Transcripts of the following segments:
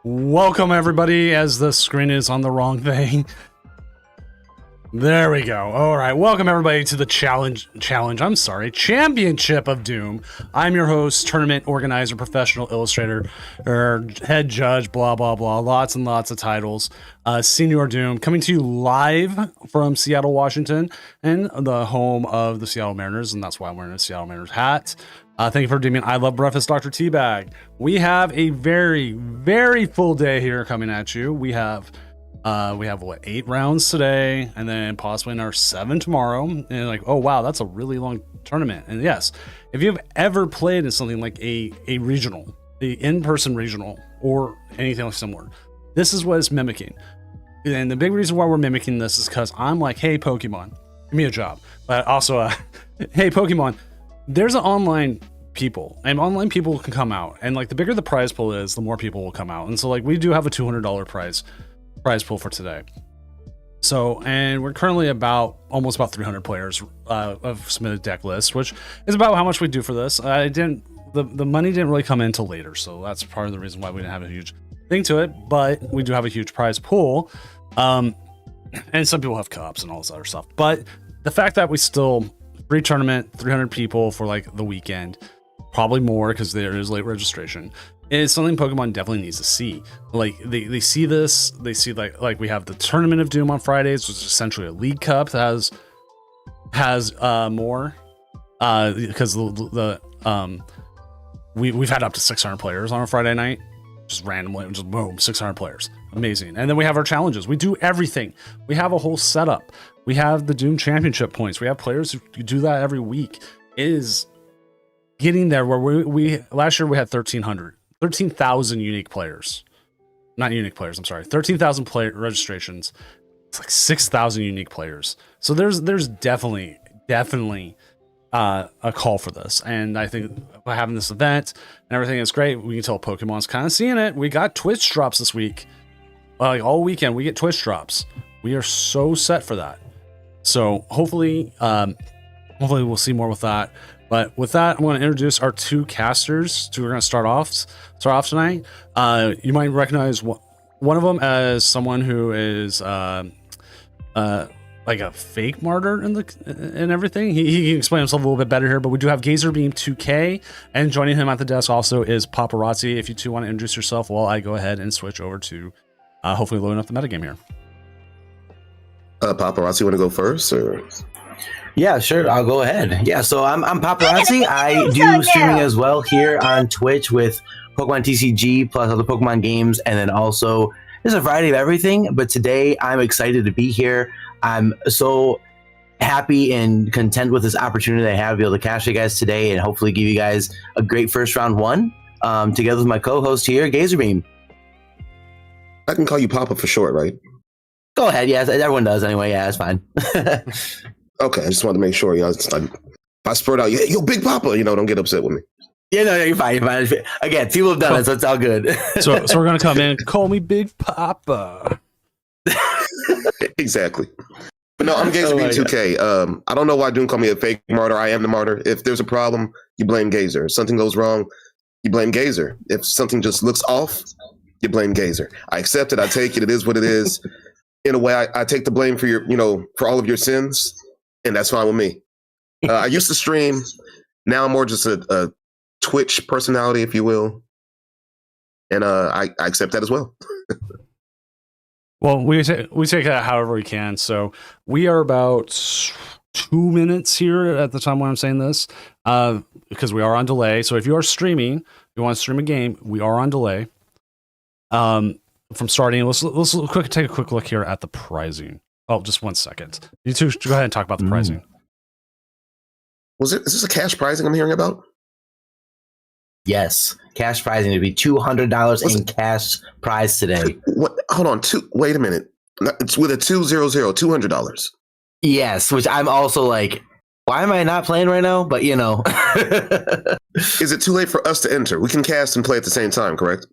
Welcome everybody, as the screen is on the wrong thing. There we go. All right, welcome everybody to the Championship of Doom. I'm your host, tournament organizer, professional illustrator, head judge, blah blah blah, lots and lots of titles. Senior Doom, coming to you live from Seattle, Washington, and the home of the Seattle Mariners, and that's why I'm wearing a Seattle Mariners hat. Thank you for doing I Love Breakfast, Dr. Teabag. We have a very, very full day here coming at you. We have what, 8 rounds today, and then possibly another 7 tomorrow. And like, oh wow, that's a really long tournament. And yes, if you've ever played in something like a regional, the in-person regional, or anything similar, this is what it's mimicking. And the big reason why we're mimicking this is because I'm like, hey Pokemon, give me a job. But also, hey Pokemon, there's an online people, and online people can come out, and like the bigger the prize pool is, the more people will come out. And so like we do have a $200 prize pool for today. So, and we're currently almost about 300 players of submitted deck lists, which is about how much we do for this. The money didn't really come in until later, so that's part of the reason why we didn't have a huge thing to it. But we do have a huge prize pool, and some people have cups and all this other stuff. But the fact that we still free tournament, 300 people for like the weekend, probably more because there is late registration, is something Pokemon definitely needs to see. Like they see this, they see like we have the Tournament of Doom on Fridays, which is essentially a League Cup that has more because we've had up to 600 players on a Friday night, just randomly, just boom, 600 players, amazing. And then we have our challenges. We do everything. We have a whole setup. We have the Doom Championship points. We have players who do that every week. It is getting there where we last year we had 13,000 unique players. Not unique players, I'm sorry. 13,000 player registrations. It's like 6,000 unique players. So there's definitely a call for this. And I think by having this event and everything is great, we can tell Pokemon's kind of seeing it. We got Twitch drops this week. Like all weekend, we get Twitch drops. We are so set for that. So hopefully we'll see more with that. But with that, I want to introduce our 2 casters. We're going to start off tonight. You might recognize one of them as someone who is like a fake martyr and everything. He can explain himself a little bit better here. But we do have Gazerbeam 2K, and joining him at the desk also is Paparazzi. If you 2 want to introduce yourself, while I go ahead and switch over to hopefully loading up the metagame here. Paparazzi, want to go first, or? Yeah, sure. I'll go ahead. Yeah, so I'm Paparazzi. I do streaming as well here on Twitch with Pokemon TCG plus other Pokemon games, and then also there's a variety of everything. But today I'm excited to be here. I'm so happy and content with this opportunity that I have to be able to catch you guys today and hopefully give you guys a great first round 1 together with my co-host here, Gazerbeam. I can call you Papa for short, right? Go ahead. Yeah, everyone does anyway. Yeah, it's fine. Okay, I just wanted to make sure. It's like, if I spurt out, yo, Big Papa, don't get upset with me. Yeah, no, you're fine. You're fine. Again, people have done it, so it's all good. So we're gonna come in. Call me Big Papa. Exactly. But no, I'm Gazer B2K. I don't know why Doom called me a fake martyr. I am the martyr. If there's a problem, you blame Gazer. If something goes wrong, you blame Gazer. If something just looks off, you blame Gazer. I accept it. I take it. It is what it is. In a way, I take the blame for your, for all of your sins, and that's fine with me. I used to stream. Now I'm more just a Twitch personality, if you will, and I accept that as well. Well, we take that however we can. So we are about 2 minutes here at the time when I'm saying this, because we are on delay. So if you are streaming, you want to stream a game, we are on delay. From starting, let's take a quick look here at the pricing. Oh, just 1 second. You two go ahead and talk about the pricing. Is this a cash pricing I'm hearing about? Yes, cash pricing to be $200 in cash prize today. What? Hold on, wait a minute. It's with a $200. Yes, which I'm also like, why am I not playing right now? But is it too late for us to enter? We can cast and play at the same time, correct?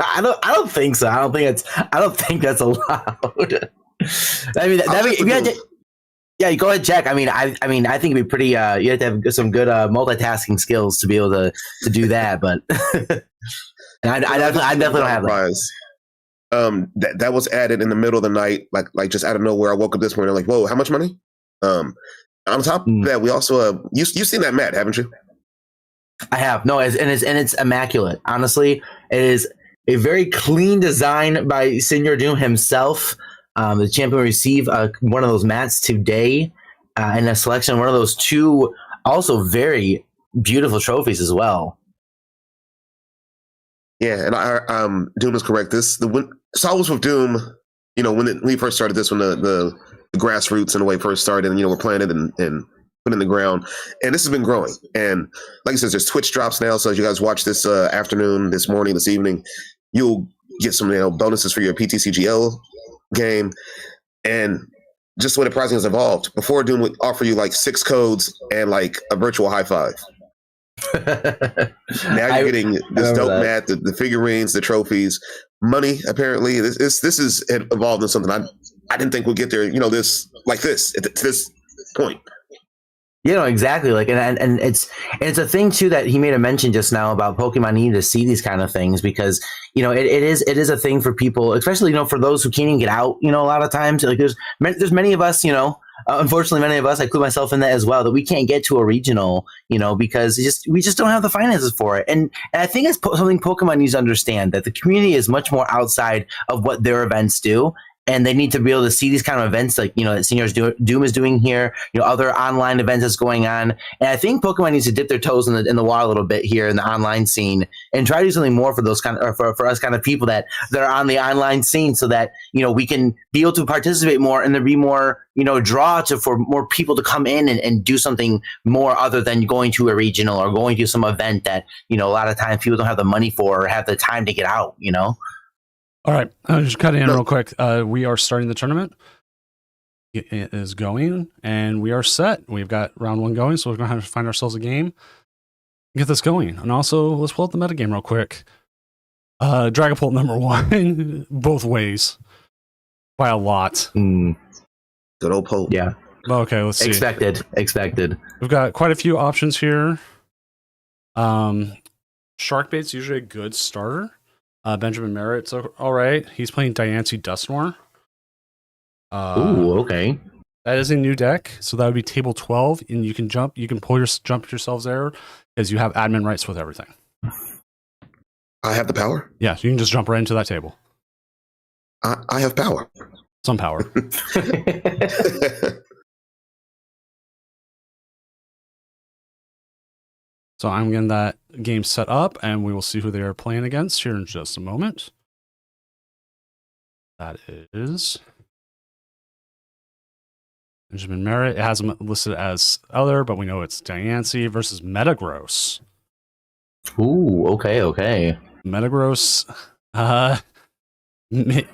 I don't think so. I don't think that's allowed. I mean, yeah, go ahead, check. I mean, I think it'd be pretty. You have to have some good multitasking skills to be able to do that. But I definitely don't have that. That was added in the middle of the night, like just out of nowhere. I woke up this morning, like, whoa, how much money? On top of that, we also you've seen that mat, haven't you? I have. No, it's immaculate. Honestly, it is a very clean design by Senior Doom himself. The champion will receive one of those mats today, and a selection of one of those two also very beautiful trophies as well. Yeah, and Doom is correct. So I was with Doom, when we first started this, when the grassroots in a way first started, and we're planted and put in the ground, and this has been growing. And like I said, there's Twitch drops now, so as you guys watch this afternoon, this morning, this evening, you'll get some bonuses for your PTCGL game. And just the way the pricing has evolved, before Doom would offer you like 6 codes and like a virtual high five. Now you're getting this dope mat, the figurines, the trophies, money. Apparently, this is evolved into something I didn't think we'd get there. This to this point. Exactly. Like, and it's a thing too that he made a mention just now about Pokemon needing to see these kind of things because it is a thing for people, especially for those who can't even get out. A lot of times, like there's many of us, unfortunately, many of us, I include myself in that as well, that we can't get to a regional, because we just don't have the finances for it. And I think it's something Pokemon needs to understand, that the community is much more outside of what their events do. And they need to be able to see these kind of events like, that Seniors Doom is doing here, other online events that's going on. And I think Pokemon needs to dip their toes in the water a little bit here in the online scene and try to do something more for those for us kind of people that are on the online scene so that, we can be able to participate more and there be more, draw for more people to come in and do something more other than going to a regional or going to some event that, a lot of times people don't have the money for or have the time to get out, All right, I'll just cut in real quick. We are starting the tournament. It is going, and we are set. We've got round 1 going, so we're going to have to find ourselves a game, get this going. And also, let's pull up the metagame real quick. Dragapult number 1, both ways, by a lot. Good old Pope. Yeah. Okay, let's see. Expected. We've got quite a few options here. Sharkbait's usually a good starter. Benjamin Merritt's all right. He's playing Diancie Dusknoir. Ooh, okay. That is a new deck, so that would be table 12, and you can jump yourselves there because you have admin rights with everything. I have the power? Yeah, so you can just jump right into that table. I have power. Some power. So I'm getting that game set up, and we will see who they are playing against here in just a moment. That is Benjamin Merritt. It has him listed as other, but we know it's Diancie versus Metagross. Ooh, okay. Metagross,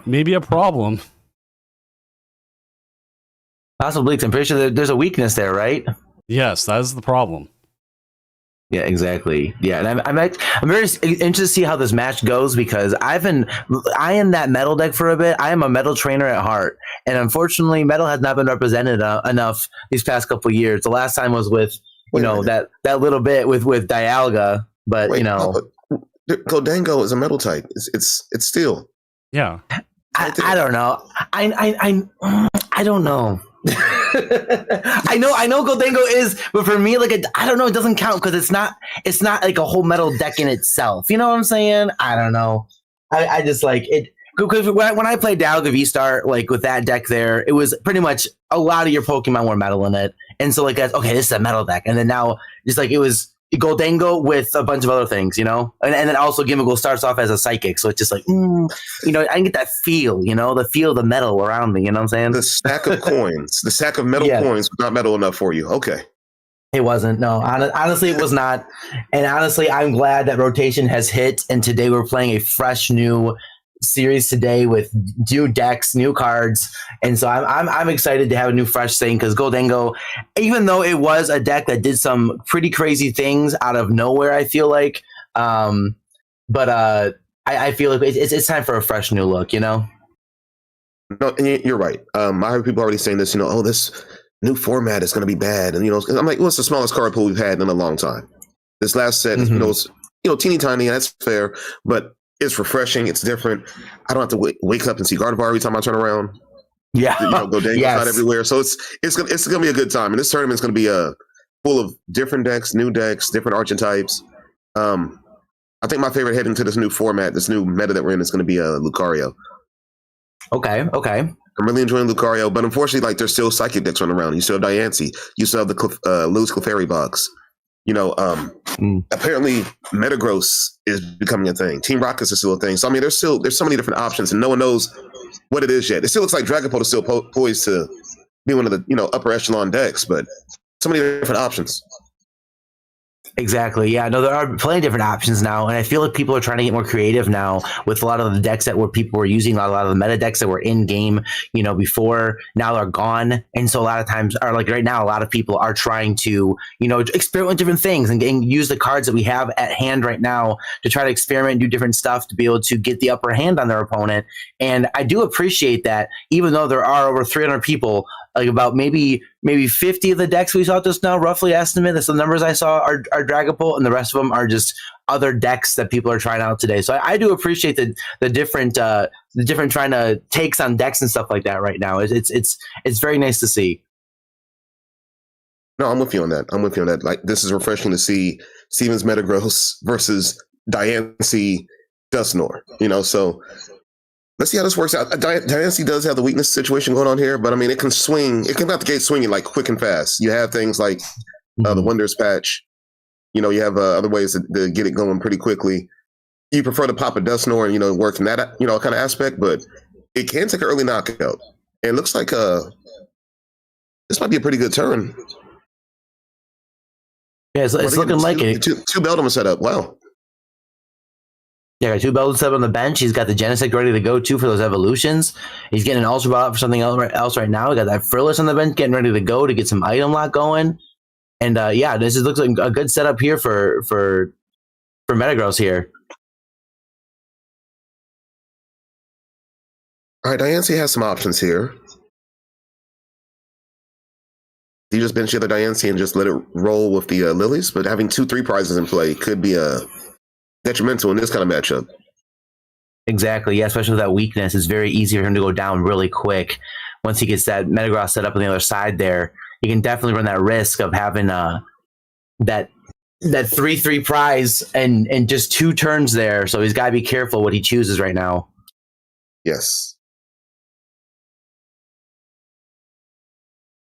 maybe a problem. Possibly. 'Cause I'm pretty sure there's a weakness there, right? Yes, that is the problem. Yeah, exactly. Yeah, and I'm very interested to see how this match goes because I am that metal deck for a bit. I am a metal trainer at heart, and unfortunately, metal has not been represented enough these past couple of years. The last time was with that little bit with Dialga, but Gholdengo is a metal type. It's steel. Yeah. I don't know. I don't know. I know Gholdengo is, but for me, like I don't know, it doesn't count because it's not like a whole metal deck in itself. You know what I'm saying? I don't know. I just like it because when I played Dialga V-Star, like with that deck there, it was pretty much a lot of your Pokemon were metal in it, and so like that's okay. This is a metal deck, and then now just like it was Gholdengo with a bunch of other things, and then also Gimmighoul starts off as a psychic, so it's just like, I can get that feel, the feel of the metal around me, you know what I'm saying? The stack of coins, the stack of metal coins was not metal enough for you. Okay. It wasn't, no. Honestly, it was not. And honestly, I'm glad that rotation has hit, and today we're playing a fresh new series today with new decks, new cards, and so I'm excited to have a new fresh thing because Gholdengo, even though it was a deck that did some pretty crazy things out of nowhere, I feel like, but I feel like it's time for a fresh new look, No, and you're right. I heard people already saying this, this new format is going to be bad, and I'm like, well, it's the smallest card pool we've had in a long time. This last set, was teeny tiny, and that's fair, but it's refreshing. It's different. I don't have to wake up and see Gardevoir every time I turn around. Yeah, Gholdengo's not everywhere, so it's gonna be a good time. And this tournament's gonna be full of different decks, new decks, different archetypes. I think my favorite heading to this new format, this new meta that we're in, is going to be Lucario. Okay. I'm really enjoying Lucario, but unfortunately, like there's still psychic decks running around. You still have Diancie. You still have the Lewis Clefairy box. Apparently Metagross is becoming a thing. Team Rockets is still a thing. So I mean, there's so many different options, and no one knows what it is yet. It still looks like Dragapult is still poised to be one of the upper echelon decks, but so many different options. Exactly. Yeah. No, there are plenty of different options now, and I feel like people are trying to get more creative now with a lot of the decks that people were using. A lot of the meta decks that were in game, before, now they're gone, and so a lot of times, or like right now, a lot of people are trying to, experiment with different things and use the cards that we have at hand right now to try to experiment and do different stuff to be able to get the upper hand on their opponent. And I do appreciate that, even though there are over 300 people. Like about maybe 50 of the decks we saw just now, roughly estimate. That's the numbers I saw are Dragapult, and the rest of them are just other decks that people are trying out today. So I do appreciate the different trying to takes on decks and stuff like that right now. It's very nice to see. No, I'm with you on that. Like this is refreshing to see Steven's Metagross versus Diancie Dusknoir. So. Let's see how this works out. Diancie does have the weakness situation going on here, but I mean, it can swing. It can out the gate swinging like quick and fast. You have things like the Wonders Patch. You have other ways to get it going pretty quickly. You prefer to pop a Dusknoir and work from that kind of aspect, but it can take an early knockout. And it looks like this might be a pretty good turn. Yeah, it's looking like it. Two Beldum set up. Wow. Yeah, got 2 Beldum set up on the bench. He's got the Genesect ready to go too for those evolutions. He's getting an Ultra Ball out for something else right now. We got that Frillis on the bench getting ready to go to get some item lock going. And this looks like a good setup here for Metagross here. All right, Diancie has some options here. You just bench the other Diancie and just let it roll with the Lilies, but having 2-3 prizes in play could be detrimental in this kind of matchup. Exactly, yeah, especially with that weakness. It's very easy for him to go down really quick. Once he gets that Metagross set up on the other side there, he can definitely run that risk of having that 3-3 prize and just 2 turns there. So he's got to be careful what he chooses right now. Yes.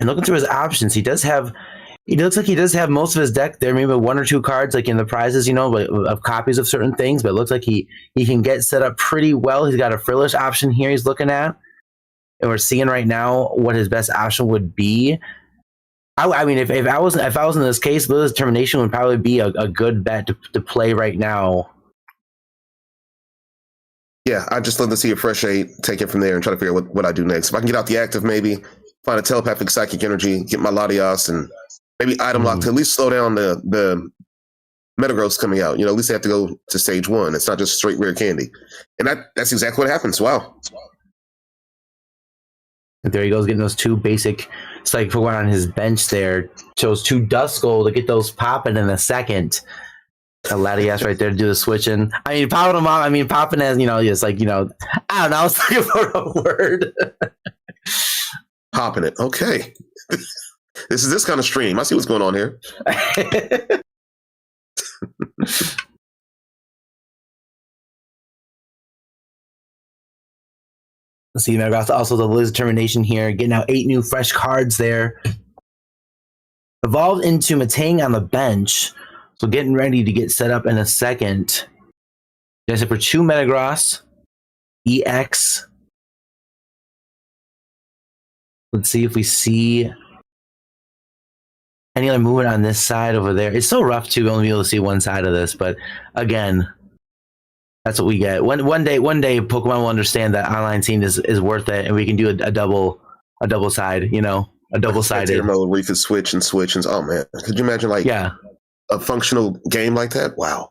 And looking through his options, he looks like he does have most of his deck there, maybe 1 or 2 cards like in the prizes, of copies of certain things, but it looks like he can get set up pretty well. He's got a Frillish option here he's looking at, and we're seeing right now what his best option would be. I mean, if I was in this case, Lili's Determination would probably be a good bet to play right now. Yeah, I'd just love to see a fresh 8, take it from there, and try to figure out what I do next. If I can get out the active, maybe. If find a telepathic psychic energy, get my Latias, and maybe item lock to at least slow down the Metagross coming out. At least they have to go to stage 1. It's not just straight rare candy. And that's exactly what happens. Wow. And there he goes, getting those 2 basic psychic Pokemon on his bench there. Chose 2 Duskull to get those popping in a second. A Latias right there to do the switching. I mean, popping them off. I mean, popping as, just like, I don't know. I was looking for a word. Popping it. Okay. This is this kind of stream. I see what's going on here. Let's see, Metagross also the Liz Determination here, getting out 8 new fresh cards there. Evolved into Matang on the bench, so getting ready to get set up in a second. There's it for 2 Metagross, EX. Let's see if we see any other movement on this side over there. It's so rough to only be able to see one side of this, but again, that's what we get. One day, Pokemon will understand that online scene is worth it, and we can do a double side, a double-sided mode where you could switch and oh man, could you imagine a functional game like that? Wow,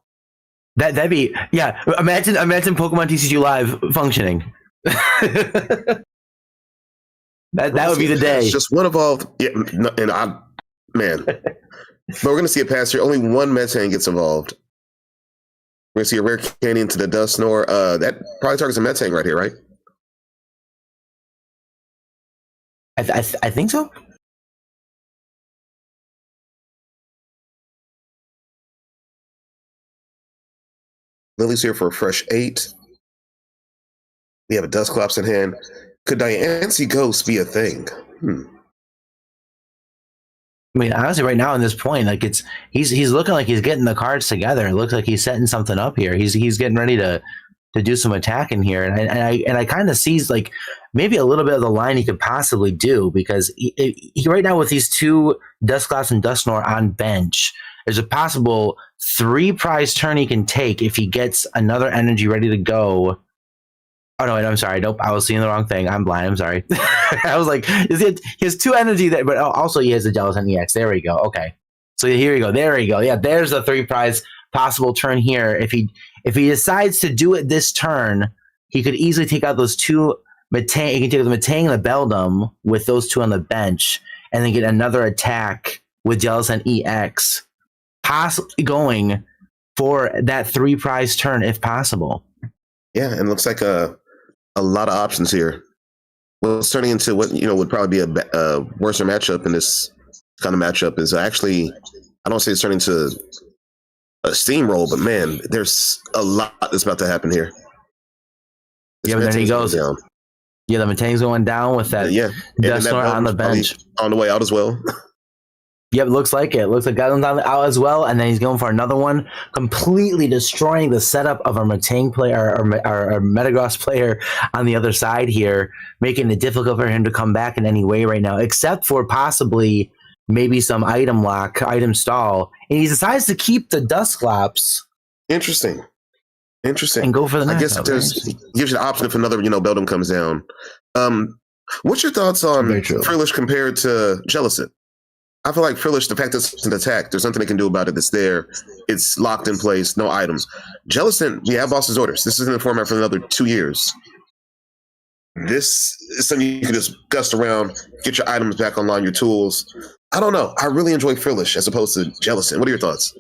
that'd be Imagine Pokemon TCG Live functioning. that would be the day. It's just one evolved, man. But we're gonna see a pass here. Only one Metang gets evolved. We're gonna see a rare candy into the Dusknoir. That probably targets a Metang right here, right? I think so. Lily's here for a fresh 8. We have a Dusclops in hand. Could Diancie Ghost be a thing? I mean, honestly, right now in this point, like he's looking like he's getting the cards together. It looks like he's setting something up here. He's getting ready to do some attacking here, and I kind of sees like maybe a little bit of the line he could possibly do, because he right now with these 2 Dusclops and Dusknoir on bench, there's a possible 3 prize turn he can take if he gets another energy ready to go. Oh no, I'm sorry. Nope, I was seeing the wrong thing. I'm blind. I'm sorry. I was like, he has 2 energy there, but also he has a Jellicent EX. There we go. Okay, so here you go. There you go. Yeah, there's a 3 prize possible turn here. If he decides to do it this turn, he could easily take out those 2 Matang. He can take the Matang and the Beldum with those 2 on the bench, and then get another attack with Jellicent EX, possibly going for that 3 prize turn if possible. Yeah, and looks like a lot of options here. Well, it's turning into what would probably be a worse matchup in this kind of matchup is actually, I don't say it's turning to a steamroll, but man, there's a lot that's about to happen here. But there he goes. Yeah, the Matang's going down with that. Dusknoir on the bench, on the way out as well. Yep, looks like it. Looks like Guyland's out as well, and then he's going for another one, completely destroying the setup of our Matang player, our Metagross player on the other side here, making it difficult for him to come back in any way right now, except for possibly maybe some item lock, item stall, and he decides to keep the Dusclops. Interesting. And go for the next. I guess gives you the option if another Beldum comes down. What's your thoughts on Frillish compared to Jellicent? I feel like Frillish, the fact that it's an attack, there's nothing they can do about it. It's there. It's locked in place. No items. Jellicent, we have boss's orders. This is in the format for another 2 years. This is something you can just gust around, get your items back online, your tools. I don't know. I really enjoy Frillish as opposed to Jellicent. What are your thoughts?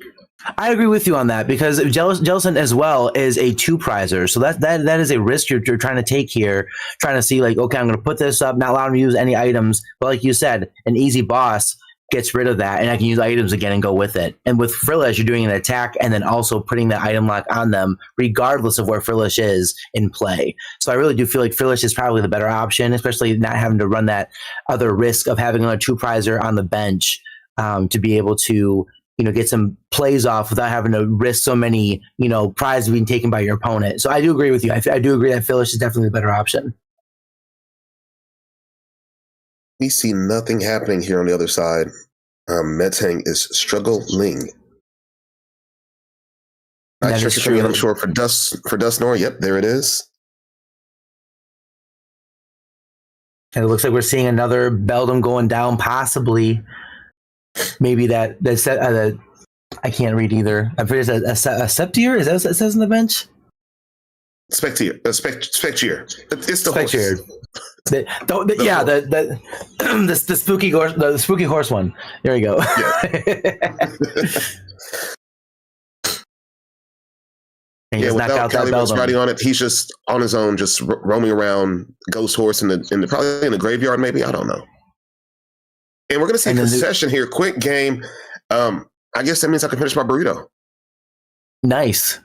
I agree with you on that, because Jellicent as well is a 2-prizer. So that is a risk you're trying to take here, trying to see like, okay, I'm going to put this up, not allow him to use any items. But like you said, an easy boss gets rid of that, and I can use items again and go with it. And with Frillish, you're doing an attack and then also putting the item lock on them, regardless of where Frillish is in play. So I really do feel like Frillish is probably the better option, especially not having to run that other risk of having another 2-prizer on the bench to be able to get some plays off without having to risk so many prizes being taken by your opponent. So I do agree with you. I do agree that Frillish is definitely the better option. We see nothing happening here on the other side. Metang is struggling. I check it, I'm sure for Dusknoir. Yep, there it is. And it looks like we're seeing another Beldam going down, possibly. Maybe that set. I can't read either. I'm pretty sure a Septier. Is that what it says on the bench? Spectier. It's the Spectier. horse. The spooky horse one. There we go. Yeah, without Kelly riding on it, he's just on his own, just roaming around, ghost horse in the probably in the graveyard, maybe, I don't know. And we're gonna see a concession here, quick game. I guess that means I can finish my burrito. Nice.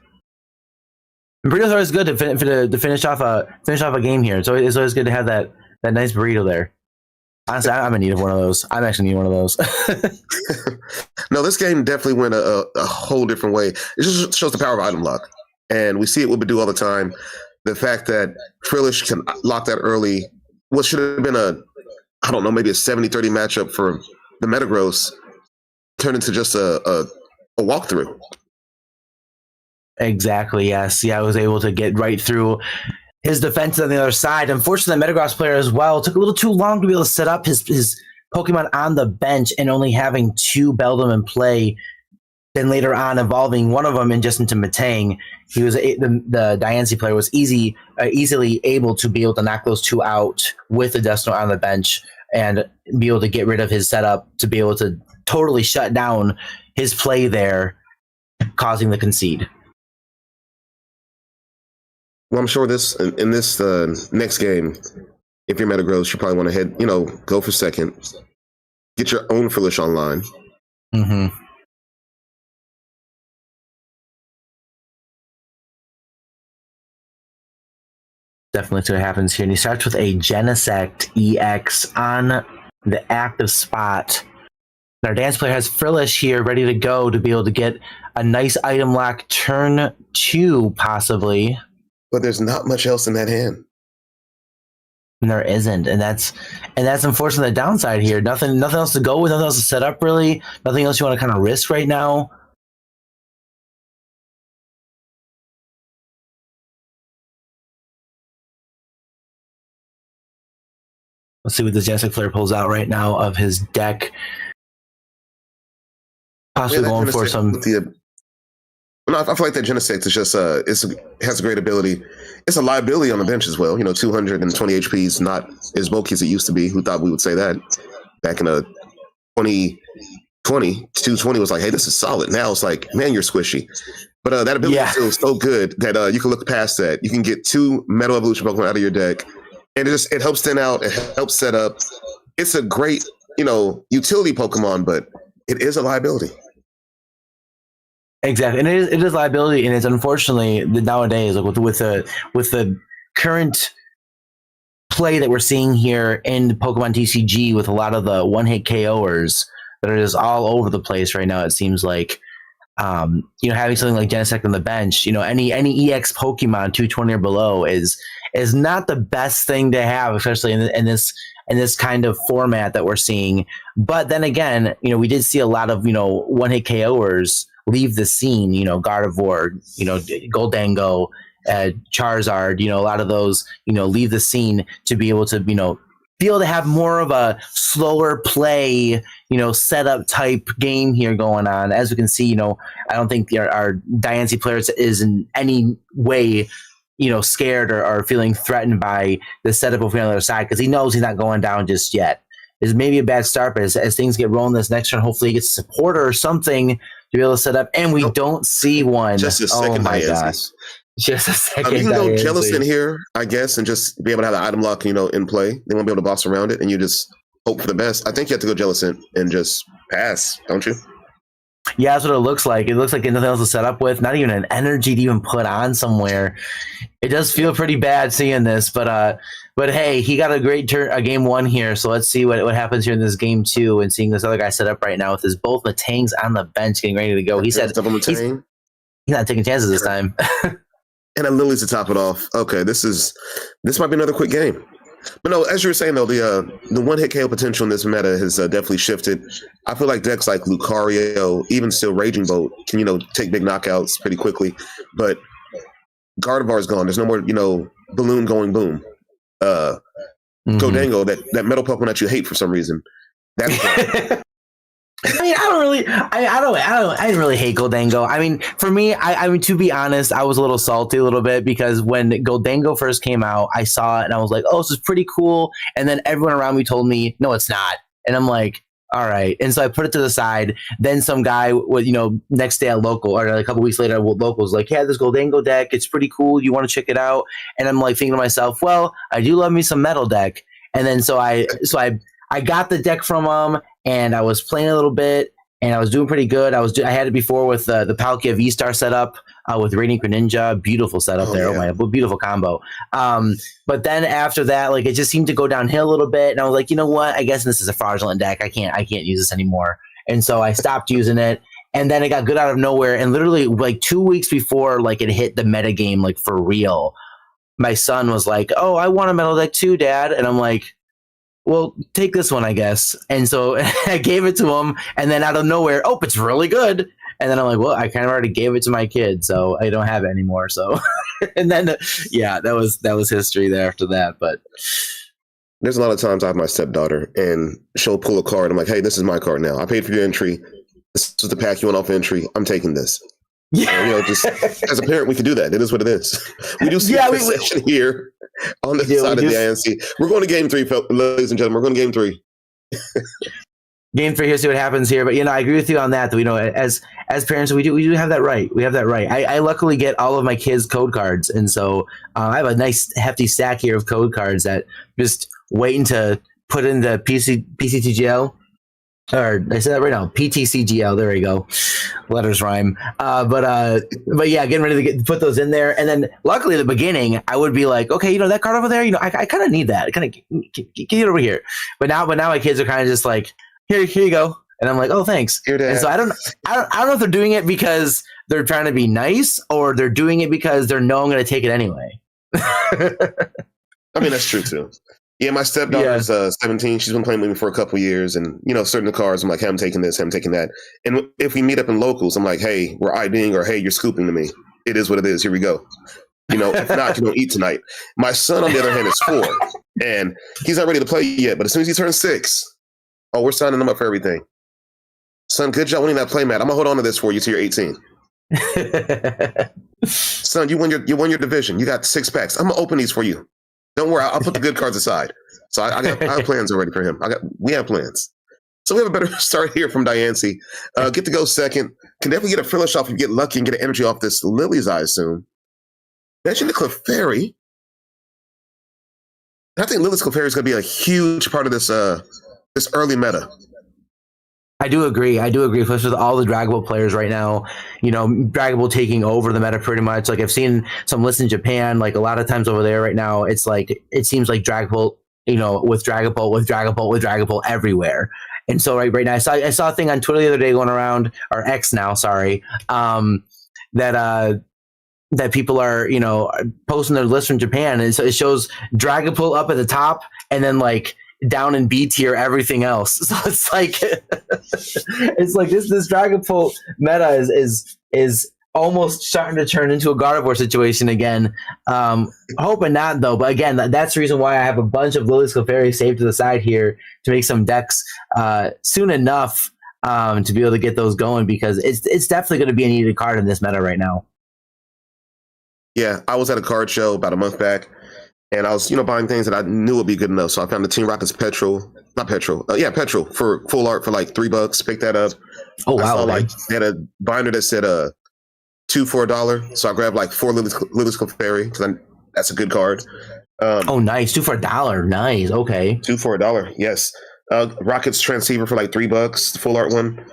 Burritos are always good to finish off a game here. It's always good to have that nice burrito there. Honestly, I'm in need of one of those. I'm actually need one of those. No, this game definitely went a whole different way. It just shows the power of item lock. And we see it with Badu all the time. The fact that Frillish can lock that early, what should have been maybe a 70-30 matchup for the Metagross turned into just a walkthrough. Exactly, yes. Yeah, I was able to get right through his defense on the other side. Unfortunately, the Metagross player as well took a little too long to be able to set up his Pokemon on the bench, and only having 2 Beldam in play, then later on evolving one of them into Metang. He was the Diancie player was easily able to be able to knock those 2 out with the Dusknoir on the bench and be able to get rid of his setup to be able to totally shut down his play there, causing the concede. Well, I'm sure in this next game, if you're Metagross, you probably want to go for second, get your own Frillish online. Mm-hmm. Definitely see what happens here. And he starts with a Genesect EX on the active spot. And our dance player has Frillish here ready to go to be able to get a nice item lock turn 2, possibly. But there's not much else in that hand. And there isn't. And that's unfortunately the downside here. Nothing else to go with, nothing else to set up really. Nothing else you want to kind of risk right now. Let's see what the Genesect player pulls out right now of his deck. Possibly going for some. I feel like that Genesect is just has a great ability. It's a liability on the bench as well. 220 HP is not as bulky as it used to be. Who thought we would say that back in 2020? 220 was like, hey, this is solid. Now it's like, man, you're squishy. But that ability is still so good that you can look past that. You can get 2 Metal Evolution Pokemon out of your deck. And it helps thin out. It helps set up. It's a great, utility Pokemon, but it is a liability. Exactly, and it is liability, and it's unfortunately nowadays, like with the current play that we're seeing here in Pokemon TCG, with a lot of the one-hit KOers that are just all over the place right now. It seems like having something like Genesect on the bench, any EX Pokemon 220 or below is not the best thing to have, especially in this kind of format that we're seeing. But then again, we did see a lot of one-hit KOers leave the scene. Gardevoir, Goldango, Charizard, a lot of those leave the scene to be able to have more of a slower play, setup type game here going on. As we can see, I don't think our Diancie players is in any way scared or feeling threatened by the setup over on the other side, because he knows he's not going down just yet. It's maybe a bad start, but as things get rolling this next turn, hopefully he gets a supporter or something to be able to set up, and we don't see one. Just a second. Oh my gosh. Just a second. You can go Jealous in here, I guess, and just be able to have the item lock, in play. They won't be able to boss around it, and you just hope for the best. I think you have to go Jealous in and just pass, don't you? Yeah, that's what it looks like. It looks like nothing else to set up with, not even an energy to even put on somewhere. It does feel pretty bad seeing this, but hey, he got a great game 1 here, so let's see what happens here in this game 2, and seeing this other guy set up right now with his both Matangs on the bench getting ready to go. He said he's not taking chances this time. And a Lily's to top it off. Okay, this might be another quick game. But no, as you were saying though, the one-hit KO potential in this meta has definitely shifted. I feel like decks like Lucario, even still Raging Bolt, can take big knockouts pretty quickly. But Gardevoir is gone. There's no more Balloon going boom. Goldango, that metal Pokemon that you hate for some reason. That's I mean, I didn't really hate Goldango. I mean, for me, I mean, to be honest, I was a little salty a little bit because when Goldango first came out, I saw it and I was like, oh, this is pretty cool. And then everyone around me told me, no, it's not. And I'm like, all right. And so I put it to the side. Then some guy with, next day at local or a couple weeks later at local was like, yeah, this Goldango deck, it's pretty cool. You want to check it out? And I'm like thinking to myself, well, I do love me some metal deck. And then so I got the deck from him and I was playing a little bit and I was doing pretty good. I had it before with the Palkia V-Star setup with Radiant Greninja. Beautiful setup there. Yeah. Oh my, beautiful combo. But then after that, like it just seemed to go downhill a little bit. And I was like, you know what? I guess this is a fraudulent deck. I can't use this anymore. And so I stopped using it. And then it got good out of nowhere. And literally like 2 weeks before like it hit the meta game, like for real, my son was like, oh, I want a metal deck too, Dad. And I'm like, well, take this one, I guess. And so I gave it to him, and then out of nowhere, oh, it's really good. And then I'm like, well, I kind of already gave it to my kid, so I don't have it anymore. So, and then, yeah, that was history there after that. But there's a lot of times I have my stepdaughter, and she'll pull a card. I'm like, hey, this is my card now. I paid for your entry. This is the pack you went off entry. I'm taking this. Yeah, just as a parent, we can do that. It is what it is. We do see a session here on the side of the INC. We're going to game 3, ladies and gentlemen. We're going to game 3. Game 3 here, see what happens here. But I agree with you on that. That as parents, we do have that right. We have that right. I luckily get all of my kids' code cards, and so I have a nice hefty stack here of code cards that just waiting to put in the PCTGL. Or I said that right now. PTCGL. There we go. Letters rhyme. But yeah, getting ready to put those in there. And then luckily at the beginning, I would be like, okay, that card over there, I kind of need that. Kind of get it over here. But now my kids are kind of just like, here you go. And I'm like, oh, thanks. And so I don't know if they're doing it because they're trying to be nice or they're doing it because they're I'm going to take it anyway. I mean, that's true too. Yeah, my stepdaughter's 17. She's been playing with me for a couple of years. And, certain cards, I'm like, hey, I'm taking this, hey, I'm taking that. And if we meet up in locals, I'm like, hey, we're IDing or, hey, you're scooping to me. It is what it is. Here we go. If not, you don't eat tonight. My son, on the other hand, is 4. And he's not ready to play yet. But as soon as he turns 6, we're signing him up for everything. Son, good job winning that play mat. I'm going to hold on to this for you till you're 18. Son, you won your division. You got 6 packs. I'm going to open these for you. Don't worry, I'll put the good cards aside. So I have plans already for him. We have plans. So we have a better start here from Diancie. Get to go second. Can definitely get a Frillish off if you get lucky and get an energy off this Lily's, I assume. Mention the Clefairy. I think Lily's Clefairy is going to be a huge part of this early meta. I do agree, especially with all the Dragon Ball players right now. Dragon Ball taking over the meta pretty much. Like I've seen some lists in Japan. Like a lot of times over there right now, it seems like Dragon Ball, with Dragon Ball everywhere. And so right now, I saw a thing on Twitter the other day going around, or X now, sorry, that people are posting their list from Japan, and so it shows Dragon Ball up at the top, and then like down in B tier everything else. So it's like this Dragon Ball meta is almost starting to turn into a Gardevoir situation again. Hoping not though, but again, that's the reason why I have a bunch of Lily's Clefairy saved to the side here to make some decks soon enough to be able to get those going, because it's definitely going to be a needed card in this meta right now. Yeah, I was at a card show about a month back, and I was, buying things that I knew would be good enough. So I found the Team Rocket's Petrol for full art for like $3. Picked that up. Oh wow! They had a binder that said 2 for $1. So I grabbed like 4 Lily's Clefairy because that's a good card. Nice, 2 for $1. Nice, okay. 2 for $1. Yes. Rocket's Transceiver for like $3. The full art one.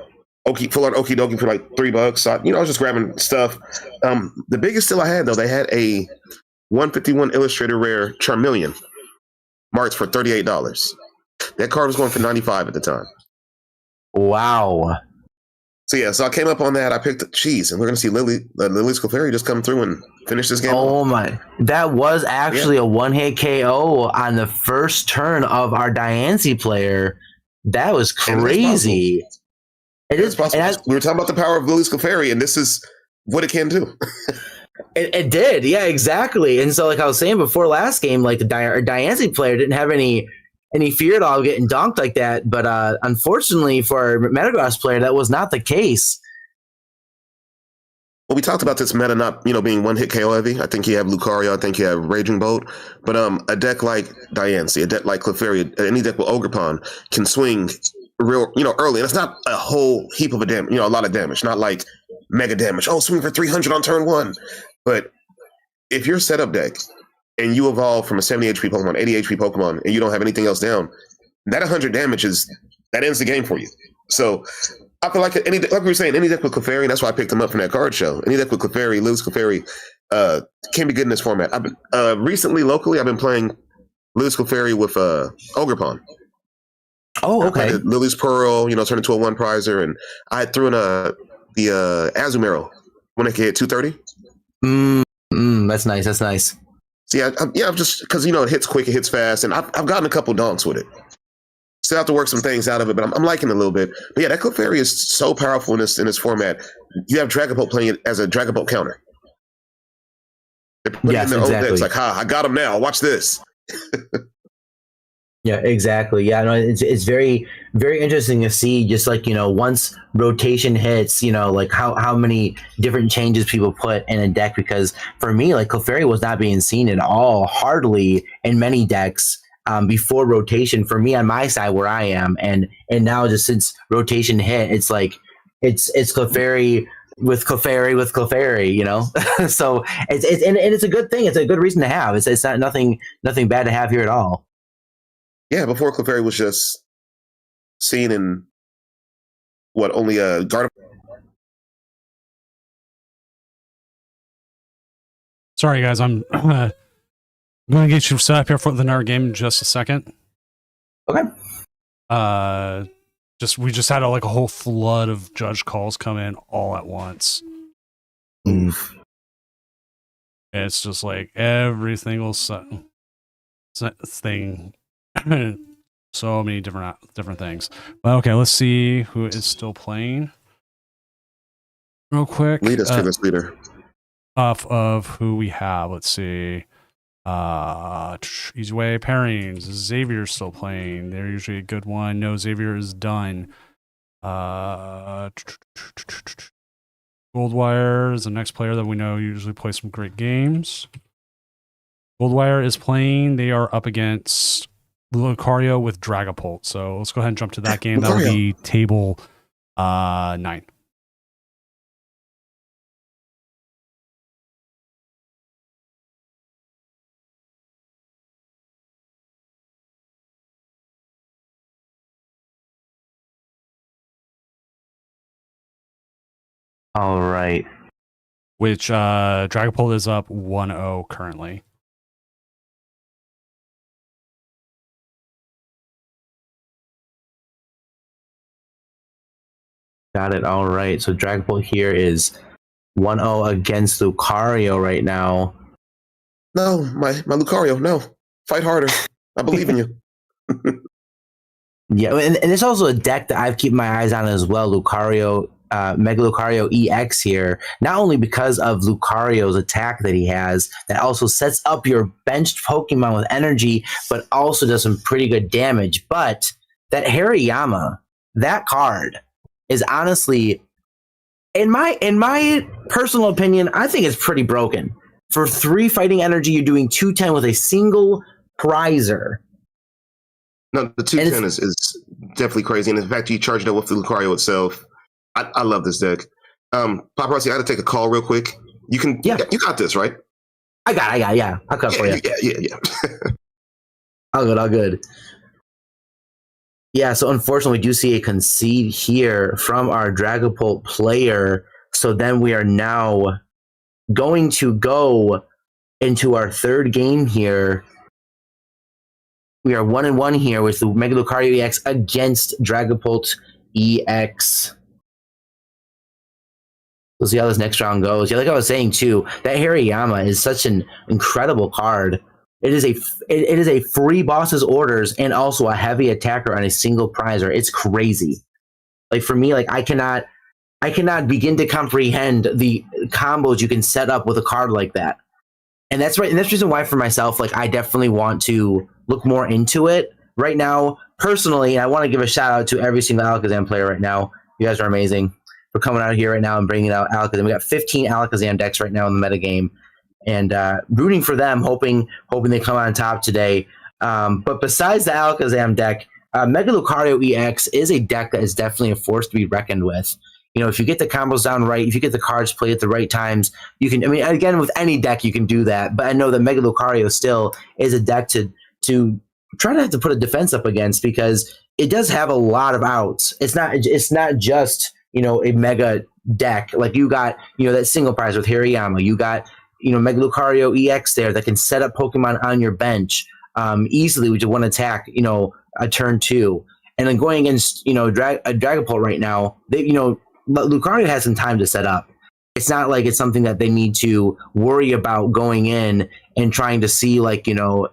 Full art Okie Dokie for like $3. So I was just grabbing stuff. The biggest deal I had though, they had a 151 Illustrator Rare Charmeleon marked for $38. That card was going for $95 at the time. Wow. So I came up on that. I picked cheese, and we're going to see Lily's Clefairy just come through and finish this game. Oh my! That was actually a one-hit KO on the first turn of our Diancie player. That was crazy. It is possible. We were talking about the power of Lily's Clefairy, and this is what it can do. It did, yeah, exactly. And so, like I was saying before, last game, like the Diancie player didn't have any fear at all of getting donked like that. But unfortunately for our Metagross player, that was not the case. Well, we talked about this meta not, being one hit KO heavy. I think you have Lucario. I think you have Raging Bolt. But a deck like Diancie, a deck like Clefairy, any deck with Ogerpon can swing real, early. And it's not a whole heap of a lot of damage. Not like mega damage. Oh, swing for 300 on turn 1. But if your setup deck and you evolve from a 70 HP Pokemon, 80 HP Pokemon, and you don't have anything else down, that 100 damage that ends the game for you. So I feel like like we were saying, any deck with Clefairy, that's why I picked him up from that card show. Any deck with Clefairy, Lewis Clefairy, can be good in this format. I've been recently, locally, I've been playing Lewis Clefairy with Ogerpon. Oh, okay. Lily's Pearl, turned into a 1-prizer, and I threw in the Azumarill when it could hit 230. That's nice. That's nice. So I'm just because it hits quick, it hits fast, and I've gotten a couple donks with it. Still have to work some things out of it, but I'm liking it a little bit. But yeah, that Clefairy is so powerful in this format. You have Dragapult playing it as a Dragapult counter. They're putting in their own decks like, I got him now. Watch this. Yeah, exactly. Yeah, no, it's very, very interesting to see just like, once rotation hits, like how many different changes people put in a deck. Because for me, like Clefairy was not being seen at all, hardly in many decks before rotation for me on my side where I am. And now just since rotation hit, it's like, it's Clefairy with Clefairy, so it's a good thing. It's a good reason to have. It's not nothing bad to have here at all. Yeah, before Clefairy was just seen in only a Gardevoir. Sorry, guys. I'm going to get you set up here for the nerd game in just a second. Okay. We just had a whole flood of judge calls come in all at once. It's just like every single thing. So many different things. But okay, let's see who is still playing. Real quick. Lead us to this leader. Of who we have. Let's see. Easy way pairings. Xavier's still playing. They're usually a good one. No, Xavier is done. Goldwire is the next player that we know usually plays some great games. Goldwire is playing. They are up against Lucario with Dragapult. So let's go ahead and jump to that game. That will be table 9. All right. Which Dragapult is up 1-0 currently. Got it. All right. So Dragapult here is 1-0 against Lucario right now. No, my Lucario, no. Fight harder. I believe in you. Yeah, and it's also a deck that I've kept my eyes on as well. Lucario, Mega Lucario EX here. Not only because of Lucario's attack that he has, that also sets up your benched Pokemon with energy, but also does some pretty good damage. But that Hariyama, that card is honestly, in my personal opinion, I think it's pretty broken. For 3 fighting energy, you're doing 210 with a single prizer. No, the 210 is definitely crazy. And in fact, you charged it with the Lucario itself. I love this deck. Paparazzi, I had to take a call real quick. You got this, right? I got, yeah. I'll cut for you. Yeah. All good. Yeah, so unfortunately, we do see a concede here from our Dragapult player. So then we are now going to go into our third game here. We are 1-1 here with the Mega Lucario EX against Dragapult EX. We'll see how this next round goes. Yeah, like I was saying too, that Hariyama is such an incredible card. It is a free boss's orders and also a heavy attacker on a single prizer. It's crazy. Like for me, like I cannot begin to comprehend the different combos you can set up with a card like that. And that's right. And that's the reason why for myself, like I definitely want to look more into it right now. Personally, I want to give a shout out to every single Alakazam player right now. You guys are amazing for coming out here right now and bringing out Alakazam. We got 15 Alakazam decks right now in the metagame, and rooting for them, hoping they come on top today. But besides the Alakazam deck, Mega Lucario EX is a deck that is definitely a force to be reckoned with. You know, if you get the combos down right, if you get the cards played at the right times, you can. I mean, again, with any deck you can do that. But I know that Mega Lucario still is a deck to try to have to put a defense up against, because it does have a lot of outs. It's not just, you know, a mega deck. Like you got, you know, that single prize with Hirayama. You got, you know, Mega Lucario EX there that can set up Pokemon on your bench easily with just one attack, you know, a turn 2. And then going against, you know, a Dragapult right now, you know, Lucario has some time to set up. It's not like it's something that they need to worry about going in and trying to see, like, you know,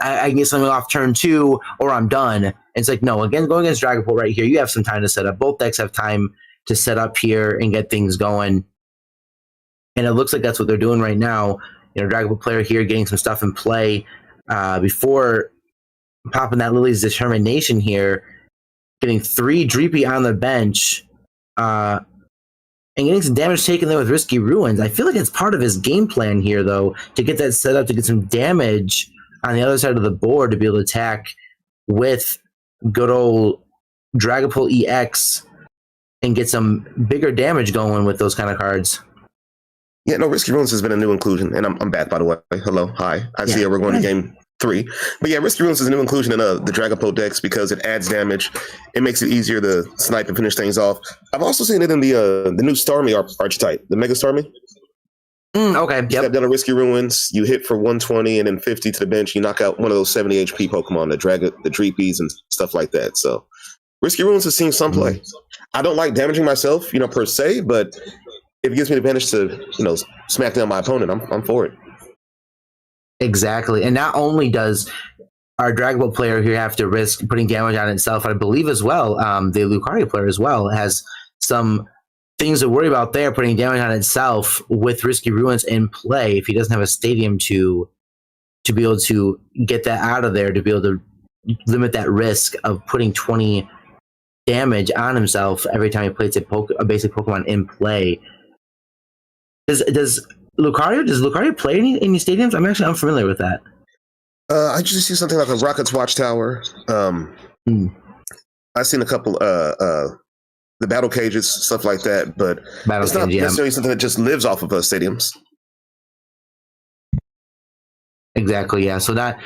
I can get something off turn 2 or I'm done. And it's like, no, again, going against Dragapult right here, you have some time to set up. Both decks have time to set up here and get things going. And it looks like that's what they're doing right now. You know, Dragapult player here getting some stuff in play before popping that Lily's Determination here, getting 3 Dreepy on the bench. And getting some damage taken there with Risky Ruins. I feel like it's part of his game plan here, though, to get that set up to get some damage on the other side of the board to be able to attack with good old Dragapult EX and get some bigger damage going with those kind of cards. Yeah, no, Risky Ruins has been a new inclusion, and I'm back, by the way. Hello, hi. I see we're going to game 3. But yeah, Risky Ruins is a new inclusion in the Dragapult decks because it adds damage. It makes it easier to snipe and finish things off. I've also seen it in the new Starmie archetype, the Mega Starmie. Okay, yep. Step down to Risky Ruins, you hit for 120 and then 50 to the bench. You knock out one of those 70 HP Pokemon, the Dreepies and stuff like that. So Risky Ruins has seen some play. I don't like damaging myself, you know, per se, but if it gives me the advantage to, you know, smack down my opponent, I'm for it. Exactly. And not only does our Dragapult player here have to risk putting damage on itself, I believe as well, the Lucario player as well has some things to worry about there, putting damage on itself with Risky Ruins in play if he doesn't have a stadium to be able to get that out of there, to be able to limit that risk of putting 20 damage on himself every time he plays a basic Pokemon in play. Does Lucario play in any stadiums? I'm actually unfamiliar with that. I just see something like a Rockets Watchtower. I've seen a couple the battle cages, stuff like that, but it's not necessarily something that just lives off of stadiums. Exactly, yeah. So not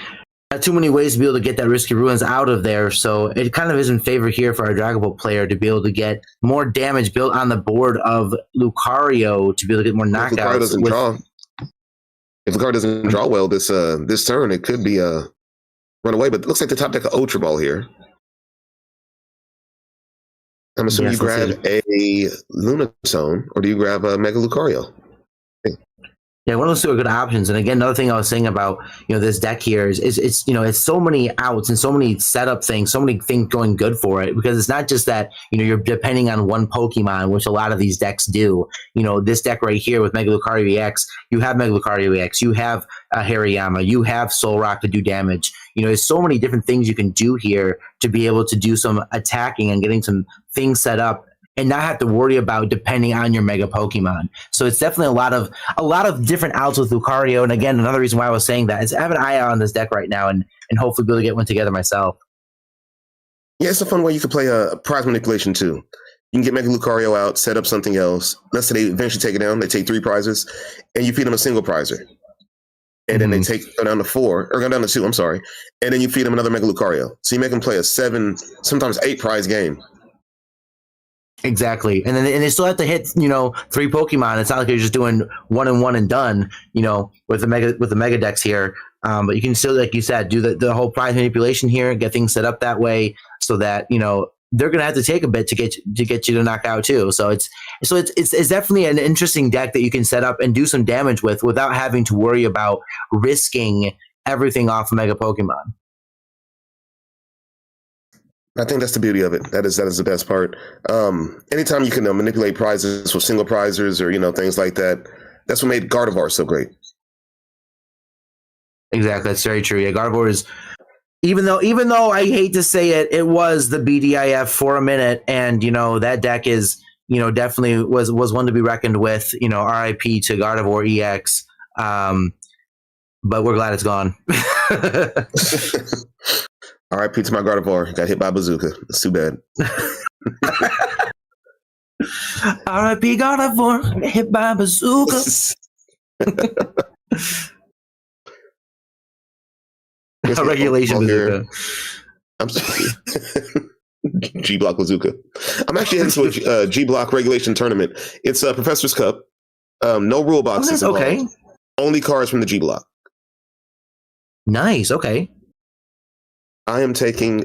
too many ways to be able to get that Risky Ruins out of there. So it kind of is in favor here for our Dragapult player to be able to get more damage built on the board of Lucario to be able to get more knockouts. If the card doesn't draw well this turn, it could be run away. But it looks like the top deck of Ultra Ball here. I'm assuming you grab a Lunatone, or do you grab a Mega Lucario? Yeah, one of those two are good options. And again, another thing I was saying about, you know, this deck here is it's, you know, it's so many outs and so many setup things, so many things going good for it, because it's not just that, you know, you're depending on one Pokemon, which a lot of these decks do. You know, this deck right here with Mega Lucario EX, you have Mega Lucario EX, you have Hirayama, you have Solrock to do damage. You know, there's so many different things you can do here to be able to do some attacking and getting some things set up and not have to worry about depending on your Mega Pokemon. So it's definitely a lot of different outs with Lucario. And again, another reason why I was saying that is I have an eye out on this deck right now and hopefully be able to get one together myself. Yeah, it's a fun way you can play a prize manipulation too. You can get Mega Lucario out, set up something else. Let's say they eventually take it down. They take 3 prizes, and you feed them a single prizer. And then they go down to 4, or go down to 2, I'm sorry. And then you feed them another Mega Lucario. So you make them play a 7, sometimes 8 prize game. Exactly. And then they still have to hit, you know, 3 Pokemon. It's not like you're just doing 1 and 1 and done, you know, with the Mega decks here. But you can still, like you said, do the whole prize manipulation here, get things set up that way so that, you know, they're going to have to take a bit to get you to knock out too. So it's definitely an interesting deck that you can set up and do some damage with without having to worry about risking everything off of Mega Pokemon. I think that's the beauty of it. That is the best part. Anytime you can manipulate prizes with single prizers or things like that, that's what made Gardevoir so great. Exactly, that's very true. Yeah, Gardevoir is even though I hate to say it, it was the BDIF for a minute, and that deck is definitely was one to be reckoned with. RIP to Gardevoir EX. But we're glad it's gone. R.I.P. to my Gardevoir. Got hit by a bazooka. It's too bad. R.I.P. Gardevoir. Hit by a bazooka. A regulation bazooka. I'm sorry. G Block bazooka. I'm actually into a G Block regulation tournament. It's a Professor's Cup. No rule boxes. Okay. Only cards from the G Block. Nice. Okay. I am taking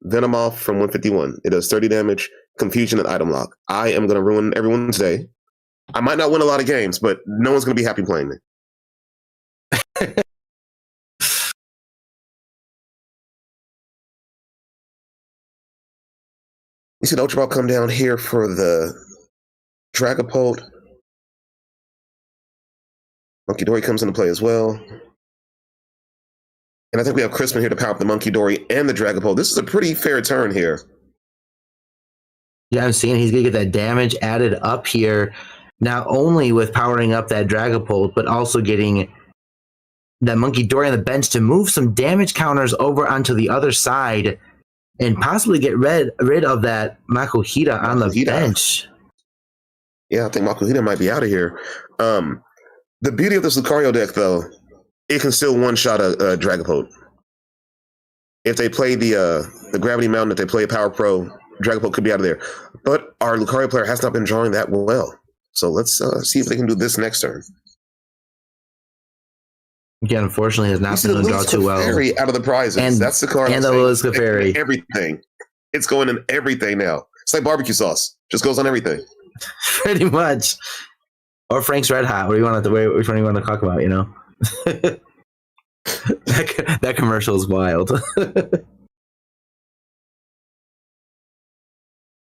Venomoth from 151. It does 30 damage, confusion, and item lock. I am going to ruin everyone's day. I might not win a lot of games, but no one's going to be happy playing me. You see the Ultra Ball come down here for the Dragapult. Monkey Dory comes into play as well. And I think we have Crispin here to power up the Monkey Dory and the Dragapult. This is a pretty fair turn here. Yeah, I'm seeing he's going to get that damage added up here, not only with powering up that Dragapult, but also getting that Monkey Dory on the bench to move some damage counters over onto the other side and possibly get rid of that Makuhita on the bench. Yeah, I think Makuhita might be out of here. The beauty of this Lucario deck, though, it can still one-shot a Dragapult. If they play the Gravity Mountain, if they play a Power Pro, Dragapult could be out of there. But our Lucario player has not been drawing that well. So let's see if they can do this next turn. Again, unfortunately, has not been able to draw too well. Out of the prizes. And that's the card. And the Lewis Clefairy. Everything. It's going in everything now. It's like barbecue sauce. Just goes on everything. Pretty much. Or Frank's Red Hot. Which one do you want to talk about, that commercial is wild.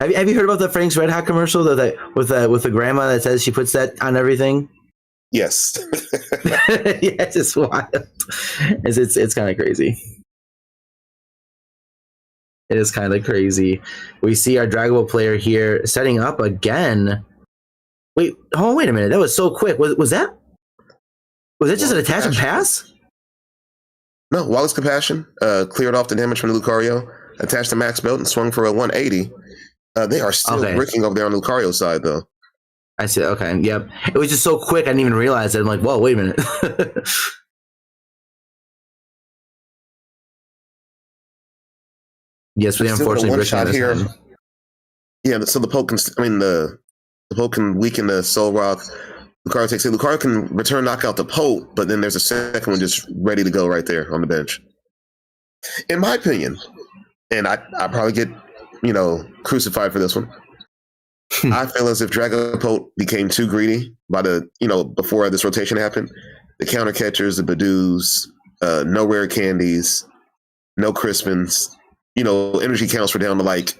Have you heard about the Frank's Red Hot commercial that with the grandma that says she puts that on everything? Yes. Yes, it's wild. It's kind of crazy. It is kind of crazy. We see our Dragon Ball player here setting up again. Wait a minute. That was so quick. Was that just an attach and pass? No, Wallace Compassion cleared off the damage from the Lucario, attached the max belt, and swung for a 180. They are still bricking over there on the Lucario side, though. I see. Okay. Yep. It was just so quick. I didn't even realize it. I'm like, whoa, wait a minute. Yes, we unfortunately one shot here. Yeah. So the poke can. The poke can weaken the Soul Rock. Lucario takes it. Lucario can return knockout the poke, but then there's a second one just ready to go right there on the bench. In my opinion, and I probably get crucified for this one. I feel as if Dragapult became too greedy by before this rotation happened. The counter catchers, the Badoos, no rare candies, no Crispins. Energy counts were down to like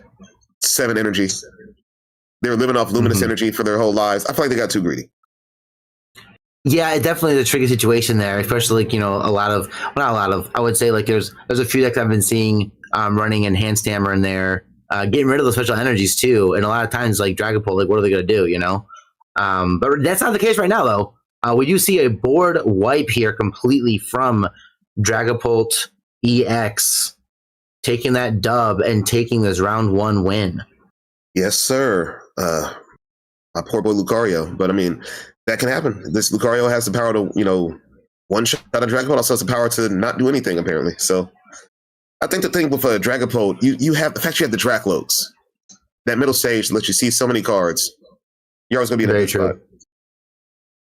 7 energy. They were living off luminous energy for their whole lives. I feel like they got too greedy. Yeah, it definitely is a tricky situation there, especially I would say there's a few decks I've been seeing running Enhanced Hammer in there. Getting rid of those special energies too, and a lot of times Dragapult, what are they going to do? But that's not the case right now, though. We do see a board wipe here completely from Dragapult EX, taking that dub and taking this round 1 win. Yes, sir. My poor boy Lucario, but that can happen. This Lucario has the power to one shot a Dragapult, also has the power to not do anything apparently. So. I think the thing with Dragapult, you have the fact you have the Dracloaks, that middle stage lets you see so many cards. You're always going to be in a good spot.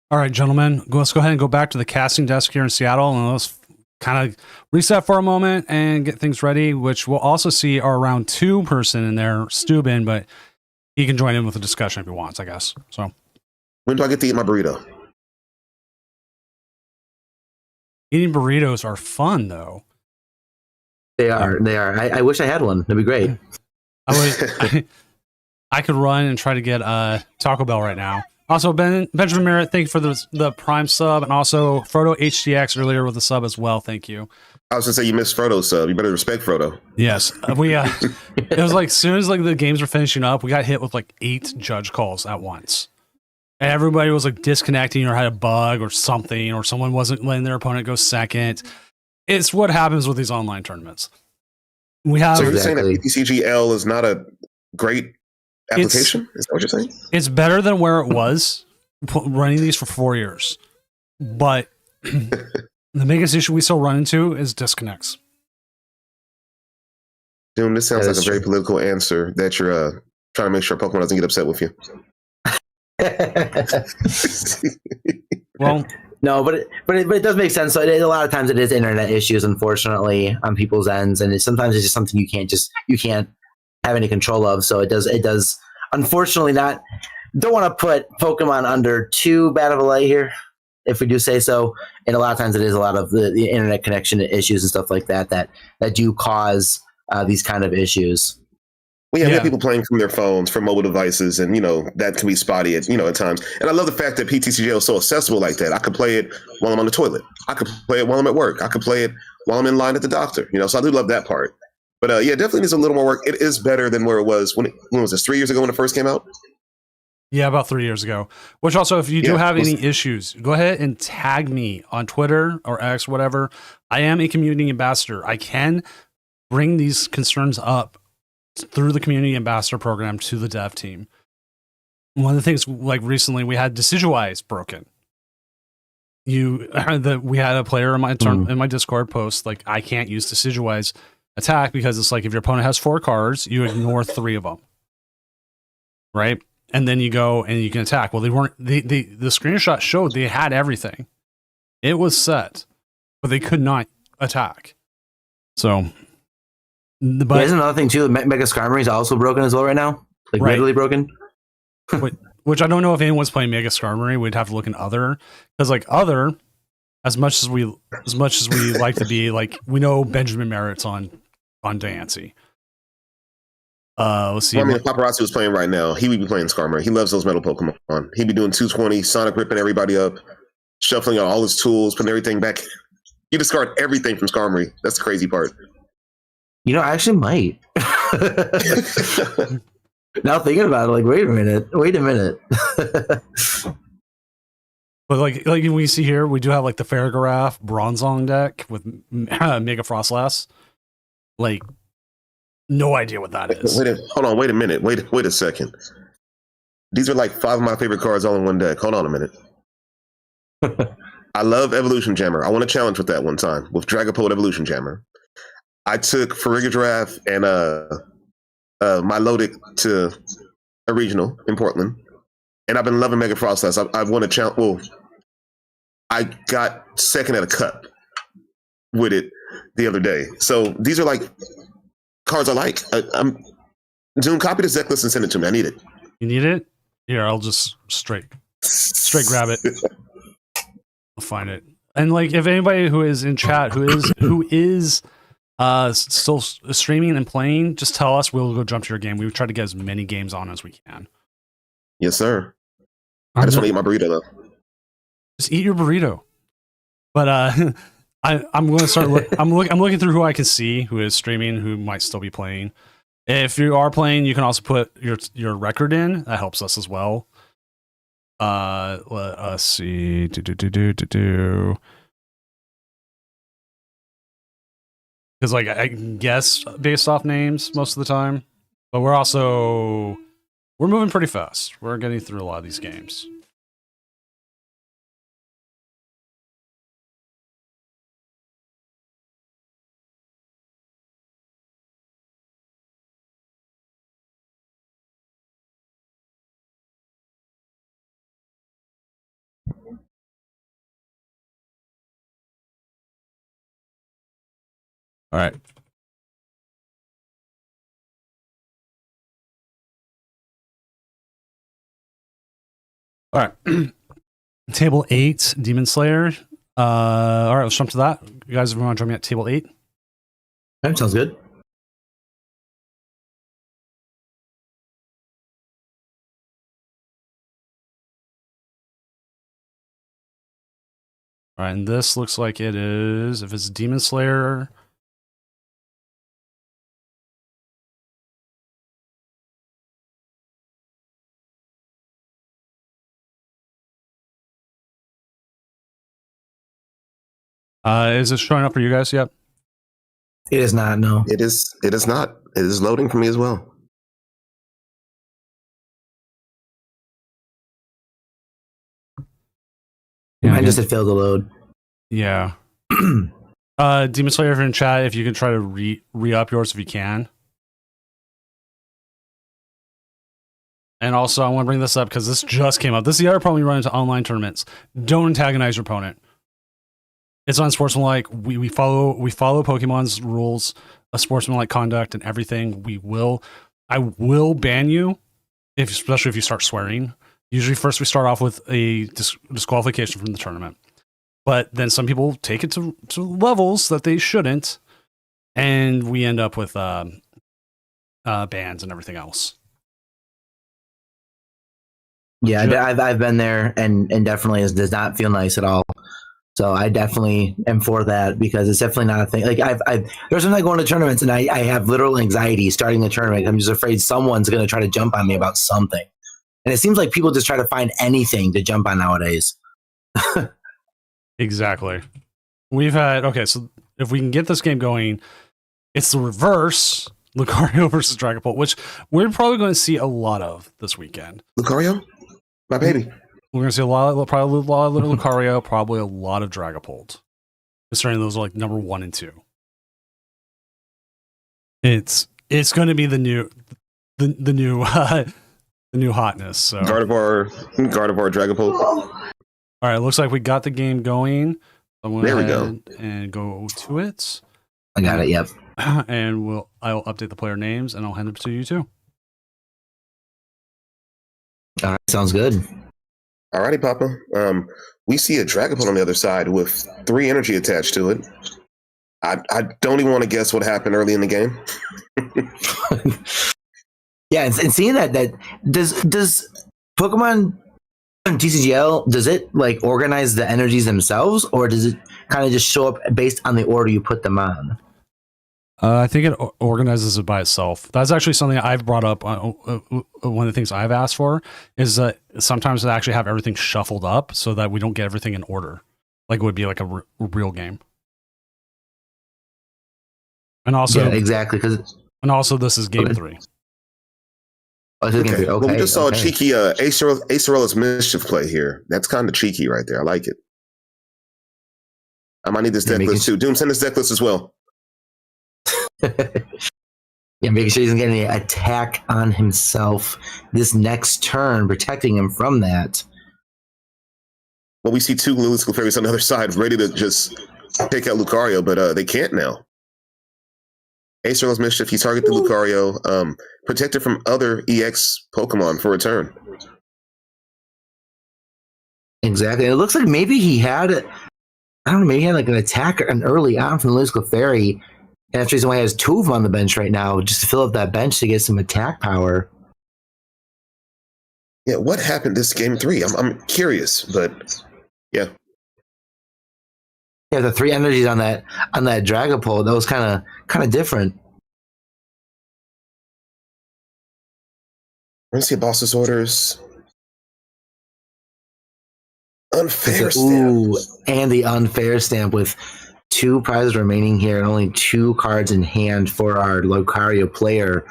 All right, gentlemen, let's go ahead and go back to the casting desk here in Seattle, and let's kind of reset for a moment and get things ready, which we'll also see our round 2 person in there, Steuben, but he can join in with the discussion if he wants, I guess. So, when do I get to eat my burrito? Eating burritos are fun, though. They are. They are. I wish I had one. That'd be great. I could run and try to get Taco Bell right now. Also, Benjamin Merritt, thank you for the Prime sub, and also Frodo HDX earlier with the sub as well. Thank you. I was gonna say you missed Frodo's sub. You better respect Frodo. Yes, we. It was like as soon as like the games were finishing up, we got hit with like 8 judge calls at once. And everybody was like disconnecting or had a bug or something, or someone wasn't letting their opponent go second. It's what happens with these online tournaments. We have. So you're saying that PTCGL is not a great application? Is that what you're saying? It's better than where it was running these for 4 years, but the biggest issue we still run into is disconnects. Doom, this sounds like a very political answer that you're trying to make sure Pokemon doesn't get upset with you. Well, no, but it does make sense. So a lot of times it is internet issues, unfortunately, on people's ends, and sometimes it's just something you can't have any control of. So it does unfortunately not. Don't want to put Pokemon under too bad of a light here, if we do say so. And a lot of times it is a lot of the internet connection issues and stuff like that do cause these kind of issues. Well, yeah, we have people playing from their phones, from mobile devices, and that can be spotty at times. And I love the fact that PTCGL is so accessible like that. I could play it while I'm on the toilet. I could play it while I'm at work. I could play it while I'm in line at the doctor. So I do love that part. But definitely needs a little more work. It is better than where it was when was this 3 years ago when it first came out? Yeah, about 3 years ago. Which also, if you do have any issues, go ahead and tag me on Twitter or X, whatever. I am a community ambassador. I can bring these concerns up through the community ambassador program to the dev team. One of the things, like recently, we had Decidueye broken. We had a player in my Discord post like, I can't use Decidueye's attack because it's like if your opponent has 4 cards, you ignore 3 of them, right? And then you go and you can attack. Well, they weren't. The screenshot showed they had everything. It was set, but they could not attack. So. But isn't another thing too? Mega Skarmory is also broken as well right now, like literally broken. Which I don't know if anyone's playing Mega Skarmory. We'd have to look in other, because like other, as much as we like to be like, we know Benjamin Merritt's on Dancy. Let's see. Well, I mean, if Paparazzi was playing right now, he would be playing Skarmory. He loves those metal Pokemon. He'd be doing 220, Sonic ripping everybody up, shuffling out all his tools, putting everything back. You discard everything from Skarmory. That's the crazy part. I actually might. Now thinking about it, like, wait a minute. But like we see here, we do have like the Farigiraf Bronzong deck with Mega Frostlass. Like, no idea what that is. Hold on, wait a minute. Wait a second. These are like 5 of my favorite cards all in one deck. Hold on a minute. I love Evolution Jammer. I want to challenge with that one time with Dragapult Evolution Jammer. I took Farigiraf and Milotic to a regional in Portland, and I've been loving Mega Frostlass. I've won a challenge. Well, I got second at a cup with it the other day. So these are like cards I like. Zoom, copy this deck list and send it to me. I need it. You need it? Here, I'll just straight grab it. I'll find it. And like, if anybody who is in chat who is still streaming and playing, just tell us. We'll go jump to your game. We try to get as many games on as we can. Yes, sir. I just want to eat my burrito though. Just eat your burrito. But I'm going to start. I'm looking through who I can see who is streaming, who might still be playing. If you are playing, you can also put your record in. That helps us as well. Let us see. Because like I guess based off names most of the time, but we're moving pretty fast. We're getting through a lot of these games. All right. All right. Table 8, Demon Slayer. All right, let's jump to that. You guys, everyone, join me at table 8. That sounds good. All right, and this looks like it is, if it's Demon Slayer. Is it showing up for you guys yet? It is not, no. It is not. It is loading for me as well. Mine just had failed to load. Yeah. Demon Slayer, if you're in chat, if you can try to re-up yours if you can. And also, I want to bring this up because this just came up. This is the other problem you run into online tournaments. Don't antagonize your opponent. It's unsportsmanlike. We follow Pokemon's rules, a sportsmanlike conduct, and everything. I will ban you, especially if you start swearing. Usually, first we start off with a disqualification from the tournament, but then some people take it to levels that they shouldn't, and we end up with bans and everything else. Yeah, I've been there, and definitely does not feel nice at all. So I definitely am for that because it's definitely not a thing. Like there's something going to tournaments, and I have literal anxiety starting the tournament. I'm just afraid someone's going to try to jump on me about something, and it seems like people just try to find anything to jump on nowadays. Exactly. So if we can get this game going, it's the reverse Lucario versus Dragapult, which we're probably going to see a lot of this weekend. Lucario, my baby. We're going to see probably a lot of Lucario, probably a lot of Dragapult. Considering those are like number 1 and 2. It's going to be the new hotness. So Gardevoir, Dragapult. All right, looks like we got the game going. There we go. And go to it. I got it. Yep. And I'll update the player names and I'll hand them to you too. All right, sounds good. Alrighty, Papa. We see a Dragapult on the other side with 3 energy attached to it. I don't even want to guess what happened early in the game. Yeah, and seeing that does Pokemon TCGL, does it like organize the energies themselves, or does it kind of just show up based on the order you put them on? I think it organizes it by itself. That's actually something I've brought up. One of the things I've asked for is that sometimes they actually have everything shuffled up so that we don't get everything in order, like it would be like a real game. And also, yeah, exactly, and also this is game 3. Oh, this is game 3. Okay. Well, we just saw a cheeky Acerolas Mischief play here. That's kind of cheeky right there. I like it. I might need this deck list too. Doom, send this deck list as well. Yeah, making sure he doesn't get any attack on himself this next turn, protecting him from that. Well, we see 2 Luis Clefairies on the other side ready to just take out Lucario, but they can't now. Acerolas Mischief, he targeted Lucario, protected from other EX Pokemon for a turn. Exactly. It looks like maybe he had, I don't know, maybe he had like an attack early on from the Luis Clefairy. And that's the reason why he has 2 of them on the bench right now, just to fill up that bench to get some attack power. Yeah, what happened this game 3? I'm curious, but yeah. Yeah, the 3 energies on that Dragapult, that was kind of different. We're gonna see Boss's orders. Unfair stamp. Ooh, and the unfair stamp with 2 prizes remaining here and only 2 cards in hand for our Lucario player.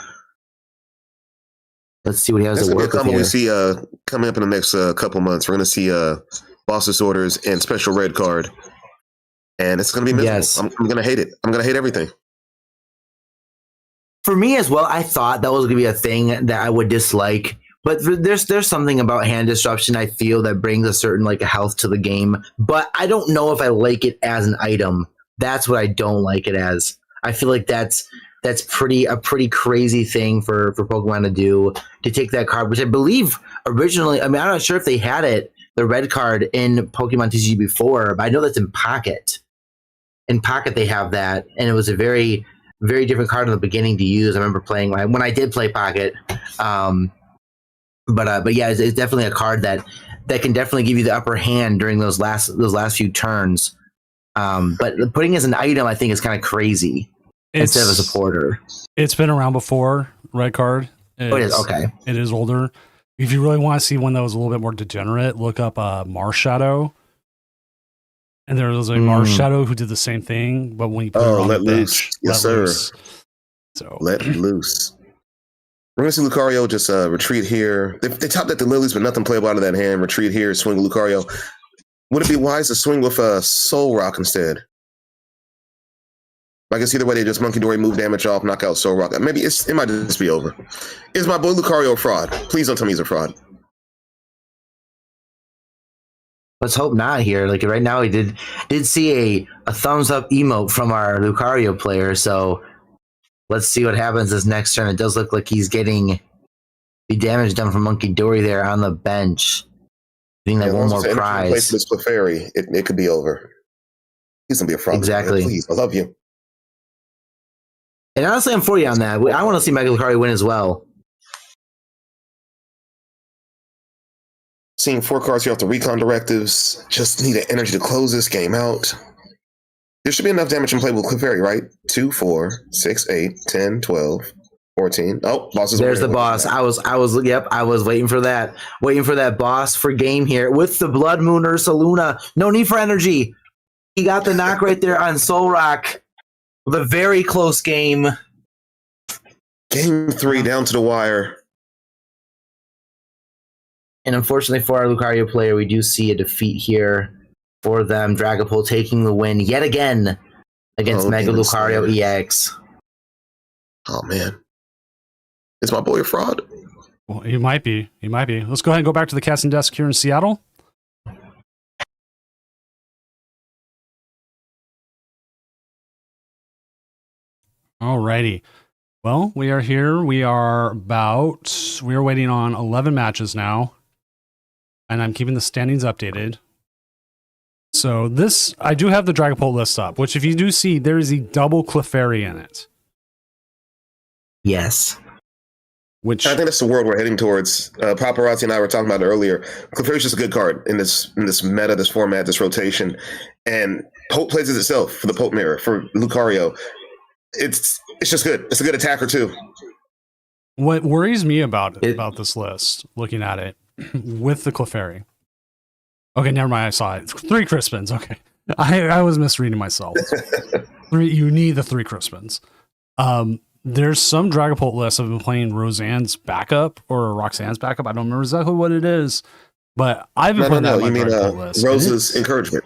Let's see what he has That's to gonna work be a with combo here. we see coming up in the next couple months. We're gonna see Boss's orders and special red card, and it's gonna be miserable. Yes. I'm gonna hate it. I'm gonna hate everything. For me as well, I thought that was going to be a thing that I would dislike. But there's something about hand disruption I feel that brings a certain like a health to the game. But I don't know if I like it as an item. That's what I don't like it as. I feel like that's a pretty crazy thing for Pokemon to do, to take that card, which I believe originally, I mean, I'm not sure if they had it, the red card in Pokemon TCG before, but I know that's in Pocket. In Pocket they have that, and it was a very very different card in the beginning to use. I remember playing when I did play Pocket. But yeah, it's definitely a card that can definitely give you the upper hand during those last few turns. But putting as an item, I think, is kind of crazy instead of a supporter. It's been around before. Red card. It is okay. It is older. If you really want to see one that was a little bit more degenerate, look up Mars Shadow. And there was a Mars Shadow who did the same thing, but when you put it on let the loose, bench, yes sir. Loose. So let loose. We're gonna see Lucario just retreat here. They tapped at the lilies, but nothing playable out of that hand. Retreat here, swing with Lucario. Would it be wise to swing with Soul Rock instead? I guess either way, they just Monkey Dory, move damage off, knock out Soul Rock. Maybe it might just be over. Is my boy Lucario a fraud? Please don't tell me he's a fraud. Let's hope not here. Like right now, we did see a thumbs up emote from our Lucario player. So let's see what happens this next turn. It does look like he's getting the damage done from Monkey Dory there on the bench. Getting that one more prize. This Clefairy, it could be over. He's gonna be a fraud. Exactly. Please, I love you. And honestly, I'm for you on that. I want to see Mega Lucario win as well. Seeing 4 cards here off the recon directives. Just need an energy to close this game out. There should be enough damage in play with Clefairy, right? 2, 4, 6, 8, 10, 12, 14. Oh, boss is There's the boss. I was waiting for that. Waiting for that boss for game here with the Blood Moon Ursaluna. No need for energy. He got the knock right there on Soul Rock. With a very close game. Game 3 down to the wire. And unfortunately for our Lucario player, we do see a defeat here for them. Dragapult taking the win yet again against Mega Lucario EX. Oh, man. Is my boy a fraud? Well, he might be. Let's go ahead and go back to the casting desk here in Seattle. Alrighty. Well, we are here. We are waiting on 11 matches now. And I'm keeping the standings updated. So I do have the Dragapult list up, which if you do see, there is a double Clefairy in it. Yes. Which I think that's the world we're heading towards. Paparazzi and I were talking about it earlier. Clefairy is just a good card in this meta, this format, this rotation. And Pope plays it itself for the Pope Mirror, for Lucario. It's just good. It's a good attacker too. What worries me about this list, looking at it with the Clefairy. Okay, never mind. I saw it. 3 Crispins. Okay, I was misreading myself. You need the 3 Crispins. There's some Dragapult lists have been playing Roseanne's backup or Roxanne's backup. I don't remember exactly what it is, but I've been playing that. You mean Rose's encouragement?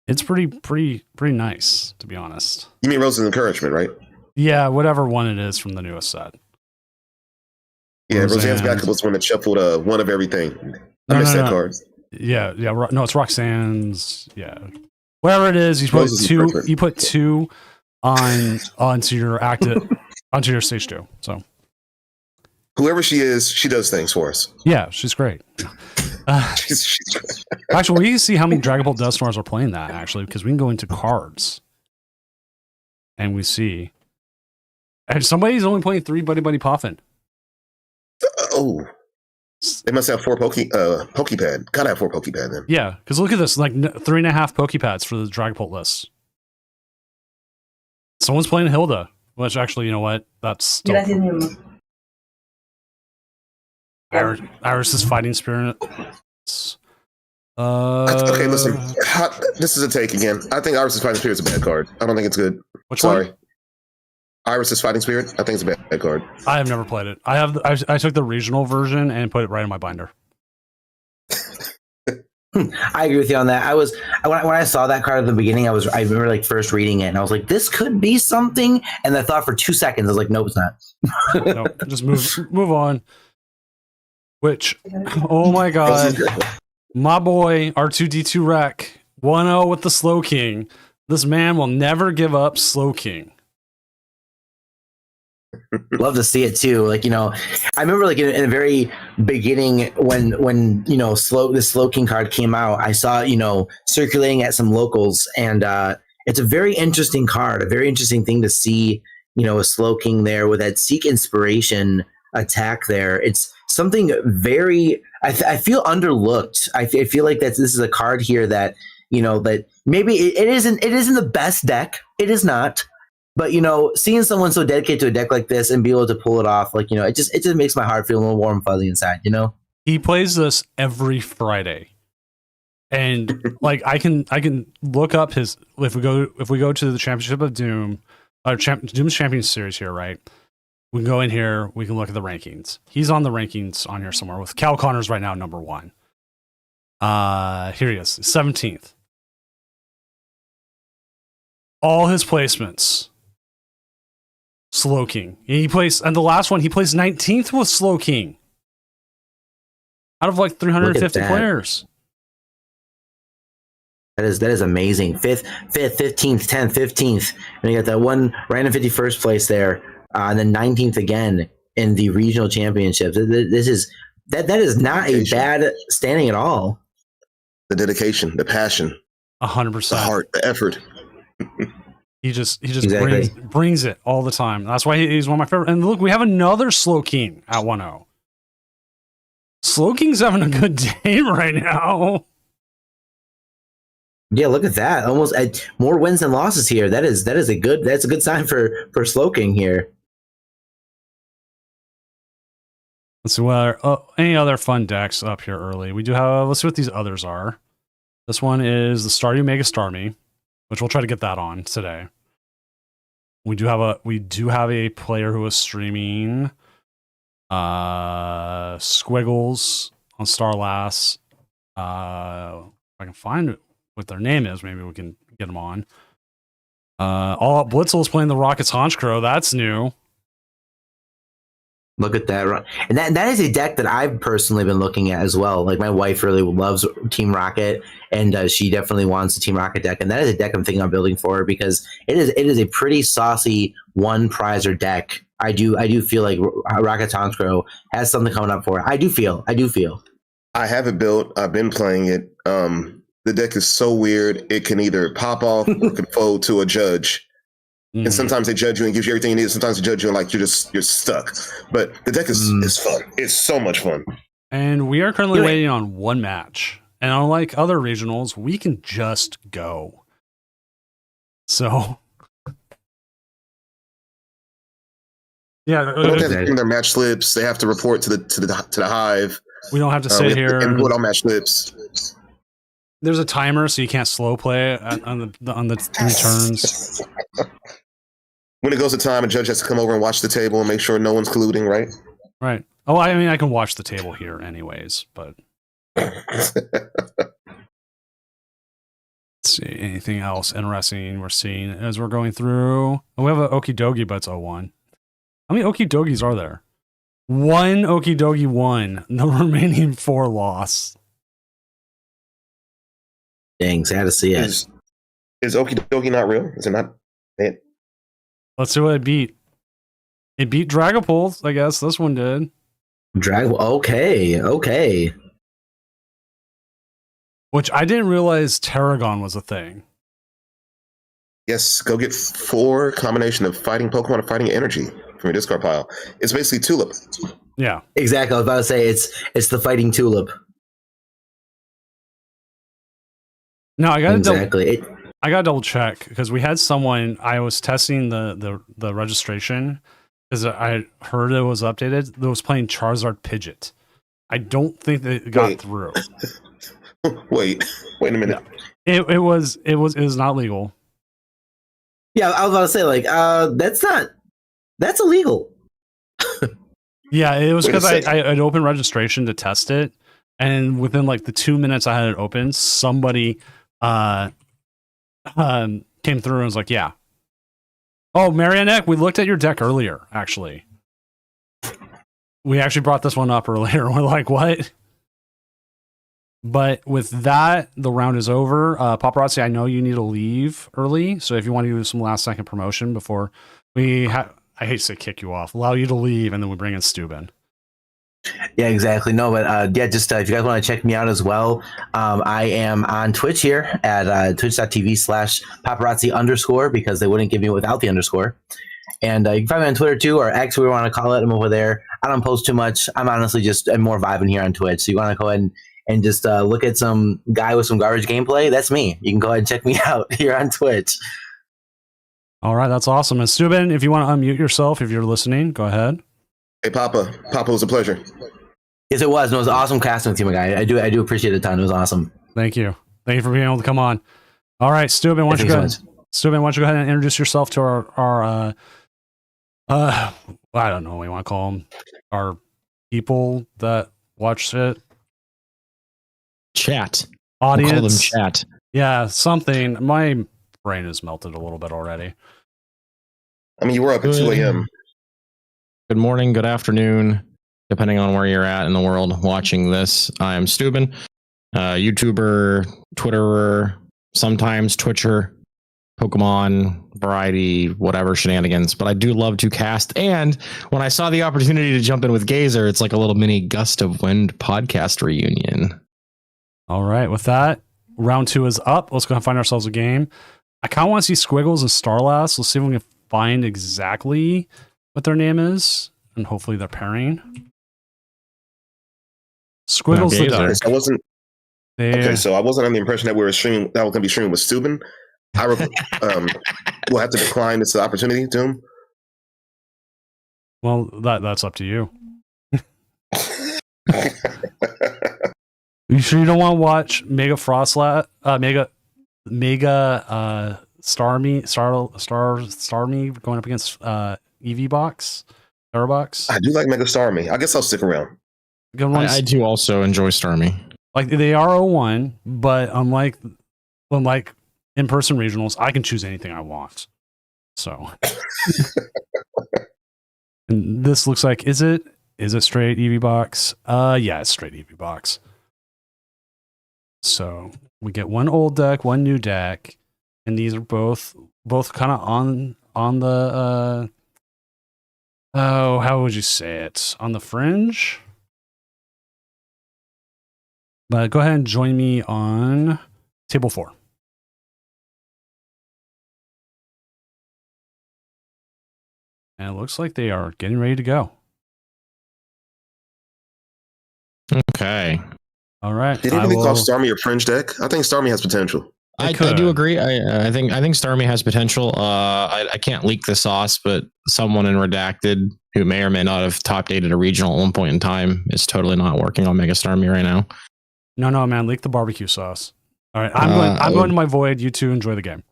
It's pretty nice, to be honest. You mean Rose's encouragement, right? Yeah, whatever one it is from the newest set. Yeah, Roseanne's backup was one that shuffled one of everything. I missed that card. Yeah. No, it's Roxanne's. Yeah, whatever it is, you put two. You put 2 onto your onto your stage 2. So whoever she is, she does things for us. Yeah, she's great. She's great. Actually, we can see how many Dragapult Duststorms are playing that, actually, because we can go into cards. And we see. And somebody's only playing 3 Buddy Buddy Poffin. Oh. They must have 4 Pokepad. Gotta have 4 Pokepad then. Yeah, because look at this, like 3.5 Pokepads for the Dragapult list. Someone's playing Hilda, which actually, you know what? That's still Iris's Fighting Spirit. Okay, listen. This is a take again. I think Iris's Fighting Spirit is a bad card. I don't think it's good. Which one? Iris's Fighting Spirit. I think it's a bad card. I have never played it. I took the regional version and put it right in my binder. I agree with you on that. When I saw that card at the beginning, I remember like first reading it and I was like, this could be something. And I thought for 2 seconds, I was like, nope, it's not. No, just move on. Which, oh my god, my boy R2D2 Rec 1-0 with the Slow King. This man will never give up Slow King. Love to see it too. Like, I remember like in the very beginning when the Slow King card came out, I saw, circulating at some locals and it's a very interesting card, a very interesting thing to see. You know, a Slowking there with that Seek Inspiration attack there. It's something very. I feel underlooked. I feel like this is a card here that that maybe it isn't the best deck. It is not. But seeing someone so dedicated to a deck like this and be able to pull it off, like it just makes my heart feel a little warm and fuzzy inside. He plays this every Friday, and like I can look up his if we go to the Championship of Doom, Doom's Champions Series here, right? We can go in here. We can look at the rankings. He's on the rankings on here somewhere with Cal Connors right now, number 1. Here he is, 17th. All his placements. Slowking. And the last one, he plays 19th with Slowking. Out of like 350 players. That is amazing. 5th, 15th, 10th, 15th. And you got that one random 51st place there. And then 19th again in the regional championships. That is not a bad standing at all. The dedication, the passion, 100%, the heart, the effort. He just brings it all the time. That's why he's one of my favorite. And look, we have another Slowking at 1-0. Slowking's having a good day right now. Yeah, look at that. Almost more wins than losses here. That's a good sign for Slowking here. Let's see what any other fun decks up here early. We do have. Let's see what these others are. This one is the Staryu Mega Starmie, which we'll try to get that on today. We do have a player who is streaming Squiggles on Starlass. If I can find what their name is, maybe we can get them on. All Out Blitzel is playing the Rockets Honchkrow. That's new. Look at that. And that is a deck that I've personally been looking at as well. Like my wife really loves Team Rocket, and she definitely wants a Team Rocket deck. And that is a deck I'm thinking of building for her because it is a pretty saucy one prizer deck. I do feel like Rocket Honchkrow has something coming up for it. I do feel. I have it built. I've been playing it. The deck is so weird. It can either pop off or can fold to a judge. Mm-hmm. And sometimes they judge you and gives you everything you need. Sometimes they judge you and like you're stuck. But the deck is fun. It's so much fun. And we are currently waiting on one match. And unlike other regionals, we can just go. So yeah, they don't have to bring their match slips. They have to report to the hive. We don't have to sit here and put on match slips. There's a timer, so you can't slow play on the 3 turns. When it goes to time, a judge has to come over and watch the table and make sure no one's colluding, right? Right. Oh, I mean, I can watch the table here anyways, but let's see, anything else interesting we're seeing as we're going through. Oh, we have an Okidogi, but it's 0-1. How many Okidogis are there? 1 Okidogi won. The remaining 4 lost. Dang, sad to see it. Is Okidogi not real? Is it not? Man. Let's see what it beat. It beat Dragapult, I guess. This one did. Okay. Which I didn't realize Tarragon was a thing. Yes, go get 4 combination of fighting Pokemon and fighting energy from your discard pile. It's basically Tulip. Yeah. Exactly. I was about to say it's the fighting Tulip. No, I got exactly. I got to double check because we had someone. I was testing the registration because I heard it was updated. That was playing Charizard Pidgeot. I don't think that it got through. Wait a minute. It was not legal. Yeah, I was about to say that's illegal. Yeah, it was because I had opened registration to test it, and within like the 2 minutes I had it open, somebody came through and was like, yeah. Oh, Marianne, we looked at your deck earlier, actually. We actually brought this one up earlier. We're like, what? But with that, the round is over. Paparazzi, I know you need to leave early, so if you want to do some last second promotion before we I hate to say kick you off, allow you to leave, and then we bring in Steuben. Yeah, exactly. No, but just if you guys want to check me out as well, I am on Twitch here at twitch.tv/paparazzi_ because they wouldn't give me without the underscore. And you can find me on Twitter too, or X, we want to call it. I'm over there. I don't post too much. I'm honestly I'm more vibing here on Twitch. So you want to go ahead and just look at some guy with some garbage gameplay? That's me. You can go ahead and check me out here on Twitch. All right, that's awesome. And Steuben, if you want to unmute yourself, if you're listening, go ahead. Hey, Papa. Papa, it was a pleasure. Yes, it was. No, it was awesome casting with you, my guy. I do appreciate the time. It was awesome. Thank you. Thank you for being able to come on. All right, Steuben, why don't you go ahead and introduce yourself to our I don't know what you want to call them, our people that watch it. Chat. Audience. We'll call them chat. Yeah, something. My brain is melted a little bit already. I mean, you were up at 2 a.m. Good morning, good afternoon, depending on where you're at in the world watching this. I am Steuben, YouTuber, Twitterer, sometimes Twitcher, Pokemon, variety, whatever shenanigans. But I do love to cast. And when I saw the opportunity to jump in with Gazer, it's like a little mini Gust of Wind podcast reunion. All right, with that, round 2 is up. Let's go and find ourselves a game. I kind of want to see Squiggles and Starlass. Let's see if we can find exactly what their name is, and hopefully they're pairing. Squiggles the Dark. I wasn't under the impression that we were streaming. That was going to be streaming with Steuben. We'll have to decline this opportunity to him. Well, that's up to you. You sure you don't want to watch Mega Frostlat? Starmie going up against EV Box, Aerobox. I do like Mega Starmie. I guess I'll stick around. I do also enjoy Starmie. Like they are 0-1, but unlike in-person regionals, I can choose anything I want. So, and this looks like is it straight EV Box? Yeah, it's straight EV Box. So we get one old deck, one new deck, and these are both kind of on the how would you say it? On the fringe. But go ahead and join me on table 4. And it looks like they are getting ready to go. Okay. All right. Did anybody call Starmie a fringe deck? I think Starmie has potential. I do agree. I think Starmie has potential. I can't leak the sauce, but someone in Redacted who may or may not have top dated a regional at one point in time is totally not working on Mega Starmie right now. No, man, leak the barbecue sauce. All right, I'm going to my void. You two enjoy the game.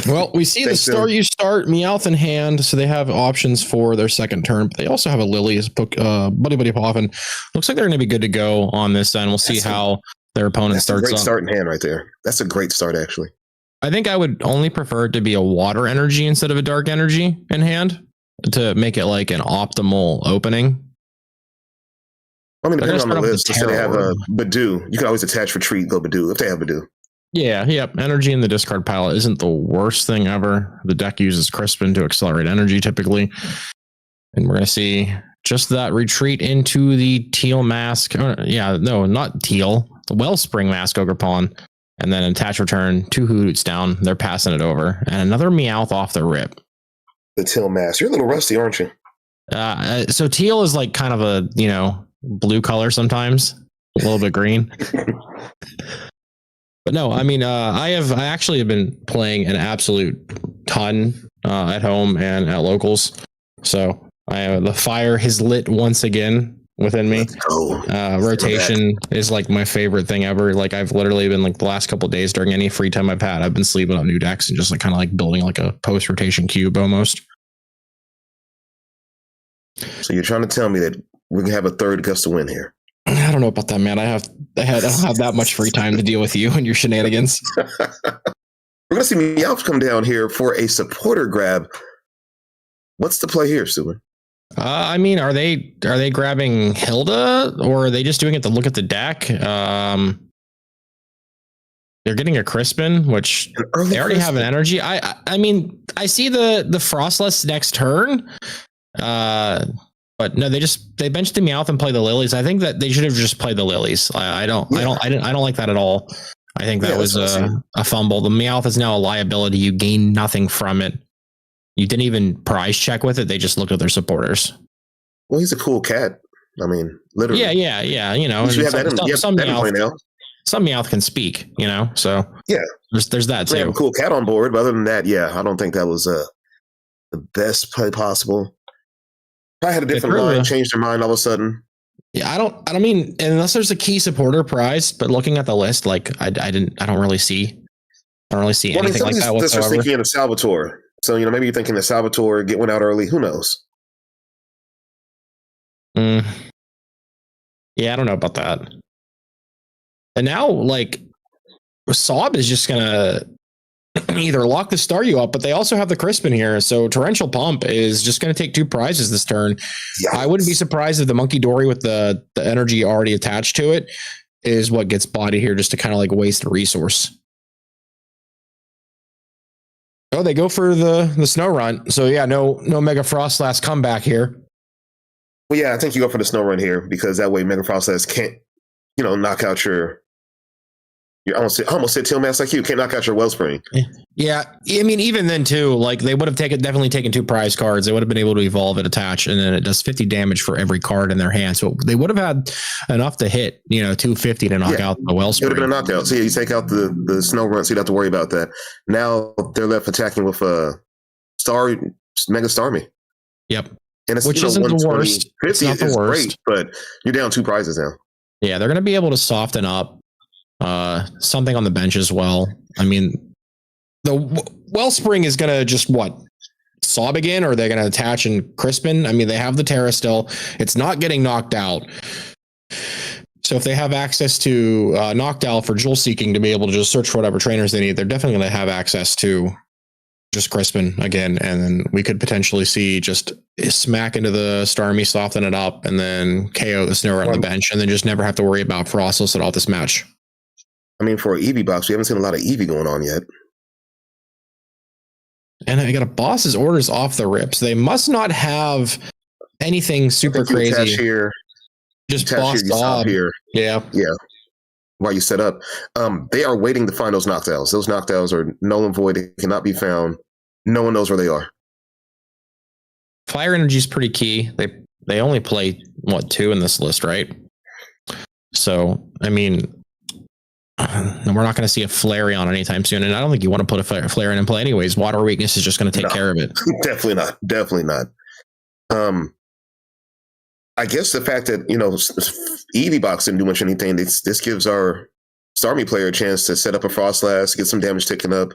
Well, we see the you start Meowth in hand, so they have options for their second turn. But they also have a Lily's Buddy Poffin. Looks like they're going to be good to go on this end. We'll see how their opponent starts. That's a great start in hand right there. That's a great start, actually. I think I would only prefer it to be a water energy instead of a dark energy in hand to make it like an optimal opening. I mean, depending on the list, if they have a Badoo, you can always attach Retreat, go Badoo, if they have Badoo. Yeah. Energy in the discard pile isn't the worst thing ever. The deck uses Crispin to accelerate energy typically. And we're going to see just that retreat into the teal mask. Not teal. The Wellspring Mask Ogrepon. And then attach return, 2 Hoots down. They're passing it over. And another Meowth off the rip. The teal mask. You're a little rusty, aren't you? So teal is like kind of a, blue color sometimes. A little bit green. But no, I mean, I actually have been playing an absolute ton at home and at locals. So the fire has lit once again within me. Rotation is like my favorite thing ever. Like I've literally been like the last couple of days during any free time I've had, I've been sleeping on new decks and just like kind of like building like a post rotation cube almost. So you're trying to tell me that we can have a third Gust to win here? I don't know about that, man. I don't have that much free time to deal with you and your shenanigans. We're going to see Meowth come down here for a supporter grab. What's the play here, Steuben? I mean, are they grabbing Hilda or are they just doing it to look at the deck? They're getting a Crispin, which they already have an energy. I mean, I see the Frostless next turn. But no, they benched the Meowth and play the Lilies. I think that they should have just played the Lilies. I don't like that at all. I think that was a fumble. The Meowth is now a liability. You gain nothing from it. You didn't even prize check with it. They just looked at their supporters. Well, he's a cool cat. I mean, literally. Yeah. You know, some Meowth can speak, you know, so yeah, there's that too. They have a cool cat on board, but other than that, yeah, I don't think that was the best play possible. I had a different line, changed their mind all of a sudden. Yeah, I don't mean, unless there's a key supporter prize, but looking at the list, like I don't really see anything like that whatsoever. This was thinking of Salvatore. So, you know, maybe you're thinking that Salvatore get one out early. Who knows? Yeah, I don't know about that. And now, like, Saab is just going to either lock the Staryu up, but they also have the Crispin here. So Torrential Pump is just going to take 2 prizes this turn. Yikes. I wouldn't be surprised if the Monkey Dory with the energy already attached to it is what gets bodied here just to kind of like waste a resource. Oh, they go for the Snow Run. So yeah, no Mega Frost last comeback here. Well, yeah, I think you go for the Snow Run here because that way Mega Frost can't, you know, knock out your I almost said Tail Mask like you can't knock out your Wellspring. Yeah, I mean, even then too, like they would have definitely taken 2 prize cards. They would have been able to evolve and attach, and then it does 50 damage for every card in their hand. So they would have had enough to hit, you know, 250 to knock out the Wellspring. It would have been a knockout. So yeah, you take out the Snow Run, so you don't have to worry about that. Now they're left attacking with Mega Starmie. Yep. And it's, which isn't the worst. 50 not the worst. Great, but you're down 2 prizes now. Yeah, they're going to be able to soften up something on the bench as well. I mean, the Wellspring is going to just sob again, or they're going to attach and Crispin. I mean, they have the Terra still. It's not getting knocked out. So if they have access to Noctowl for Jewel Seeking to be able to just search for whatever trainers they need, they're definitely going to have access to just Crispin again, and then we could potentially see just smack into the Starmie, soften it up, and then KO the Snow on the bench, and then just never have to worry about Frostless at all this match. I mean, for an Eevee box, we haven't seen a lot of Eevee going on yet. And I got a boss's orders off the rips. They must not have anything super crazy. Here. Just boss here. Yeah. While you set up, they are waiting to find those Noctowls. Those Noctowls are null and void. They cannot be found. No one knows where they are. Fire energy is pretty key. They only play 2 in this list, right? So I mean, we're not going to see a Flareon anytime soon, and I don't think you want to put a Flareon in play anyways. Water weakness is just going to take care of it. Definitely not. I guess the fact that, you know, Eevee box didn't do much anything. This gives our Starmie player a chance to set up a Frostlass, get some damage ticking up.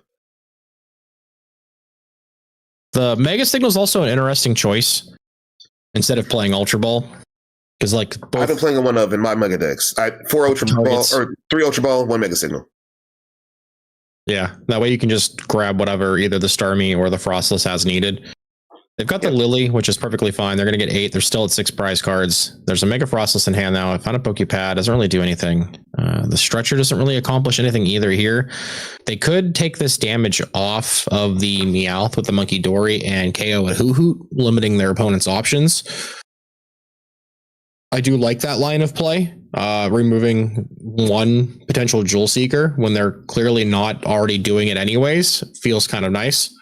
The Mega Signal is also an interesting choice instead of playing Ultra Ball. Because I've been playing one of in my Mega decks. 4 Ultra Ball or 3 Ultra Ball, 1 Mega Signal. Yeah, that way you can just grab whatever either the Starmie or the Frostless has needed. They've got the Lily, which is perfectly fine. They're going to get 8. They're still at 6 prize cards. There's a Mega Frostless in hand now. I found a Pokepad. Doesn't really do anything. The Stretcher doesn't really accomplish anything either here. They could take this damage off of the Meowth with the Monkey Dory and KO a Hoo-Hoot, limiting their opponent's options. I do like that line of play, removing 1 potential Jewel Seeker when they're clearly not already doing it anyways. Feels kind of nice.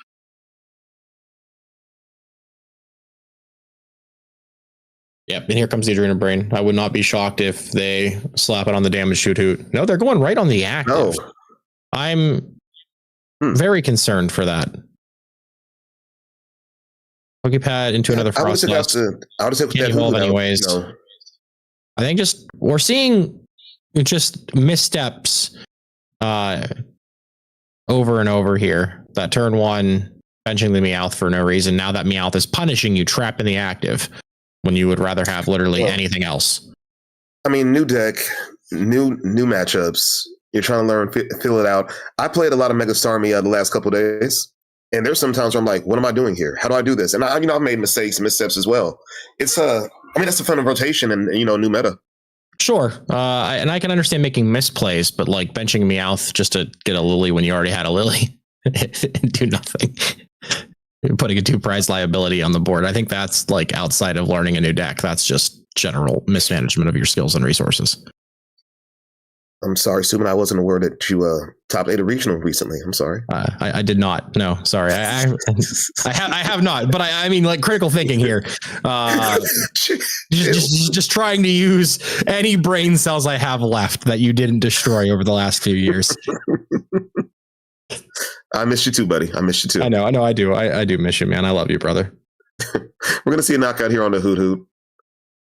Yep, and here comes the Adrenal Brain. I would not be shocked if they slap it on the damage Hoot. No, they're going right on the active. No. I'm very concerned for that. Pokepad into another Frostlass. I would have said can't evolve anyways. No. I think we're seeing just missteps over and over here. That turn 1, benching the Meowth for no reason. Now that Meowth is punishing you, trapping the active, when you would rather have literally anything else. I mean, new deck, new matchups. You're trying to learn, feel it out. I played a lot of Mega Starmie the last couple of days, and there's sometimes where I'm like, what am I doing here? How do I do this? And I've made missteps as well. It's that's the fun of rotation and, you know, new meta. Sure. And I can understand making misplays, but like benching Meowth just to get a Lily when you already had a Lily and do nothing. putting a 2-prize liability on the board. I think that's like outside of learning a new deck. That's just general mismanagement of your skills and resources. I'm sorry, Subin. I wasn't aware that you top 8 a regional recently. I'm sorry. I did not. No, sorry. I have not. But I mean, like critical thinking here. Just trying to use any brain cells I have left that you didn't destroy over the last few years. I miss you too, buddy. I miss you too. I know. I do. I do miss you, man. I love you, brother. We're gonna see a knockout here on the Hoot Hoot.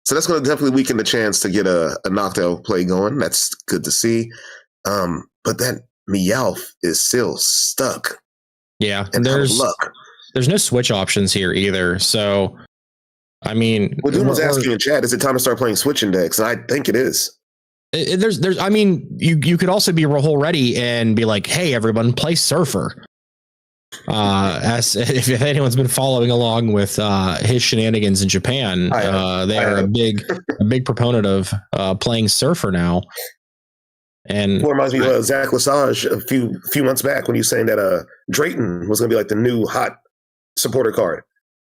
So that's going to definitely weaken the chance to get a knocked out play going. That's good to see. But that Meowth is still stuck. Yeah, and there's no switch options here either. So, I mean, well, Doom was asking in chat, is it time to start playing switch index? And I think it is. There's. I mean, you could also be roll ready and be like, hey, everyone, play Surfer. As if anyone's been following along with his shenanigans in Japan, they are a big proponent of playing Surfer now. And it reminds me of Zach Lesage a few months back when he was saying that Drayton was going to be like the new hot supporter card.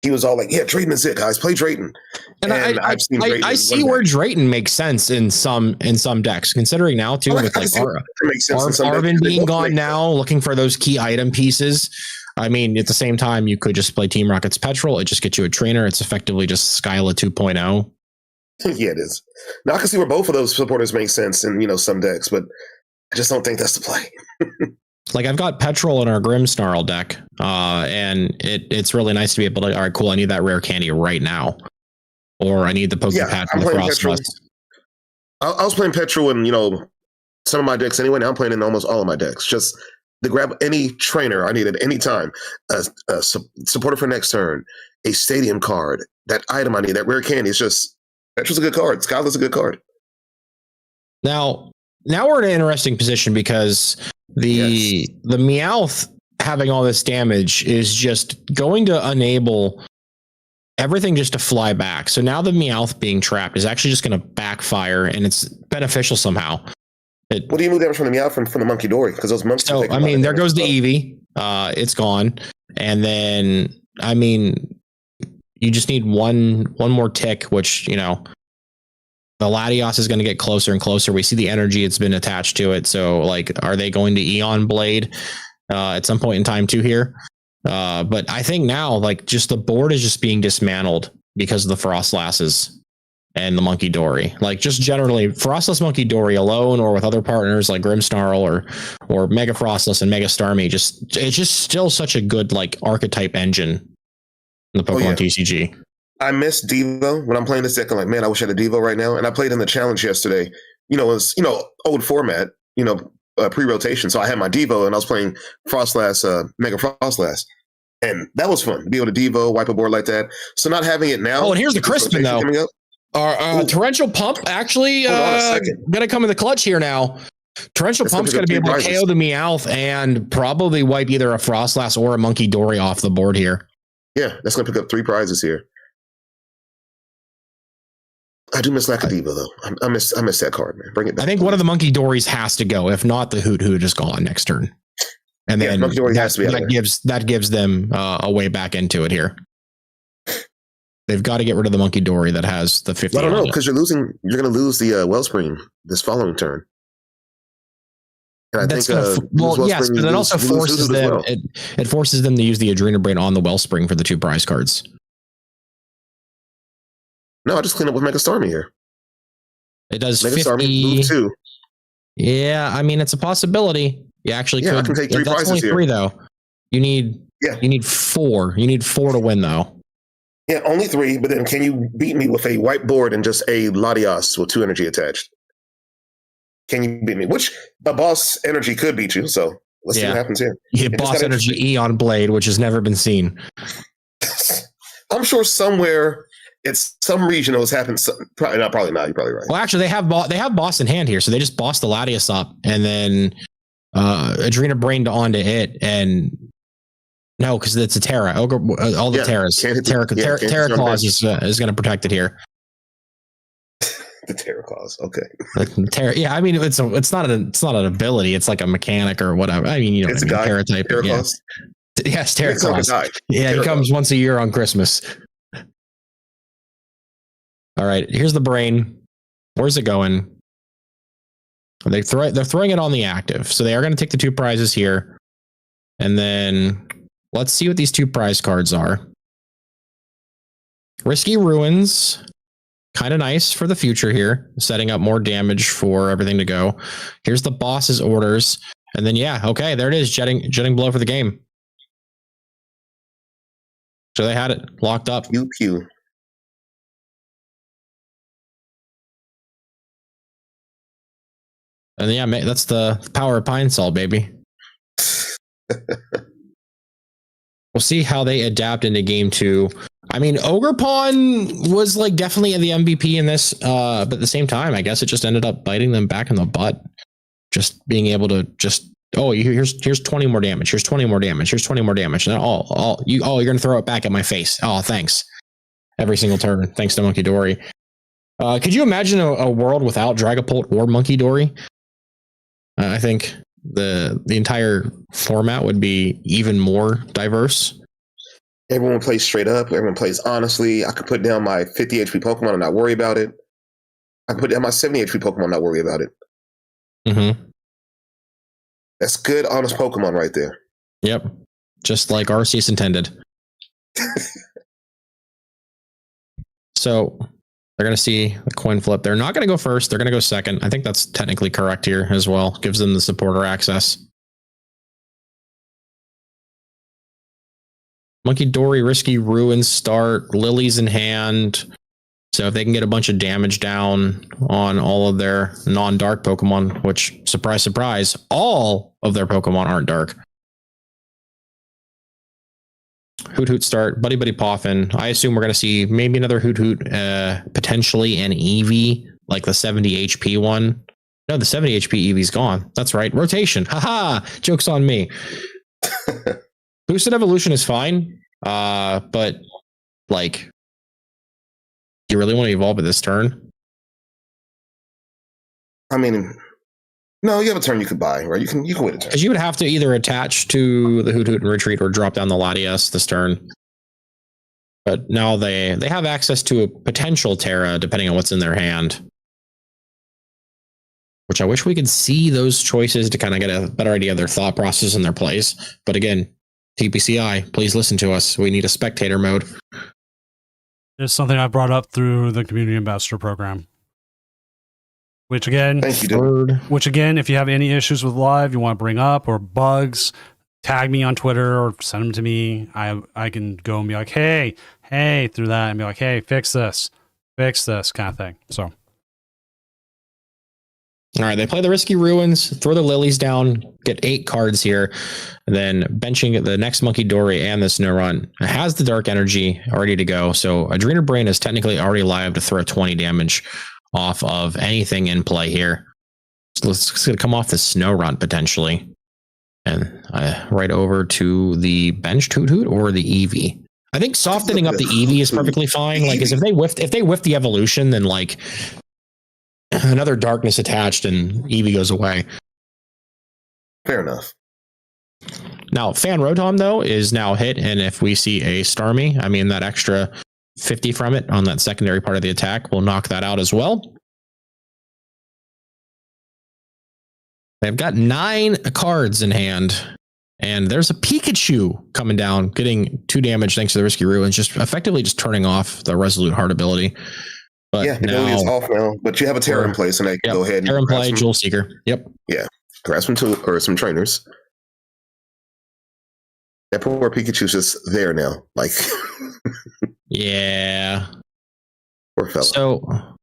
He was all like, "Yeah, Drayton is it, guys. Play Drayton." And I see where Drayton makes sense in some decks, considering now too with like Arvin being gone now, looking for those key item pieces. I mean, at the same time, you could just play Team Rocket's Petrol. It just gets you a trainer. It's effectively just Skyla 2.0. Yeah, it is. Now I can see where both of those supporters make sense in some decks, but I just don't think that's the play. Like I've got Petrol in our Grimmsnarl deck, and it's really nice to be able to. All right, cool. I need that rare candy right now, or I need the Pokepad from the Frostlass. I was playing Petrol in some of my decks anyway. Now I'm playing in almost all of my decks. Just to grab any trainer I need at any time, a supporter for next turn, a stadium card, that item I need, that rare candy. It's just Petrol's a good card. Skyla's a good card. Now we're in an interesting position because the Meowth having all this damage is just going to enable everything just to fly back. So now the Meowth being trapped is actually just going to backfire, and it's beneficial somehow. What do you move damage from the Meowth from the Monkey Dory? Because those monkeys. So I mean, there goes the Eevee. It's gone, and then I mean, you just need one more tick, which the Latios is going to get closer and closer. We see the energy it's been attached to it. So, like, are they going to Eon Blade at some point in time too here? But I think now, like, just the board is just being dismantled because of the Frostlasses and the Monkey Dory. Like, just generally, Frostless Monkey Dory alone or with other partners like Grimmsnarl or Mega Frostless and Mega Starmie, it's just still such a good, like, archetype engine in the Pokemon TCG. I miss Devo when I'm playing this deck. I'm like, man, I wish I had a Devo right now. And I played in the challenge yesterday. It was old format, pre-rotation. So I had my Devo and I was playing Frostlass, Mega Frostlass, and that was fun to be able to Devo wipe a board like that. So not having it now. Oh, and here's the Crispin though. Our Torrential Pump actually gonna come in the clutch here now. Torrential Pump's gonna be able to KO the Meowth and probably wipe either a Frostlass or a Monkey Dory off the board here. Yeah, that's gonna pick up 3 prizes here. I do miss Lackadiva though. I miss that card, man. Bring it back. I think one of the Monkey Dories has to go. If not, the Hoot Hoot is gone next turn. And then that gives them a way back into it here. They've got to get rid of the Monkey Dory that has the 50. I don't know, because you're going to lose the Wellspring this following turn. And I think yes, but it also forces them. Well. It forces them to use the Adrenabrain on the Wellspring for the 2 prize cards. No, I just clean up with Mega Starmie here. It does Mega 50. Starmie move 2. Yeah, I mean it's a possibility. You actually could. I can take 3 prizes only here. 3 though. You need 4. You need 4 to win though. Yeah, only 3. But then, can you beat me with a whiteboard and just a Latios with 2 energy attached? Can you beat me? Which a boss energy could beat you. So let's see what happens here. You hit boss energy Eon Blade, which has never been seen. I'm sure somewhere. It's some region that was happening. Probably not. You're probably right. Well, actually, they have boss in hand here, so they just boss the Latias up, and then Adrenabrained onto it, and no, because it's a Terra. All the Terras. Terra Claws is going to protect it here. The Terra Claws. Okay. Terra. Yeah, I mean it's not an ability. It's like a mechanic or whatever. I mean, it's a guy. Terra type. Terra Claws. Yes, Terra Next time Claus. I die. Yeah, he Terra comes once a year on Christmas. All right, here's the brain. Where's it going? They're throwing it on the active, so they are going to take the 2 prizes here, and then let's see what these 2 prize cards are. Risky Ruins, kind of nice for the future here, setting up more damage for everything to go. Here's the boss's orders, and then yeah, okay, there it is, jetting blow for the game. So they had it locked up. Pew pew. And yeah, that's the power of Pine Sol, baby. We'll see how they adapt into game 2. I mean, Ogre Pawn was like definitely the MVP in this, but at the same time, I guess it just ended up biting them back in the butt. Just being able to here's 20 more damage. Here's 20 more damage. Here's 20 more damage. And you're gonna throw it back at my face. Oh, thanks. Every single turn. Thanks to Monkey Dory. Could you imagine a world without Dragapult or Monkey Dory? I think the entire format would be even more diverse. Everyone plays straight up. Everyone plays honestly. I could put down my 50 HP Pokemon and not worry about it. I could put down my 70 HP Pokemon and not worry about it. Mm-hmm. That's good, honest Pokemon right there. Yep. Just like Arceus intended. So they're going to see the coin flip. They're not going to go first. They're going to go second. I think that's technically correct here as well. Gives them the supporter access. Monkey Dory, Risky Ruins start. Lilies in hand. So if they can get a bunch of damage down on all of their non-dark Pokemon, which, surprise, surprise, all of their Pokemon aren't dark. Hoot Hoot start, Buddy Buddy Poffin. I assume we're going to see maybe another Hoot Hoot, potentially an Eevee, like the 70 HP one. No, the 70 HP Eevee's gone. That's right. Rotation. Haha. Joke's on me. Boosted Evolution is fine. But like, you really want to evolve at this turn? I mean, no, you have a turn you could buy, right? You can wait a turn. Because you would have to either attach to the Hoot Hoot and retreat or drop down the Latias this turn. But now they have access to a potential Terra, depending on what's in their hand. Which I wish we could see those choices to kind of get a better idea of their thought process and their plays. But again, TPCI, please listen to us. We need a spectator mode. It's something I brought up through the Community Ambassador program. Which again, Thank you, dude. If you have any issues with live you want to bring up or bugs, tag me on Twitter or send them to me. I can go and be like, hey, through that and be like, hey, fix this kind of thing. So. All right, they play the Risky Ruins, throw the Lilies down, get 8 cards here, and then benching the next Monkey Dory and the Snorunt. It has the Dark Energy ready to go, so Adrenal Brain is technically already live to throw 20 damage off of anything in play here. So it's going to come off the Snorunt potentially. And right over to the bench Hoot Hoot or the Eevee. I think softening up the Eevee is perfectly fine. Like, if they whiff the evolution, then like another darkness attached and Eevee goes away. Fair enough. Now, Fan Rotom, though, is now hit, and if we see a Starmie, I mean, that extra 50 from it on that secondary part of the attack will knock that out as well. They've got 9 cards in hand, and there's a Pikachu coming down, getting 2 damage thanks to the Risky Ruins, just effectively just turning off the Resolute Heart ability. But yeah, ability is off now, but you have a Terra in place, and I can go ahead and Terra in play, Jewel Seeker. Yep. Yeah, grab some some trainers. That poor Pikachu's just there now, like. Yeah. Poor fella. So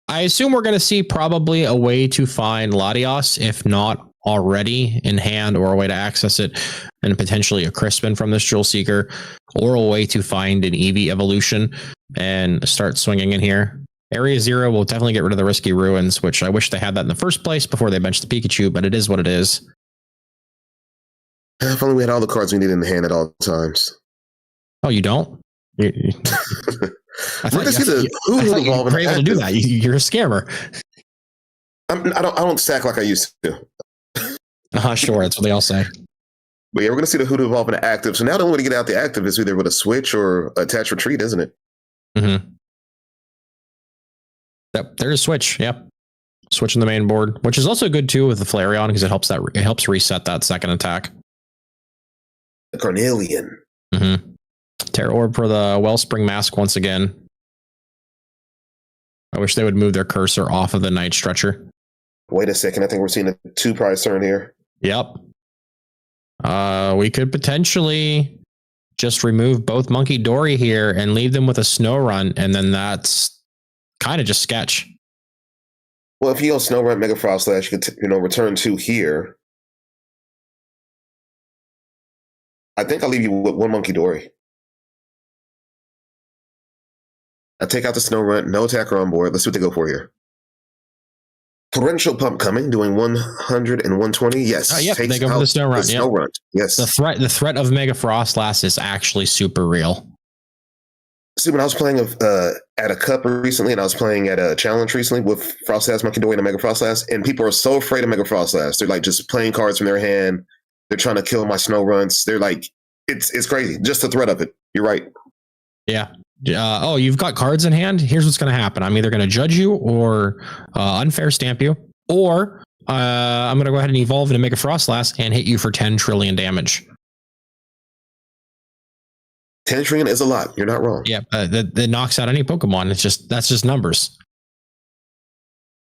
I assume we're going to see probably a way to find Latios, if not already in hand, or a way to access it, and potentially a Crispin from this Jewel Seeker, or a way to find an Eevee evolution and start swinging in here. Area 0 will definitely get rid of the Risky Ruins, which I wish they had that in the first place before they benched the Pikachu, but it is what it is. If only we had all the cards we need in the hand at all times. Oh, you don't? I thought you were able to do that. You're a scammer. I don't stack like I used to. Sure, that's what they all say. But yeah, we're going to see the Hoodoo evolve into active. So now the only way to get out the active is either with a switch or attach retreat, isn't it? Mm-hmm. Yep, there's a switch. Yep. Switching the main board, which is also good too with the Flareon because it helps reset that second attack. The Carnelian. Mm-hmm. Terra Orb for the Wellspring Mask once again. I wish they would move their cursor off of the Night Stretcher. Wait a second. I think we're seeing a 2-prize turn here. Yep. We could potentially just remove both Monkey Dory here and leave them with a Snow Run, and then that's kind of just sketch. Well, if you go Snow Run, Mega Frost Slash, you could return 2 here. I think I'll leave you with 1 Monkey Dory. I take out the Snow Run, no attacker on board. Let's see what they go for here. Torrential Pump coming, doing 100 and 120. Yes. Yep, they go for the Snow Run. Snow Run. Yes. The threat of Mega Frostlass is actually super real. See, when I was playing at a cup recently, and I was playing at a challenge recently with Frostlass, Monkey Dory, and a Mega Frostlass, and people are so afraid of Mega Frostlass. They're like just playing cards from their hand. They're trying to kill my Snow Runs. They're like, it's crazy. Just the threat of it. You're right. Yeah. You've got cards in hand. Here's what's going to happen. I'm either going to judge you or unfair stamp you, or I'm going to go ahead and evolve into Mega Frostlass and hit you for 10 trillion damage. 10 trillion is a lot. You're not wrong. Yeah, that knocks out any Pokemon. That's just numbers.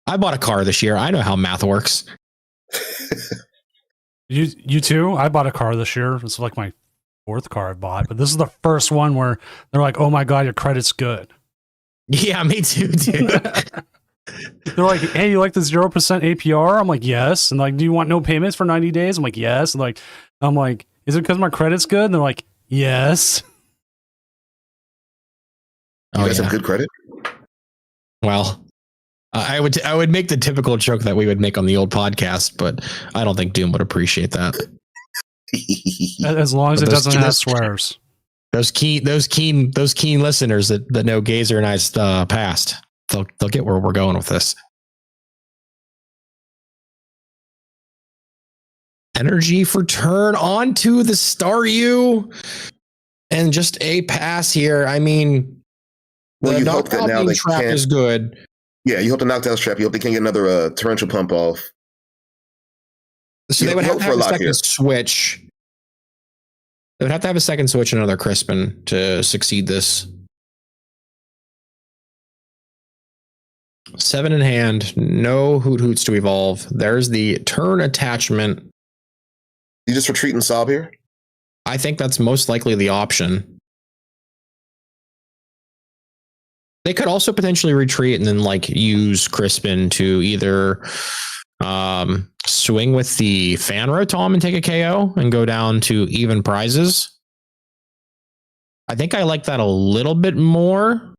I bought a car this year. I know how math works. You too? I bought a car this year. It's like my 4th car I bought, but this is the first one where they're like, "Oh my god, your credit's good." Yeah, me too, dude. They're like, "Hey, you like the 0% APR?" I'm like, "Yes." And like, "Do you want no payments for 90 days?" I'm like, "Yes." And like, I'm like, "Is it because my credit's good?" And they're like, "Yes." You guys have good credit? Well, I would make the typical joke that we would make on the old podcast, but I don't think Doom would appreciate that. As long as it doesn't have swears. Those keen listeners that know Gazer and I's past, they'll get where we're going with this. Energy for turn onto the Staryu, and just a pass here. I mean, well, you hope that now they trap can't, is good. Yeah, you hope the knockdown trap. You hope they can get another torrential pump off. So they would have to have a second switch. They would have to have a second switch and another Crispin to succeed this. 7 in hand, no Hoots to evolve. There's the turn attachment. You just retreat and sob here? I think that's most likely the option. They could also potentially retreat and then like use Crispin to either swing with the Fan Rotom and take a KO and go down to even prizes. I think I like that a little bit more.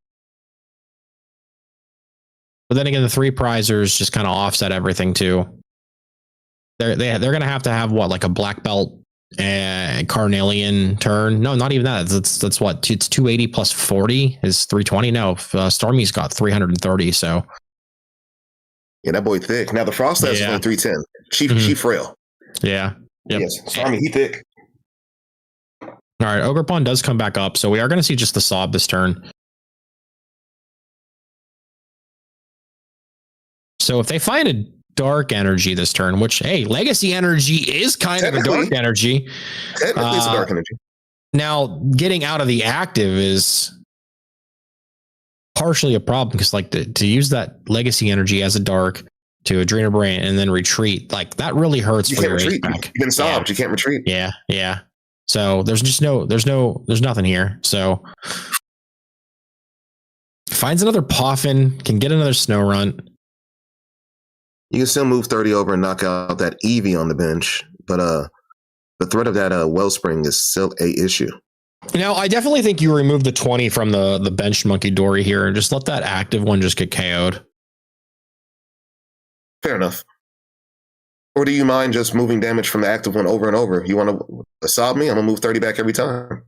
But then again, the 3 prizers just kind of offset everything too. They're going to have what, like a black belt and Carnelian turn? No, not even that. That's what, it's 280 plus 40 is 320. No, Stormy's got 330. So yeah, that boy thick. Now the Frostlass is only 310. She frail. Yeah. Yep. Yes, Stormy, he thick. All right, Ogerpon does come back up, so we are going to see just the Sob this turn. So if they find a dark energy this turn, which, hey, Legacy Energy is kind of a dark energy. Technically, it's a dark energy. Now, getting out of the active is partially a problem because, like, to use that Legacy Energy as a dark to Adrena Brain and then retreat, like, that really hurts for your retreat. Pack. You've been sobbed. You can't retreat. Yeah. So there's nothing here. So finds another Poffin, can get another Snow Run. You can still move 30 over and knock out that Eevee on the bench, but the threat of that Wellspring is still a issue. Now, I definitely think you remove the 20 from the benched Monkey Dory here and just let that active one just get KO'd. Fair enough. Or do you mind just moving damage from the active one over and over? You want to sob me? I'm going to move 30 back every time.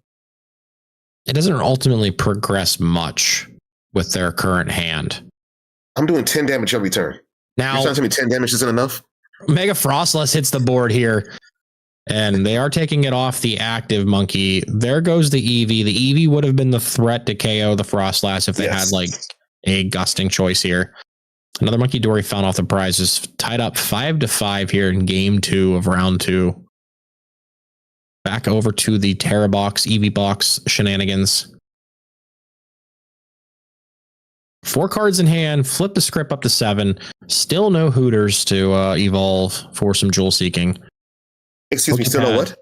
It doesn't ultimately progress much with their current hand. I'm doing 10 damage every turn. Now, you're telling me 10 damage isn't enough? Mega Frostless hits the board here. And they are taking it off the active monkey. There goes the Eevee. The Eevee would have been the threat to KO the Frostlass if they had like a gusting choice here. Another Monkey Dory found off the prizes, tied up 5-5 here in game 2 of round 2. Back over to the Terra box, Eevee box shenanigans. 4 cards in hand, flip the script up to 7. Still no Hooters to evolve for some jewel seeking. Excuse me, still no what?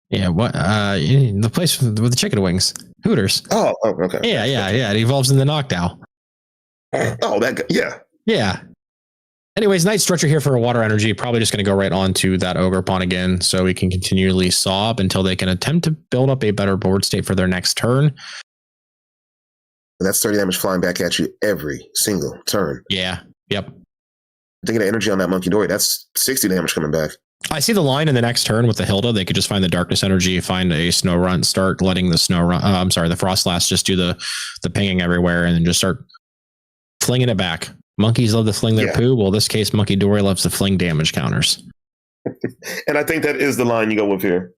Yeah, what? The place with the chicken wings. Hooters. Oh, okay. Yeah. It evolves in the Noctowl. Oh, Yeah. Anyways, Night Stretcher here for a water energy. Probably just going to go right on to that Ogre Pawn again so we can continually sob until they can attempt to build up a better board state for their next turn. And that's 30 damage flying back at you every single turn. Yeah. Yep. Thinking of energy on that Monkey Dory, that's 60 damage coming back. I see the line in the next turn with the Hilda. They could just find the Darkness Energy, find a Snow Run, start letting the Snow Run. The Frostlass just do the pinging everywhere and then just start flinging it back. Monkeys love to fling their poo. Well, in this case, Monkey Dory loves to fling damage counters. And I think that is the line you go with here.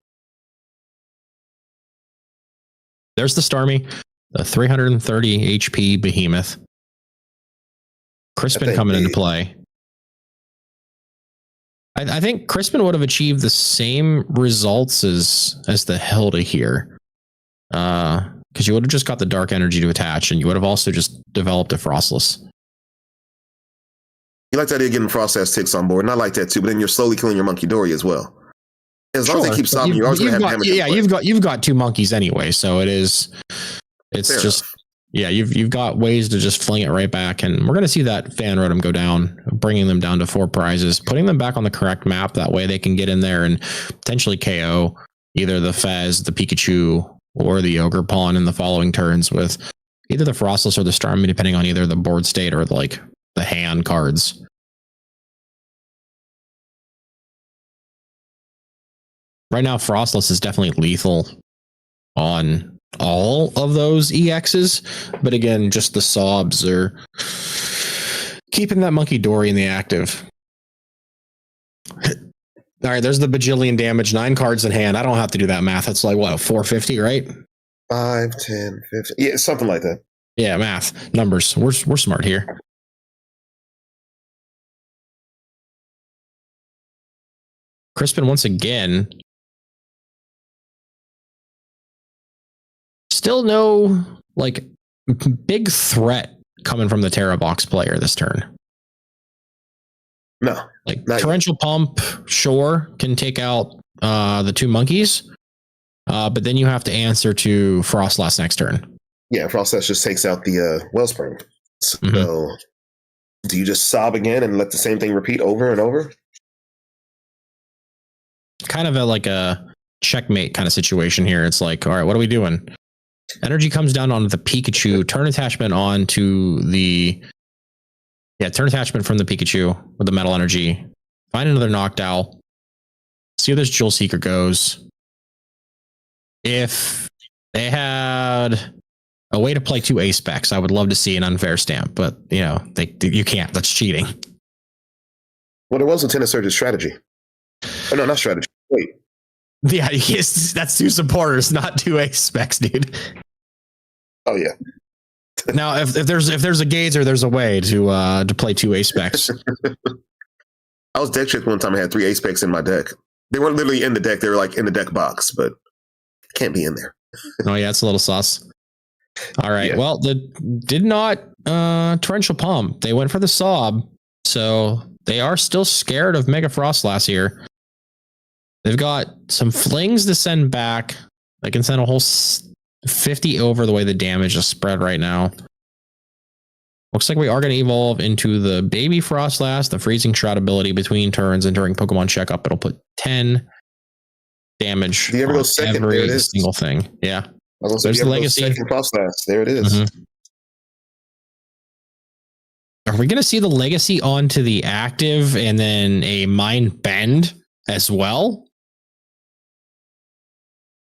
There's the Starmie, the 330 HP Behemoth. Crispin coming into play. I think Crispin would have achieved the same results as the Hilda here. Because you would have just got the Dark Energy to attach, and you would have also just developed a Frostless. You like the idea of getting Frostlass ticks on board, and I like that too, but then you're slowly killing your Monkey Dory as well. As long as they keep stopping, you're always going to have damage. Yeah, you've got 2 monkeys anyway, so it's Fair just enough. Yeah, you've got ways to just fling it right back, and we're going to see that Fan Rotom go down, bringing them down to 4 prizes, putting them back on the correct map. That way they can get in there and potentially KO either the Fez, the Pikachu, or the Ogre Pawn in the following turns with either the Frostless or the Starmie, depending on either the board state or like the hand cards. Right now, Frostless is definitely lethal on all of those EXs, but again, just the sobs are keeping that Monkey Dory in the active. All right, there's the bajillion damage, 9 cards in hand. I don't have to do that math. That's like what, 450, right? 5, 10, 15. Yeah, something like that. Yeah, math, numbers. We're smart here. Crispin once again. Still no like big threat coming from the Terra box player this turn. No. Like Torrential Pump, sure, can take out the 2 monkeys. But then you have to answer to Frostlass next turn. Yeah, Frostlass just takes out the Wellspring. So do you just sob again and let the same thing repeat over and over? Kind of like a checkmate kind of situation here. It's like, all right, what are we doing? Energy comes down onto the Pikachu, turn attachment onto the turn attachment from the Pikachu with the metal energy. Find another Noctowl. See where this Jewel Seeker goes. If they had a way to play 2 ace specs, I would love to see an unfair stamp, but you can't. That's cheating. Well, there was Lieutenant Surge's strategy. Oh no, not strategy. Wait. Yeah, that's 2 supporters, not 2 ace specs, dude. Oh yeah. Now, if there's a Gazer, there's a way to play 2 ace specs. I was deck tricked one time. I had 3 ace specs in my deck. They weren't literally in the deck. They were like in the deck box, but can't be in there. Oh yeah, it's a little sus. All right. Yeah. Well, did not Torrential Pump. They went for the Sob, so they are still scared of Mega Frostlass here. They've got some flings to send back. They can send a whole 50 over the way the damage is spread right now. Looks like we are going to evolve into the Baby Frostlass, the Freezing Shroud ability between turns, and during Pokemon Checkup, it'll put 10 damage do you ever go second? every there it is. Single thing. Yeah. There's the Legacy. Frostlass. There it is. Mm-hmm. Are we going to see the Legacy onto the active and then a Mind Bend as well?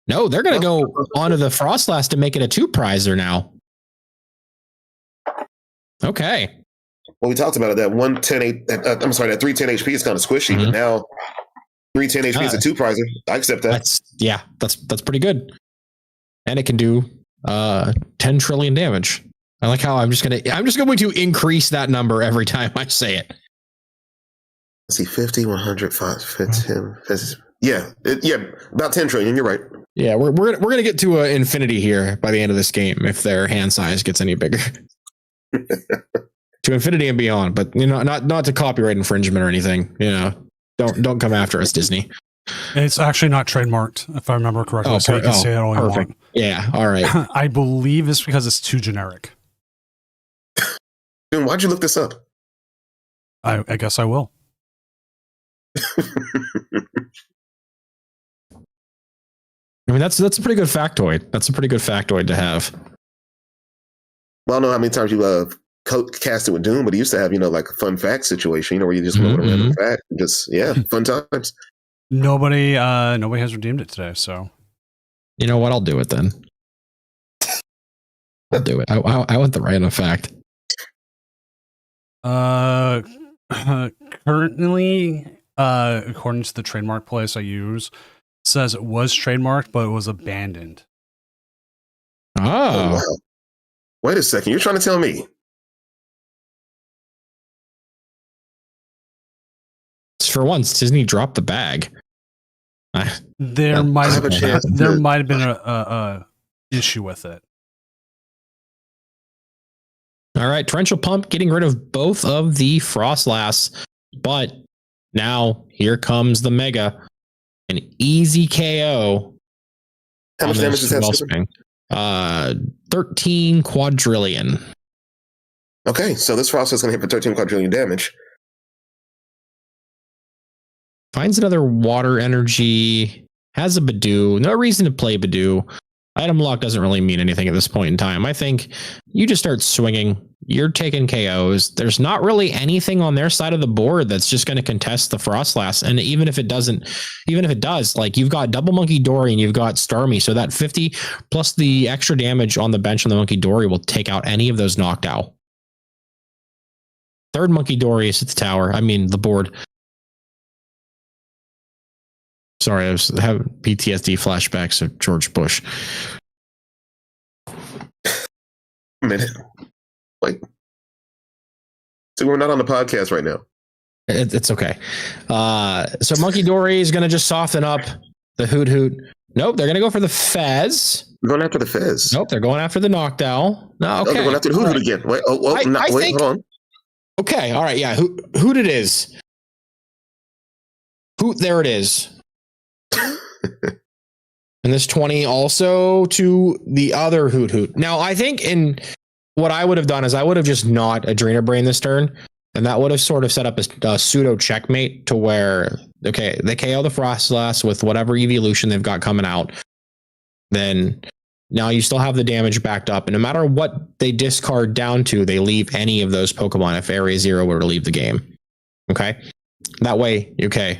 No, they're going to go onto the Frostlass to make it a 2-prizer now. Okay. Well, we talked about it. That 310 HP is kind of squishy, but now 310 HP is a 2-prizer. I accept that. That's pretty good. And it can do 10 trillion damage. I like how I'm just going to increase that number every time I say it. Let's see, 50, 100, 5, 10. Yeah, about 10 trillion. You're right. Yeah, we're gonna get to infinity here by the end of this game if their hand size gets any bigger. To infinity and beyond, but not to copyright infringement or anything. Don't come after us, Disney. It's actually not trademarked, if I remember correctly. So you can say it all you want. Yeah, all right. I believe it's because it's too generic. Dude, why'd you look this up? I guess I will. I mean, that's a pretty good factoid. That's a pretty good factoid to have. Well, I don't know how many times you cast it with Doom, but it used to have, like a fun fact situation, where you just go with a random fact. Just, fun times. Nobody has redeemed it today, so. You know what? I'll do it then. I'll do it. I want the random fact. Currently, according to the trademark place I use, says it was trademarked, but it was abandoned. Oh. Wow. Wait a second. You're trying to tell me? For once, Disney dropped the bag. There might have been a issue with it. All right, Torrential Pump getting rid of both of the Frostlass, but now here comes the Mega. An easy KO. How much damage does that? 13 quadrillion. Okay, so this Frost is going to hit for 13 quadrillion damage. Finds another water energy. Has a Badoo. No reason to play Badoo. Item lock doesn't really mean anything at this point in time. I think you just start swinging. You're taking KOs. There's not really anything on their side of the board that's just going to contest the Frostlass. And even if it does, like, you've got double Monkey Dory and you've got Starmie. So that 50 plus the extra damage on the bench on the Monkey Dory will take out any of those knocked out. Third Monkey Dory is at the tower. I mean, the board. Sorry, I was having PTSD flashbacks of George Bush. A minute. Wait. So we're not on the podcast right now. It's okay. So Monkey Dory is going to just soften up the Hoot Hoot. Nope, they're going to go for the Fez. We're going after the Fez. Nope, they're going after the Knockdown. No, okay. Oh, they're going after the Hoot Hoot again. Wait, hold on. Okay, all right, yeah. Hoot it is. Hoot, there it is. And this 20 also to the other Hoot Hoot. Now, I think what I would have done is I would have just not Adrena Brain this turn, and that would have sort of set up a pseudo checkmate to where, okay, they KO the Frostlass with whatever evolution they've got coming out. Then now you still have the damage backed up, and no matter what they discard down to, they leave any of those Pokemon if Area 0 were to leave the game. Okay? That way, okay,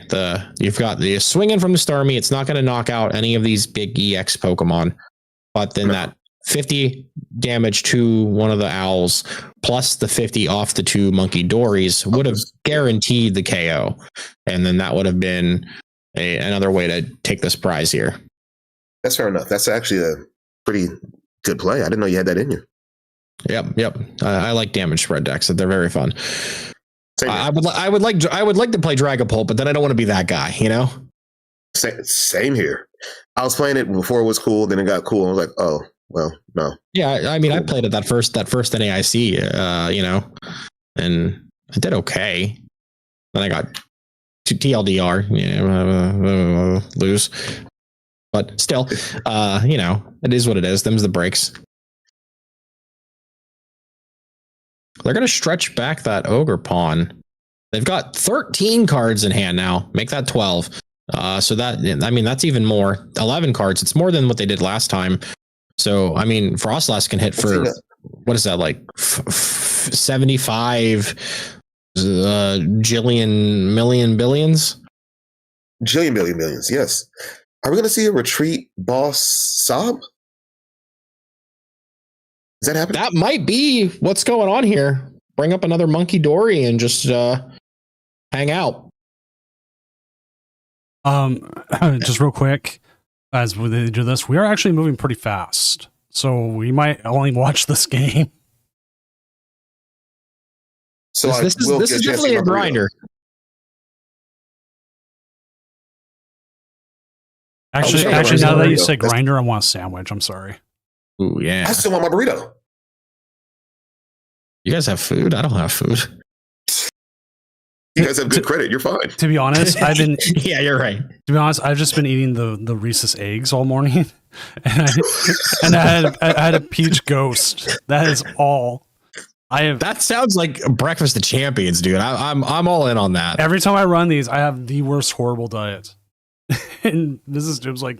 you've got the swinging from the Starmie. It's not going to knock out any of these big EX Pokemon, but then that 50 damage to one of the Owls plus the 50 off the two Monkey Dories would have guaranteed the KO, and then that would have been another way to take this prize here. That's fair enough. That's actually a pretty good play. I didn't know you had that in you. Yep. I like damage spread decks. They're very fun. I would like to play Dragapult, but then I don't want to be that guy, Same here. I was playing it before it was cool, then it got cool. I was like, oh, well, no. Yeah, I mean, cool. I played it that first NAIC, and I did okay. Then I got TLDR, lose. But still, it is what it is. Them's the breaks. They're going to stretch back that Ogre Pawn. They've got 13 cards in hand now. Make that 12. So that's even more. 11 cards. It's more than what they did last time. So, I mean, Frostlass can hit for, what is that, like 75 jillion million billions? Jillion billion millions, yes. Are we going to see a retreat boss Sob? Is that happening? That might be what's going on here. Bring up another Monkey Dory and just hang out. Just real quick, as we do this, we are actually moving pretty fast, so we might only watch this game. So this is definitely a grinder. Actually, now that you say grinder, I want a sandwich. I'm sorry. Ooh, yeah. I still want my burrito. You guys have food? I don't have food. You guys have good credit. You're fine. To be honest, I've been. Yeah, you're right. To be honest, I've just been eating the Reese's eggs all morning, and I had a peach ghost. That is all. That sounds like breakfast of champions, dude. I'm all in on that. Every time I run these, I have the worst horrible diet. And Mrs. Jim's like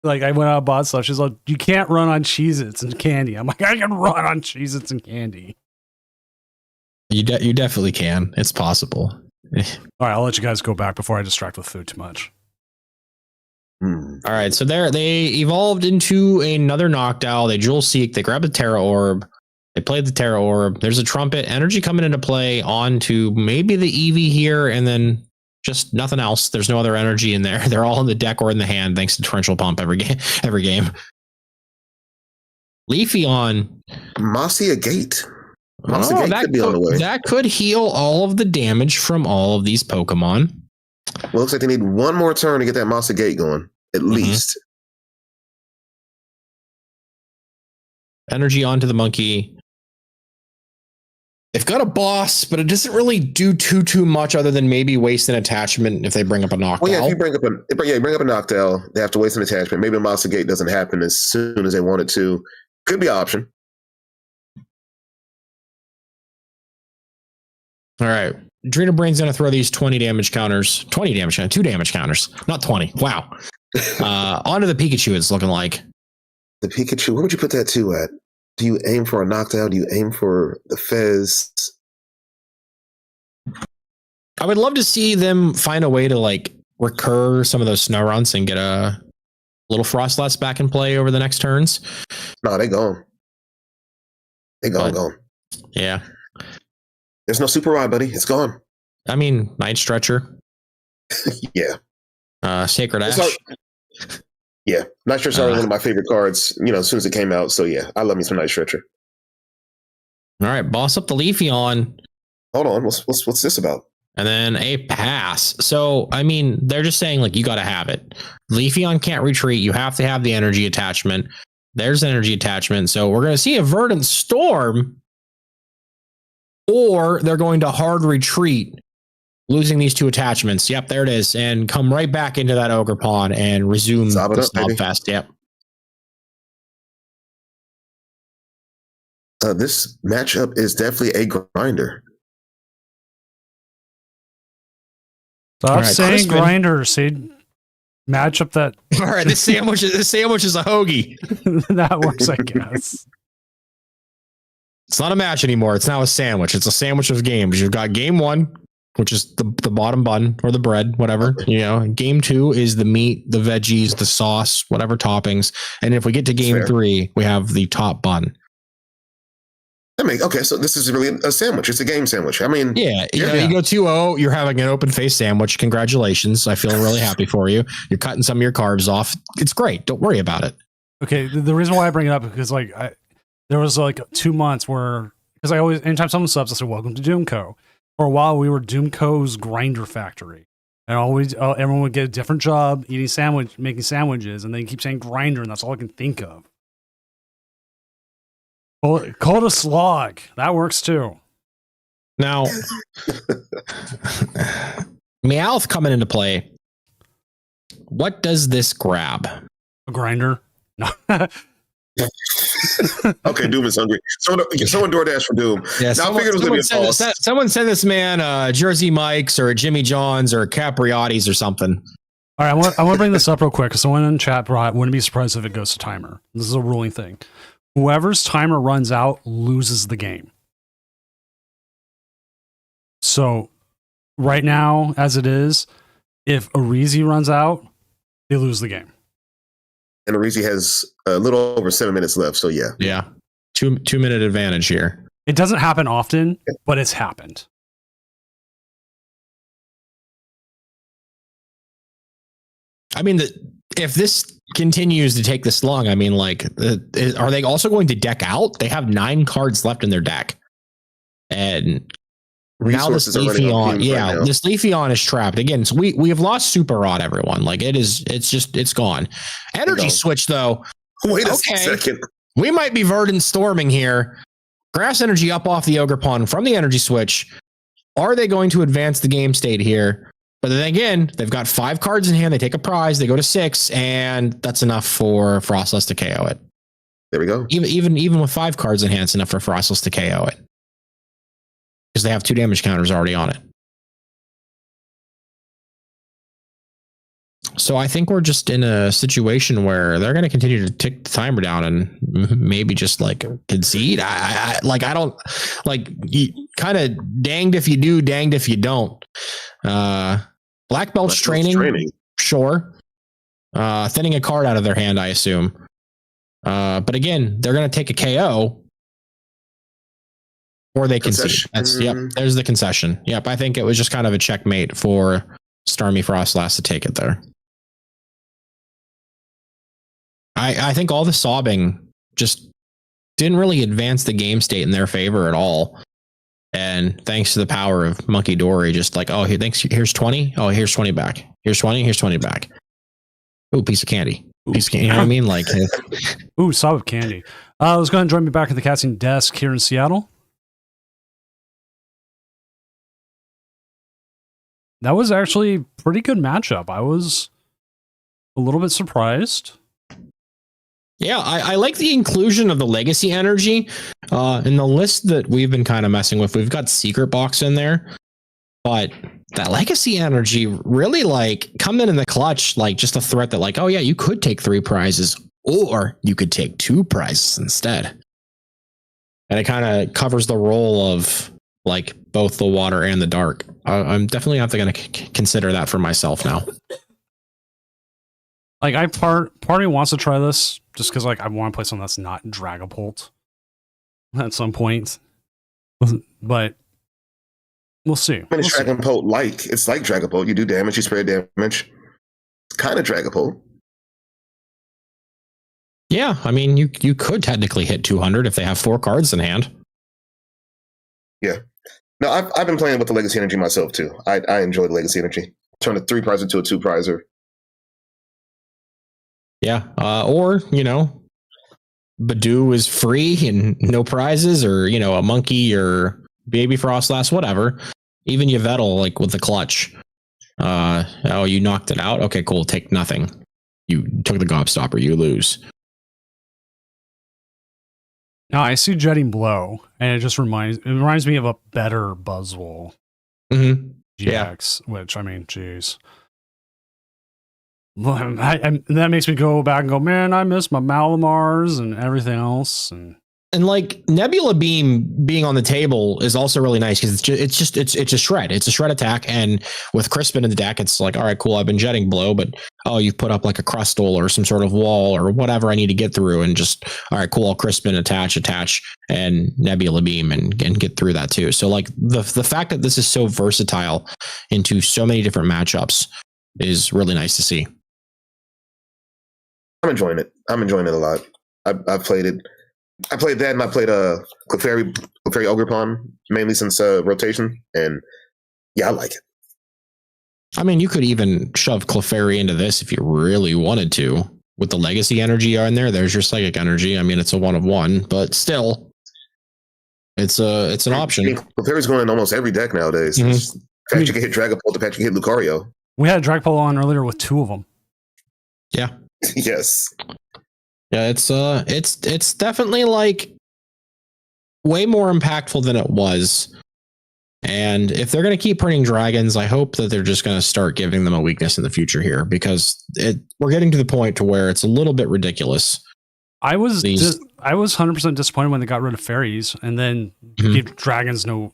I went out and bought stuff. She's like, you can't run on Cheez-Its and candy. I'm like, I can run on Cheez-Its and candy. You definitely can. It's possible. All right, I'll let you guys go back before I distract with food too much. All right, so they evolved into another Noctowl. They Jewel Seek. They grab the Terra Orb. They played the Terra Orb. There's a Trumpet. Energy coming into play onto maybe the Eevee here, and then just nothing else. There's no other energy in there. They're all in the deck or in the hand, thanks to Torrential Pump every game. Leafeon. Mossy Gate. Mossy Gate could be on the way. That could heal all of the damage from all of these Pokemon. Well, looks like they need one more turn to get that Mossy Gate going, at least. Energy onto the monkey. They've got a boss, but it doesn't really do too much other than maybe waste an attachment if they bring up a Noctowl. Well, yeah, if you bring up a Noctowl, they have to waste an attachment. Maybe a Mossy Gate doesn't happen as soon as they want it to. Could be an option. All right. Adrena Brain's going to throw these 2 damage counters, not 20. Wow. Onto the Pikachu, it's looking like. The Pikachu, where would you put that 2 at? Do you aim for a Noctowl? Do you aim for the Fez? I would love to see them find a way to like recur some of those Snoruns and get a little Frostless back in play over the next turns. No, they gone. Gone. Yeah. There's no Super Rod, buddy. It's gone. I mean, Night Stretcher. Yeah. Sacred Ash. Yeah. Night Stretcher is already one of my favorite cards, as soon as it came out. So yeah, I love me some Night Stretcher. All right, boss up the Leafeon. Hold on. What's this about? And then a pass. So, I mean, they're just saying, like, you got to have it. Leafeon can't retreat. You have to have the energy attachment. There's energy attachment. So we're going to see a Verdant Storm, or they're going to hard retreat, losing these 2 attachments. Yep, there it is. And come right back into that Ogre Pond and resume the Snobfest. Yep. This matchup is definitely a grinder. Stop saying grinder. Say matchup that. All right, this sandwich is a hoagie. That works, I guess. It's not a match anymore. It's now a sandwich. It's a sandwich of games. You've got game 1, which is the bottom bun or the bread, whatever. Game 2 is the meat, the veggies, the sauce, whatever toppings. And if we get to game 3, we have the top bun. Okay, so this is really a sandwich. It's a game sandwich. I mean, you go 2-0, you're having an open face sandwich. Congratulations. I feel really happy for you. You're cutting some of your carbs off. It's great. Don't worry about it. Okay, the reason why I bring it up is because there was 2 months where, because I always, anytime someone subs, I say, welcome to Doomco. For a while, we were Doomco's grinder factory. And everyone would get a different job making sandwiches, and they keep saying grinder, and that's all I can think of. Call it a slog. That works too. Now, Meowth coming into play. What does this grab? A grinder? No. Okay, Doom is hungry. Someone DoorDash for Doom. Yeah, someone send this man Jersey Mike's or Jimmy John's or Capriotti's or something. All right, I want to bring this up real quick because someone in chat wouldn't be surprised if it goes to timer. This is a ruling thing. Whoever's timer runs out loses the game. So right now, as it is, if Arizi runs out, they lose the game. And Arizi has a little over 7 minutes left. So yeah. Yeah. 2-minute advantage here. It doesn't happen often, but it's happened. I mean, if this continues to take this long, I mean, like, are they also going to deck out? They have 9 cards left in their deck, and Resources now this are running on Leafeon, fumes right now. this Leafeon is trapped again. So we have lost Super Rod, everyone. Like it's gone. Energy switch though. Wait a second. We might be Verdant storming here. Grass energy up off the Ogre Pawn from the energy switch. Are they going to advance the game state here? But then again, they've got 5 cards in hand. They take a prize. They go to 6, and that's enough for Frostless to KO it. There we go. Even with 5 cards in hand, it's enough for Frostless to KO it because they have 2 damage counters already on it. So I think we're just in a situation where they're going to continue to tick the timer down and maybe just like concede. I don't like, kind of danged if you do, danged if you don't. Black Belt's training, sure. Thinning a card out of their hand, I assume. But again, they're going to take a KO or they concede. There's the concession. Yep, I think it was just kind of a checkmate for Stormy Frostlast to take it there. I think all the sobbing just didn't really advance the game state in their favor at all. And thanks to the power of Monkey Dory, just like, oh, here's 20. Oh, here's 20 back. Here's 20. Here's 20 back. Ooh, piece of candy. Piece of candy. You know what I mean? Like, ooh, sob of candy. Let's go ahead and join me back at the casting desk here in Seattle. That was actually a pretty good matchup. I was a little bit surprised. Yeah, I like the inclusion of the legacy energy in the list that we've been kind of messing with. We've got Secret Box in there, but that legacy energy really like coming in the clutch, like just a threat that like, oh yeah, you could take 3 prizes or you could take 2 prizes instead. And it kind of covers the role of like both the water and the dark. I'm definitely not going to consider that for myself now. Like part of me wants to try this just because like I want to play something that's not Dragapult at some point, but we'll see. It's Dragapult like it's like Dragapult. You do damage, you spread damage. It's kind of Dragapult. Yeah, I mean you could technically hit 200 if they have 4 cards in hand. Yeah, no, I've been playing with the legacy energy myself too. I enjoy the legacy energy. Turn a 3 prizer to a 2 prizer. Yeah, or, you know, Badoo is free and no prizes, or, you know, a monkey or baby Frostlast, whatever. Even Yveltal, like with the clutch. Oh, you knocked it out? Okay, cool. Take nothing. You took the gobstopper. You lose. Now I see Jetting Blow, and it reminds me of a better Buzzwole GX, which, I mean, geez. That makes me go back and go, man, I miss my Malamars and everything else. And like Nebula Beam being on the table is also really nice because it's a shred. It's a shred attack. And with Crispin in the deck, it's like, all right, cool. I've been Jetting Blow, but you've put up like a Crustle or some sort of wall or whatever I need to get through. And just, all right, cool. I'll Crispin, attach, and Nebula Beam and get through that too. So like the fact that this is so versatile into so many different matchups is really nice to see. I'm enjoying it. I'm enjoying it a lot. I've played it. I played that, and I played Clefairy Ogre Pawn mainly since rotation, and yeah, I like it. I mean, you could even shove Clefairy into this if you really wanted to. With the legacy energy in there, there's your psychic energy. I mean, it's a 1 of 1, but still, it's an option. Clefairy's going in almost every deck nowadays. Mm-hmm. The fact you can hit Dragapult, the fact you can hit Lucario. We had Dragapult on earlier with 2 of them. Yeah. Yes. Yeah, it's definitely like way more impactful than it was. And if they're going to keep printing dragons, I hope that they're just going to start giving them a weakness in the future here, because we're getting to the point to where it's a little bit ridiculous. I was 100% disappointed when they got rid of fairies and then gave dragons no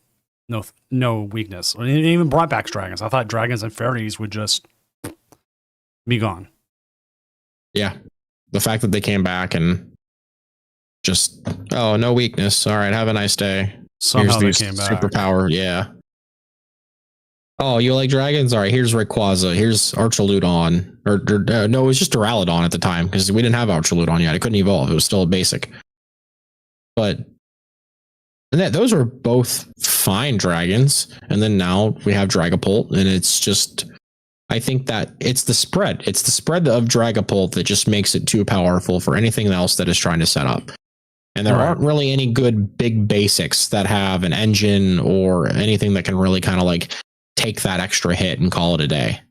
weakness. I mean, it even brought back dragons. I thought dragons and fairies would just be gone. Yeah. The fact that they came back and just, no weakness. All right, have a nice day. Somehow they came back. Superpower, yeah. Oh, you like dragons? All right, here's Rayquaza. Here's Archaludon. No, it was just Duraludon at the time because we didn't have Archaludon yet. It couldn't evolve. It was still a basic. But those were both fine dragons. And then now we have Dragapult, and it's just... I think that it's the spread. It's the spread of Dragapult that just makes it too powerful for anything else that is trying to set up. And there aren't really any good big basics that have an engine or anything that can really kind of like take that extra hit and call it a day.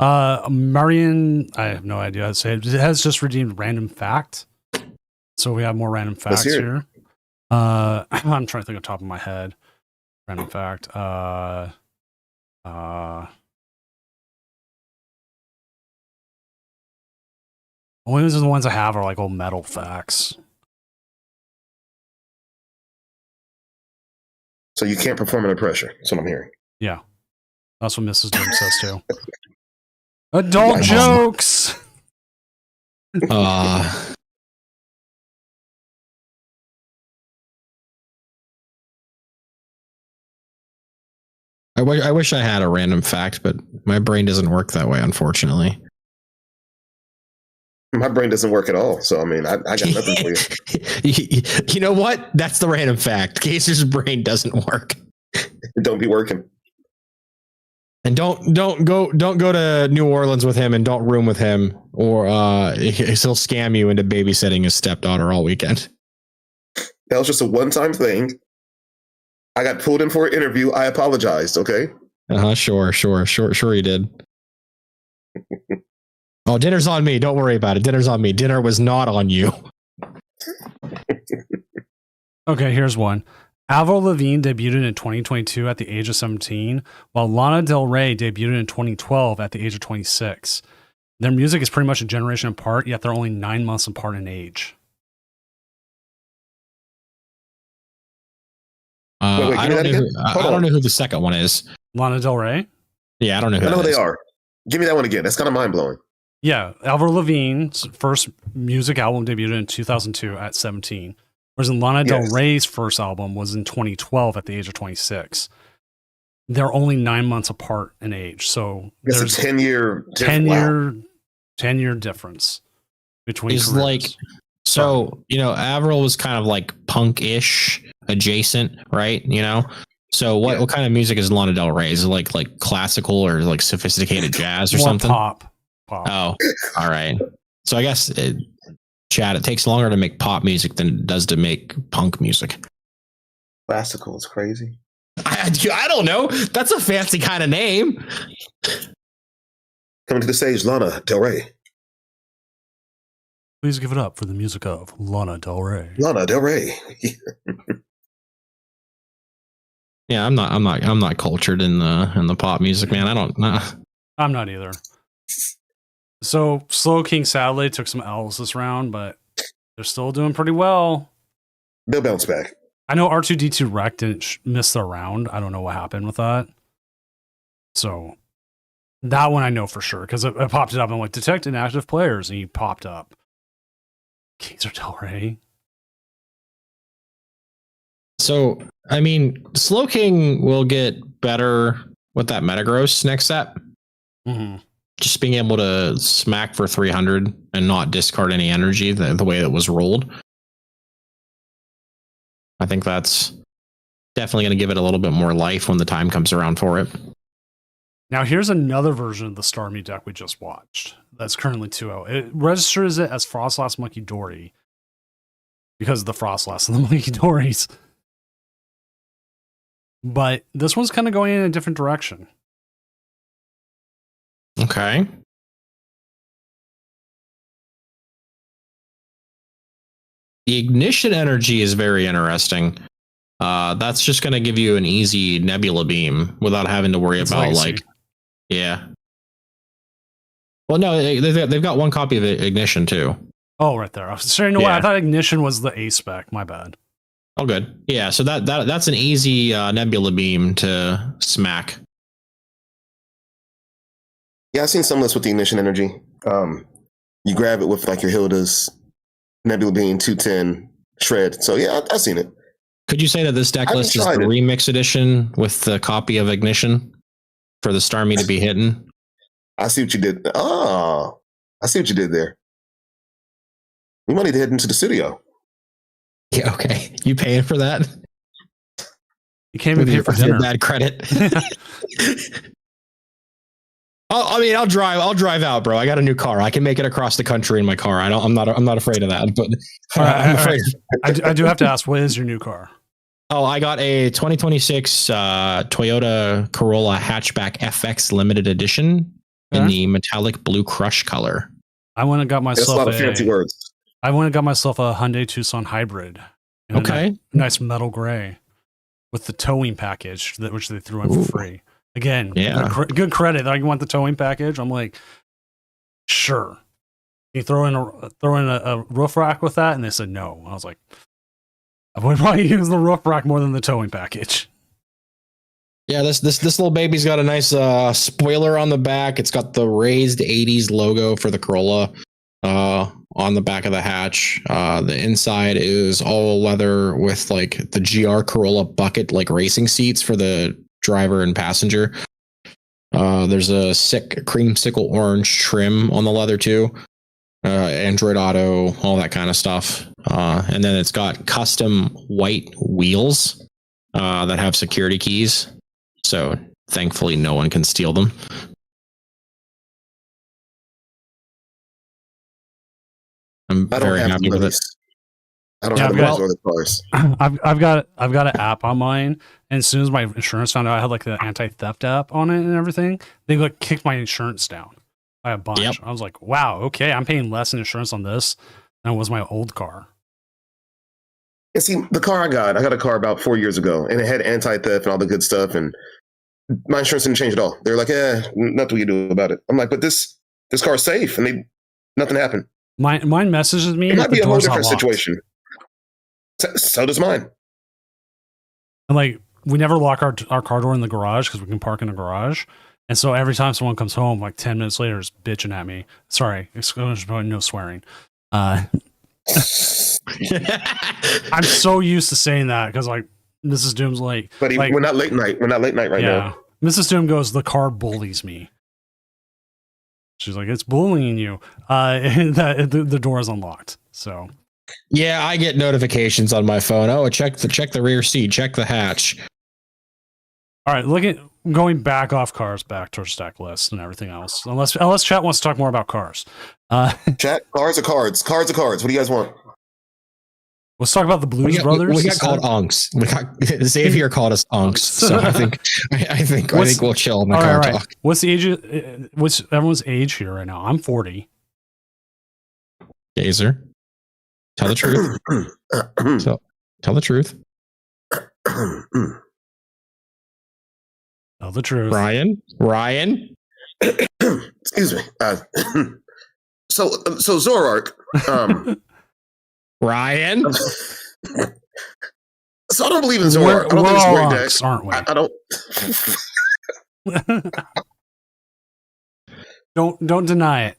Marion, I have no idea how to say it. It has just redeemed random fact. So we have more random facts here. I'm trying to think off the top of my head. Random fact. Only the ones I have are like old metal facts. So you can't perform under pressure. That's what I'm hearing. Yeah. That's what Mrs. Doom says too. Adult jokes! I wish I had a random fact, but my brain doesn't work that way, unfortunately. My brain doesn't work at all. So, I mean, I got nothing for you. You know what? That's the random fact. Gaser's brain doesn't work. Don't be working. And don't go to New Orleans with him, and don't room with him, or he'll scam you into babysitting his stepdaughter all weekend. That was just a one-time thing. I got pulled in for an interview. I apologized. Okay. Sure you did. Oh, dinner's on me. Don't worry about it. Dinner's on me. Dinner was not on you. Okay, here's one. Avril Lavigne debuted in 2022 at the age of 17, while Lana Del Rey debuted in 2012 at the age of 26. Their music is pretty much a generation apart, yet they're only 9 months apart in age. I don't know who the second one is. Lana Del Rey? Yeah, I don't know who I know they are. Give me that one again. That's kind of mind-blowing. Yeah, Avril Lavigne's first music album debuted in 2002 at 17. Whereas Lana Del Rey's first album was in 2012 at the age of 26. They're only 9 months apart in age. So there's a 10-year difference between careers. Like, so, Avril was kind of like punk-ish adjacent, right? So what kind of music is Lana Del Rey? Is it like classical or like sophisticated jazz or more something? Pop. Oh, all right. So I guess, Chad, it takes longer to make pop music than it does to make punk music. Classical is crazy. I don't know. That's a fancy kind of name. Coming to the stage, Lana Del Rey. Please give it up for the music of Lana Del Rey. Lana Del Rey. Yeah, I'm not cultured in the pop music, man. I don't know. I'm not either. So Slow King sadly took some L's this round, but they're still doing pretty well. They'll bounce back. I know R2D2 Rec didn't miss their round. I don't know what happened with that. So that one I know for sure because I popped it up and I'm like, detect inactive players, and he popped up. Gazer Del Rey. So, I mean, Slow King will get better with that Metagross next set. Mm-hmm. Just being able to smack for 300 and not discard any energy the way it was rolled. I think that's definitely going to give it a little bit more life when the time comes around for it. Now, here's another version of the Starmie deck we just watched that's currently 2-0. It registers it as Frostlass Monkey Dory because of the Frostlass and the Monkey Dories. But this one's kind of going in a different direction. Okay. The ignition energy is very interesting. That's just going to give you an easy Nebula Beam without having to worry about yeah. Well, no, they've got one copy of ignition too. Oh, right there. I was saying, I thought ignition was the A spec. My bad. Oh, good. Yeah, so that's an easy Nebula Beam to smack. Yeah, I've seen some of this with the ignition energy. You grab it with like your Hilda's Nebula Beam 210 shred. So yeah, I've seen it. Could you say that this deck I haven't list is the tried it. remix edition with the copy of Ignition for the Starmie to be hidden? I see what you did. Oh, I see what you did there. We might need to head into the studio. Yeah, okay. You paying for that? You can't even pay for With your dinner. bad credit. I'll drive out, bro. I got a new car. I can make it across the country in my car. I'm not afraid of that. But I'm afraid. I do have to ask, what is your new car? Oh, I got a 2026 Toyota Corolla hatchback FX limited edition in the metallic blue crush color. I went and got That's a myself lot of fancy words. I went and got myself a Hyundai Tucson hybrid. in a Okay. nice metal gray with the towing package which they threw in for free. Again, Yeah. good credit. Like, you want the towing package? I'm like, sure. You throw in a roof rack with that, and they said no. I was like, I would probably use the roof rack more than the towing package. Yeah, this little baby's got a nice spoiler on the back. It's got the raised 80s logo for the Corolla on the back of the hatch. The inside is all leather with like the GR Corolla bucket like racing seats for the driver and passenger. There's a sick creamsicle orange trim on the leather too. Android Auto, all that kind of stuff. And then it's got custom white wheels that have security keys. So thankfully no one can steal them. I'm very happy with it. I don't have the money or the cars. I've got an app on mine, and as soon as my insurance found out I had like the anti-theft app on it and everything, they like kicked my insurance down by a bunch. Yep. I was like, wow, okay, I'm paying less in insurance on this than it was my old car. And see, the car I got a car about 4 years ago, and it had anti-theft and all the good stuff, and my insurance didn't change at all. They're like, nothing we can do about it. I'm like, but this car's safe, and nothing happened. Mine messages me. It might be a whole door's not different locked. situation. So does mine. And like, we never lock our car door in the garage because we can park in the garage. And so every time someone comes home, like 10 minutes later, is bitching at me. Sorry, no swearing. I'm so used to saying that because like Mrs. Doom's like, but we're not late night. We're not late night right now. Mrs. Doom goes, the car bullies me. She's like, it's bullying you. And the door is unlocked. So yeah, I get notifications on my phone. Oh, check the rear seat, check the hatch. all right, going back off cars, back to our stack list and everything else. Unless chat wants to talk more about cars. Chat, cars or cards? Cards or cards? What do you guys want? Let's talk about the Blues Brothers. We got called Unks. Xavier called us Unks. So I think we'll chill on the car talk. What's the age? What's everyone's age here right now? I'm 40. Gazer, tell the truth. Tell the truth. Tell the truth. Ryan. Excuse me. So Zorark. Ryan. So I don't believe in Zorark. I don't think it's a great deck. Aren't we? I don't. Don't deny it.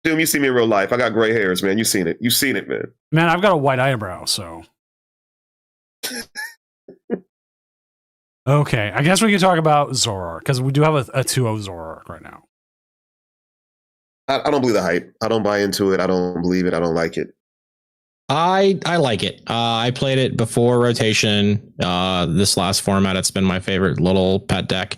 Doom, you see me in real life. I got gray hairs, man. You've seen it. You've seen it, man. Man, I've got a white eyebrow, so. Okay, I guess we can talk about Zorark, because we do have a 2-0 Zorark right now. I don't believe the hype. I don't buy into it. I don't believe it. I don't like it. I like it. I played it before rotation. This last format, it's been my favorite little pet deck.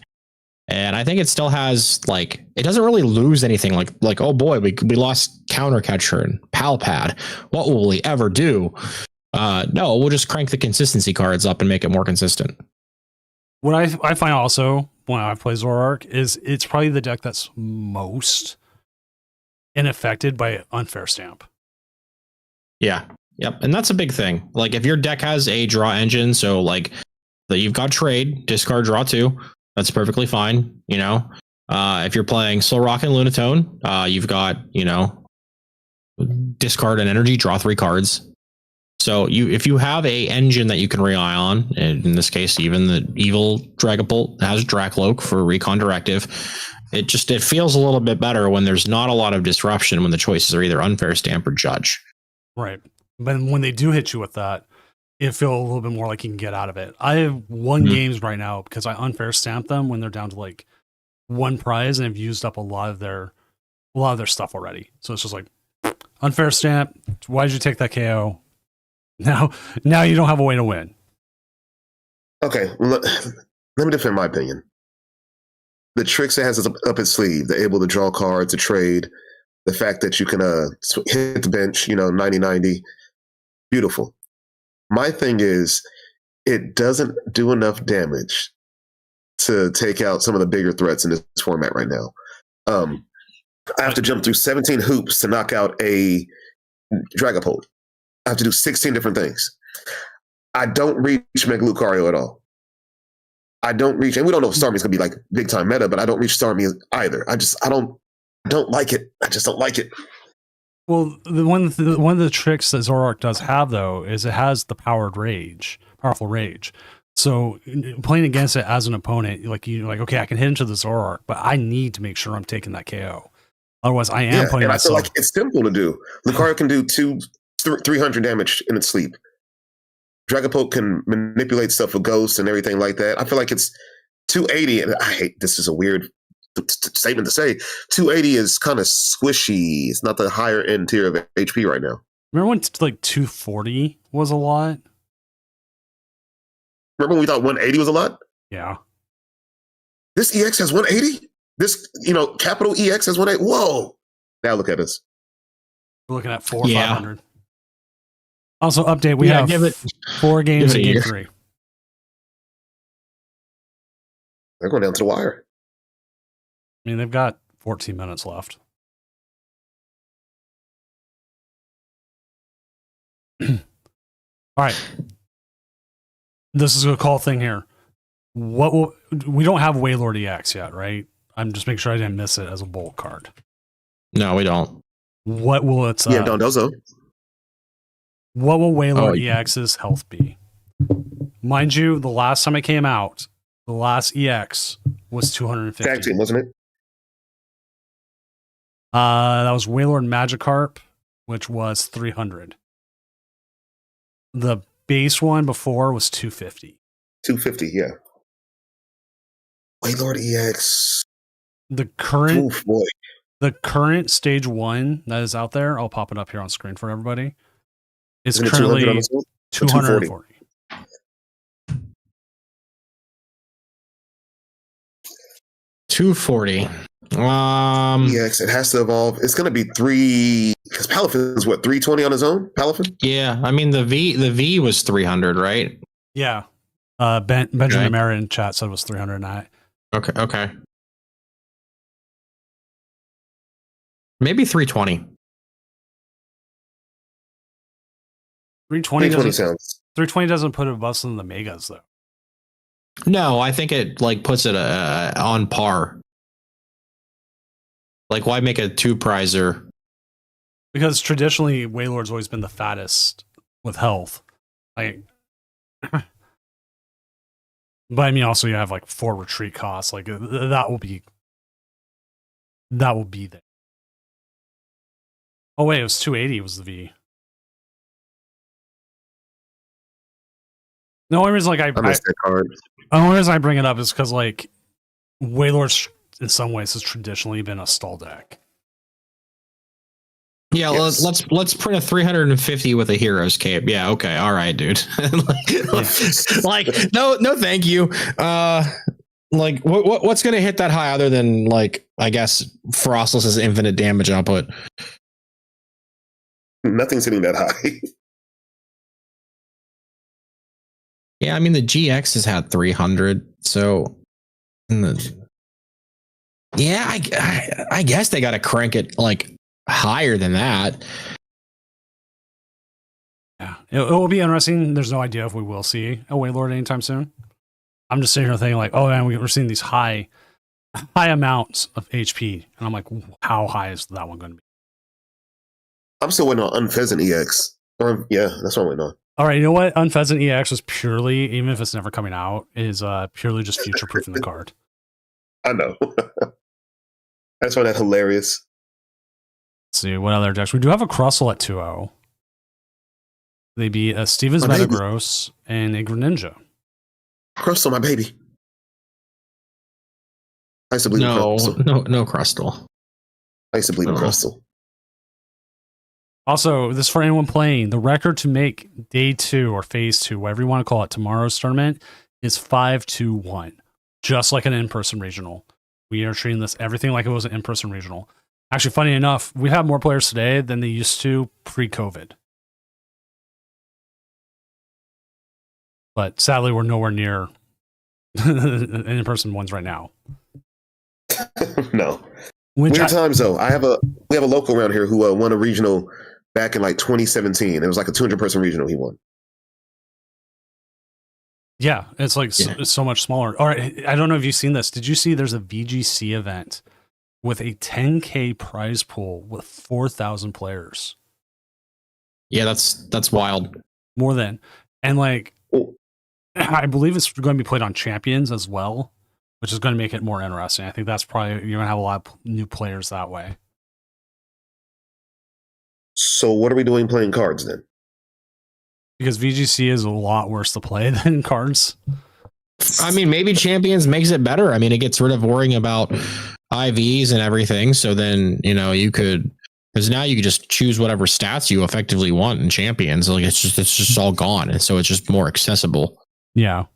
And I think it still has, like, it doesn't really lose anything. Like oh boy, we lost Counter Catcher and Pal Pad. What will we ever do? No, we'll just crank the consistency cards up and make it more consistent. What I find also when I play Zorark is it's probably the deck that's most unaffected by unfair stamp. Yeah. Yep. And that's a big thing. Like, if your deck has a draw engine, so like you've got trade, discard, draw 2, that's perfectly fine. You know, if you're playing Soul Rock and Lunatone, you've got, discard an energy, draw 3 cards. So if you have a engine that you can rely on, and in this case, even the evil Dragapult has Dracloak for Recon Directive, it feels a little bit better when there's not a lot of disruption, when the choices are either unfair stamp or judge. Right. But when they do hit you with that, it feel a little bit more like you can get out of it. I have won games right now because I unfair stamp them when they're down to like one prize and have used up a lot of their stuff already. So it's just like unfair stamp. Why did you take that KO? Now you don't have a way to win. Okay, let me defend my opinion. The tricks it has up its sleeve, they're able to draw cards, to trade, the fact that you can hit the bench, 90-90, beautiful. My thing is, it doesn't do enough damage to take out some of the bigger threats in this format right now. I have to jump through 17 hoops to knock out a Dragapult. I have to do 16 different things. I don't reach Mega Lucario at all. I don't reach, and we don't know if Starmie's gonna be like big time meta, but I don't reach Starmie either. I don't like it. I just don't like it. Well, one of the tricks that Zoroark does have though is it has the powerful rage. So playing against it as an opponent, okay, I can hit into the Zoroark, but I need to make sure I'm taking that KO. Otherwise, I am putting myself. I feel like it's simple to do. Lucario can do 300 damage in its sleep. Dragapult can manipulate stuff with ghosts and everything like that. I feel like it's 280, and I hate this is a weird statement to say. 280 is kind of squishy. It's not the higher end tier of HP right now. Remember when like 240 was a lot? Remember when we thought 180 was a lot? Yeah. This EX has 180? This, capital EX has 180? Whoa. Now look at us. We're looking at 400 or 500. Also, update, we have give it 4 games in game 3. They're going down to the wire. I mean, they've got 14 minutes left. All right. This is a call thing here. We don't have Wailord EX yet, right? I'm just making sure I didn't miss it as a bulk card. No, we don't. What will its Dondozo. What will Wailord EX's health be? Mind you, the last time it came out, the last EX was 250. Tag team, wasn't it? That was Wailord Magikarp, which was 300. The base one before was 250. 250, yeah. Wailord EX. The current stage 1 that is out there, I'll pop it up here on screen for everybody. It's currently 240. 240. EX, it has to evolve. It's going to be 3, because Palafin is what, 320 on his own? Palafin? Yeah, I mean the V was 300, right? Yeah. Benjamin Merritt in chat said it was 309. Okay. Maybe 320. 320 doesn't put it above some of the megas though. No, I think it puts it on par. Why make a 2-prizer? Because traditionally, Wailord's always been the fattest with health. But I mean, also you have 4 retreat costs. That will be there. Oh wait, it was 280. Was the V? The only reason the only reason I bring it up is because Wailord in some ways has traditionally been a stall deck. Yeah, yes. let's print a 350 with a hero's cape. Yeah, okay, all right, dude. No, thank you. What's gonna hit that high other than I guess Frostless's infinite damage output? Nothing's hitting that high. Yeah, I mean the GX has had 300, so I guess they got to crank it higher than that. Yeah, it will be interesting. There's no idea if we will see a Wailord anytime soon. I'm just sitting here thinking oh man, we're seeing these high amounts of HP, and I'm like, how high is that one going to be? I'm still waiting on Unpheasant EX. That's what I'm waiting on. All right, you know what? Unpheasant EX is purely, even if it's never coming out, is purely just future-proofing the card. I know. I just find that hilarious. Let's see, what other decks? We do have a Crustle at 2-0. They beat a Stevens My baby. Metagross and a Greninja. Crustle, my baby. I used to believe in Crustle. No Crustle. I used to believe in No. Crustle. Also, this for anyone playing, the record to make day 2 or phase 2, whatever you want to call it, tomorrow's tournament is 5-1. Just like an in-person regional. We are treating this everything like it was an in-person regional. Actually, funny enough, we have more players today than they used to pre-COVID. But sadly, we're nowhere near in-person ones right now. No. Which Weird times though. We have a local around here who won a regional back in like 2017. It was like a 200-person regional he won. Yeah, it's like so much smaller. All right, I don't know if you've seen this. Did you see there's a VGC event with a 10K prize pool with 4,000 players? Yeah, that's wild. More than. And like, Oh. I believe it's going to be played on Champions as well, which is going to make it more interesting. I think that's probably, you're going to have a lot of new players that way. So what are we doing playing cards then? Because VGC is a lot worse to play than cards. I mean, maybe Champions makes it better. I mean, it gets rid of worrying about IVs and everything. So then, you could, because now you can just choose whatever stats you effectively want in Champions. Like it's just all gone. And so it's just more accessible. Yeah.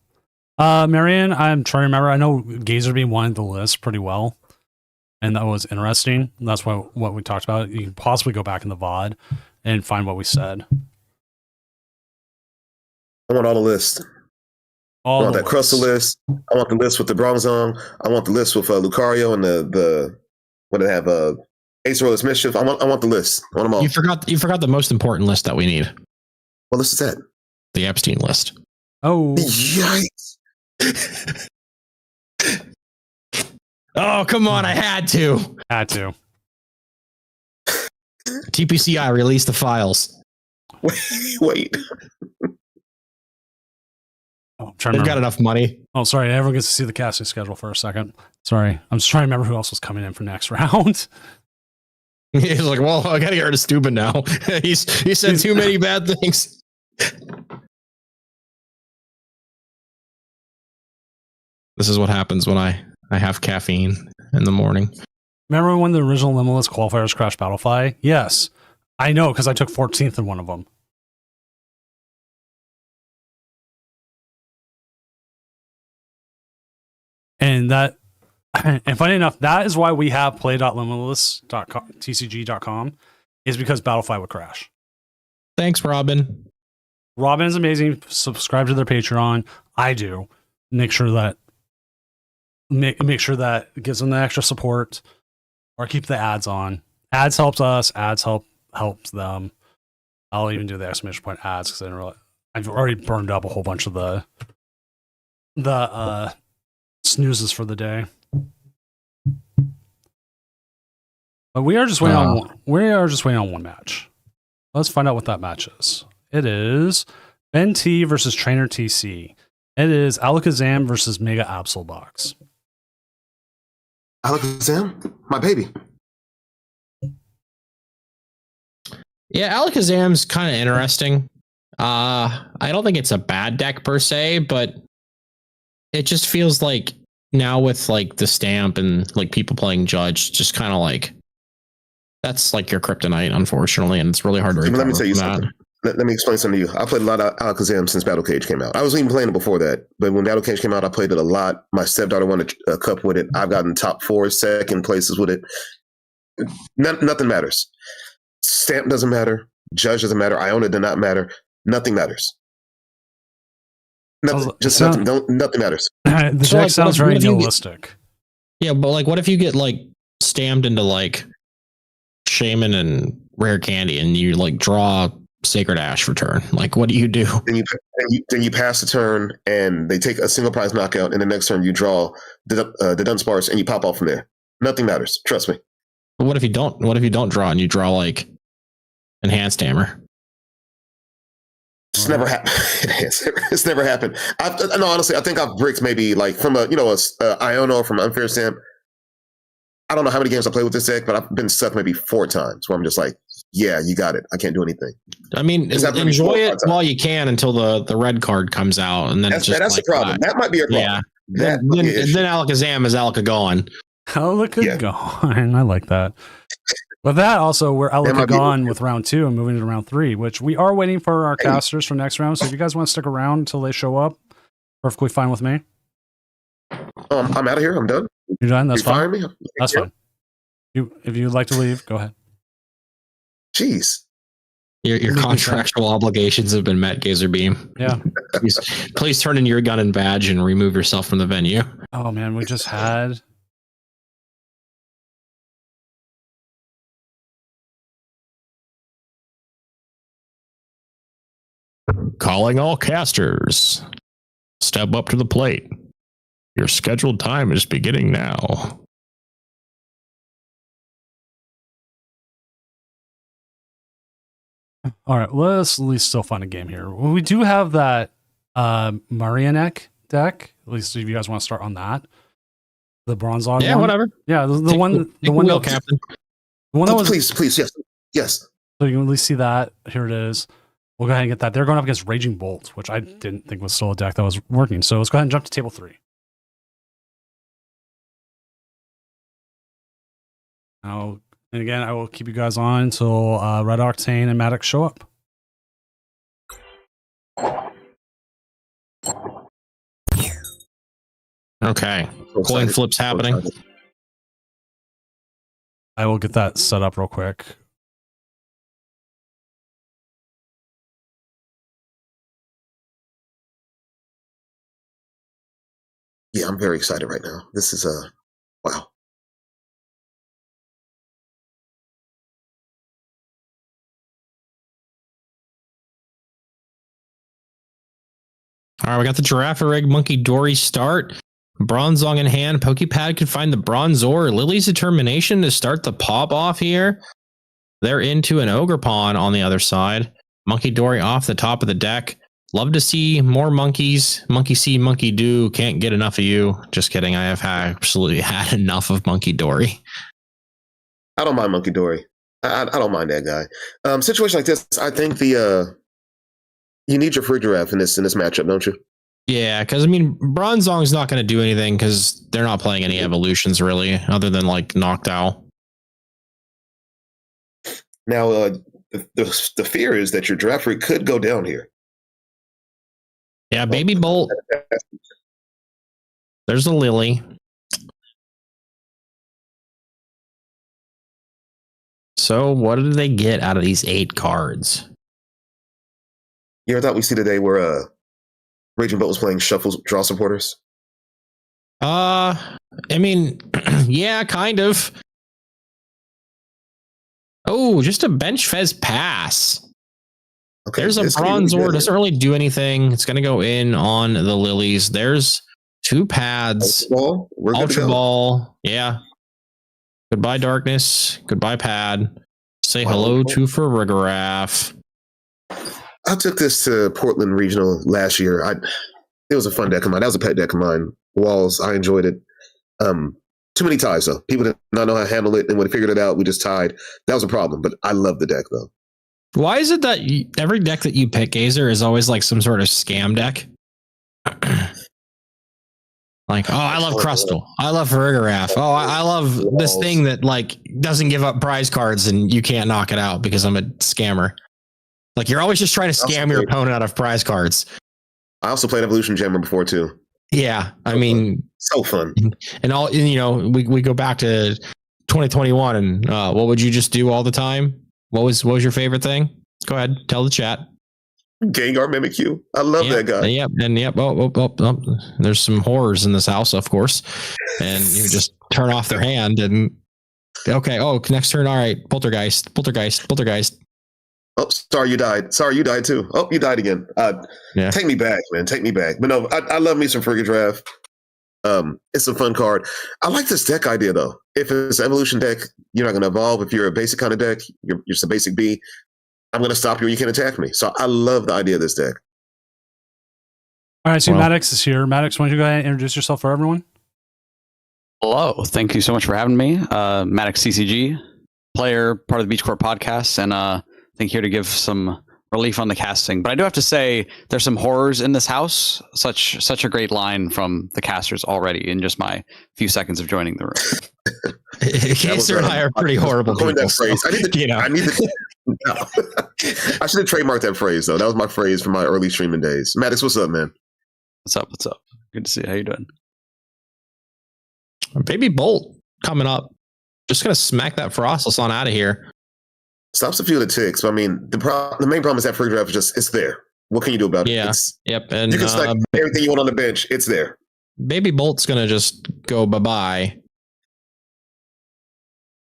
Marianne, I'm trying to remember. I know Gazerby wanted the list pretty well. And that was interesting. That's what we talked about. You can possibly go back in the VOD and find what we said. I want all the lists. I want that Crustle list. I want the list with the Bronzong. I want the list with Lucario and the what do they have? Ace Royalist Mischief. I want the list. I want them all. You forgot the most important list that we need. What list is that? The Epstein list. Oh. Yikes. Oh, come on. I had to. TPCI released the files. Wait. Oh, I'm trying to They've got enough money. Oh, sorry. Everyone gets to see the casting schedule for a second. Sorry. I'm just trying to remember who else was coming in for next round. He's like, well, I got to get rid of Stupid now. He said too many bad things. This is what happens when I have caffeine in the morning. Remember when the original Limitless qualifiers crashed Battlefly? Yes. I know, because I took 14th in one of them. And funny enough, that is why we have play.limitless.tcg.com, is because Battlefly would crash. Thanks, Robin. Robin is amazing. Subscribe to their Patreon. I do. Make sure that it gives them the extra support, or keep the ads on. Ads helps us. Ads helps them. I'll even do the exclamation point ads because I've already burned up a whole bunch of the snoozes for the day. But we are just waiting on one match. Let's find out what that match is. It is Ben T versus Trainer TC. It is Alakazam versus Mega Absolbox. Alakazam, my baby. Yeah, Alakazam's kind of interesting. I don't think it's a bad deck per se, but it just feels like now with like the stamp and like people playing Judge, just kind of like that's like your kryptonite, unfortunately, and it's really hard to recover. Let me tell you from something. Let me explain something to you. I played a lot of Alakazam since Battle Cage came out. I was even playing it before that, but when Battle Cage came out, I played it a lot. My stepdaughter won a cup with it. I've gotten top 4, second places with it. Nothing matters. Stamp doesn't matter. Judge doesn't matter. Iona does not matter. Nothing matters. Nothing. Nothing matters. The deck sounds very realistic. Yeah, but like, what if you get like stammed into like Shaman and Rare Candy, and you like draw Sacred Ash for turn? Like, what do you do? Then you pass the turn, and they take a single prize knockout, and the next turn you draw the Dunsparce, and you pop off from there. Nothing matters. Trust me. But what if you don't? What if you don't draw and you draw like Enhanced Hammer? It's never happened. It's never happened. No, honestly, I think I've bricked maybe like from a Iona or from Unfair Stamp. I don't know how many games I played with this deck, but I've been stuck maybe 4 times where I'm just like, yeah, you got it. I can't do anything. I mean, Just have to enjoy be it while you can until the red card comes out, and then That's just the problem. That might be a problem. yeah. That Then, might be an issue. then Alakazam is Alakagon. Alakagon. I like that. But that also, we're might be- Alakagon with round 2 and moving to round 3, which we are waiting for our casters for next round. So if you guys want to stick around until they show up, perfectly fine with me. I'm out of here. I'm done. You're done? That's You fire fine. me? That's fine. If you'd like to leave, go ahead. Jeez. Your contractual obligations have been met, Gazer Beam. Yeah. Please turn in your gun and badge and remove yourself from the venue. Oh, man, we just had... Calling all casters. Step up to the plate. Your scheduled time is beginning now. All right, let's at least still find a game here. Well, we do have that Marioneck deck. At least if you guys want to start on that. The Bronzong Yeah, one. whatever. Yeah, the one wheel, that, Captain. the one that was... Please, yes. So you can at least see that. Here it is. We'll go ahead and get that. They're going up against Raging Bolt, which I didn't think was still a deck that was working. So let's go ahead and jump to table 3. Now, and again, I will keep you guys on until Red Octane and Maddox show up. Okay. Coin flips happening. I will get that set up real quick. Yeah, I'm very excited right now. This is wow. All right, we got the Girafarig Monkey Dory start. Bronzong in hand. Pokepad can find the Bronzor. Lily's Determination to start the pop off here. They're into an Ogerpon on the other side. Monkey Dory off the top of the deck. Love to see more monkeys. Monkey see, monkey do. Can't get enough of you. Just kidding. I have absolutely had enough of Monkey Dory. I don't mind Monkey Dory. I don't mind that guy. Situation like this, I think you need your Frigiraf in this matchup, don't you? Yeah, because I mean, Bronzong's not going to do anything because they're not playing any evolutions really, other than like Noctowl. Now, the fear is that your Girafarig could go down here. Yeah, Baby Bolt. There's a Lily. So what did they get out of these 8 cards? You ever thought we see today where Raging Bolt was playing shuffle draw supporters? I mean, yeah, kind of. Oh, just a bench Fez pass. Okay, There's a this could be really Bronzor. good. Doesn't really do anything. It's going to go in on the Lilies. There's 2 pads. Ball, we're good to Ultra go. Ball. Yeah. Goodbye, Darkness. Goodbye, Pad. Say hello to Farigiraf. I took this to Portland Regional last year. It was a fun deck of mine. That was a pet deck of mine. Walls, I enjoyed it. Too many ties, though. People did not know how to handle it, and when we figured it out, we just tied. That was a problem, but I love the deck, though. Why is it that every deck that you pick, Gazer, is always like some sort of scam deck? Like, oh, I love Crustle. I love Farigiraf. Oh, I love this thing that like doesn't give up prize cards and you can't knock it out because I'm a scammer. Like you're always just trying to scam your opponent out of prize cards. I also played Evolution Jammer before, too. Yeah, I mean, so fun. And you know, we go back to 2021 and what would you just do all the time? What was your favorite thing? Go ahead, tell the chat. Gengar Mimikyu. I love that guy. Yep, and yep. Oh, there's some horrors in this house, of course, and you just turn off their hand and okay. Oh, next turn. All right, Poltergeist. Oh, sorry, you died. Sorry, you died too. Oh, you died again. Yeah. Take me back, man. Take me back. But no, I love me some Frigidrive. It's a fun card. I like this deck idea though. If it's an evolution deck, you're not going to evolve. If you're a basic kind of deck, you're just a basic B. I'm going to stop you. You can't attack me. So I love the idea of this deck. All right, so Maddox is here. Maddox, why don't you go ahead and introduce yourself for everyone? Hello. Thank you so much for having me. Maddox CCG. player, part of the Beach Court podcast, and I think here to give some relief on the casting. But I do have to say, there's some horrors in this house. Such a great line from the casters already in just my few seconds of joining the room. Kaser and I are pretty horrible people. That phrase. So, I should have trademarked that phrase though. That was my phrase from my early streaming days. Maddox, what's up, man? What's up? Good to see you. How you doing? Baby Bolt coming up. Just gonna smack that Frostless on out of here. Stops a few of the ticks, but I mean, the main problem is that free draft is just it's there. What can you do about it? Yep. And you can select everything you want on the bench. It's there. Baby Bolt's gonna just go bye.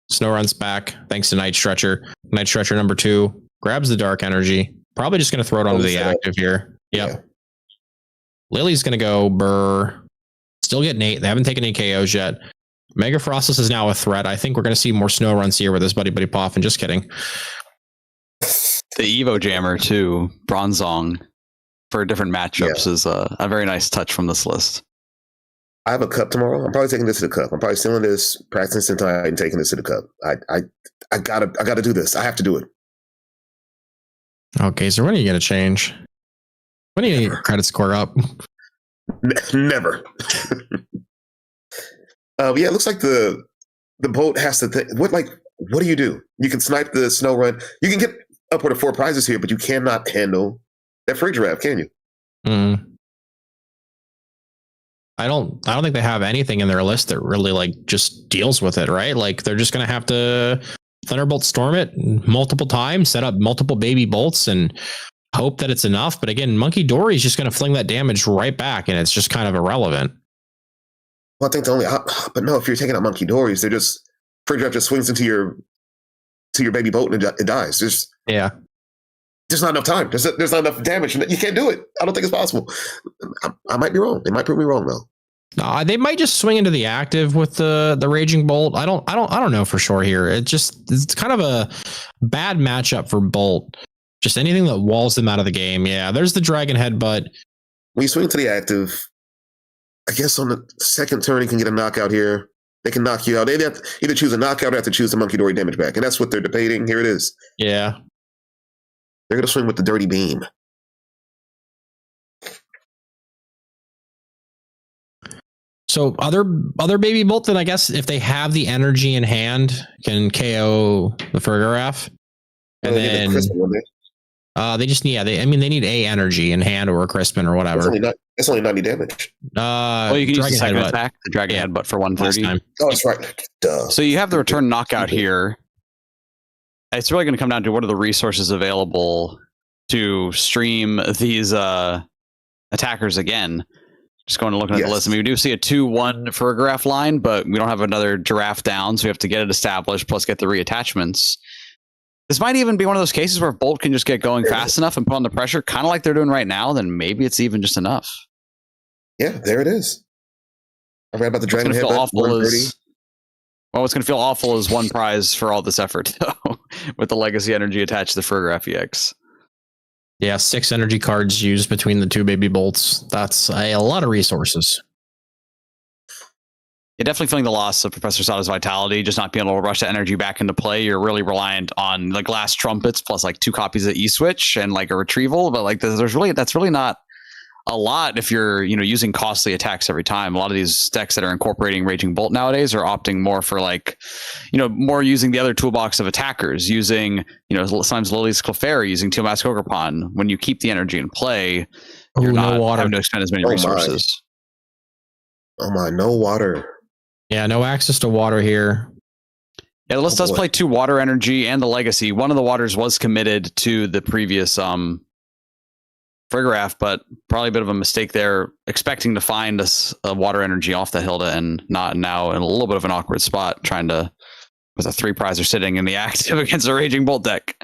Snow runs back thanks to Night Stretcher. Night Stretcher number 2 grabs the Dark Energy. Probably just gonna throw it onto the active here. Yep. Yeah. Lily's gonna go burr. Still getting 8. They haven't taken any KOs yet. Mega Frostless is now a threat. I think we're going to see more snow runs here with this Buddy Poffin. Just kidding. The Evo Jammer, too, Bronzong, for different matchups is a very nice touch from this list. I have a cup tomorrow. I'm probably taking this to the cup. I'm probably stealing this, practicing tonight, and taking this to the cup. I gotta do this. I have to do it. Okay, so when are you going to change? When are you going to get your credit score up? Never. It looks like the boat has to think. What do you do? You can snipe the snow run. You can get upward of 4 prizes here, but you cannot handle that free draft, can you? I don't think they have anything in their list that really just deals with it, right? Like they're just gonna have to Thunderbolt storm it multiple times, set up multiple baby bolts, and hope that it's enough. But again, Monkey Dory is just gonna fling that damage right back, and it's just kind of irrelevant. Well, I think but no, if you're taking out Monkey Dories, they're just free draft just swings into your baby boat and it dies. There's not enough time. There's not enough damage. You can't do it. I don't think it's possible. I might be wrong. They might prove me wrong though. They might just swing into the active with the Raging Bolt. I don't know for sure here. It's kind of a bad matchup for Bolt. Just anything that walls them out of the game. Yeah, there's the Dragon Headbutt. When you swing into the active, I guess on the second turn, you can get a knockout here. They can knock you out. They have to either choose a knockout or have to choose the Monkey Dory damage back. And that's what they're debating. Here it is. Yeah. They're going to swing with the Dirty Beam. So other Baby Bolt, then I guess if they have the energy in hand, can KO the Fergaraf. And then they just need, they need a energy in hand or a Crispin or whatever. It's only 90 damage. Well, you can use the second attack, the Dragon Headbutt for 130. Oh, that's right. Duh. So you have the return knockout here. It's really going to come down to what are the resources available to stream these attackers again. Just going to look at the list. I mean, we do see a 2-1 Fergaraf line, but we don't have another Giraffe down, so we have to get it established, plus get the reattachments. This might even be one of those cases where Bolt can just get going fast enough and put on the pressure, kind of like they're doing right now, then maybe it's even just enough. Yeah, there it is. I read about the Dragon Headbutt. What's going to feel awful is 1 prize for all this effort, though, with the Legacy Energy attached to the Fergaraf EX. Yeah, 6 energy cards used between the 2 baby bolts. That's a lot of resources. You're definitely feeling the loss of Professor Sada's vitality, just not being able to rush that energy back into play. You're really reliant on the glass trumpets plus 2 copies of E-Switch and a retrieval, but that's really not a lot if you're using costly attacks every time. A lot of these decks that are incorporating Raging Bolt nowadays are opting more for more using the other toolbox of attackers, using sometimes Lily's Clefairy, using Tiamat's Gogurpon. When you keep the energy in play, you're not having to expend as many resources. Oh my, no water. Yeah, no access to water here. Yeah, the list does play 2 water energy and the Legacy. One of the waters was committed to the previous Fergaraf, but probably a bit of a mistake there, expecting to find a water energy off the Hilda and not now in a little bit of an awkward spot, trying to, with a 3 prizer sitting in the active against a Raging Bolt deck.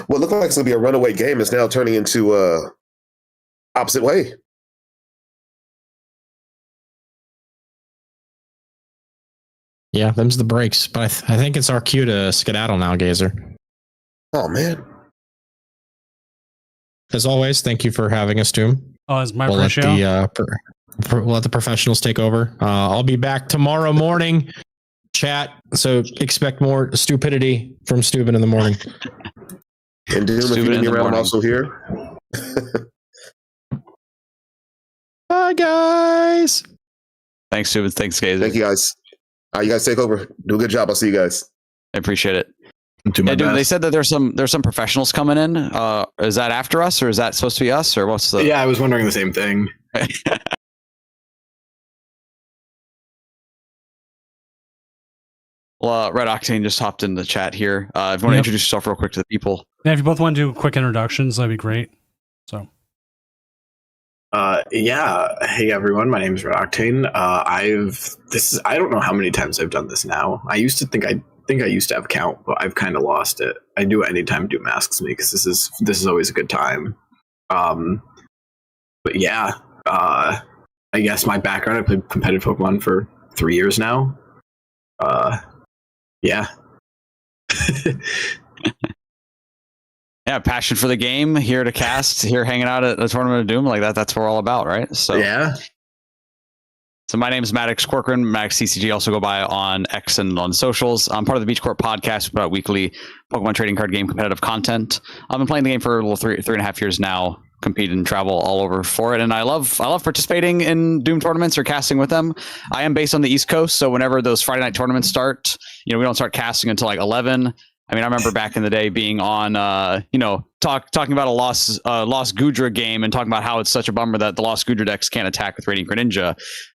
What looked like it's going to be a runaway game is now turning into opposite way. Yeah, them's the breaks. But I think it's our cue to skedaddle now, Gazer. Oh, man. As always, thank you for having us, Doom. Oh, it's my we'll pleasure. We'll let the professionals take over. I'll be back tomorrow morning chat. So expect more stupidity from Steuben in the morning. And Doom, if you need me around, I'm also here. Bye, guys. Thanks, Steuben. Thanks, Gazer. Thank you, guys. All right, you guys take over. Do a good job. I'll see you guys. I appreciate it. Do my Dude, they best. said that there's some professionals coming in. Is that after us, or is that supposed to be us, or what's the? Yeah, I was wondering the same thing. Well, Red Octane just hopped in the chat here. If you want to introduce yourself real quick to the people. Yeah, if you both want to do quick introductions, that'd be great. So, Yeah. Hey everyone, my name is Red Octane. I don't know how many times I've done this now. I used to think I used to have a count, but I've kind of lost it. I do it anytime Doom asks me because this is always a good time. But yeah, I guess my background, I played competitive Pokemon for 3 years now. Yeah. Yeah, passion for the game, here to cast, here hanging out at the Tournament of Doom, like that. That's what we're all about, right? So Yeah. So my name is Maddox Corcoran. Maddox CCG, also go by on X and on socials. I'm part of the Beach Court podcast, about weekly Pokemon trading card game competitive content. I've been playing the game for a little three and a half years now. Compete and travel all over for it, and I love participating in Doom tournaments or casting with them. I am based on the East Coast, so whenever those Friday night tournaments start, we don't start casting until like 11. I mean, I remember back in the day being on, talking about a lost Gudra game and talking about how it's such a bummer that the lost Gudra decks can't attack with Radiant Greninja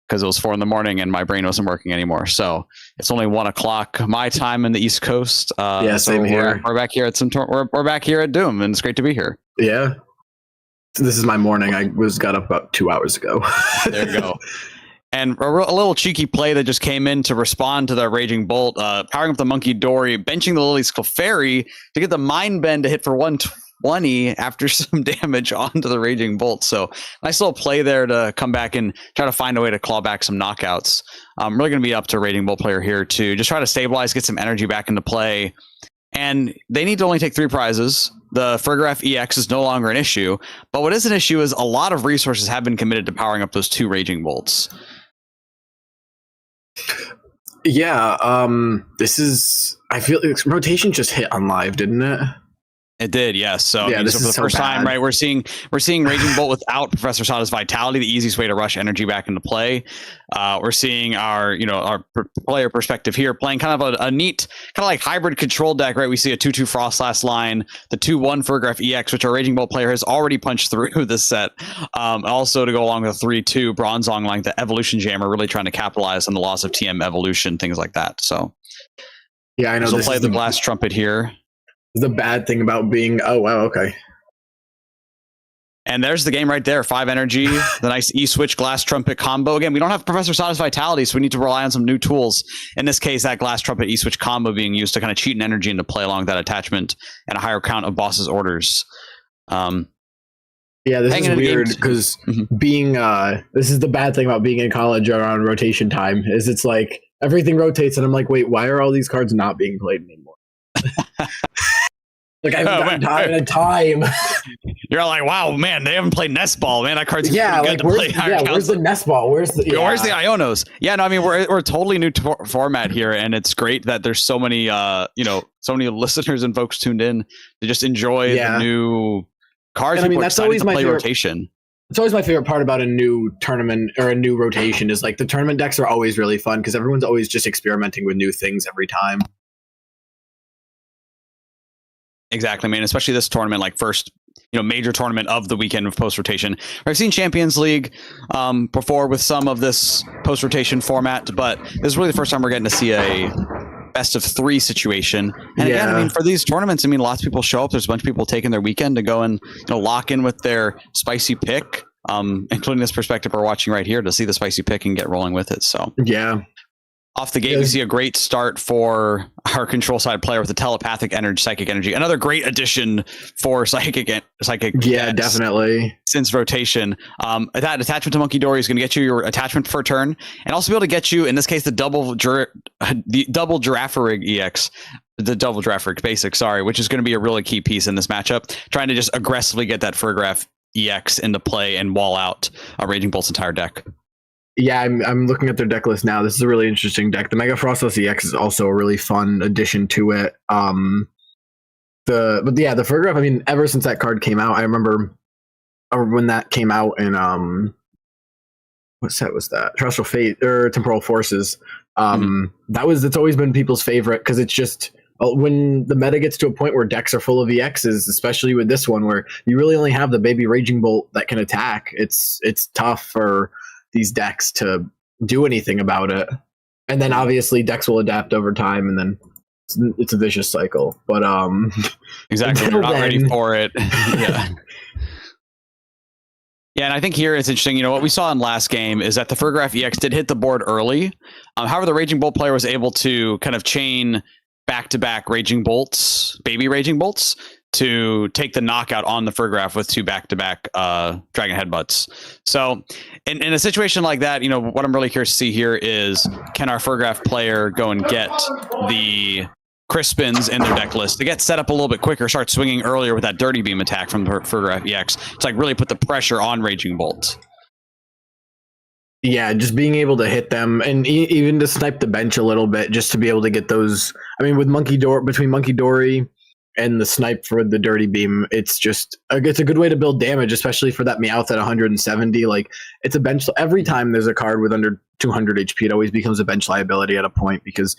because it was 4 a.m. and my brain wasn't working anymore. So it's only 1 o'clock my time in the East Coast. Yeah, same here. We're back here at we're back here at Doom, and it's great to be here. Yeah. This is my morning. I got up about 2 hours ago. There you go. And a little cheeky play that just came in to respond to the Raging Bolt, powering up the Monkey Dory, benching the Lily Clefairy to get the Mind Bend to hit for 120 after some damage onto the Raging Bolt. So nice little play there to come back and try to find a way to claw back some knockouts. I'm really going to be up to Raging Bolt player here to just try to stabilize, get some energy back into play. And they need to only take 3 prizes. The Fergraph EX is no longer an issue. But what is an issue is a lot of resources have been committed to powering up those 2 Raging Bolts. Yeah, I feel like rotation just hit on live, didn't it? It did, yes. So, yeah, so for the first time, right, we're seeing Raging Bolt without Professor Sada's Vitality, the easiest way to rush energy back into play. We're seeing our player perspective here, playing kind of a neat, kind of like hybrid control deck, right? We see a 2/2 Frostlass line, the 2/1 Fergraph EX, which our Raging Bolt player has already punched through this set. Also to go along with the 3/2 Bronzong line, the Evolution Jammer, really trying to capitalize on the loss of TM Evolution, things like that. So, yeah, I know. So play the Blast Trumpet here. The bad thing about being okay. And there's the game right there. 5 energy, the nice E-Switch Glass Trumpet combo. Again, we don't have Professor Sada's Vitality, so we need to rely on some new tools. In this case, that Glass Trumpet E-Switch combo being used to kind of cheat an energy into play along that attachment and a higher count of boss's orders. Yeah, this is weird because being this is the bad thing about being in college or on rotation time is it's like everything rotates and I'm like, wait, why are all these cards not being played anymore? Like I haven't gotten in a time. You're like, wow, man, they haven't played Nest Ball, man. That card's yeah, pretty good like to play. Where's the Nest Ball? Where's the Ionos? Yeah, no, I mean we're totally new format here, and it's great that there's so many so many listeners and folks tuned in to just enjoy the new cards. And I mean that's always my favorite rotation. It's always my favorite part about a new tournament or a new rotation is like the tournament decks are always really fun because everyone's always just experimenting with new things every time. Exactly, man. Especially this tournament, like first, major tournament of the weekend of post rotation. I've seen Champions League before with some of this post rotation format, but this is really the first time we're getting to see a best of 3 situation. And again, I mean, for these tournaments, I mean, lots of people show up. There's a bunch of people taking their weekend to go and lock in with their spicy pick, including this perspective we're watching right here to see the spicy pick and get rolling with it. So yeah. Off the gate, we see a great start for our control side player with the telepathic energy, psychic energy. Another great addition for psychic. Yeah, definitely. Since rotation, that attachment to Monkey Dory is going to get you your attachment for a turn, and also be able to get you, in this case, the double Giraffarig EX, the double Giraffarig basic. Sorry, which is going to be a really key piece in this matchup. Trying to just aggressively get that Fergraph EX into play and wall out Raging Bolt's entire deck. Yeah, I'm looking at their deck list now. This is a really interesting deck. The Mega Frostless EX is also a really fun addition to it. The Fergraf, I mean, ever since that card came out, I remember when that came out in what set was that? Terrestrial Fate or Temporal Forces. It's always been people's favorite because it's just when the meta gets to a point where decks are full of EXs, especially with this one where you really only have the baby Raging Bolt that can attack. It's tough for these decks to do anything about it. And then obviously decks will adapt over time, and then it's a vicious cycle. But exactly, they're not ready for it. Yeah. Yeah, and I think here it's interesting. You know, what we saw in last game is that the Fergraf EX did hit the board early. However, the Raging Bolt player was able to kind of chain back-to-back Raging Bolts, baby Raging Bolts, to take the knockout on the Fergraf with 2 back-to-back Dragon Headbutts. So in a situation like that, you know, what I'm really curious to see here is, can our Fergraf player go and get the Crispins in their deck list to get set up a little bit quicker, start swinging earlier with that Dirty Beam attack from the Fergraf EX to like really put the pressure on Raging Bolt. Yeah, just being able to hit them and even to snipe the bench a little bit, just to be able to get those. I mean, with between Monkey Dory and the snipe for the Dirty Beam, it's a good way to build damage, especially for that Meowth at 170. Like, it's a bench. Every time there's a card with under 200 HP, it always becomes a bench liability at a point because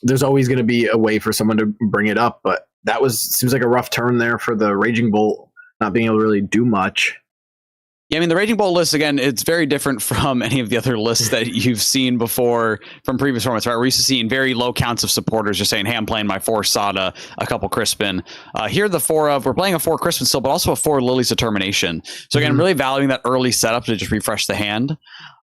there's always going to be a way for someone to bring it up. But seems like a rough turn there for the Raging Bolt not being able to really do much. Yeah, I mean, the Raging Bolt list, again, it's very different from any of the other lists that you've seen before from previous formats, right? We're used to seeing very low counts of supporters just saying, hey, I'm playing my 4 Sada, a couple Crispin. Here, we're playing a 4 Crispin still, but also a 4 Lily's Determination. So again, really valuing that early setup to just refresh the hand.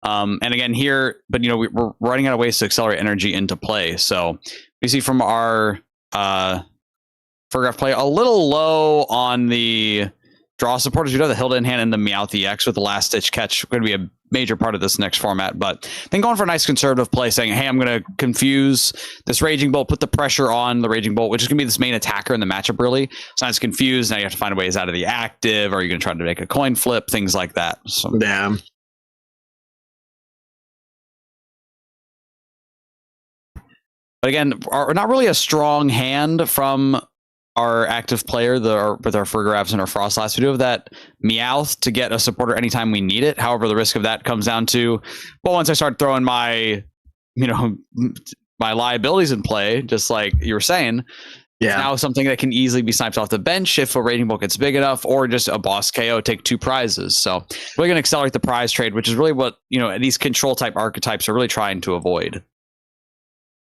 And again, here, but you know, we're running out of ways to accelerate energy into play. So we see from our Fergraf play a little low on the draw supporters. We know the Hilda in hand and the Meowth EX with the last ditch catch going to be a major part of this next format. But then going for a nice conservative play, saying, hey, I'm going to confuse this Raging Bolt, put the pressure on the Raging Bolt, which is going to be this main attacker in the matchup, really. So now it's confused. Now you have to find ways out of the active, or you're going to try to make a coin flip, things like that. So, yeah. But again, not really a strong hand from our active player with our Fergrafs and our Frostlass. We do have that Meowth to get a supporter anytime we need it. However, the risk of that comes down to, well, once I start throwing my liabilities in play, just like you were saying, it's now something that can easily be sniped off the bench if a Raging Bolt gets big enough, or just a boss KO, take 2 prizes. So we're going to accelerate the prize trade, which is really what, you know, these control type archetypes are really trying to avoid.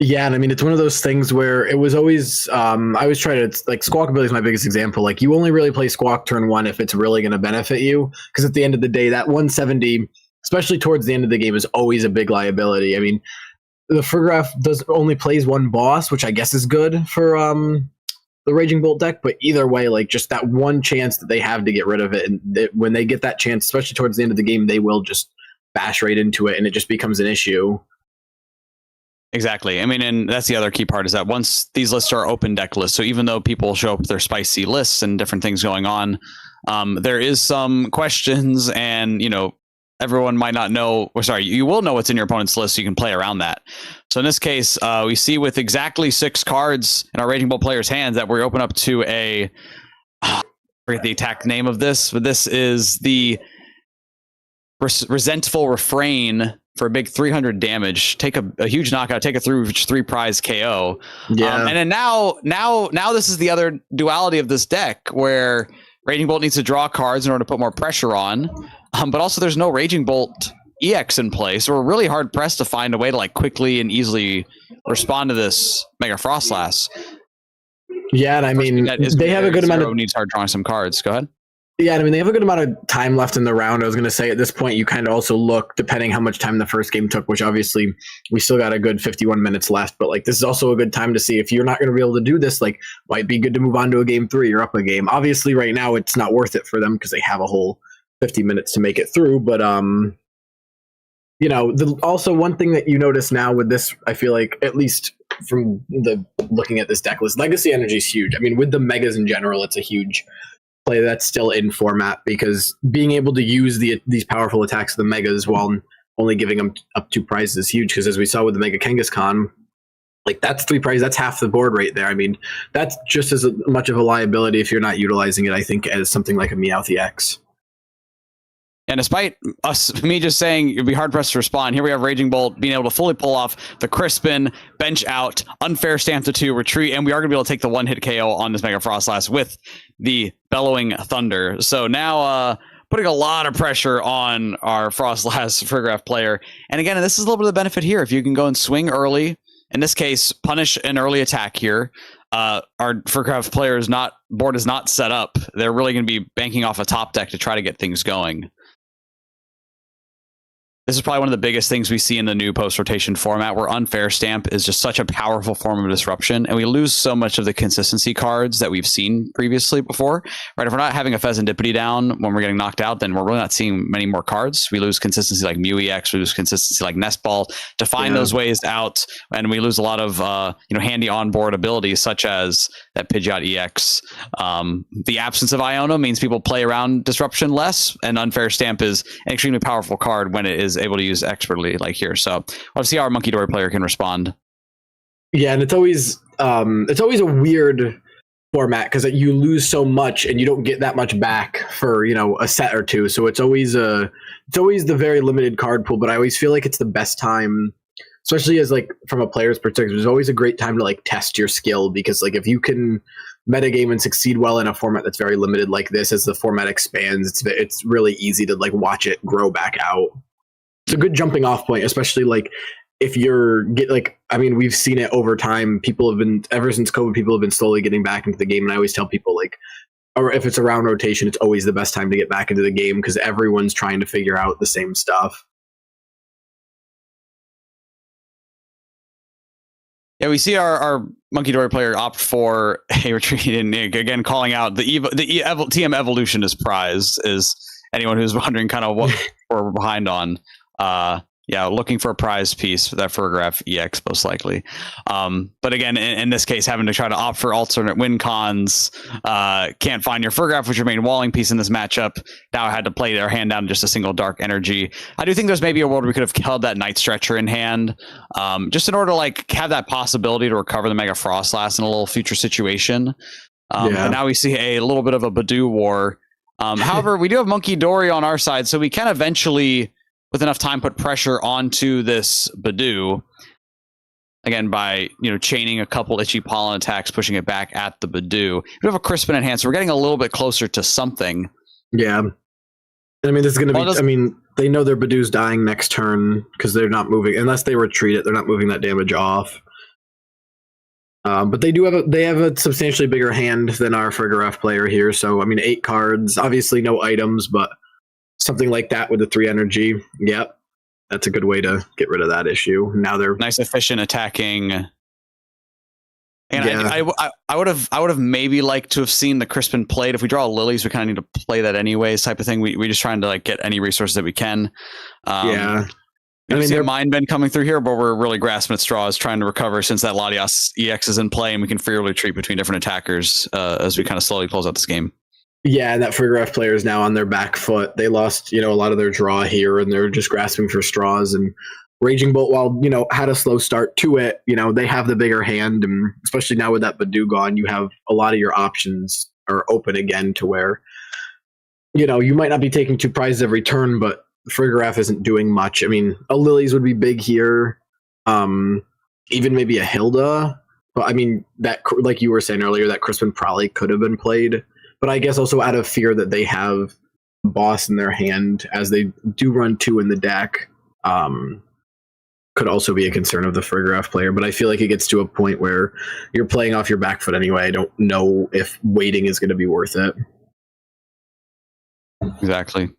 Yeah, and I mean, it's one of those things where it was always, I always try to, like, Squawk Ability is my biggest example. Like, you only really play Squawk turn 1 if it's really going to benefit you, because at the end of the day, that 170, especially towards the end of the game, is always a big liability. I mean, the Fergraf only plays 1 boss, which I guess is good for the Raging Bolt deck, but either way, like, just that one chance that they have to get rid of it, and when they get that chance, especially towards the end of the game, they will just bash right into it, and it just becomes an issue. Exactly. I mean, and that's the other key part, is that once these lists are open deck lists, so even though people show up with their spicy lists and different things going on, there is some questions, and, you know, everyone might not know, or sorry, you will know what's in your opponent's list, so you can play around that. So in this case, we see with exactly 6 cards in our Raging Bolt player's hands that we open up to I forget the attack name of this, but this is the Resentful Refrain for a big 300 damage, take a huge knockout, take a 3 prize KO. Yeah. And then now this is the other duality of this deck, where Raging Bolt needs to draw cards in order to put more pressure on, but also there's no Raging Bolt EX in play, so we're really hard pressed to find a way to, like, quickly and easily respond to this Mega Frostlass. Yeah, and I mean, they have a good amount of needs hard drawing some cards. Go ahead. Yeah, I mean, they have a good amount of time left in the round. I was going to say, at this point, you kind of also look, depending how much time the first game took, which obviously we still got a good 51 minutes left. But, like, this is also a good time to see if you're not going to be able to do this, like, might be good to move on to a game 3 or up a game. Obviously, right now, it's not worth it for them because they have a whole 50 minutes to make it through. But, you know, also one thing that you notice now with this, I feel like, at least from the looking at this deck list, Legacy Energy is huge. I mean, with the Megas in general, it's a huge play that's still in format, because being able to use these powerful attacks of the Megas while only giving them up 2 prizes is huge, because as we saw with the Mega Kangaskhan, like that's 3 prizes, that's half the board right there. I mean, that's just as much of a liability if you're not utilizing it, I think, as something like a Meowth EX. And despite me just saying you'd be hard pressed to respond, here we have Raging Bolt being able to fully pull off the Crispin, bench out, unfair stamp to 2, retreat, and we are going to be able to take the 1-hit KO on this Mega Frostlass with the Bellowing Thunder. So now putting a lot of pressure on our Frostlass Friggraph player. And again, this is a little bit of the benefit here. If you can go and swing early, in this case, punish an early attack here. Our Friggraph player board is not set up. They're really going to be banking off a top deck to try to get things going. This is probably one of the biggest things we see in the new post-rotation format, where unfair stamp is just such a powerful form of disruption, and we lose so much of the consistency cards that we've seen previously before. Right? If we're not having a Pheasantipity down when we're getting knocked out, then we're really not seeing many more cards. We lose consistency like Mew EX, we lose consistency like Nest Ball to find those ways out, and we lose a lot of handy onboard abilities such as that Pidgeot EX. The absence of Iona means people play around disruption less, and unfair stamp is an extremely powerful card when it is able to use expertly, like here. So let's see how our Monkey Dory player can respond. Yeah, and it's always a weird format, because you lose so much and you don't get that much back for a set or two. So it's always the very limited card pool. But I always feel like it's the best time, especially as like from a player's perspective. It's always a great time to like test your skill, because like if you can metagame and succeed well in a format that's very limited like this, as the format expands, it's really easy to like watch it grow back out. It's a good jumping off point, especially like if we've seen it over time. People have been, ever since COVID, people have been slowly getting back into the game. And I always tell people, like, or if it's around rotation, it's always the best time to get back into the game, because everyone's trying to figure out the same stuff. Yeah, we see our Monkey Dory player opt for a retreat, and again calling out the TM Evolution is prize, is anyone who's wondering kind of what we're behind on. Looking for a prize piece for that Friggraph EX, most likely. But again, in this case, having to try to opt for alternate win cons, can't find your Friggraph, which your main walling piece in this matchup. Now I had to play their hand down to just a single Dark Energy. I do think there's maybe a world where we could have held that Night Stretcher in hand, just in order to like have that possibility to recover the Mega Frostlass in a little future situation. And now we see a little bit of a Badoo war. However, we do have Monkey Dory on our side, so we can eventually, with enough time, put pressure onto this Badoo. Again, by chaining a couple itchy pollen attacks, pushing it back at the Badoo. We have a Crispin in hand, so we're getting a little bit closer to something. Yeah. I mean, this is going to be... I mean, they know their Badoo's dying next turn, because they're not moving. Unless they retreat it, they're not moving that damage off. But they have a substantially bigger hand than our Friggraph player here. So, I mean, 8 cards. Obviously, no items, but something like that with the 3 energy. Yep. That's a good way to get rid of that issue. Now they're nice, efficient attacking. And I would have maybe liked to have seen the Crispin played. If we draw Lilies, we kind of need to play that anyways, type of thing. We just trying to like get any resources that we can. I mean, see a Mind Bend coming through here, but we're really grasping at straws, trying to recover since that Latias EX is in play, and we can freely retreat between different attackers as we kind of slowly close out this game. Yeah, and that Friggraph player is now on their back foot. They lost, a lot of their draw here, and they're just grasping for straws. And Raging Bolt, while, had a slow start to it, they have the bigger hand. And especially now with that Badoo gone, you have a lot of your options are open again to where, you might not be taking 2 prizes every turn, but Friggraph isn't doing much. I mean, a Lilies would be big here. Even maybe a Hilda. But I mean, that, like you were saying earlier, that Crispin probably could have been played. But I guess also out of fear that they have Boss in their hand, as they do run 2 in the deck, could also be a concern of the Friggraph player. But I feel like it gets to a point where you're playing off your back foot anyway. I don't know if waiting is going to be worth it. Exactly.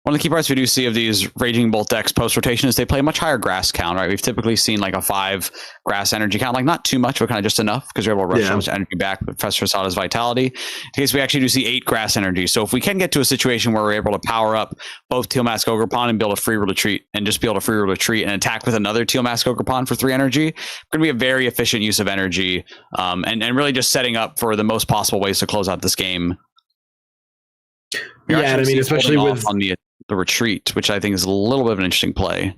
One of the key parts we do see of these Raging Bolt decks post-rotation is they play a much higher grass count, right? We've typically seen like a 5 grass energy count, like not too much, but kind of just enough, because you're able to rush so much energy back with Professor Asada's Vitality. In case we actually do see 8 grass energy. So if we can get to a situation where we're able to power up both Teal Mask Ogerpon and build a free retreat, and just be able to free retreat and attack with another Teal Mask Ogerpon for 3 energy, it's going to be a very efficient use of energy, and really just setting up for the most possible ways to close out this game. Yeah, and I mean, especially with the retreat, which I think is a little bit of an interesting play.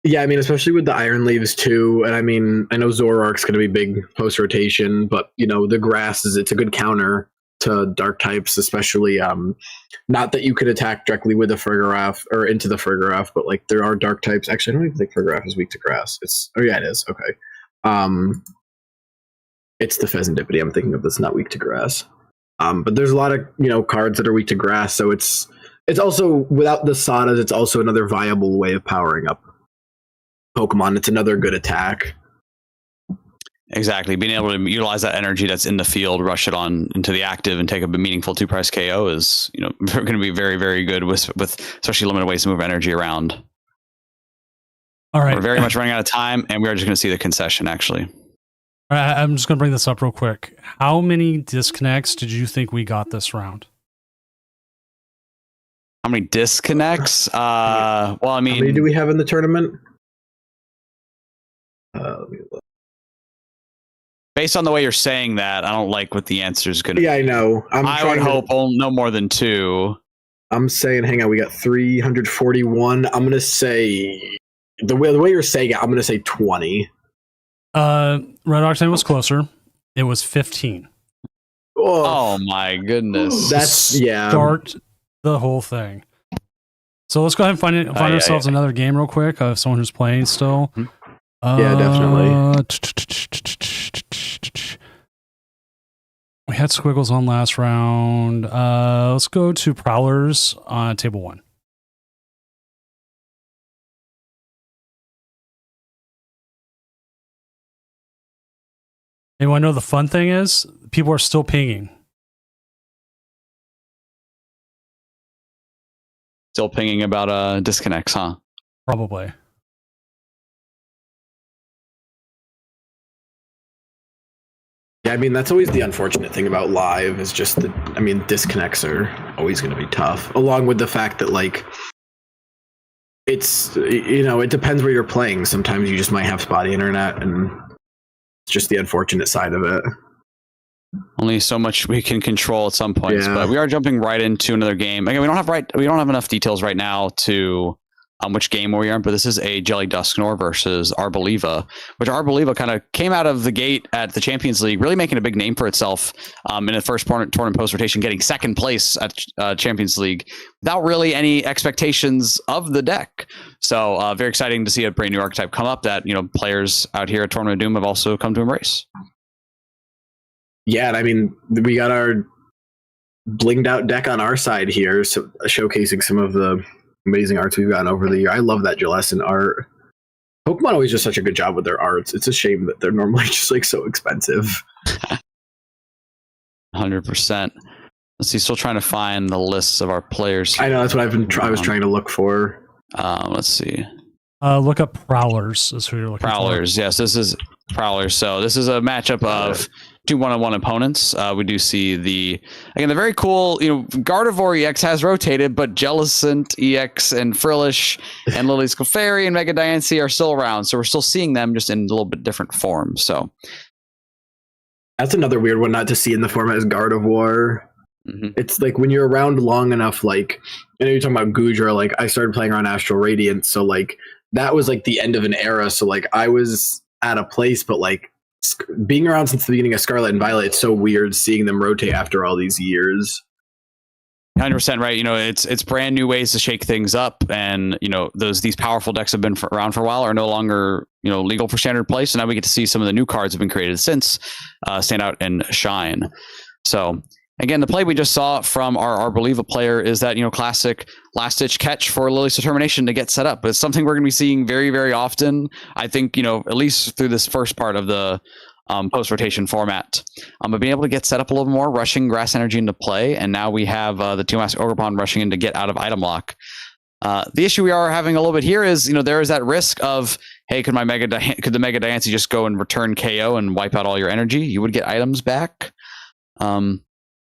Yeah, I mean, especially with the Iron Leaves too. And I mean, I know Zoroark's going to be big post rotation, but the grass it's a good counter to dark types, especially not that you could attack directly with the Farigiraf or into the Farigiraf, but like there are dark types. Actually, I don't even think Farigiraf is weak to grass. It is. Okay. It's the Pheasantipity I'm thinking of that's not weak to grass. But there's a lot of cards that are weak to grass, so it's also, without the Sadas, it's also another viable way of powering up Pokemon. It's another good attack. Exactly. Being able to utilize that energy that's in the field, rush it on into the active, and take a meaningful 2-price KO is, going to be very, very good with especially limited ways to move energy around. All right. We're very much running out of time, and we are just going to see the concession, actually. All right, I'm just going to bring this up real quick. How many disconnects did you think we got this round? How many disconnects? Well, I mean, how many do we have in the tournament? Let me look. Based on the way you're saying that, I don't like what the answer is going to be. Yeah, I know. I would hope no more than 2. I'm saying, hang on, we got 341. I'm going to say, the way you're saying it, I'm going to say 20. Red Octane was closer. It was 15. Oh my goodness. That's, yeah. Start the whole thing. So let's go ahead and find ourselves another game real quick of someone who's playing still. Yeah, definitely. We had Squiggles on last round. Let's go to Prowlers on table 1. And I know the fun thing is people are still pinging. Still pinging about disconnects, huh? Probably. Yeah, I mean, that's always the unfortunate thing about live is just that, disconnects are always going to be tough, along with the fact that, like, it's, it depends where you're playing. Sometimes you just might have spotty internet, and it's just the unfortunate side of it. Only so much we can control at some points, Yeah. but we are jumping right into another game. Again, we don't have enough details right now to which game we are in, but this is a Jelly Dusknoir versus Arboliva, which Arboliva kind of came out of the gate at the Champions League, really making a big name for itself in the first tournament post-rotation, getting second place at Champions League without really any expectations of the deck. So very exciting to see a brand new archetype come up that, players out here at Tournament of Doom have also come to embrace. Yeah, and I mean, we got our blinged out deck on our side here, so showcasing some of the amazing arts we've gotten over the year. I love that Jellicent art. Pokemon always does such a good job with their arts. It's a shame that they're normally just like so expensive. 100%. Let's see. Still trying to find the lists of our players. I know, that's what I was trying to look for. Let's see. Look up Prowlers is who you're looking Prowlers. for. Yes, this is Prowlers. So this is a matchup of 2 one-on-one opponents. We do see the very cool, Gardevoir EX has rotated, but Jellicent EX and Frillish and Lily's Clefairy and Mega Diancie are still around. So we're still seeing them just in a little bit different forms. So that's another weird one not to see in the format is Gardevoir. Mm-hmm. It's like when you're around long enough, like, you're talking about Goodra, like I started playing around Astral Radiance, so like that was like the end of an era. So like I was at a place, but like being around since the beginning of Scarlet and Violet, it's so weird seeing them rotate after all these years. 100% right. It's brand new ways to shake things up, and these powerful decks have been around for a while are no longer legal for standard play. So now we get to see some of the new cards have been created since stand out and shine. So again, the play we just saw from our Arboliva player is that classic last ditch catch for Lily's Determination to get set up. But it's something we're going to be seeing very, very often. I think at least through this first part of the post-rotation format. But being able to get set up a little more, rushing Grass Energy into play, and now we have the two Mask Ogerpon rushing in to get out of item lock. The issue we are having a little bit here is, there is that risk of, hey, could the Mega Diancie just go and return KO and wipe out all your energy? You would get items back.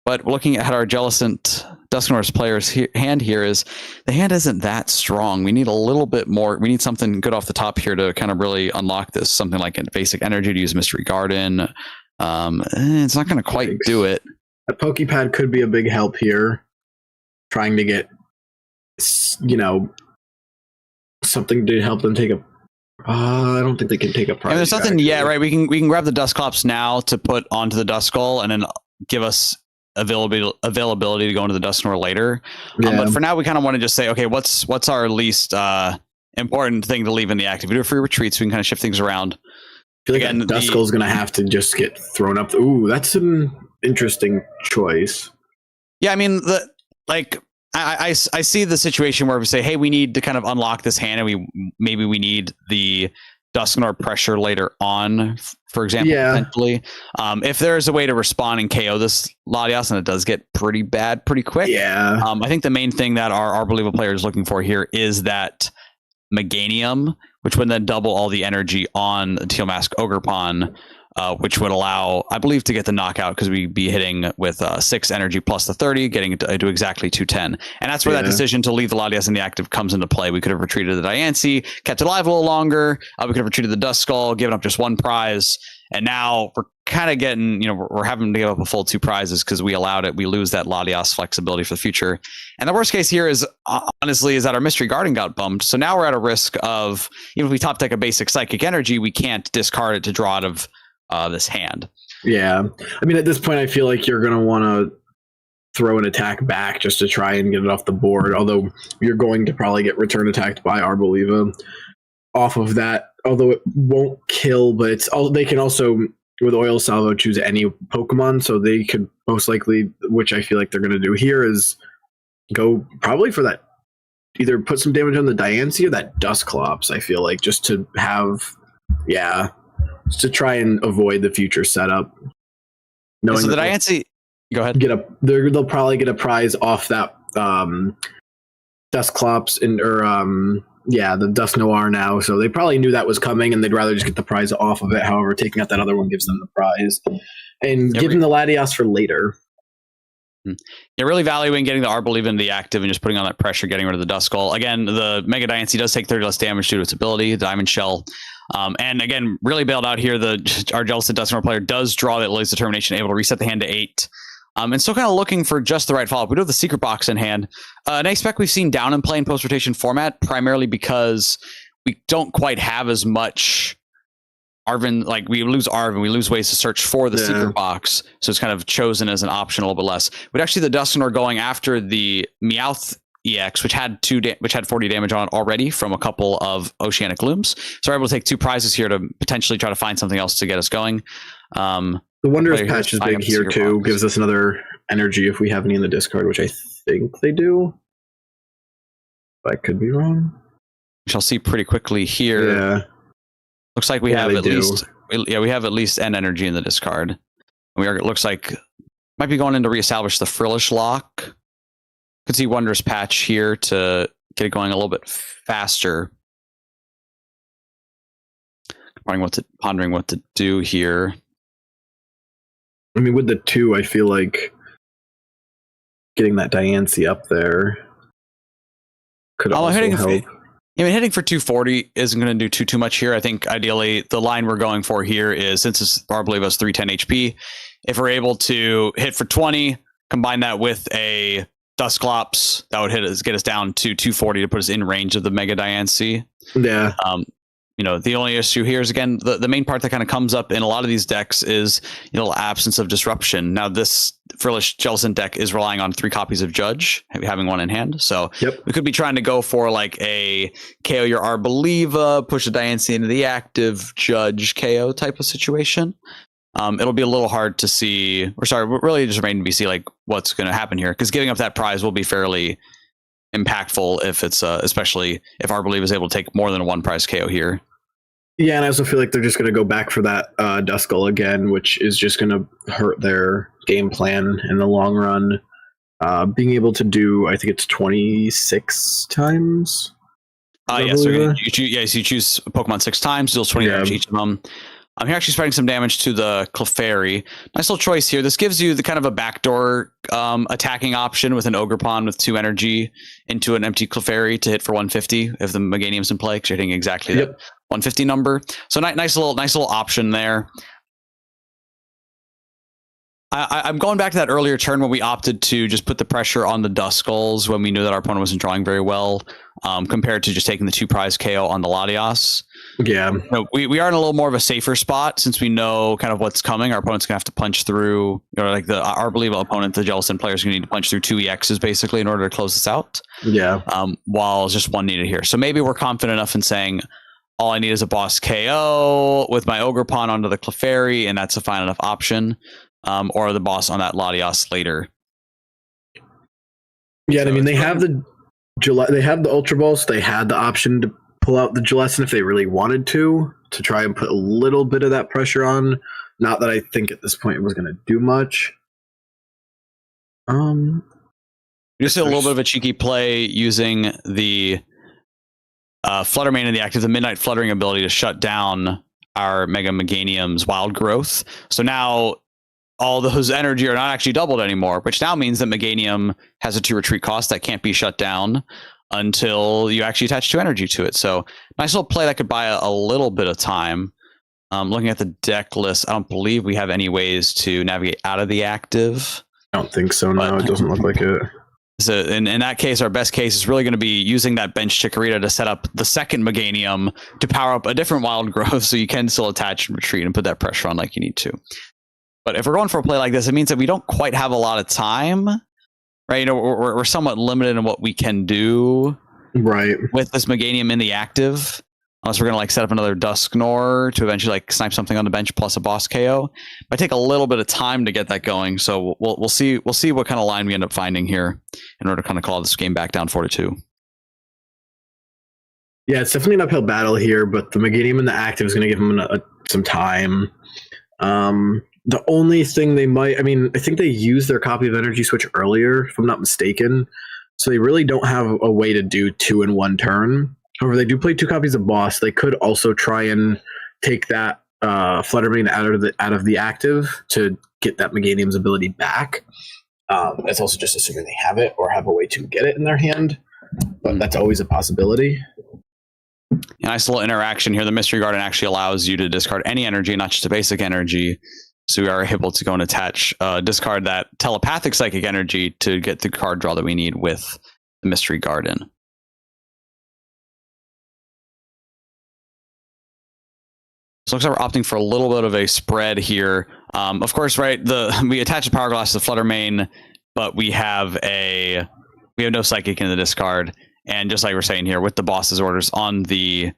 But looking at our Jellicent Dusknoir's player's hand here is the hand isn't that strong. We need a little bit more. We need something good off the top here to kind of really unlock this. Something like a basic energy to use Mystery Garden. It's not going to quite do it. A Pokepad could be a big help here. Trying to get you know, something to help them take a. I don't think they can take a prize. And there's nothing yet, right? We can grab the Dusclops now to put onto the Duskull, and then give us availability to go into the Dusknoir later. Yeah. But for now, we kind of want to just say, okay, what's our least important thing to leave in the active? We do a free retreat, so we can kind of shift things around. I feel like again, Duskull's going to have to just get thrown up. Ooh, that's an interesting choice. Yeah, I mean, I see the situation where we say, hey, we need to kind of unlock this hand, and maybe we need the Dusknoir pressure later on, for example, potentially. If there's a way to respond and KO this Latias, and it does get pretty bad pretty quick. Yeah. I think the main thing that our Believable player is looking for here is that Meganium, which would then double all the energy on the Teal Mask Ogrepon, which would allow, I believe, to get the knockout, because we'd be hitting with 6 energy plus the 30, getting it to exactly 210. And that's where that decision to leave the Latias in the active comes into play. We could have retreated the Diancie, kept it alive a little longer. We could have retreated the Duskull, given up just 1 prize. And now we're kind of getting, we're having to give up a full 2 prizes because we allowed it. We lose that Latias flexibility for the future. And the worst case here is, honestly, is that our Mystery Garden got bumped. So now we're at a risk of, even if we top deck a basic Psychic Energy, we can't discard it to draw out of this hand. Yeah. I mean, at this point, I feel like you're going to want to throw an attack back just to try and get it off the board. Although you're going to probably get return attacked by Arboliva off of that. Although it won't kill, but they can also, with Oil Salvo, choose any Pokemon. So they could most likely, which I feel like they're going to do here, is go probably for that, either put some damage on the Diancie or that Dusclops, I feel like, just to have, just to try and avoid the future setup. So the Diancie, go ahead. They'll probably get a prize off that Dusclops the Dusknoir now. So they probably knew that was coming, and they'd rather just get the prize off of it. However, taking out that other one gives them the prize, and giving the Latias for later. You're really valuing getting the Arboliva into the active and just putting on that pressure, getting rid of the Duskull. Again, the Mega Diancie does take 30 less damage due to its ability, the Diamond Shell. And again, really bailed out here. Our Jellicent Dusknoir player does draw that Lily's Determination, able to reset the hand to 8. And still kind of looking for just the right follow-up. We do have the Secret Box in hand. An ace spec we've seen down in play in post-rotation format, primarily because we don't quite have as much Arven. Like, we lose Arven, we lose ways to search for the Secret Box, so it's kind of chosen as an option a little bit less. But actually, the Dusknoir going after the Meowth EX, which had 40 damage on it already from a couple of Oceanic Looms. So we're able to take 2 prizes here to potentially try to find something else to get us going. The Wondrous Patch is big here too. Gives us another energy if we have any in the discard, which I think they do. But I could be wrong. We shall see pretty quickly here. Yeah. Looks like we have at least we have at least N energy in the discard. It looks like might be going in to reestablish the Frillish Lock. Could see Wondrous Patch here to get it going a little bit faster. Pondering what to do here. I mean, with the 2, I feel like getting that Diancie up there could also help. I mean, hitting for 240 isn't going to do too much here. I think ideally the line we're going for here is, since it's Arboliva's 310 HP, if we're able to hit for 20, combine that with a Dusclops, that would get us down to 240 to put us in range of the Mega Diancie. Yeah. The only issue here is, again, the main part that kind of comes up in a lot of these decks is, absence of disruption. Now, this Frillish Jellicent deck is relying on 3 copies of Judge, having 1 in hand. So we could be trying to go for like a KO your Arboliva, push a Diancie into the active, Judge KO type of situation. It'll be a little hard to see, really just remain to be see like what's going to happen here, because giving up that prize will be fairly impactful if it's especially if Arboliva is able to take more than a 1 prize KO here. Yeah, and I also feel like they're just going to go back for that Duskull again, which is just going to hurt their game plan in the long run. Being able to do, I think it's 26 times. So you choose Pokemon 6 times, deals 20 damage each of them. You're actually spreading some damage to the Clefairy. Nice little choice here. This gives you the kind of a backdoor attacking option with an Ogrepon with 2 energy into an empty Clefairy to hit for 150 if the Meganium's in play, because you're hitting exactly that 150 number. So nice little option there. I'm going back to that earlier turn when we opted to just put the pressure on the Duskulls when we knew that our opponent wasn't drawing very well, compared to just taking the 2 prize KO on the Latias. Yeah. We are in a little more of a safer spot since we know kind of what's coming. Our opponent's gonna have to punch through, or like our believable opponent, the Jellicent player, is gonna need to punch through 2 EXs basically in order to close this out. Yeah. While just 1 needed here. So maybe we're confident enough in saying all I need is a boss KO with my Ogre Pawn onto the Clefairy, and that's a fine enough option. Or the boss on that Latias later. Yeah, So I mean they have the Ultra Balls. They had the option to pull out the Jellicent if they really wanted to try and put a little bit of that pressure on. Not that I think at this point it was going to do much. You just did a little bit of a cheeky play using the Fluttermane in the active, the Midnight Fluttering ability to shut down our Mega Meganium's wild growth. So now all those energy are not actually doubled anymore, which now means that Meganium has a 2 retreat cost that can't be shut down until you actually attach 2 energy to it. So nice little play that could buy a little bit of time. Looking at the deck list, I don't believe we have any ways to navigate out of the active. I don't think so. No, it doesn't look like it. So in that case, our best case is really going to be using that bench Chikorita to set up the second Meganium to power up a different wild growth so you can still attach and retreat and put that pressure on like you need to. But if we're going for a play like this, it means that we don't quite have a lot of time, right? You know, we're somewhat limited in what we can do right with this Meganium in the active, unless we're going to like set up another Dusknoir to eventually like snipe something on the bench plus a boss KO. It might take a little bit of time to get that going, so we'll see what kind of line we end up finding here in order to kind of call this game back down 4-2. Yeah, it's definitely an uphill battle here, but the Meganium in the active is going to give him some time. The only thing they might, I mean, I think they used their copy of Energy Switch earlier, if I'm not mistaken. So they really don't have a way to do 2 in 1 turn. However, they do play 2 copies of Boss. They could also try and take that Fluttermane out of the active to get that Meganium's ability back. It's also just assuming they have it or have a way to get it in their hand. But that's always a possibility. A nice little interaction here. The Mystery Garden actually allows you to discard any energy, not just a basic energy. So we are able to go and attach, discard that telepathic psychic energy to get the card draw that we need with the Mystery Garden. So it looks like we're opting for a little bit of a spread here. Of course, right, we attach the Power Glass to the Fluttermane, but we have no psychic in the discard. And just like we're saying here, with the boss's orders on the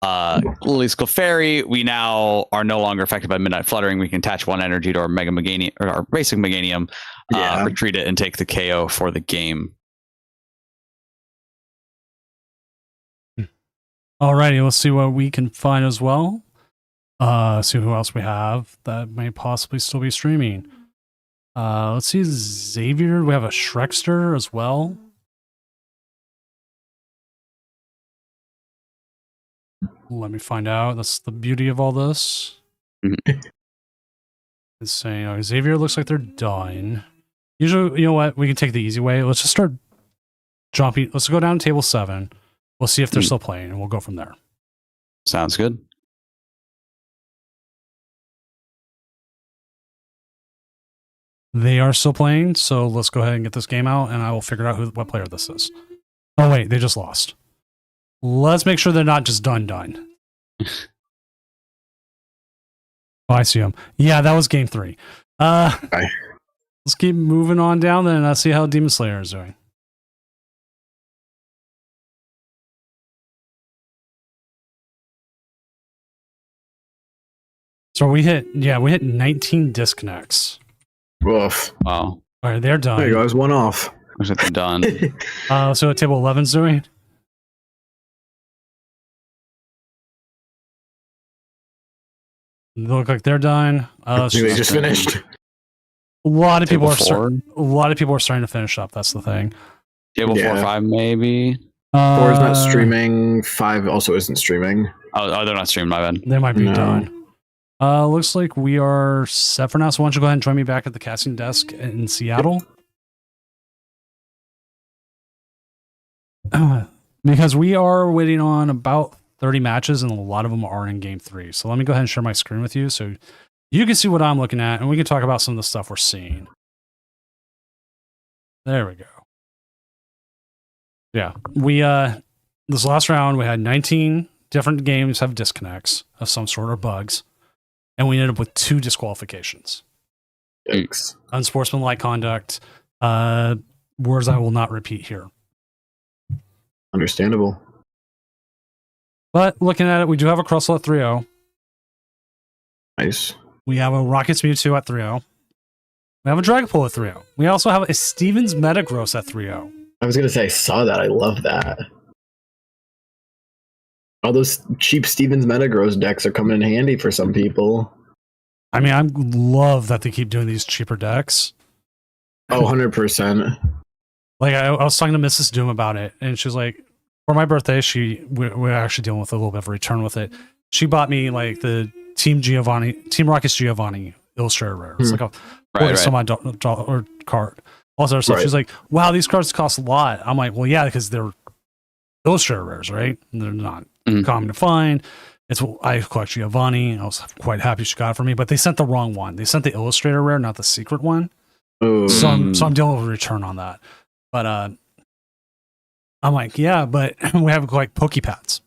Lily's Clefairy, we now are no longer affected by Midnight Fluttering. We can attach 1 energy to our Mega Meganium, or our basic Meganium, retreat it, and take the KO for the game. Alrighty, let's see what we can find as well. See who else we have that may possibly still be streaming. Let's see, Xavier. We have a Shrekster as well. Let me find out. That's the beauty of all this. It's saying Xavier looks like they're done. Usually, you know what? We can take the easy way. Let's just start jumping. Let's go down to table 7. We'll see if they're still playing, and we'll go from there. Sounds good. They are still playing, so let's go ahead and get this game out, and I will figure out what player this is. Oh wait, they just lost. Let's make sure they're not just done. Oh, I see them. Yeah, that was game 3. Okay. Let's keep moving on down then, and let's see how Demon Slayer is doing. So we hit 19 disconnects. Oof. Wow. All right, they're done. There you go. I was 1 off. Looks like they're done. So what table 11's doing? They look like they're done. They just finished. A lot of people Table are starting to finish up. That's the thing. Table 4 or 5, maybe. 4 is not streaming. 5 also isn't streaming. Oh, they're not streaming. My bad. They might be done. Looks like we are set for now. So why don't you go ahead and join me back at the casting desk in Seattle? Because we are waiting on about 30 matches, and a lot of them are in game 3. So let me go ahead and share my screen with you so you can see what I'm looking at, and we can talk about some of the stuff we're seeing. There we go. Yeah, we this last round we had 19 different games have disconnects of some sort or bugs, and we ended up with 2 disqualifications. Yikes. Unsportsmanlike conduct, words I will not repeat here. Understandable. But looking at it, we do have a Crustle at 3-0. Nice. We have a Rockets Mewtwo at 3-0. We have a Dragapult at 3-0. We also have a Stevens Metagross at 3-0. I was going to say, I saw that. I love that. All those cheap Stevens Metagross decks are coming in handy for some people. I mean, I love that they keep doing these cheaper decks. Oh, 100%. Like, I was talking to Mrs. Doom about it, and she was like, for my birthday, we're actually dealing with a little bit of a return with it. She bought me, like, the Team Rockets Giovanni Illustrator Rare. It's like a $40-some-odd card. All that stuff. She's like, wow, these cards cost a lot. I'm like, well, yeah, because they're Illustrator Rares, right? And they're not common to find. I collect Giovanni. I was quite happy she got it for me, but they sent the wrong one. They sent the Illustrator Rare, not the secret one. So I'm dealing with a return on that. But I'm like, yeah, but we have like Pokepads.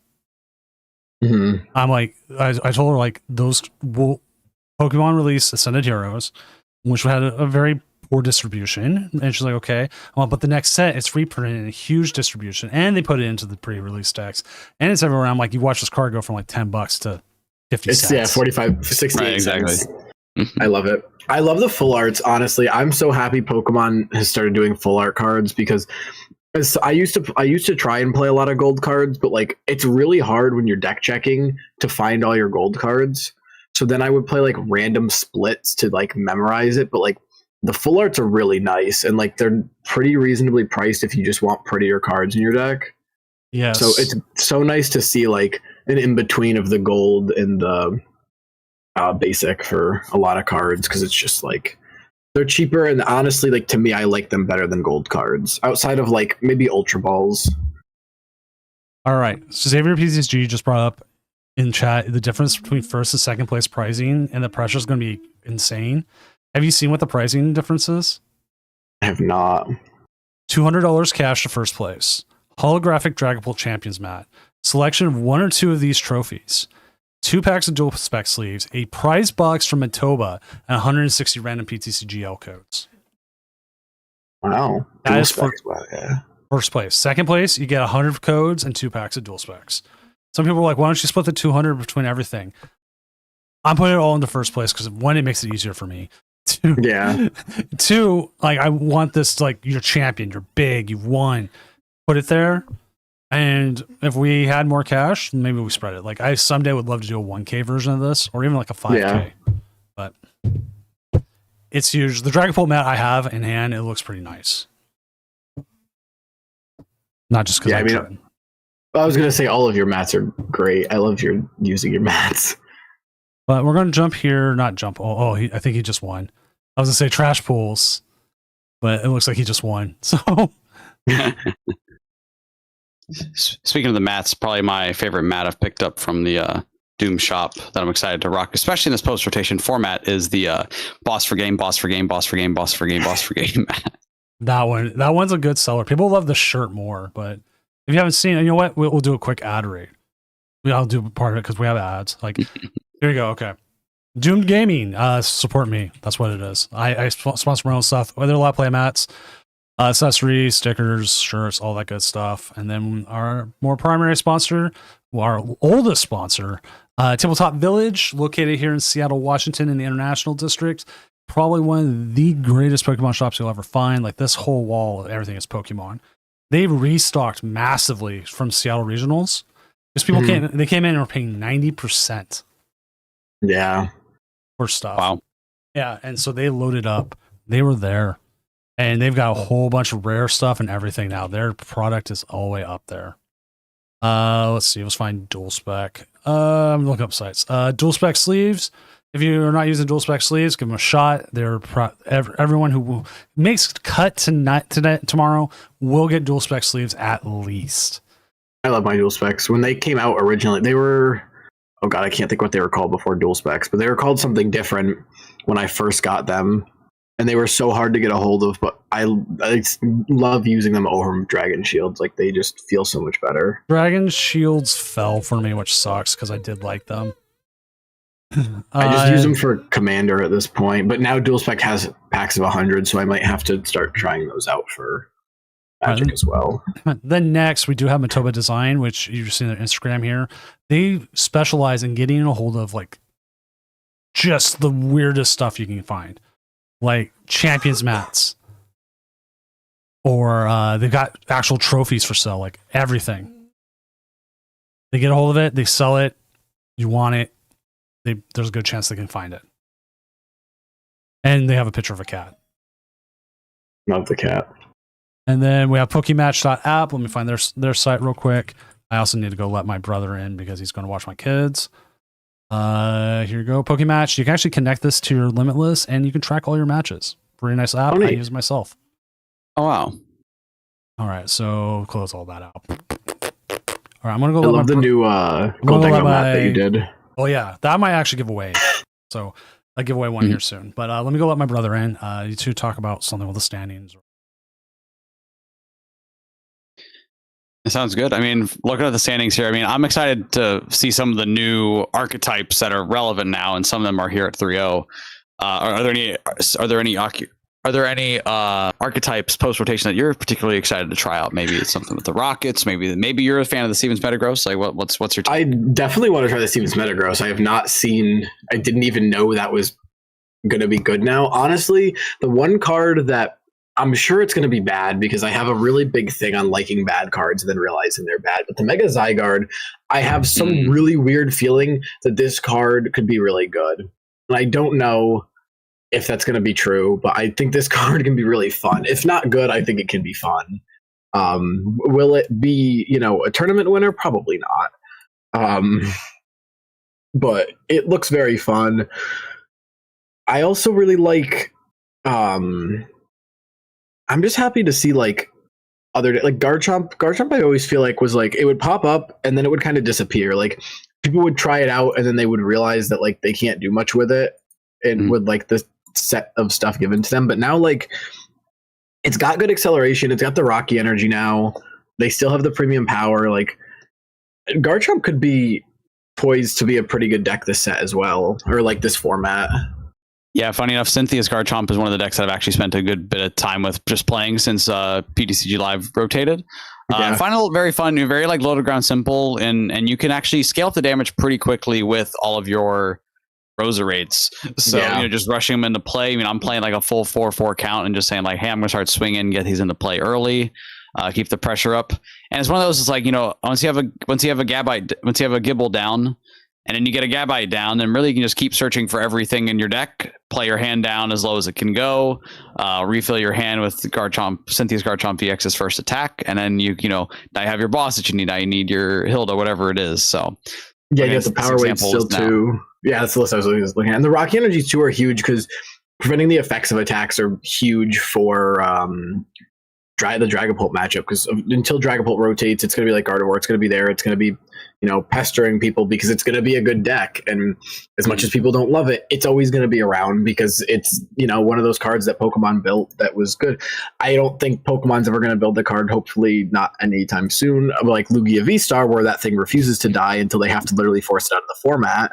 Mm-hmm. I'm like, I told her like those Pokemon release Ascended Heroes, which had a very poor distribution, and she's like, okay, but the next set it's reprinted in a huge distribution, and they put it into the pre-release decks, and it's everywhere. I'm like, you watch this card go from like $10 to 50 cents. Yeah, 45, 68 right, exactly. cents. I love it. I love the full arts. Honestly, I'm so happy Pokemon has started doing full art cards because I used to try and play a lot of gold cards, but like it's really hard when you're deck checking to find all your gold cards. So then I would play like random splits to like memorize it, but like the full arts are really nice and like they're pretty reasonably priced if you just want prettier cards in your deck. Yes. So it's so nice to see like an in between of the gold and the basic for a lot of cards because it's just like they're cheaper and honestly, like to me, I like them better than gold cards outside of like maybe Ultra Balls. All right. So Xavier PCSG just brought up in chat the difference between first and second place pricing, and the pressure is going to be insane. Have you seen what the pricing difference is? I have not. $200 cash to first place. Holographic Dragapult Champions mat. Selection of 1 or 2 of these trophies. 2 packs of dual spec sleeves. A prize box from Matoba. And 160 random PTCGL codes. Wow. That Dual is specs, wow, yeah. first place. Second place, you get 100 codes and 2 packs of dual specs. Some people are like, why don't you split the 200 between everything? I'm putting it all into first place because one, it makes it easier for me. Two, like I want this, like you're champion, you're big, you've won. Put it there. And if we had more cash, maybe we spread it. Like I someday would love to do a 1K version of this, or even like a 5K. Yeah. But it's huge. The Dragapult mat I have in hand, it looks pretty nice. Not just because I was gonna say all of your mats are great. I love your using your mats. But we're gonna jump here, not jump. I think he just won. I was gonna say trash pools, but it looks like he just won. So speaking of the mats, probably my favorite mat I've picked up from the Doom shop that I'm excited to rock, especially in this post rotation format, is the boss for game mat. That one's a good seller. People love the shirt more, but if you haven't seen it, you know what? We'll do a quick ad rate. I'll do part of it because we have ads. Like, here you go. Okay. Doomed Gaming, support me. That's what it is. I sponsor my own stuff. There are a lot of play mats, accessories, stickers, shirts, all that good stuff. And then our more primary sponsor, our oldest sponsor, Tabletop Village, located here in Seattle, Washington, in the International District. Probably one of the greatest Pokemon shops you'll ever find. Like this whole wall, everything is Pokemon. They restocked massively from Seattle regionals because people came in and were paying 90%. Yeah. For stuff. Wow. Yeah. And so they loaded up. They were there. And they've got a whole bunch of rare stuff and everything now. Their product is all the way up there. Let's see. Let's find dual spec. I'm looking up sites. Dual spec sleeves. If you're not using dual spec sleeves, give them a shot. They're everyone who makes cut tonight, tomorrow, will get dual spec sleeves at least. I love my dual specs. When they came out originally, they were oh god, I can't think what they were called before dual specs, but they were called something different when I first got them, and they were so hard to get a hold of. But I love using them over Dragon Shields. Like they just feel so much better. Dragon Shields fell for me, which sucks because I did like them. I just use them for Commander at this point, but now dual spec has packs of 100, so I might have to start trying those out for Magic as well. Then next, we do have Matoba Design, which you've seen on Instagram here. They specialize in getting a hold of like just the weirdest stuff you can find, like Champions mats, or they've got actual trophies for sale, like everything. They get a hold of it, they sell it. You want it, there's a good chance they can find it. And they have a picture of a cat. Love the cat. And then we have Pokematch.app. Let me find their site real quick. I also need to go let my brother in because he's going to watch my kids. Here you go. Pokematch. You can actually connect this to your Limitless and you can track all your matches. Pretty nice app. I use it myself. Oh, wow. All right. So close all that out. All right. I'm going to go. I love the new Goldengo map that you did. Oh, yeah. That might actually give away. So I'll give away one here soon. But let me go let my brother in. You two talk about something with the standings. It sounds good. I mean, looking at the standings here, I mean, I'm excited to see some of the new archetypes that are relevant now, and some of them are here at 3.0. Are there any archetypes post rotation that you're particularly excited to try out? Maybe it's something with the Rockets. Maybe you're a fan of the Stevens Metagross. Like, what's your? I definitely want to try the Stevens Metagross. I have not seen. I didn't even know that was going to be good. Now, honestly, the one card that I'm sure it's going to be bad because I have a really big thing on liking bad cards and then realizing they're bad. But the Mega Zygarde, I have some really weird feeling that this card could be really good. And I don't know if that's going to be true, but I think this card can be really fun. If not good, I think it can be fun. Will it be, a tournament winner? Probably not. But it looks very fun. I also really like... I'm just happy to see like Garchomp. Garchomp I always feel like was like it would pop up and then it would kind of disappear. Like people would try it out and then they would realize that like they can't do much with it and with like the set of stuff given to them. But now like it's got good acceleration. It's got the Rocky energy now. They still have the premium power. Like Garchomp could be poised to be a pretty good deck this set as well, or like this format. Yeah, funny enough, Cynthia's Garchomp is one of the decks that I've actually spent a good bit of time with just playing since PTCG Live rotated. I find it very fun, very like low to ground simple, and you can actually scale up the damage pretty quickly with all of your Roserates. So, just rushing them into play. I mean, I'm playing like a full 4/4 count and just saying like, hey, I'm going to start swinging, get these into play early, keep the pressure up. And it's one of those, it's like, once you have a Gibble down, and then you get a Gabite down, then really you can just keep searching for everything in your deck, play your hand down as low as it can go, refill your hand with Cynthia's Garchomp VX's first attack, and then now you have your boss that you need. Now you need your Hilda, whatever it is. So yeah, you have the power weight still too. Yeah, that's the list I was looking at. And the Rocky energies too are huge because preventing the effects of attacks are huge for the Dragapult matchup, because until Dragapult rotates, it's going to be like Gardevoir. It's going to be there. It's going to be, pestering people because it's going to be a good deck. And as much as people don't love it, it's always going to be around because it's, one of those cards that Pokemon built that was good. I don't think Pokemon's ever going to build a card, hopefully not anytime soon, like Lugia V-Star, where that thing refuses to die until they have to literally force it out of the format.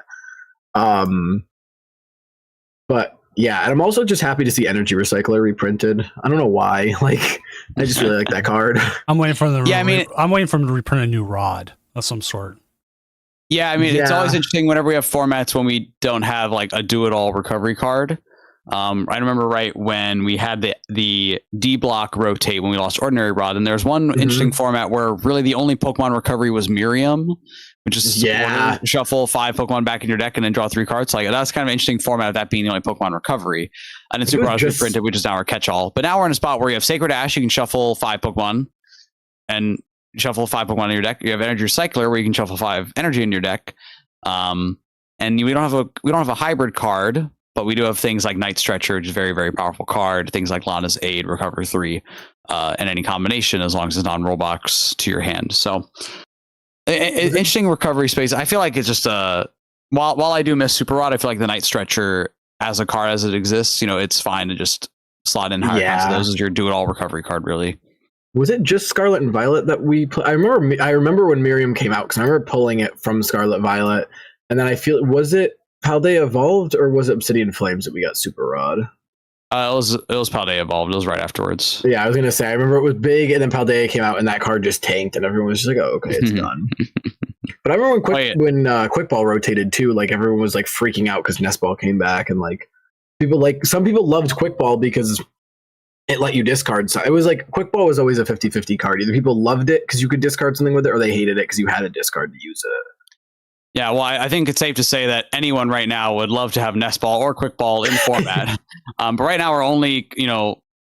But yeah, and I'm also just happy to see Energy Recycler reprinted. I don't know why. Like, I just really like that card. I'm waiting for I'm waiting for them to reprint a new rod of some sort. Yeah, I mean, it's always interesting whenever we have formats when we don't have like a do-it-all recovery card. I remember when we had the D block rotate when we lost Ordinary Rod, and there's one interesting format where really the only Pokemon recovery was Miriam, which is shuffle 5 Pokemon back in your deck and then draw 3 cards. Like that's kind of an interesting format of that being the only Pokemon recovery. And then Super Rod reprinted, which is now our catch-all. But now we're in a spot where you have Sacred Ash, you can shuffle 5 Pokemon and shuffle 5 Pokemon in your deck. You have Energy Recycler where you can shuffle 5 energy in your deck. And we don't have a hybrid card, but we do have things like Night Stretcher, which is a very, very powerful card. Things like Lana's Aid, Recover 3, and any combination as long as it's non-rollbox to your hand. So interesting recovery space. I feel like it's just while I do miss Super Rod, I feel like the Night Stretcher as a card as it exists, it's fine to just slot in higher counts of those as your do-it-all recovery card, really. Was it just Scarlet and Violet that we? I remember when Miriam came out because I remember pulling it from Scarlet Violet, and then was it Paldea Evolved or was it Obsidian Flames that we got Super Rod? It was Paldea Evolved. It was right afterwards. Yeah, I was gonna say I remember it was big, and then Paldea came out, and that card just tanked, and everyone was just like, "Oh, okay, it's done." But I remember when Quickball rotated too, like everyone was like freaking out because Nestball came back, and like some people loved Quickball because it let you discard. So it was like Quickball was always a 50-50 card. Either people loved it because you could discard something with it, or they hated it because you had a discard to use it. Yeah, well, I think it's safe to say that anyone right now would love to have Nestball or Quickball in format. But right now, our only,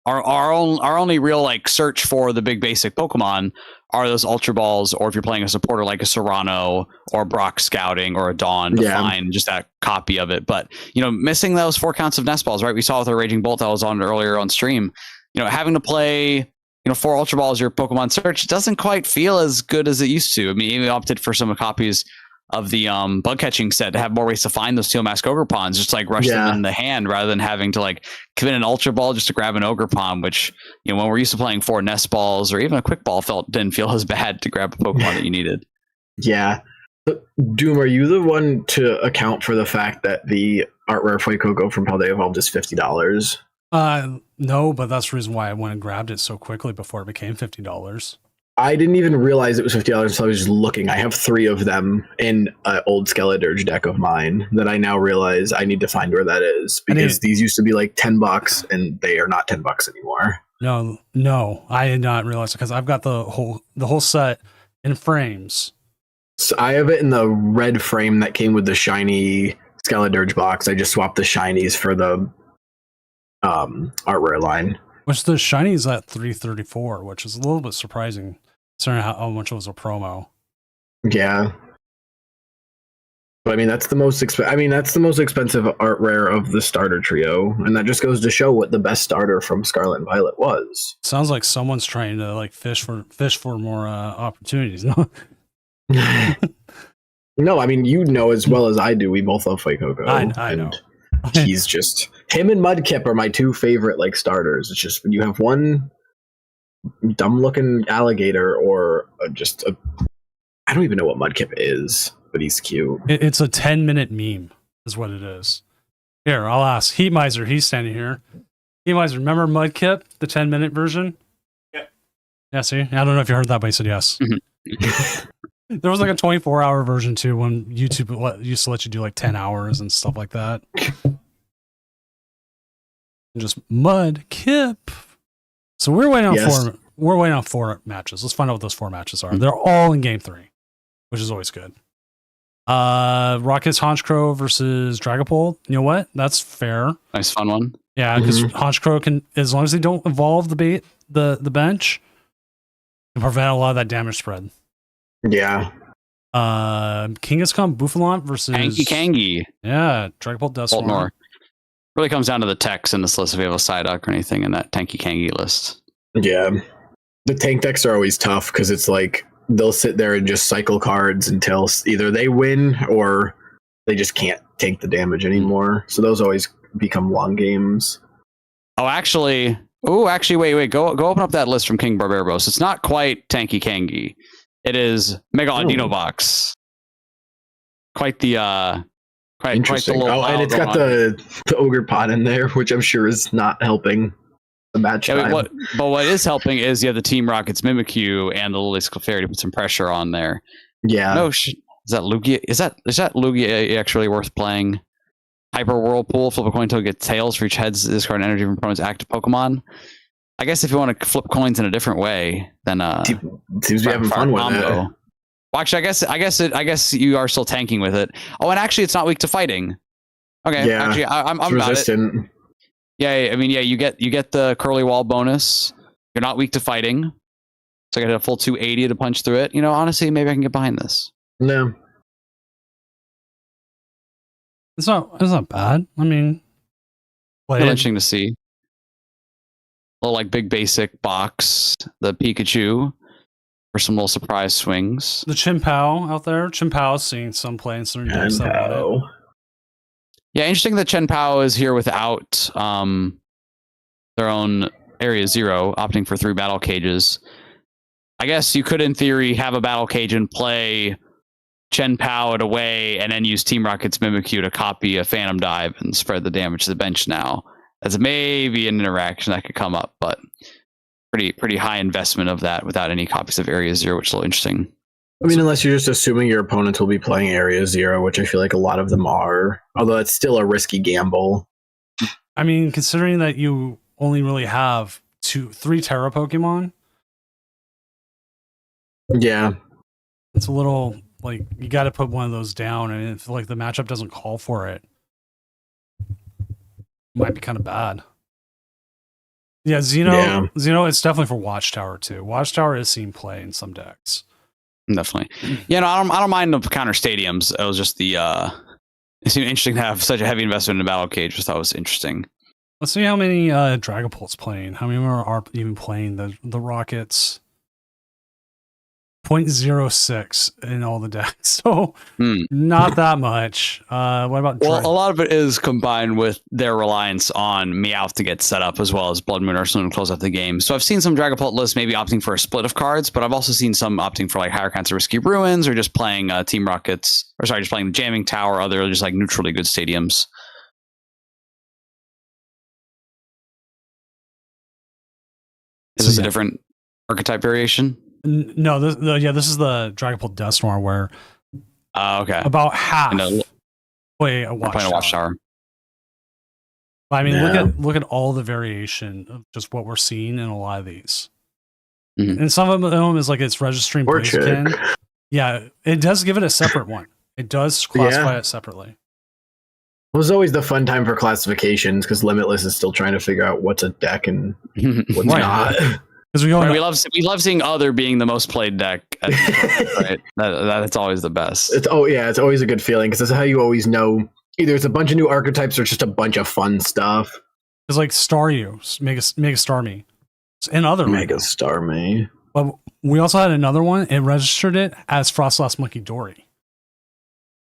our only real like search for the big basic Pokemon are those Ultra Balls, or if you're playing a supporter like a Serrano or Brock Scouting or a Dawn to find just that copy of it. But missing those 4 counts of Nestballs, right? We saw with our Raging Bolt that was on earlier on stream. Having to play 4 Ultra Balls your Pokemon search doesn't quite feel as good as it used to. I mean, even opted for some copies of the bug catching set to have more ways to find those Teal Mask Ogerpons, just like rush them in the hand rather than having to like commit an Ultra Ball just to grab an Ogerpon, which when we're used to playing 4 Nest Balls or even a Quick Ball didn't feel as bad to grab a Pokemon that you needed. Yeah. Doom, are you the one to account for the fact that the Art Rare Fuecoco from Paldea Evolved is $50? No, but that's the reason why I went and grabbed it so quickly before it became $50. I didn't even realize it was $50 until I was just looking. I have 3 of them in an old Skeledirge deck of mine that I now realize I need to find where that is, because these used to be like $10 and they are not $10 anymore. No, I did not realize it because I've got the whole set in frames. So I have it in the red frame that came with the shiny Skeledirge box. I just swapped the shinies for the Art Rare line. Which the shiny is at $334, which is a little bit surprising, considering how much it was a promo. Yeah, but I mean that's the most expensive Art Rare of the starter trio, and that just goes to show what the best starter from Scarlet and Violet was. Sounds like someone's trying to like fish for more opportunities. No, no, I mean as well as I do. We both love Fuecoco. I know. He's just him and Mudkip are my 2 favorite like starters. It's just when you have one dumb looking alligator or I don't even know what Mudkip is, but he's cute. It's a 10-minute meme is what it is. Here, I'll ask Heat Miser. He's standing here. Heat Miser, remember Mudkip, the 10-minute version? Yeah, see? I don't know if you heard that, but he said yes. There was like a 24-hour version too when YouTube used to let you do like 10 hours and stuff like that. Just Mudkip. So we're waiting on 4 matches. Let's find out what those 4 matches are. They're all in game 3, which is always good. Rocket's Honchkrow versus Dragapult. You know what? That's fair. Nice fun one. Yeah, because Honchkrow can, as long as they don't evolve the bench, can prevent a lot of that damage spread. Yeah. Kangaskhan Buffalant versus Kangi. Yeah, Dragapult Dusknoir. Really comes down to the text in this list if you have a Psyduck or anything in that Tanky Kangi list. Yeah. The tank decks are always tough because it's like they'll sit there and just cycle cards until either they win or they just can't take the damage anymore. So those always become long games. Actually, wait. Go open up that list from King Barbaros. It's not quite Tanky Kangi. It is Mega Audino Box. Quite the interesting. And it's got the Ogre Pod in there, which I'm sure is not helping the match time. But what is helping is you have the Team Rockets Mimikyu and the Lily Clefairy to put some pressure on there. Yeah. No, is that Lugia? Is that Lugia actually worth playing? Hyper Whirlpool, flip a coin until it gets tails for each head's discard energy from opponent's active Pokemon. I guess if you want to flip coins in a different way, then seems to be having fun with it. Well, actually, I guess you are still tanking with it. Oh, and actually, it's not weak to fighting. Okay, yeah, actually, I'm about resistant. It. Yeah, I mean, yeah, you get the Curly Wall bonus. You're not weak to fighting, so I got a full 280 to punch through it. Honestly, maybe I can get behind this. No, it's not bad. I mean, interesting to see. Little like big basic box, the Pikachu for some little surprise swings. The Chin Pao out there. Chin Pao seeing some play in some decks that want it. Yeah, interesting that Chen Pao is here without their own Area 0, opting for 3 battle cages. I guess you could, in theory, have a battle cage and play Chen Pao it away and then use Team Rocket's Mimikyu to copy a Phantom Dive and spread the damage to the bench now. That's maybe an interaction that could come up, but pretty high investment of that without any copies of Area 0, which is a little interesting. I mean, unless you're just assuming your opponents will be playing Area 0, which I feel like a lot of them are, although it's still a risky gamble. I mean, considering that you only really have 3 Terra Pokemon. Yeah. It's a little, like, you got to put one of those down, and if, like, the matchup doesn't call for it, might be kind of bad. Yeah, Xeno, it's definitely for Watchtower, too. Watchtower is seen play in some decks. Definitely. Yeah, no, I don't mind the counter stadiums. It was just it seemed interesting to have such a heavy investment in a battle cage. Just thought it was interesting. Let's see how many Dragapult's playing. How many more are even playing the Rockets? 0.06 in all the decks, so not that much. What about a lot of it is combined with their reliance on Meowth to get set up, as well as Blood Moon Ursaluna to close out the game. So I've seen some Dragapult lists maybe opting for a split of cards, but I've also seen some opting for like higher counts of Risky Ruins, or just playing Team Rockets, or sorry, just playing the Jamming Tower, other just like neutrally good stadiums. Is this a different archetype variation? No, this is the Dragapult Dusknoir where okay, about half play a playing a Watchtower. I mean, look at all the variation of just what we're seeing in a lot of these. Mm-hmm. And some of them is like it's registering Blaziken. Yeah, it does give it a separate one. It does classify it separately. It was always the fun time for classifications because Limitless is still trying to figure out what's a deck and what's not. We love seeing Other being the most played deck. Right? That's always the best. It's always a good feeling because that's how you always know either it's a bunch of new archetypes or just a bunch of fun stuff. It's like Staryu, Mega Starmie, and Other Mega Starmie. But we also had another one. It registered it as Frostlass Monkey Dory.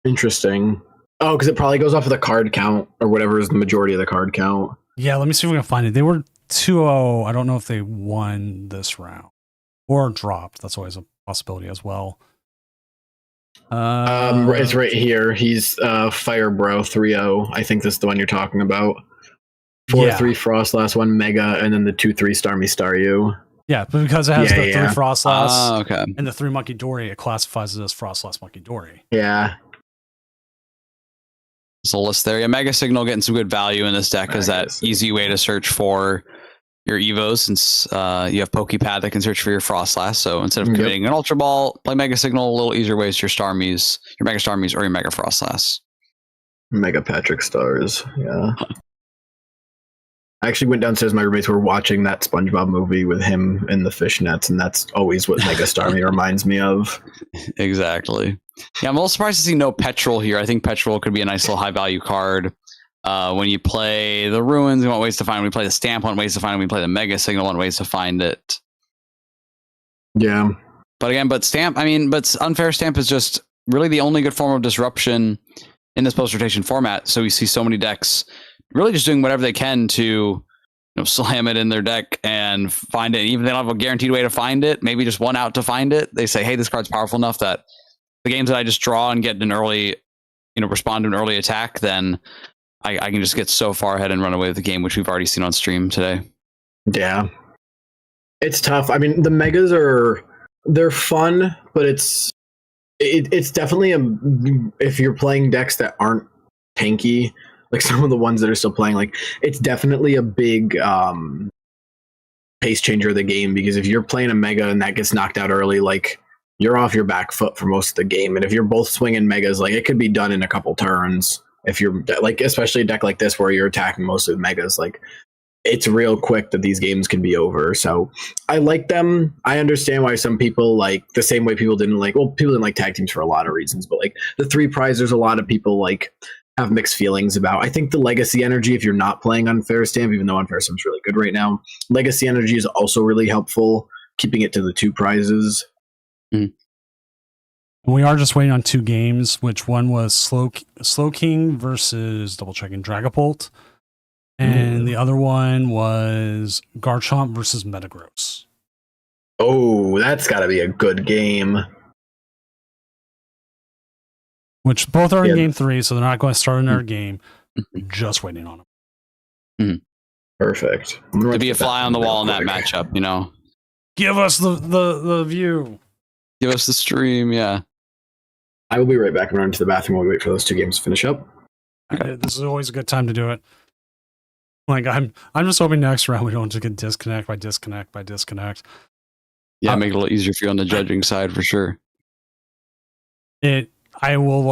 Interesting. Oh, because it probably goes off of the card count or whatever is the majority of the card count. Yeah, let me see if we can find it. They were 2-0. I don't know if they won this round or dropped. That's always a possibility as well. It's right here. He's Fire Bro 3-0. I think this is the one you're talking about. 4-3 Frostlass, 1 Mega, and then the 2-3 Starmie Staryu. Yeah, but because it has the 3 Frostlass okay, and the 3 Monkey Dory, it classifies it as Frostlass Monkey Dory. Yeah. So list there. Yeah, Mega Signal getting some good value in this deck is that easy way to search for your Evos, since you have Pokepad that can search for your Frostlass. So instead of committing an Ultra Ball, play Mega Signal. A little easier ways to your Starmies, your Mega Starmies, or your Mega Frostlass. Mega Patrick Stars. Yeah. I actually went downstairs. My roommates were watching that SpongeBob movie with him in the fishnets, and that's always what Mega Starmie reminds me of. Exactly. Yeah, I'm a little surprised to see no Petrol here. I think Petrol could be a nice little high value card. When you play the Ruins, you want ways to find it. When you play the Stamp, want ways to find it. When you play the Mega Signal, want ways to find it. Yeah. But again, but Unfair Stamp is just really the only good form of disruption in this post-rotation format. So we see so many decks really just doing whatever they can to slam it in their deck and find it. Even if they don't have a guaranteed way to find it, maybe just one out to find it. They say, hey, this card's powerful enough that the games that I just draw and get an early, respond to an early attack, then I can just get so far ahead and run away with the game, which we've already seen on stream today. Yeah. It's tough. I mean, the Megas they're fun, but it's definitely if you're playing decks that aren't tanky, like some of the ones that are still playing, like it's definitely a big pace changer of the game, because if you're playing a Mega and that gets knocked out early, like you're off your back foot for most of the game. And if you're both swinging Megas, like it could be done in a couple turns. If you're like, especially a deck like this where you're attacking most of the Megas, like it's real quick that these games can be over. So I like them. I understand why some people, like the same way people didn't like tag teams for a lot of reasons, but like the 3 prizers, a lot of people like have mixed feelings about. I think the Legacy Energy, if you're not playing Unfair Stamp, even though Unfair Stamp's really good right now, Legacy Energy is also really helpful, keeping it to the 2 prizes. We are just waiting on 2 games, which one was Slow King versus double checking Dragapult, and the other one was Garchomp versus Metagross. Oh, that's got to be a good game. Which both are in game 3, so they're not going to start another game. Just waiting on them. Perfect. To be a fly on the wall in that matchup, you know. Give us the view. Give us the stream, yeah. I will be right back and run to the bathroom while we wait for those 2 games to finish up. Okay, this is always a good time to do it. Like I'm just hoping next round we don't just get disconnect by disconnect. Yeah, make it a little easier for you on the judging side for sure. Won't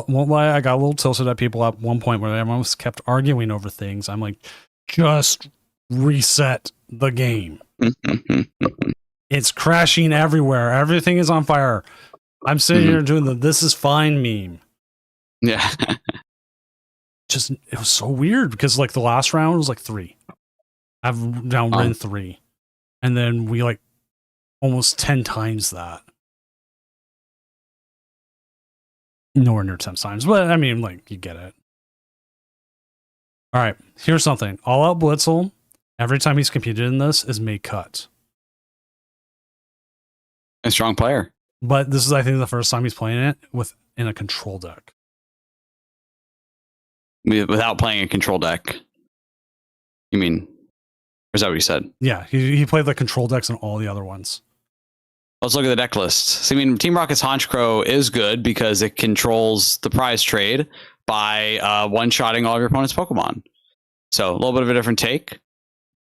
lie, I got a little tilted at people at one point where they almost kept arguing over things. I'm like, just reset the game. It's crashing everywhere. Everything is on fire. I'm sitting here doing the "this is fine" meme. Yeah. It was so weird because like the last round was like 3. I've now ran 3. And then we like almost 10 times that. Nowhere near 10 times, but I mean, like, you get it. All right, here's something. All Out Blitzel, every time he's competed in this, is made cut. A strong player. But this is, I think, the first time he's playing it in a control deck. Without playing a control deck. You mean, or is that what you said? Yeah, he played the control decks and all the other ones. Let's look at the deck list. So, I mean, Team Rocket's Honchkrow is good because it controls the prize trade by one-shotting all of your opponent's Pokemon. So a little bit of a different take,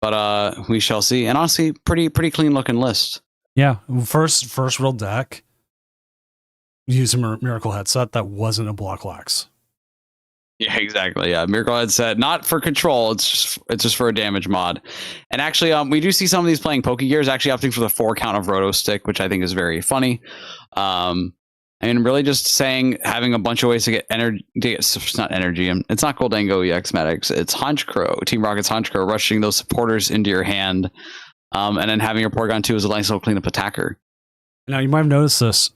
but we shall see. And honestly, pretty clean-looking list. Yeah, first real deck using Miracle Headset that wasn't a Block Lax. Yeah, exactly. Yeah, Miracle Headset, not for control. It's just for a damage mod. And actually, we do see some of these playing Pokegears actually opting for the 4 count of Roto Stick, which I think is very funny. I mean, really just saying having a bunch of ways to get energy. It's not energy. It's not Goldango EX Medics. It's Honchkrow, Team Rocket's Honchkrow, rushing those supporters into your hand, and then having your Porygon 2 as a nice little cleanup attacker. Now, you might have noticed this.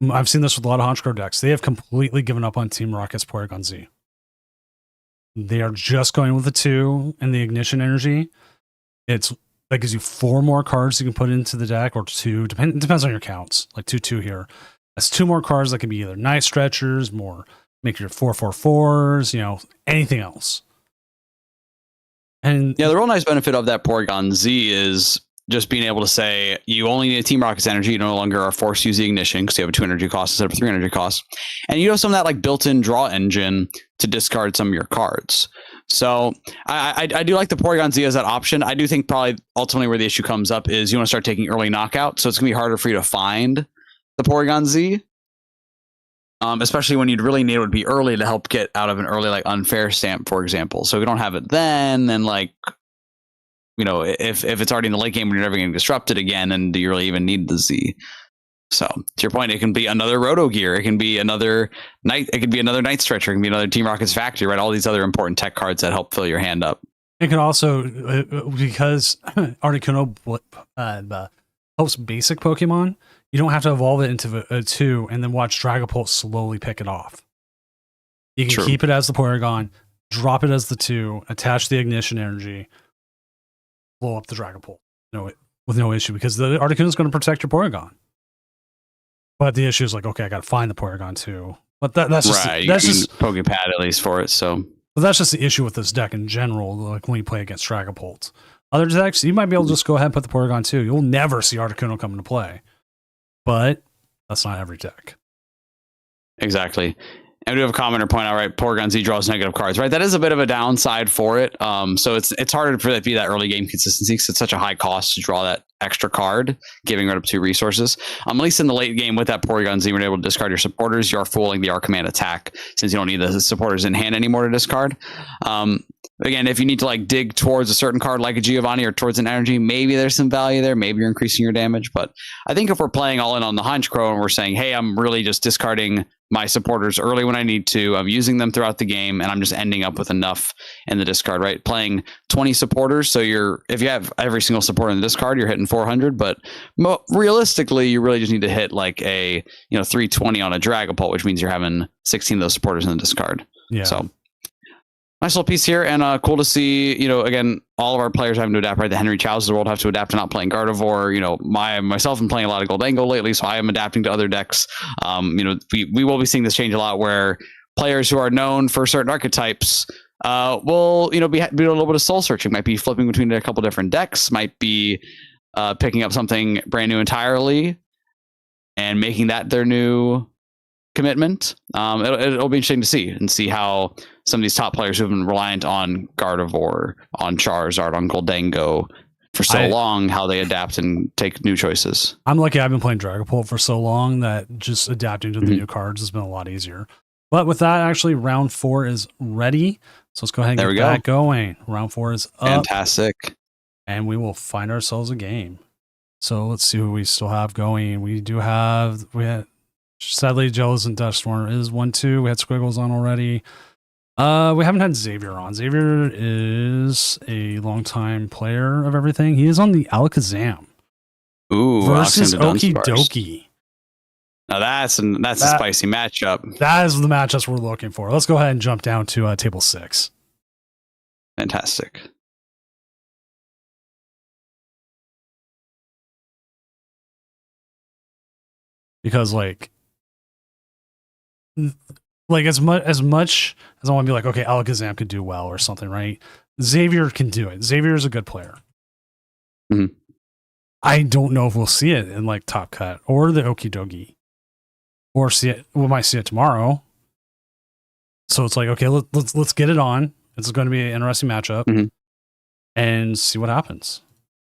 I've seen this with a lot of Honchkrow decks. They have completely given up on Team Rocket's Porygon Z. They are just going with the 2 and the Ignition Energy. That gives you 4 more cards you can put into the deck, or 2. It depends on your counts. Like 2 here. That's 2 more cards that can be either Night Stretchers, make your 4/4/4s, anything else. And yeah, the real nice benefit of that Porygon Z is just being able to say you only need a Team Rocket's energy. You no longer are forced to use the Ignition because you have a 2 energy cost instead of a 3 energy cost. And you have some of that like built-in draw engine to discard some of your cards. So I do like the Porygon Z as that option. I do think probably ultimately where the issue comes up is you want to start taking early knockout. So it's going to be harder for you to find the Porygon Z. Especially when you'd really need it would be early to help get out of an early like unfair stamp, for example. So if you don't have it then like, if it's already in the late game and you're never getting disrupted again, and do you really even need the Z? So to your point, it can be another Roto Gear, it can be another Night Stretcher, it can be another Team Rocket's Factory, right? All these other important tech cards that help fill your hand up. it can also, because Articuno helps basic Pokemon, you don't have to evolve it into a 2 and then watch Dragapult slowly pick it off. You can keep it as the Porygon, drop it as the 2, attach the Ignition Energy, blow up the Dragapult with no issue, because the Articuno is going to protect your Porygon. But the issue is like, okay, I got to find the Porygon 2. But that's just right. That's you just Pokepad at least for it. So, but that's just the issue with this deck in general. Like when you play against Dragapult, other decks you might be able to just go ahead and put the Porygon 2. You'll never see Articuno come into play. But that's not every deck. Exactly. And we have a commenter point out, right? Porygon Z draws negative cards, right? That is a bit of a downside for it. So it's harder for that to be that early game consistency because it's such a high cost to draw that extra card, giving right up 2 resources. At least in the late game with that Porygon Z, when you're able to discard your supporters, you're fooling the Arcommand attack since you don't need the supporters in hand anymore to discard. Again, if you need to like dig towards a certain card like a Giovanni or towards an energy, maybe there's some value there. Maybe you're increasing your damage. But I think if we're playing all in on the Honchkrow and we're saying, hey, I'm really just discarding my supporters early when I need to. I'm using them throughout the game, and I'm just ending up with enough in the discard, right? Playing 20 supporters, so if you have every single supporter in the discard, you're hitting 400. But realistically, you really just need to hit like a 320 on a Dragapult, which means you're having 16 of those supporters in the discard. Yeah. So nice little piece here, and cool to see. Again, all of our players having to adapt. Right, the Henry Chows of the world have to adapt to not playing Gardevoir. Myself, am playing a lot of Goldango lately, so I am adapting to other decks. We will be seeing this change a lot, where players who are known for certain archetypes will be doing a little bit of soul searching. Might be flipping between a couple different decks. Might be picking up something brand new entirely and making that their new commitment. It'll be interesting to see how some of these top players who've been reliant on Gardevoir, on Charizard, on Goldango for so long, how they adapt and take new choices. I'm lucky I've been playing Dragapult for so long that just adapting to the new cards has been a lot easier. But with that, actually, round 4 is ready. So let's go ahead and get that going. Round 4 is up. Fantastic. And we will find ourselves a game. So let's see who we still have going. We had sadly, Jellos and Duststorm is 1-2. We had Squiggles on already. We haven't had Xavier on. Xavier is a longtime player of everything. He is on the Alakazam. Ooh, versus Okidogi. Now that's a spicy matchup. That is the matchups we're looking for. Let's go ahead and jump down to table 6. Fantastic. Because as much as I want to be like, okay, Alakazam could do well or something, right? Xavier can do it. Xavier is a good player. Mm-hmm. I don't know if we'll see it in Top Cut or the Okidogi, or see it. We might see it tomorrow. So it's okay, let's get it on. It's going to be an interesting matchup, and see what happens.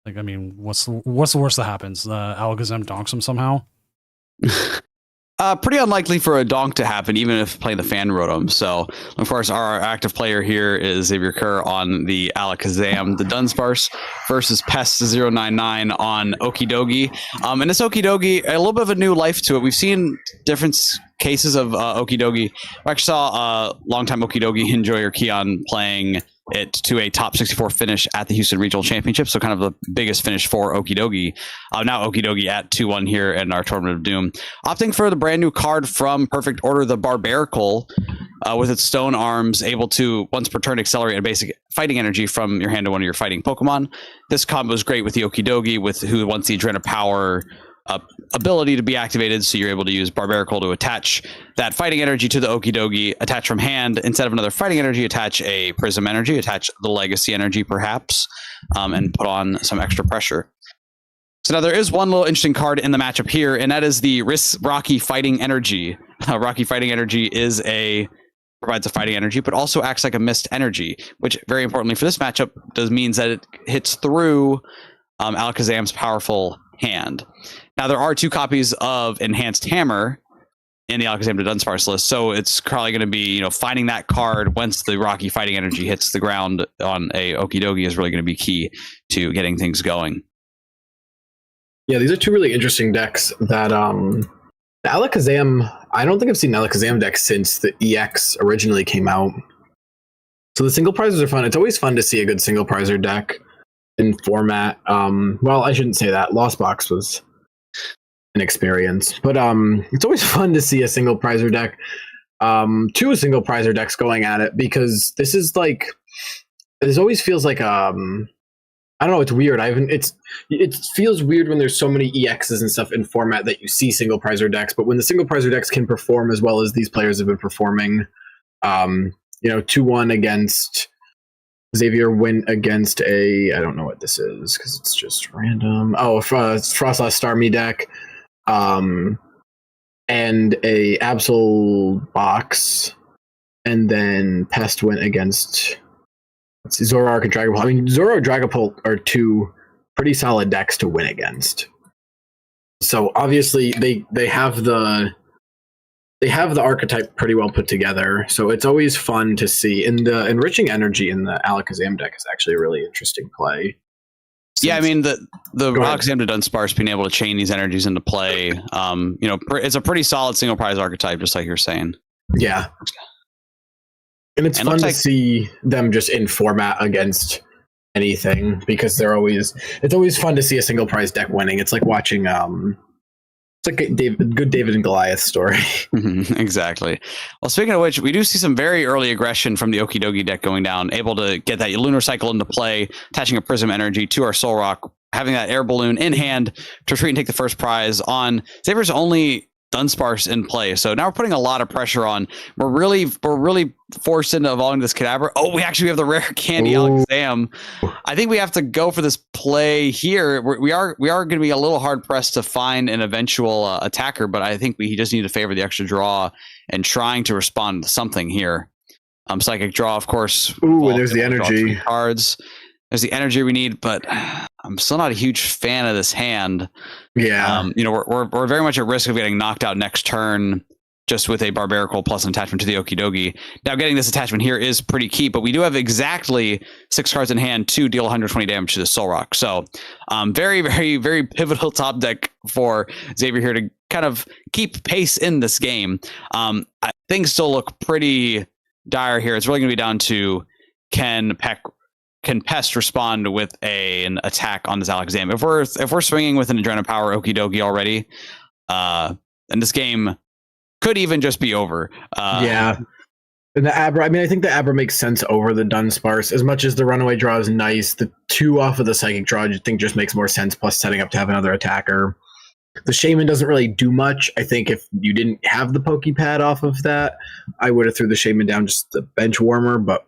What's the worst that happens? Alakazam donks him somehow. Pretty unlikely for a donk to happen, even if playing the fan Rotom. So, of course, our active player here is Xavier Kerr on the Alakazam, the Dunsparce, versus Pest099 on Okidogi. And this Okidogi, a little bit of a new life to it. We've seen different cases of Okidogi. I actually saw a longtime Okidogi enjoyer Keon playing it to a top 64 finish at the Houston Regional Championship. So kind of the biggest finish for Okidogi. Now Okidogi at 2-1 here in our Tournament of Doom. Opting for the brand new card from Perfect Order, the Barbaracle, with its stone arms, able to once per turn accelerate a basic fighting energy from your hand to one of your fighting Pokemon. This combo is great with the Okidogi, who wants the Adrena Power ability to be activated, so you're able to use Barbaracle to attach that fighting energy to the Okidogi, attach from hand. Instead of another fighting energy, attach a Prism energy, attach the Legacy energy perhaps, and put on some extra pressure. So now there is one little interesting card in the matchup here, and that is the Rocky Fighting Energy. Rocky Fighting Energy provides a fighting energy, but also acts like a mist energy, which very importantly for this matchup means that it hits through Alakazam's powerful hand. Now there are 2 copies of Enhanced Hammer in the Alakazam to Dunsparce list, so it's probably going to be finding that card once the Rocky Fighting Energy hits the ground on a Okidogi is really going to be key to getting things going. Yeah, these are 2 really interesting decks that the Alakazam, I don't think I've seen an Alakazam deck since the EX originally came out. So the single prizers are fun. It's always fun to see a good single prizer deck in format. Well, I shouldn't say that. Lost Box was an experience, but it's always fun to see a single prizer deck, 2 single prizer decks going at it, because this is this always feels like I don't know, it's weird. It feels weird when there's so many EXs and stuff in format that you see single prizer decks, but when the single prizer decks can perform as well as these players have been performing, 2-1 against Xavier went against I don't know what this is because it's just random. Oh, it's Frostlass Starmie deck, and a Absol box, and then Pest went against Zoroark and Dragapult. Zoro and Dragapult are 2 pretty solid decks to win against. So obviously they have the archetype pretty well put together, so it's always fun to see. And the enriching energy in the Alakazam deck is actually a really interesting play. Yeah, I mean the Go ahead. Alexander Dunsparce being able to chain these energies into play, it's a pretty solid single prize archetype, just like you're saying. Yeah. And it's fun to see them just in format against anything, because it's always fun to see a single prize deck winning. It's like watching it's like a good David and Goliath story. Exactly. Well, speaking of which, we do see some very early aggression from the Okidogi deck going down, able to get that Lunar Cycle into play, attaching a Prism Energy to our Soul Rock, having that Air Balloon in hand to retreat and take the first prize on Xavier's only Dunsparce in play. So now we're putting a lot of pressure on. We're really forced into evolving this Kadabra. Oh, we have the rare candy Alakazam. I think we have to go for this play here. We are going to be a little hard pressed to find an eventual attacker, but I think we just need to favor the extra draw and trying to respond to something here. Psychic Draw, of course. Ooh, and there's the energy cards. There's the energy we need, but I'm still not a huge fan of this hand. Yeah. We're very much at risk of getting knocked out next turn just with a Barbarical plus an attachment to the Okidogi. Now, getting this attachment here is pretty key, but we do have exactly 6 cards in hand to deal 120 damage to the Soul Rock. So very, very, very pivotal top deck for Xavier here to kind of keep pace in this game. Things still look pretty dire here. It's really going to be down to can Pest respond with an attack on this Alakazam? If we're swinging with an Adrenaline Power Okidogi already, then this game could even just be over. Yeah. And the Abra, I think the Abra makes sense over the Dunsparce. As much as the Runaway Draw is nice, the 2 off of the Psychic Draw I think just makes more sense, plus setting up to have another attacker. The Shaman doesn't really do much. I think if you didn't have the Pokepad off of that, I would have threw the Shaman down just the bench warmer, but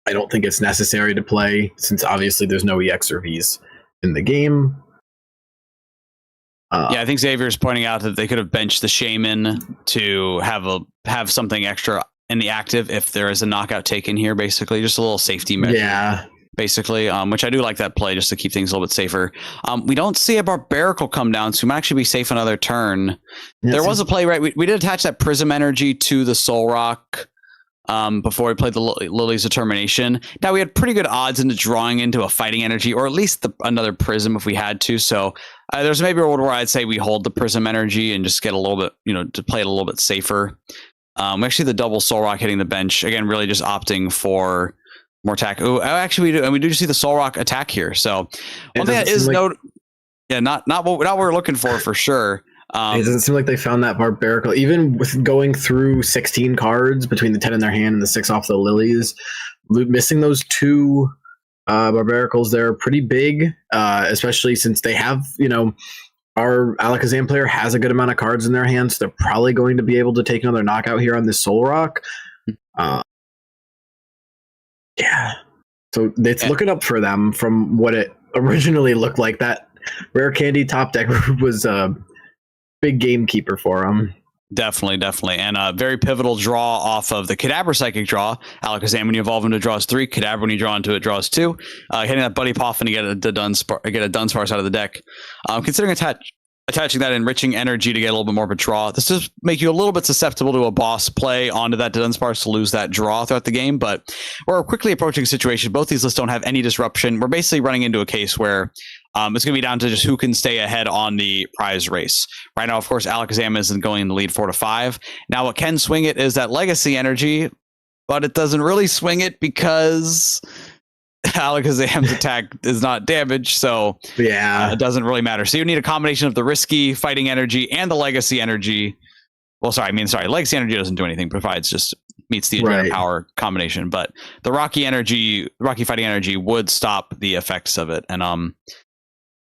I don't think it's necessary to play, since obviously there's no EX or Vs in the game. I think Xavier's pointing out that they could have benched the Shaman to have something extra in the active if there is a knockout taken here, basically. Just a little safety measure. Yeah. Basically, which I do like that play just to keep things a little bit safer. We don't see a Barbarical come down, so we might actually be safe another turn. Yeah, there was a play, right? We did attach that Prism Energy to the Soul Rock before we played the Lily's Determination. Now we had pretty good odds into drawing into a Fighting Energy, or at least another Prism if we had to. So there's maybe a world where I'd say we hold the Prism Energy and just get a little bit, to play it a little bit safer. Actually, the double Soul Rock hitting the bench again, really just opting for more attack. Oh, actually, we do see the Soul Rock attack here. So one thing that is not what we're looking for sure. It doesn't seem like they found that Barbarical, even with going through 16 cards between the 10 in their hand and the 6 off the Lilies. Missing those 2 Barbaricals there are pretty big, especially since they have, our Alakazam player has a good amount of cards in their hands. So they're probably going to be able to take another knockout here on this Soul Rock. Yeah. So it's looking up for them from what it originally looked like. That Rare Candy top deck was a big gamekeeper for them. Definitely. And a very pivotal draw off of the Kadabra Psychic Draw. Alakazam, when you evolve into, draws 3. Kadabra, when you draw into it, draws 2. Hitting that Buddy Poffin to get a Dunsparce out of the deck. Considering attaching that enriching energy to get a little bit more of a draw. This does make you a little bit susceptible to a boss play onto that Dunsparce to lose that draw throughout the game, but we're quickly approaching a situation. Both these lists don't have any disruption. We're basically running into a case where it's going to be down to just who can stay ahead on the prize race. Right now, of course, Alakazam isn't going in the lead 4-5. Now, what can swing it is that Legacy energy, but it doesn't really swing it because Alakazam's attack is not damaged, so it doesn't really matter. So you need a combination of the risky Fighting Energy and the Legacy Energy. Well, Legacy Energy doesn't do anything, provides just meets the Adrenaline Power combination, but the Rocky Fighting Energy would stop the effects of it. And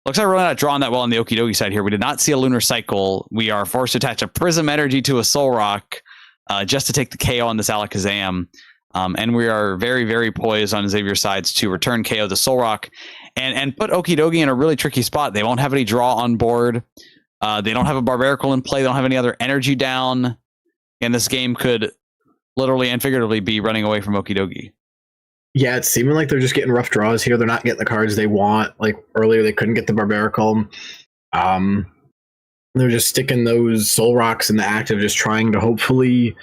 looks like we're really not drawing that well on the Okidogi side here. We did not see a Lunar Cycle. We are forced to attach a Prism Energy to a Soul Rock just to take the KO on this Alakazam. And we are very, very poised on Xavier's sides to return KO to Soul Rock and put Okidogi in a really tricky spot. They won't have any draw on board. They don't have a Barbarical in play. They don't have any other energy down. And this game could literally and figuratively be running away from Okidogi. Yeah, it's seeming like they're just getting rough draws here. They're not getting the cards they want. Like earlier, they couldn't get the Barbarical. They're just sticking those Soul Rocks in the active, just trying to hopefully,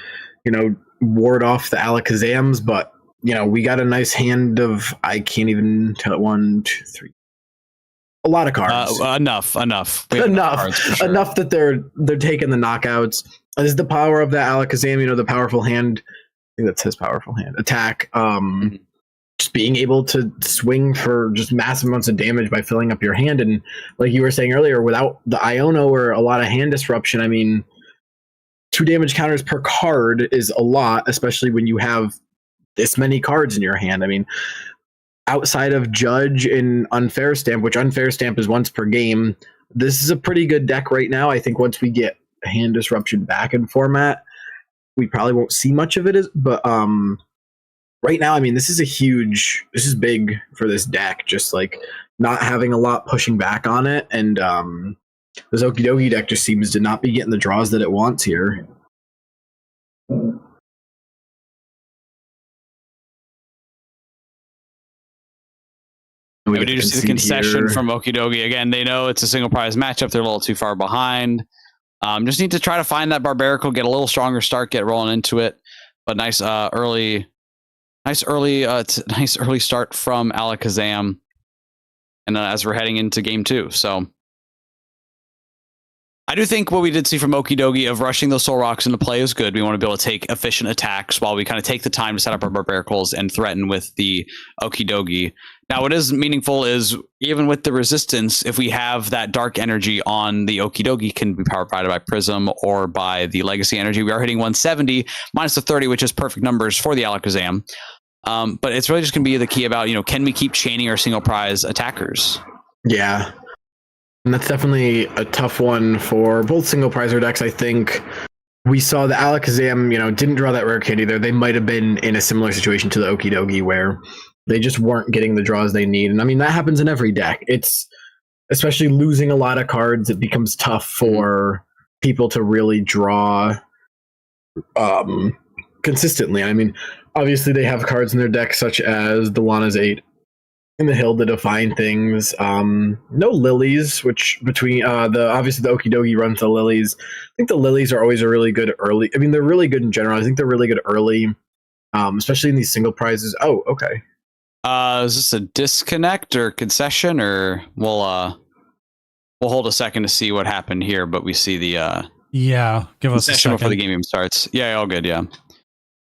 ward off the Alakazams. But, we got a nice hand of, I can't even tell it, 1, 2, 3, A lot of cards. Enough. We have enough cards for sure. enough that they're taking the knockouts. This is the power of that Alakazam, the powerful hand. I think that's his powerful hand attack. Just being able to swing for just massive amounts of damage by filling up your hand, and like you were saying earlier, without the Iono or a lot of hand disruption, I mean, 2 damage counters per card is a lot, especially when you have this many cards in your hand. I mean, outside of Judge and Unfair Stamp, which Unfair Stamp is once per game, this is a pretty good deck right now. I think once we get hand disruption back in format, we probably won't see much of it. But right now, I mean, this is big for this deck, just like not having a lot pushing back on it. And this Okidogi deck just seems to not be getting the draws that it wants here. We do see the concession here from Okidogi. Again, they know it's a single prize matchup. They're a little too far behind. Just need to try to find that Barbarical, get a little stronger start, get rolling into it. But nice early start from Alakazam. And as we're heading into game 2. So I do think what we did see from Okidogi of rushing those Soul Rocks into play is good. We want to be able to take efficient attacks while we kind of take the time to set up our Barbaricals and threaten with the Okidogi. Now, what is meaningful is even with the resistance, if we have that dark energy on the Okidogi, can be provided by Prism or by the Legacy energy. We are hitting 170 minus the 30, which is perfect numbers for the Alakazam. But it's really just going to be the key about, can we keep chaining our single prize attackers? Yeah. And that's definitely a tough one for both single prizer decks. I think we saw the Alakazam, didn't draw that rare candy there. They might have been in a similar situation to the Okidogi where they just weren't getting the draws they need. And I mean, that happens in every deck. It's especially losing a lot of cards. It becomes tough for people to really draw consistently. I mean, obviously they have cards in their deck such as the Lana's 8 and the Hilda Define things. No Lilies, which between obviously the Okidogi runs the Lilies. I think the Lilies are always a really good early. I mean, they're really good in general. I think they're really good early, especially in these single prizes. Oh, okay. Is this a disconnect or concession, or we'll hold a second to see what happened here, but we see the give us a second before the game even starts. Yeah, all good. Yeah.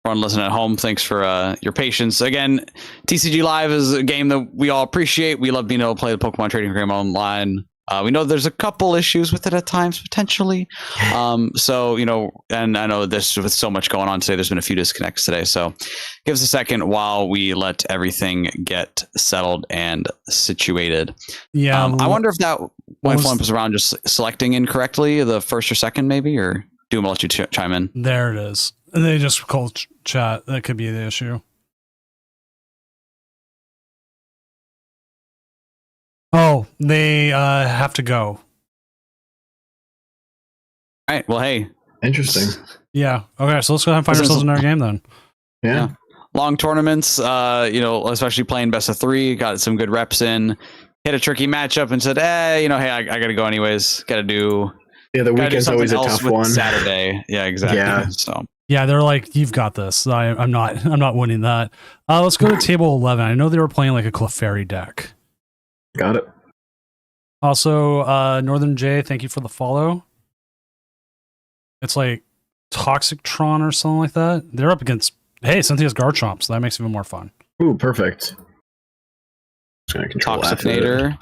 Everyone listening at home, thanks for your patience. Again, TCG Live is a game that we all appreciate. We love being able to play the Pokemon trading game online. We know there's a couple issues with it at times, potentially. So, and I know with so much going on today, there's been a few disconnects today. So give us a second while we let everything get settled and situated. Yeah. I wonder if that was around just selecting incorrectly, the first or second, maybe, or Doom, I'll let you chime in. There it is. They just called chat. That could be the issue. Oh, they have to go. All right. Well, hey. Interesting. Yeah. Okay. So let's go ahead and find ourselves another game then. Yeah. Long tournaments, especially playing best of 3, got some good reps in, hit a tricky matchup and said, hey, I got to go anyways. Got to do. Yeah, the weekend's always a tough one. Saturday. Yeah, exactly. Yeah. So. Yeah, they're like, you've got this. I'm not winning that. Let's go to table 11. I know they were playing like a Clefairy deck. Got it. Also, Northern J, thank you for the follow. It's like Toxic Tron or something like that. They're up against, Cynthia's Garchomp, so that makes it even more fun. Ooh, perfect. Just gonna control Toxicnator.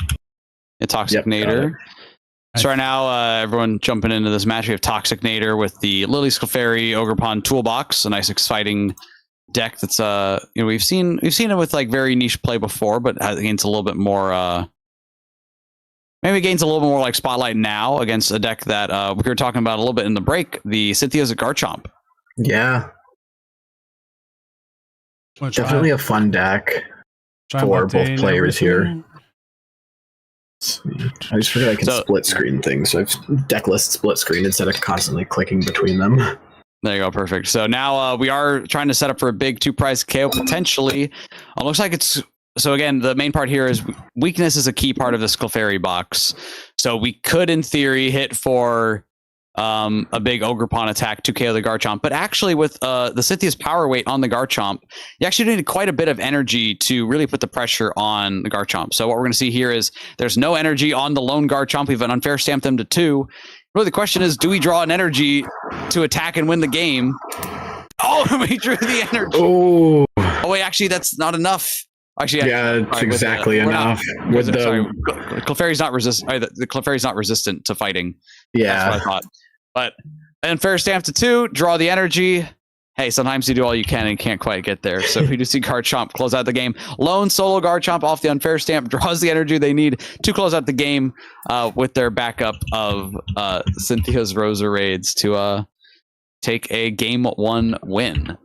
Toxicnator. So right now, everyone jumping into this match. We have Toxicnator with the Lily Clefairy Ogerpon Toolbox, a nice exciting deck that's we've seen it with like very niche play before, but gains a little bit more maybe gains a little bit more like spotlight now against a deck that we were talking about a little bit in the break, the Cynthia's Garchomp. Yeah. Definitely a fun deck for both players here. I just forget I can split screen things, so I've deck list split screen instead of constantly clicking between them. There you go, perfect. So now we are trying to set up for a big 2-prize KO potentially. It looks like it's so again. The main part here is weakness is a key part of this Clefairy box. So we could, in theory, hit for a big Ogre Pawn attack to KO the Garchomp. But actually, with the Cynthia's power weight on the Garchomp, you actually need quite a bit of energy to really put the pressure on the Garchomp. So what we're going to see here is there's no energy on the lone Garchomp. We've unfair stamped them to 2. Really, the question is, do we draw an energy to attack and win the game? Oh, we drew the energy. Oh, wait, actually, that's not enough. Actually, yeah, it's exactly enough. With the Clefairy's not resistant. The Clefairy's not resistant to fighting. Yeah, that's what I thought. But unfair stamp to 2, draw the energy. Hey, sometimes you do all you can and can't quite get there. So we do see Garchomp close out the game. Lone solo Garchomp off the unfair stamp draws the energy they need to close out the game with their backup of Cynthia's Roserades to take a game 1 win.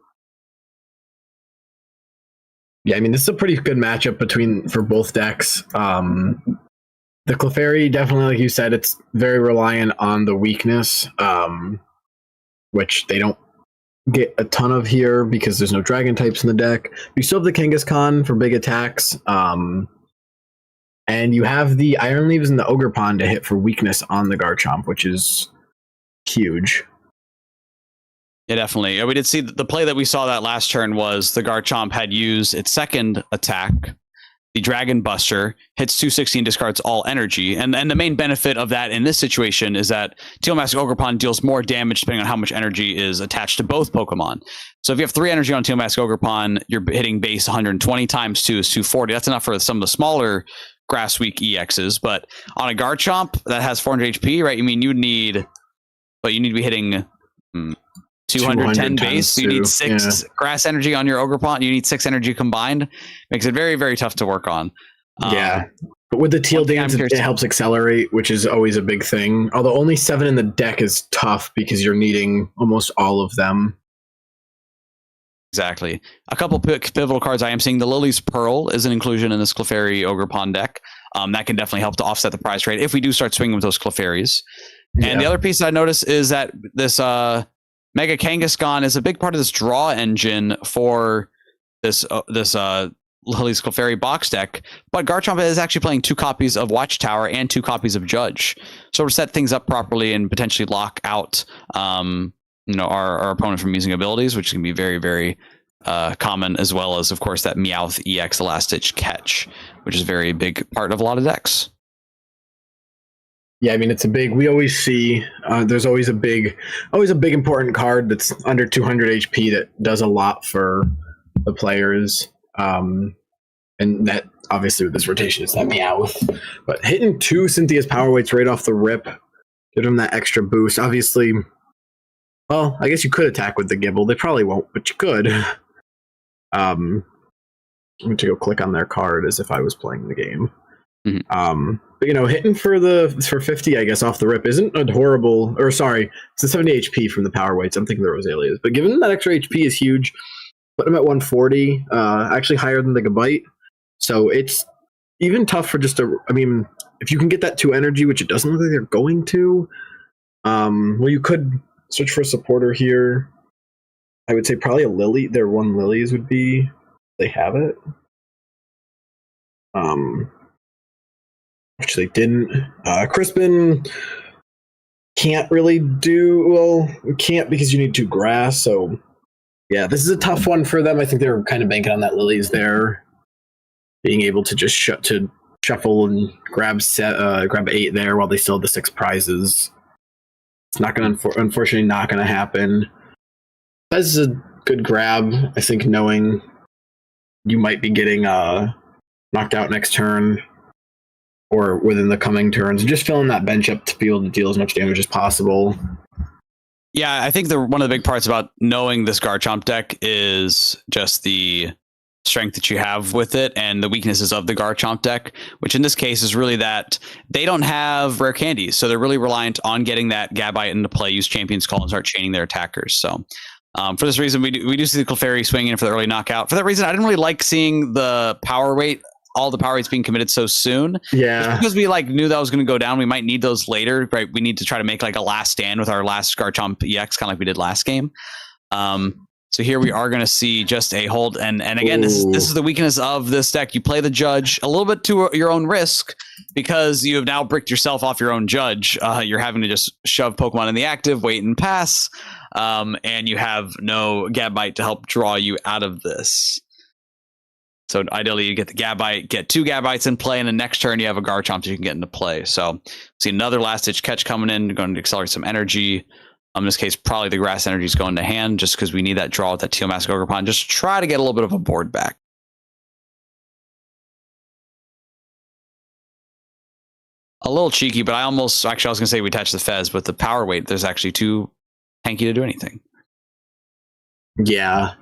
Yeah, I mean, this is a pretty good matchup for both decks. The Clefairy, definitely, like you said, it's very reliant on the weakness, which they don't get a ton of here because there's no dragon types in the deck. You still have the Kangaskhan for big attacks, and you have the Iron Leaves and the Ogre Pawn to hit for weakness on the Garchomp, which is huge. Yeah, definitely. We did see the play that we saw that last turn was the Garchomp had used its second attack, the Dragon Buster, hits 260 and discards all energy. And the main benefit of that in this situation is that Teal Mask Ogerpon deals more damage depending on how much energy is attached to both Pokemon. So if you have 3 energy on Teal Mask Ogerpon, you're hitting base 120 times 2 is 240. That's enough for some of the smaller Grass Weak EXs. But on a Garchomp that has 400 HP, right? You need to be hitting 210 base. You need 6 grass energy on your Ogerpon. You need 6 energy combined. Makes it very, very tough to work on. Yeah. But with the Teal Dance, it helps accelerate, which is always a big thing. Although only 7 in the deck is tough because you're needing almost all of them. Exactly. A couple pivotal cards I am seeing. The Lily's Pearl is an inclusion in this Clefairy Ogerpon deck. That can definitely help to offset the price rate if we do start swinging with those Clefairies. Yeah. And the other piece I noticed is that this Mega Kangaskhan is a big part of this draw engine for this Lily's Clefairy box deck, but Garchomp is actually playing 2 copies of Watchtower and 2 copies of Judge. So to set things up properly and potentially lock out our opponent from using abilities, which can be very, very common, as well as, of course, that Meowth EX, the Last Ditch Catch, which is a very big part of a lot of decks. Yeah, I mean, it's a big, we always see, there's always a big important card that's under 200 HP that does a lot for the players. And that, obviously, with this rotation, is that Meowth. But hitting 2 Cynthia's power weights right off the rip, give them that extra boost. Obviously, well, I guess you could attack with the Gibble. They probably won't, but you could. I'm going to go click on their card as if I was playing the game. Mm-hmm. But hitting for 50, I guess, off the rip isn't a horrible, or sorry, it's a 70 HP from the power weights. I'm thinking the Rosalias, but giving them that extra HP is huge. Put them at 140, actually higher than the Gabite. So it's even tough for if you can get that 2 energy, which it doesn't look like they're going to. Well, you could search for a supporter here. I would say probably a Lily. Their 1 Lilies would be, they have it. Which they didn't. Crispin can't really do, well, we can't because you need 2 grass, so yeah, this is a tough one for them. I think they're kind of banking on that Lilies there, being able to just shuffle and grab 8 there while they still have the 6 prizes. It's not going to, unfortunately, not going to happen. This is a good grab, I think, knowing you might be getting knocked out next turn or within the coming turns, and just filling that bench up to be able to deal as much damage as possible. Yeah, I think one of the big parts about knowing this Garchomp deck is just the strength that you have with it and the weaknesses of the Garchomp deck, which in this case is really that they don't have rare candies. So they're really reliant on getting that Gabite into play, use Champion's Call, and start chaining their attackers. So for this reason, we do see the Clefairy swinging in for the early knockout. For that reason, I didn't really like seeing the power weight, all the power weights being committed so soon. Yeah. Just because we knew that was going to go down. We might need those later, right? We need to try to make a last stand with our last Garchomp EX, kind of like we did last game. So So here we are going to see just a hold. And again, this is the weakness of this deck. You play the Judge a little bit to your own risk because you have now bricked yourself off your own Judge. You're having to just shove Pokemon in the active, wait and pass. And you have no Gabite to help draw you out of this. So ideally, you get the Gabite, get 2 Gabites in play, and the next turn you have a Garchomp that you can get into play. So see another last-ditch catch coming in, going to accelerate some energy. In this case, probably the Grass Energy is going to hand just because we need that draw with that Teal Mask Ogerpon. Just try to get a little bit of a board back. A little cheeky, but I was going to say we attach the Fez, but the power weight, there's actually too tanky to do anything. Yeah.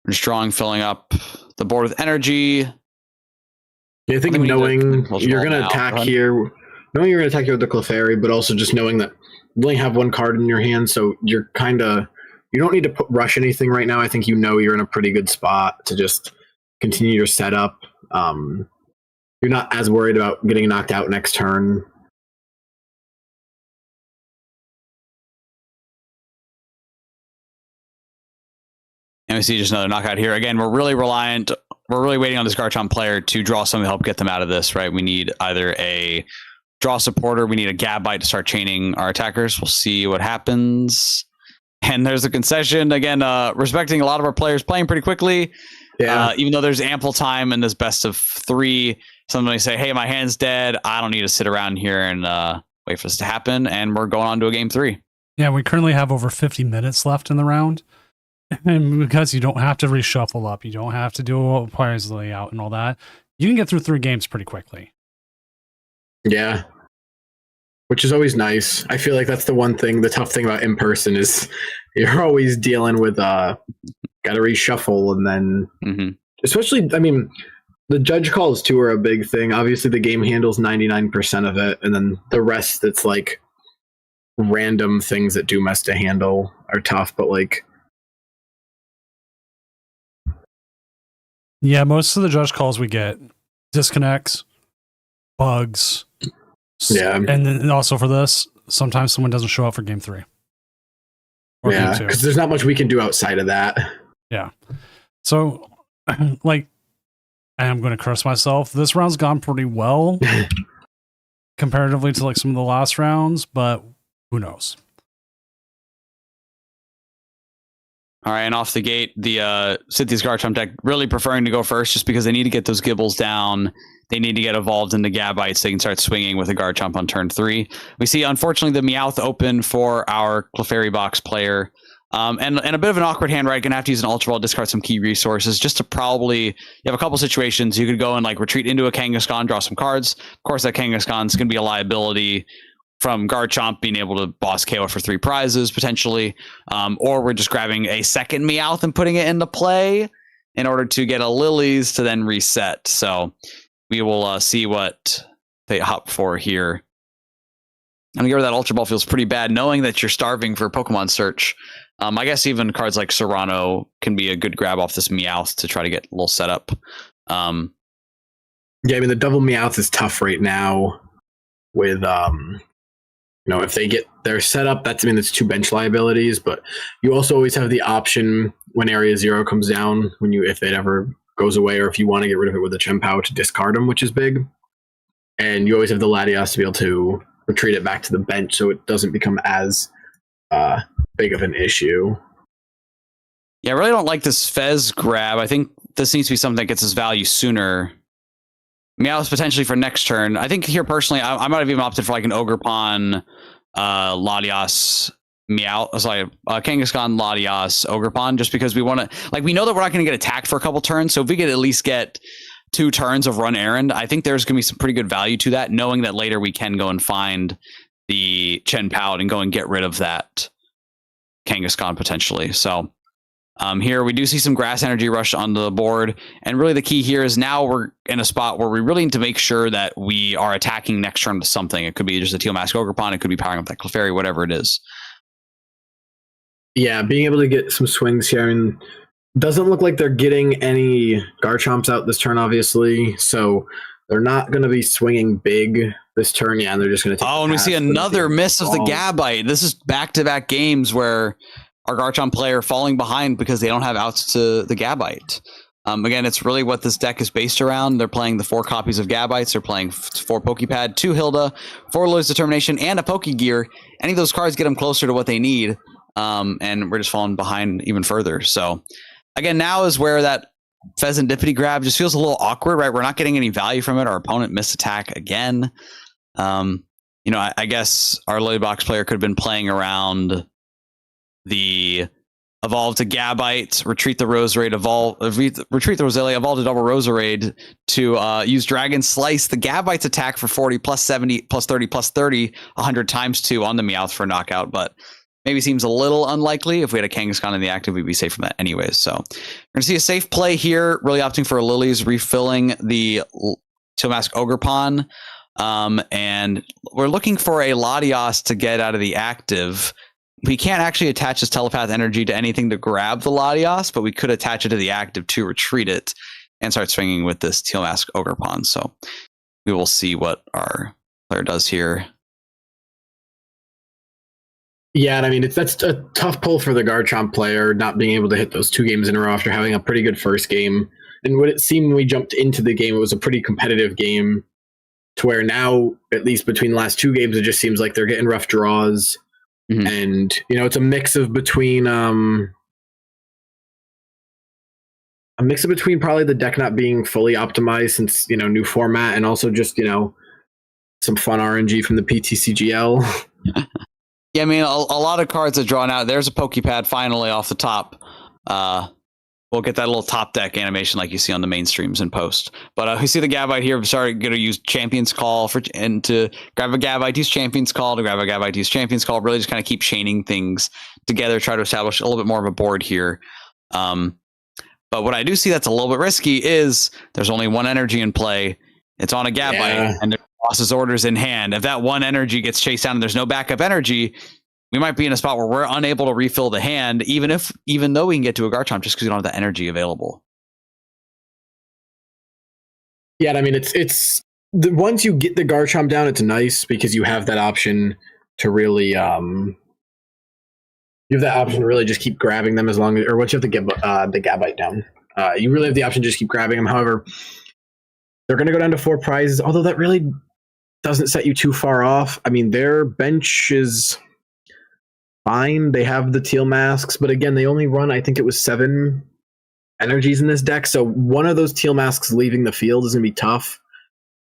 Just drawing, filling up the board with energy. Yeah, I think knowing you're going to attack here, knowing you're going to attack here with the Clefairy, but also just knowing that you only have 1 card in your hand, so you're you don't need to rush anything right now. I think you're in a pretty good spot to just continue your setup. You're not as worried about getting knocked out next turn. And we see just another knockout here. Again, we're really waiting on this Garchomp player to draw something to help get them out of this, right? We need either a draw supporter, we need a Gabite to start chaining our attackers. We'll see what happens. And there's a concession. Again, respecting a lot of our players playing pretty quickly. Yeah. Even though there's ample time in this best of 3, somebody say, hey, my hand's dead. I don't need to sit around here and wait for this to happen. And we're going on to a game 3. Yeah, we currently have over 50 minutes left in the round. And because you don't have to reshuffle up, you don't have to do a players layout and all that, you can get through 3 games pretty quickly. Yeah. Which is always nice. I feel like that's the tough thing about in person is you're always dealing with gotta reshuffle and then especially, I mean, the judge calls too are a big thing. Obviously the game handles 99% of it, and then the rest that's like random things that do mess to handle are tough, but like yeah, most of the judge calls we get disconnects, bugs. Yeah. And then also for this, sometimes someone doesn't show up for game 3. Or yeah, because there's not much we can do outside of that. Yeah. So, like, I'm going to curse myself. This round's gone pretty well comparatively to like some of the last rounds, but who knows? All right, and off the gate, the Cynthia's Garchomp deck really preferring to go first just because they need to get those Gibbles down. They need to get evolved into Gabites so they can start swinging with a Garchomp on turn 3. We see, unfortunately, the Meowth open for our Clefairy box player. And a bit of an awkward hand, right? Going to have to use an Ultra Ball, discard some key resources just to probably... You have a couple situations. You could go and like retreat into a Kangaskhan, draw some cards. Of course, that Kangaskhan's going to be a liability from Garchomp being able to boss KO for 3 prizes, potentially. Or we're just grabbing a second Meowth and putting it into play in order to get a Lily's to then reset. So we will see what they opt for here. And I get where that Ultra Ball feels pretty bad, knowing that you're starving for Pokemon search. I guess even cards like Serrano can be a good grab off this Meowth to try to get a little setup. Yeah, I mean, the double Meowth is tough right now with... if they get their setup, that's 2 bench liabilities, but you also always have the option when Area 0 comes down, if it ever goes away, or if you want to get rid of it with a Chien-Pao to discard them, which is big. And you always have the Latias to be able to retreat it back to the bench so it doesn't become as big of an issue. Yeah, I really don't like this Fez grab. I think this needs to be something that gets us value sooner. Meowth potentially for next turn. I think here personally, I might have even opted for like an Ogerpon, Latias, Kangaskhan, Latias, Ogerpon, just because we want to, we know that we're not going to get attacked for a couple turns. So if we could at least get 2 turns of run errand, I think there's going to be some pretty good value to that, knowing that later we can go and find the Chien-Pao and go and get rid of that Kangaskhan potentially. So here we do see some Grass Energy rush on the board, and really the key here is now we're in a spot where we really need to make sure that we are attacking next turn to something. It could be just a Teal Mask Ogerpon, it could be powering up that Clefairy, whatever it is. Yeah, being able to get some swings here. I mean, doesn't look like they're getting any Garchomps out this turn, obviously. So They're not going to be swinging big this turn, and they're just going to take. Oh, and we see another miss of the Gabite. This is back-to-back games where our Garchomp player falling behind because they don't have outs to the Gabite. Again, it's really what this deck is based around. They're playing the 4 copies of Gabites. They're playing 4 Pokepad, 2 Hilda, 4 Lily's Determination, and a Pokegear. Any of those cards get them closer to what they need, and we're just falling behind even further. So, again, now is where that Pheasantipity grab just feels a little awkward, right? We're not getting any value from it. Our opponent missed attack again. I guess our Lilybox player could have been playing around the evolve to Gabite, retreat the Roserade, retreat the Roselia, evolve to double Roserade to use Dragon Slice, the Gabite's attack for 40, plus 70, plus 30, plus 30, 100 times 2 on the Meowth for a knockout, but maybe seems a little unlikely. If we had a Kangaskhan in the active, we'd be safe from that anyways. So we're going to see a safe play here, really opting for a Lily's, refilling the Tealmask Ogerpon, and we're looking for a Latios to get out of the active. We can't actually attach this Telepath Energy to anything to grab the Latios, but we could attach it to the active to retreat it and start swinging with this Tealmask Ogerpon. So we will see what our player does here. Yeah, and I mean, that's a tough pull for the Garchomp player, not being able to hit those 2 games in a row after having a pretty good first game. And what it seemed when we jumped into the game, it was a pretty competitive game, to where now, at least between the last 2 games, it just seems like they're getting rough draws. Mm-hmm. And, it's a mix of between probably the deck not being fully optimized since, new format, and also just, some fun RNG from the PTCGL. Yeah, I mean, a lot of cards are drawn out. There's a Pokepad finally off the top. We'll get that little top deck animation like you see on the mainstreams in post. But we see the Gabite here. Sorry, going to use Champion's Call and to grab a Gabite, use Champion's Call, to grab a Gabite, use Champion's Call. Really just kind of keep chaining things together, try to establish a little bit more of a board here. But what I do see that's a little bit risky is there's only 1 energy in play. It's on a Gabite, and there's boss's orders in hand. If that 1 energy gets chased down and there's no backup energy, we might be in a spot where we're unable to refill the hand, even though we can get to a Garchomp, just because we don't have the energy available. Yeah, I mean, it's once you get the Garchomp down, it's nice because you have that option to really just keep grabbing them as long as, or once you have to get the Gabite down, you really have the option to just keep grabbing them. However, they're going to go down to 4 prizes, although that really doesn't set you too far off. I mean, their bench is fine. They have the Tealmasks, but again, they only run, I think it was 7 energies in this deck, so one of those Tealmasks leaving the field is going to be tough.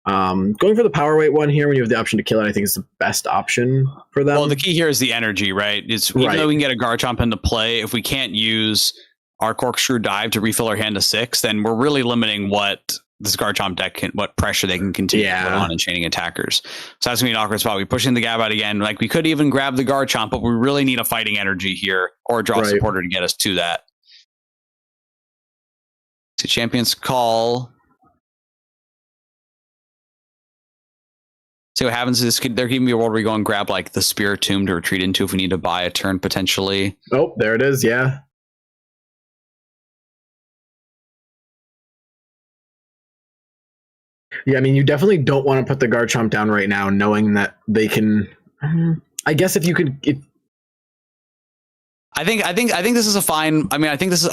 Going for the power weight one here when you have the option to kill it, I think is the best option for them. Well, the key here is the energy, right? Even though we can get a Garchomp into play, if we can't use our Corkscrew Dive to refill our hand to 6, then we're really limiting what this Garchomp deck what pressure they can continue to put on and chaining attackers. So that's gonna be an awkward spot. We push in the Gabite again. Like, we could even grab the Garchomp, but we really need a fighting energy here or a draw supporter to get us to that. So Champion's Call. See what happens. There can be a world where we go and grab like the Spirit Tomb to retreat into if we need to buy a turn potentially. Oh, there it is. Yeah. Yeah, I mean, you definitely don't want to put the Garchomp down right now, knowing that they can. I guess if you could. I think this is a fine. I mean, I think this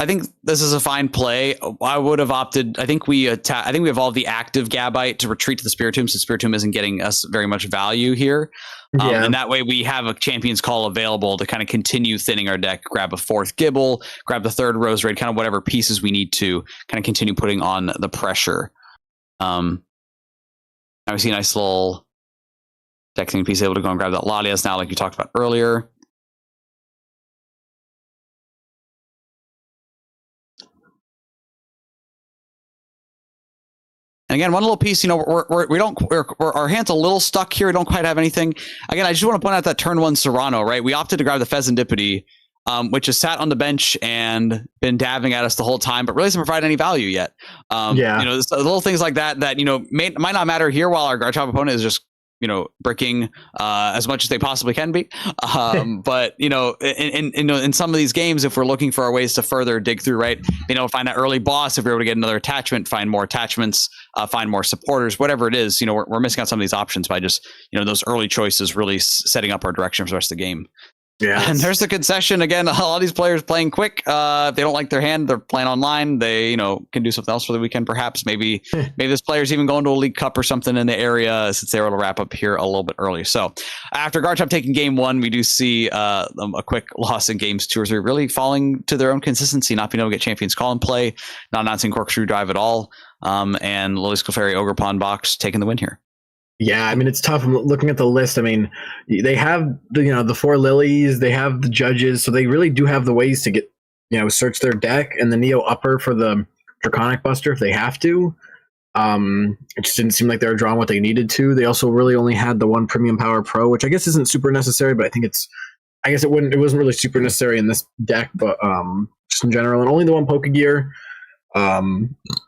is a fine play. I would have opted. I think we evolved the active Gabite to retreat to the Spirit Tomb, since Spirit Tomb isn't getting us very much value here. And that way we have a Champion's Call available to kind of continue thinning our deck, grab a 4th Gibble, grab the 3rd Roserade, kind of whatever pieces we need to kind of continue putting on the pressure. Now we see a nice little decking piece able to go and grab that Latias now, like you talked about earlier. And again, one little piece, our hand's a little stuck here. We don't quite have anything. Again, I just want to point out that turn 1 Serrano, right? We opted to grab the Pheasantipity, which has sat on the bench and been dabbing at us the whole time, but really hasn't provided any value yet. Little things like that might not matter here while our Garchomp opponent is just bricking as much as they possibly can be. But in some of these games, if we're looking for our ways to further dig through, right, find that early boss, if we're able to get another attachment, find more attachments, find more supporters, whatever it is, we're missing out some of these options by just those early choices really setting up our direction for the rest of the game. Yeah, and there's the concession again. A lot of these players playing quick. If they don't like their hand, they're playing online. They, can do something else for the weekend. Perhaps maybe this player's even going to a League Cup or something in the area since they were able to wrap up here a little bit early. So after Garchomp taking game 1, we do see a quick loss in games 2 or 3, really falling to their own consistency, not being able to get Champions Call and play, not announcing Corkscrew Drive at all, and Lily's Clefairy Ogre Pawn Box taking the win here. Yeah, I mean, it's tough. I'm looking at the list. I mean, they have the 4 lilies, they have the judges, so they really do have the ways to get, search their deck, and the Neo Upper for the Draconic Buster if they have to. It just didn't seem like they were drawing what they needed to. They also really only had the 1 Premium Power Pro, which I guess isn't super necessary, but I guess it wasn't really super necessary in this deck, but just in general, and only the 1 Pokegear.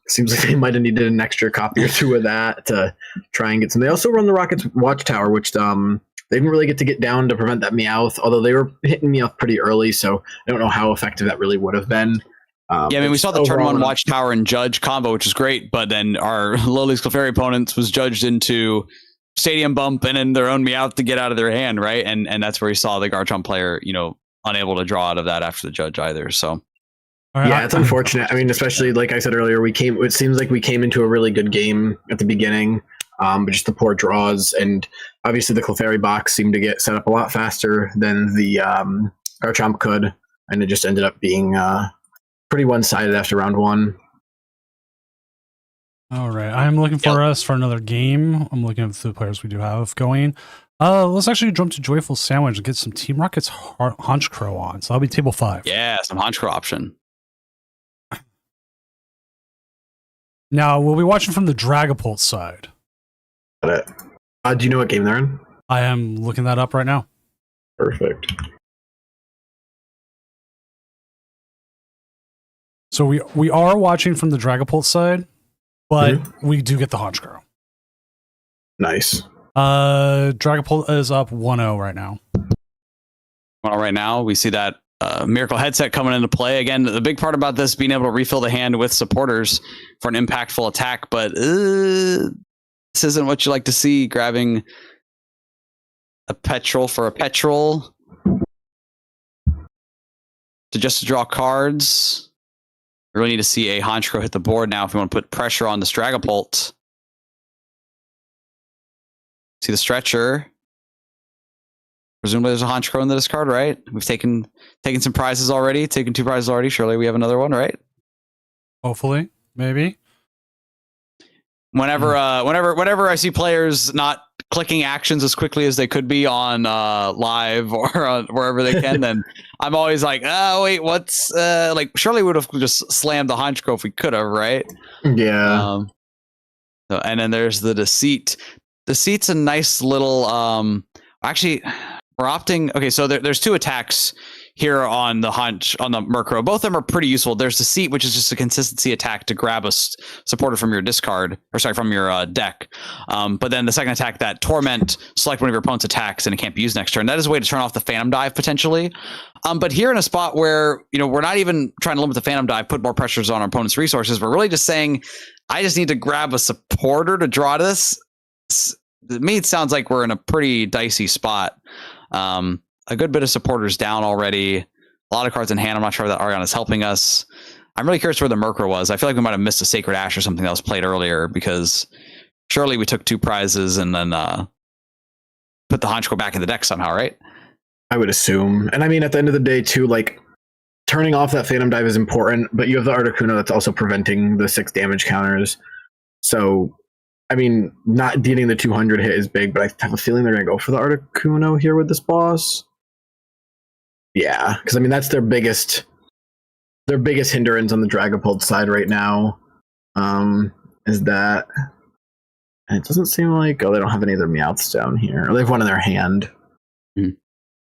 Seems like they might have needed an extra copy or 2 of that to try and get some. They also run the Rocket's Watchtower, which they didn't really get down to prevent that Meowth, although they were hitting Meowth pretty early, so I don't know how effective that really would have been. We saw the turn 1 Watchtower and Judge combo, which is great, but then our Lily's Clefairy opponents was judged into Stadium Bump and then their own Meowth to get out of their hand, right? And that's where you saw the Garchomp player, unable to draw out of that after the Judge either, so... Yeah, it's unfortunate. I mean, especially like I said earlier, it seems like we came into a really good game at the beginning, but just the poor draws, and obviously the Clefairy box seemed to get set up a lot faster than the Garchomp could, and it just ended up being pretty one-sided after round 1. All right, I'm looking for us for another game. I'm looking at the players we do have going. Let's actually jump to Joyful Sandwich and get some Team Rocket's Honchkrow on. So that'll be table 5. Yeah, some Honchkrow option. Now, we'll be watching from the Dragapult side. Got it. Do you know what game they're in? I am looking that up right now. Perfect. So we are watching from the Dragapult side, but we do get the Honchkrow. Nice. Dragapult is up 1-0 right now. Well, right now, we see that Miracle Headset coming into play. Again, the big part about this being able to refill the hand with supporters for an impactful attack, but this isn't what you like to see, grabbing a Petrol for a Petrol to draw cards. We really need to see a Honchkrow hit the board now if we want to put pressure on the Dragapult. See the Stretcher. Presumably there's a Honchkrow in the discard, right? We've taken some prizes already, taken 2 prizes already. Surely we have another one, right? Hopefully, maybe. Whenever I see players not clicking actions as quickly as they could be on live or on wherever they can, then I'm always like, oh wait, what's surely we would have just slammed the Honchkrow if we could have, right? Yeah. So, and then there's the Deceit. Deceit's a nice little actually we're opting. Okay, so there's 2 attacks here on the Murkrow. Both of them are pretty useful. There's Deceit, which is just a consistency attack to grab a supporter from your from your deck. But then the second attack, that Torment, select one of your opponent's attacks and it can't be used next turn. That is a way to turn off the Phantom Dive potentially. But here in a spot where we're not even trying to limit the Phantom Dive, put more pressures on our opponent's resources. We're really just saying, I just need to grab a supporter to draw this. To me, it sounds like we're in a pretty dicey spot. A good bit of supporters down already. A lot of cards in hand. I'm not sure that Ariana is helping us. I'm really curious where the Murkrow was. I feel like we might have missed a Sacred Ash or something that was played earlier, because surely we took 2 prizes and then put the Honchkrow back in the deck somehow, right? I would assume. And I mean, at the end of the day, too, like, turning off that Phantom Dive is important, but you have the Articuno that's also preventing the 6 damage counters. So, I mean, not beating the 200 hit is big, but I have a feeling they're going to go for the Articuno here with this boss. Yeah, because I mean, that's their biggest hindrance on the Dragapult side right now. Is that, and it doesn't seem like, they don't have any of their Meowths down here. Or they have one in their hand.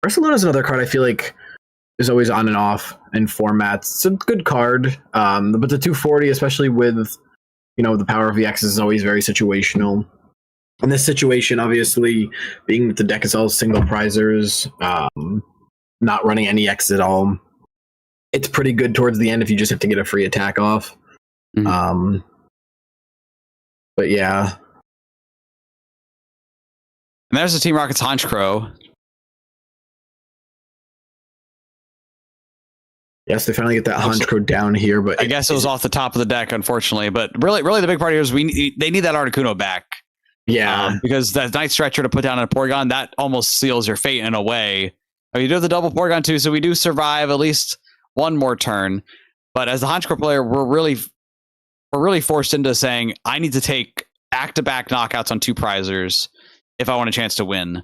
Barcelona is another card I feel like is always on and off in formats. It's a good card, but the 240, especially with the power of VX, is always very situational. in this situation, obviously, being that the deck is all single prizers, not running any X at all, it's pretty good towards the end if you just have to get a free attack off. Mhm. But yeah. And there's the Team Rocket's Honchkrow. Yes, they finally get that Honchkrow down here, but I guess it was off the top of the deck, unfortunately. But really, the big part here is they need that Articuno back. Yeah, because that Night Stretcher to put down a Porygon, that almost seals your fate in a way. You do have the double Porygon too, so we do survive at least one more turn. But as the Honchkrow player, we're really forced into saying, I need to take back-to-back knockouts on 2 prizers if I want a chance to win.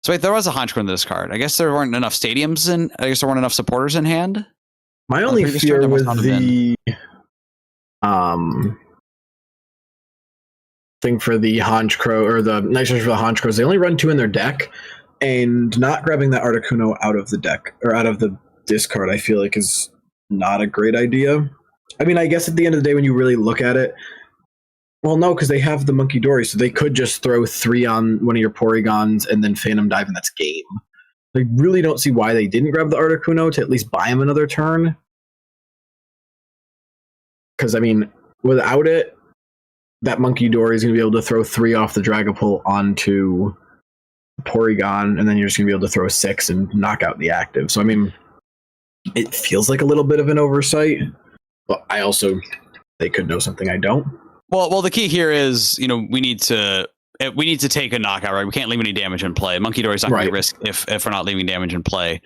So wait, there was a Honchkrow in this card. I guess there weren't enough stadiums in. I guess there weren't enough supporters in hand. my only fear with the thing for the Honchkrow or the Night Stretcher for the Honchkrows, they only run 2 in their deck, and not grabbing that Articuno out of the deck or out of the discard, I feel like is not a great idea. I mean, I guess at the end of the day, when you really look at it, well, no, because they have the Monkey Dory, so they could just throw 3 on one of your Porygons and then Phantom Dive, and that's game. I really don't see why they didn't grab the Articuno to at least buy him another turn. Because, I mean, without it, that Monkey Dory is going to be able to throw 3 off the Dragapult onto Porygon, and then you're just going to be able to throw 6 and knock out the active. So, I mean, it feels like a little bit of an oversight, but they could know something I don't. Well, the key here is, we need to take a knockout, right? We can't leave any damage in play. Monkey Dory's not going to be risk if we're not leaving damage in play.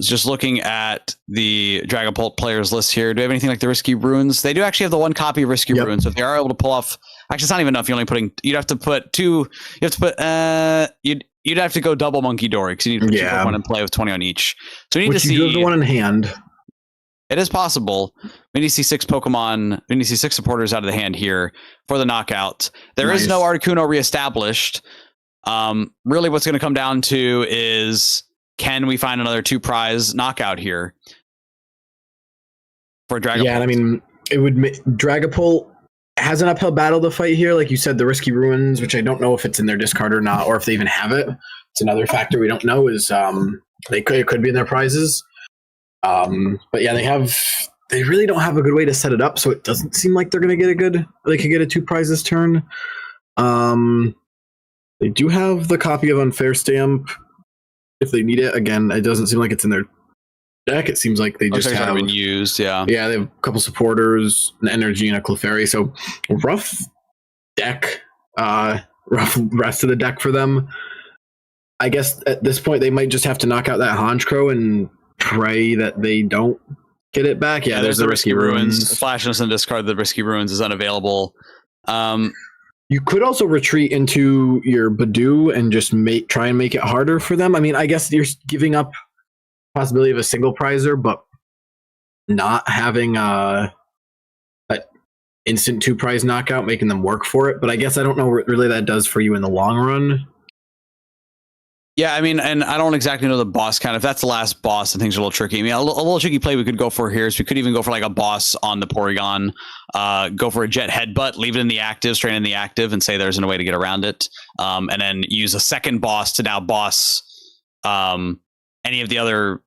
Just looking at the Dragapult players list here, do we have anything like the Risky Runes? They do actually have the 1 copy of Risky Runes, so if they are able to pull off, actually, it's not even enough. You'd have to put 2. You have to put you'd have to go double Monkey Dory because you need to put 2 Pokemon in play with 20 on each. So we need to see. You have the one in hand. It is possible. We need to see 6 Pokemon. We need to see 6 supporters out of the hand here for the knockout. There is no Articuno reestablished. Really, what's going to come down to is, can we find another 2 prize knockout here for Dragapult? Yeah, I mean, it would Dragapult has an uphill battle to fight here. Like you said, the Risky Ruins, which I don't know if it's in their discard or not, or if they even have it. It's another factor we don't know. Is it could be in their prizes. But yeah, they really don't have a good way to set it up, so it doesn't seem like they're going to get they could get a 2 prizes turn. They do have the copy of Unfair Stamp if they need it. Again, it doesn't seem like it's in their deck. It seems like they just have been used. Yeah, they have a couple supporters, an Energy, and a Clefairy. So rough deck, rough rest of the deck for them. I guess at this point they might just have to knock out that Honchkrow and pray that they don't get it back. Yeah, there's the Risky Ruins. Flashness and discard the Risky Ruins is unavailable. You could also retreat into your Badoo and just try and make it harder for them. I mean, I guess you're giving up the possibility of a single prizer, but not having a instant 2 prize knockout, making them work for it. But I guess I don't know what really that does for you in the long run. Yeah, I mean, and I don't exactly know the boss count. If that's the last boss, then things are a little tricky. I mean, a little tricky play we could go for here is we could even go for like a boss on the Porygon, go for a Jet Headbutt, leave it in the active, strain in the active, and say there's a way to get around it. And then use a second boss to now boss any of the other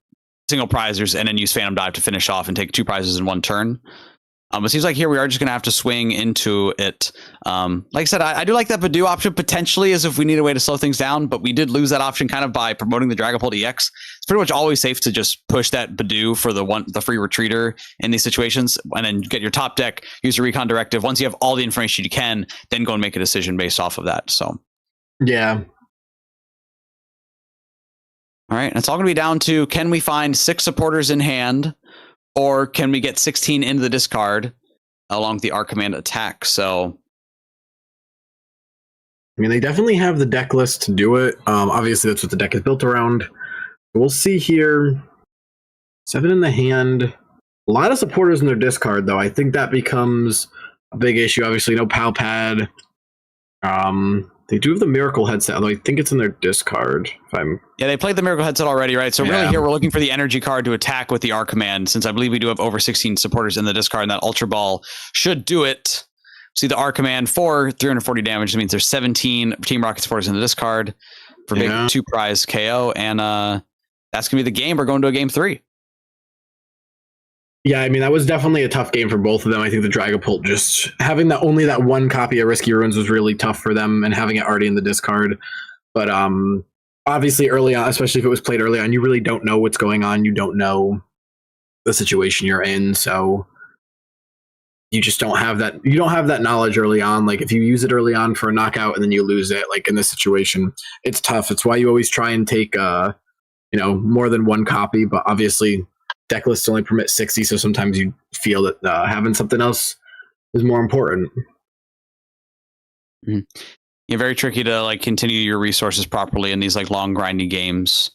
single prizers, and then use Phantom Dive to finish off and take 2 prizes in 1 turn. It seems like here we are just going to have to swing into it. Like I said, I do like that Badoo option potentially as if we need a way to slow things down, but we did lose that option kind of by promoting the Dragapult EX. It's pretty much always safe to just push that Badoo for the free retreater in these situations, and then get your top deck, use your Recon Directive. Once you have all the information you can, then go and make a decision based off of that. So, yeah. All right, and it's all going to be down to, can we find 6 supporters in hand, or can we get 16 into the discard along with the Arcommand attack? So, I mean, they definitely have the deck list to do it. Obviously, that's what the deck is built around. We'll see here. 7 in the hand. A lot of supporters in their discard, though. I think that becomes a big issue. Obviously, no Pal Pad. They do have the Miracle Headset, although I think it's in their discard. Yeah, they played the Miracle Headset already, right? So really here we're looking for the energy card to attack with the R Command, since I believe we do have over 16 supporters in the discard, and that Ultra Ball should do it. See the R command for 340 damage. That means there's 17 Team Rocket supporters in the discard for big 2 prize KO, and that's gonna be the game. We're going to a game 3. Yeah, I mean, that was definitely a tough game for both of them. I think the Dragapult, just having only that one copy of Risky Ruins was really tough for them, and having it already in the discard. But obviously early on, especially if it was played early on, you really don't know what's going on. You don't know the situation you're in, so you just don't have that. You don't have that knowledge early on. Like if you use it early on for a knockout and then you lose it, like in this situation, it's tough. It's why you always try and take more than one copy, but obviously deck lists only permit 60, so sometimes you feel that having something else is more important. Mm-hmm. Yeah, very tricky to like continue your resources properly in these like long grindy games.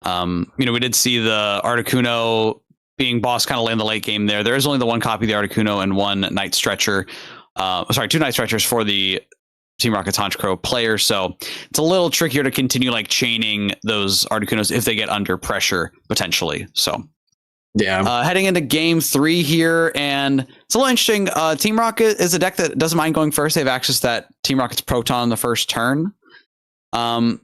We did see the Articuno being boss kind of late in the late game there. There is only the one copy of the Articuno and one Night Stretcher. 2 Night Stretchers for the Team Rocket's Honchkrow player, so it's a little trickier to continue like chaining those Articunos if they get under pressure potentially. So yeah, heading into game 3 here, and it's a little interesting. Team Rocket is a deck that doesn't mind going first. They have access to that Team Rocket's Proton on the first turn, and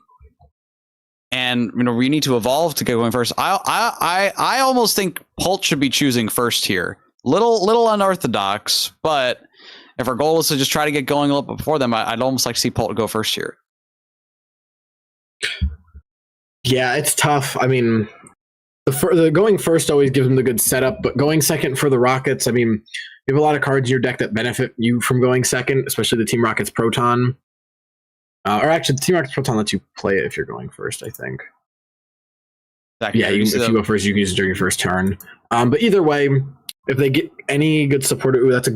we need to evolve to get going first. I almost think Pult should be choosing first here. Little unorthodox, but if our goal is to just try to get going a little bit before them, I'd almost like to see Pult go first here. Yeah, it's tough. I mean, the going first always gives them the good setup, but going second for the Rockets, I mean, you have a lot of cards in your deck that benefit you from going second, especially the Team Rocket's Proton. Or actually, the Team Rocket's Proton lets you play it if you're going first, I think. Yeah, if you go first, you can use it during your first turn. But either way, if they get any good support, that's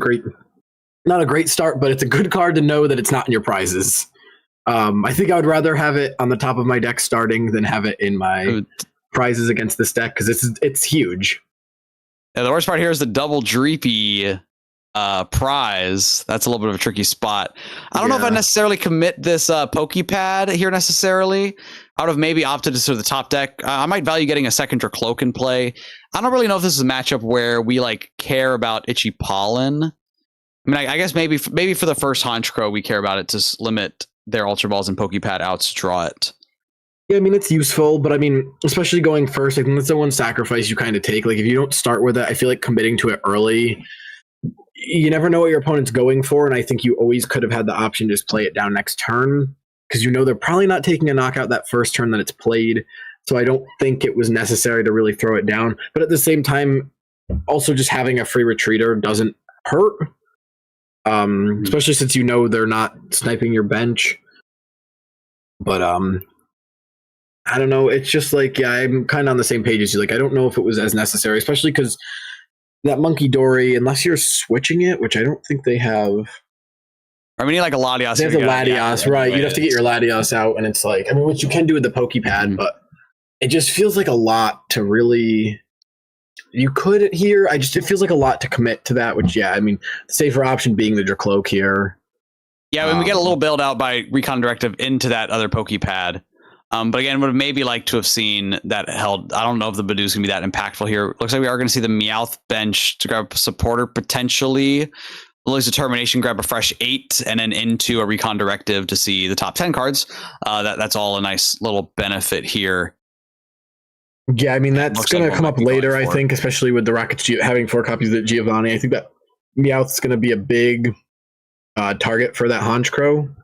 not a great start, but it's a good card to know that it's not in your prizes. I think I would rather have it on the top of my deck starting than have it in my prizes against this deck, because it's huge. Yeah, the worst part here is the double Dreepy prize. That's a little bit of a tricky spot. I don't know if I necessarily commit this Pokepad here necessarily. I would have maybe opted to sort of the top deck. I might value getting a second Dracloak in play. I don't really know if this is a matchup where we like care about Itchy Pollen. I mean, I guess maybe for the first Honchkrow we care about it to limit their Ultra Balls and Pokepad outs to draw it. Yeah, I mean, it's useful, but I mean, especially going first, I think that's the one sacrifice you kind of take. Like, if you don't start with it, I feel like committing to it early, you never know what your opponent's going for, and I think you always could have had the option to just play it down next turn, because you know they're probably not taking a knockout that first turn that it's played, so I don't think it was necessary to really throw it down. But at the same time, also just having a free retreater doesn't hurt, especially since you know they're not sniping your bench. But I don't know. It's just like, yeah, I'm kind of on the same page as you. Like, I don't know if it was as necessary, especially because that Monkey Dory, unless you're switching it, which I don't think they have. I mean, like a Latios. They have the Latios, right? You'd have to get your Latios out, and it's like, I mean, what you can do with the Pokepad, but it just feels like a lot to really. You could here. It feels like a lot to commit to that. Which, yeah, I mean, the safer option being the Dracloak here. Yeah, when we get a little build out by Recon Directive into that other Pokepad. But again, would have maybe liked to have seen that held. I don't know if the Badoo's going to be that impactful here. Looks like we are going to see the Meowth bench to grab a supporter potentially. Lily's Determination, grab a fresh 8, and then into a Recon Directive to see the top 10 cards. That's all a nice little benefit here. Yeah, I mean, that's going to come up later, I think, especially with the Rockets having 4 copies of Giovanni. I think that Meowth's going to be a big target for that Honchkrow.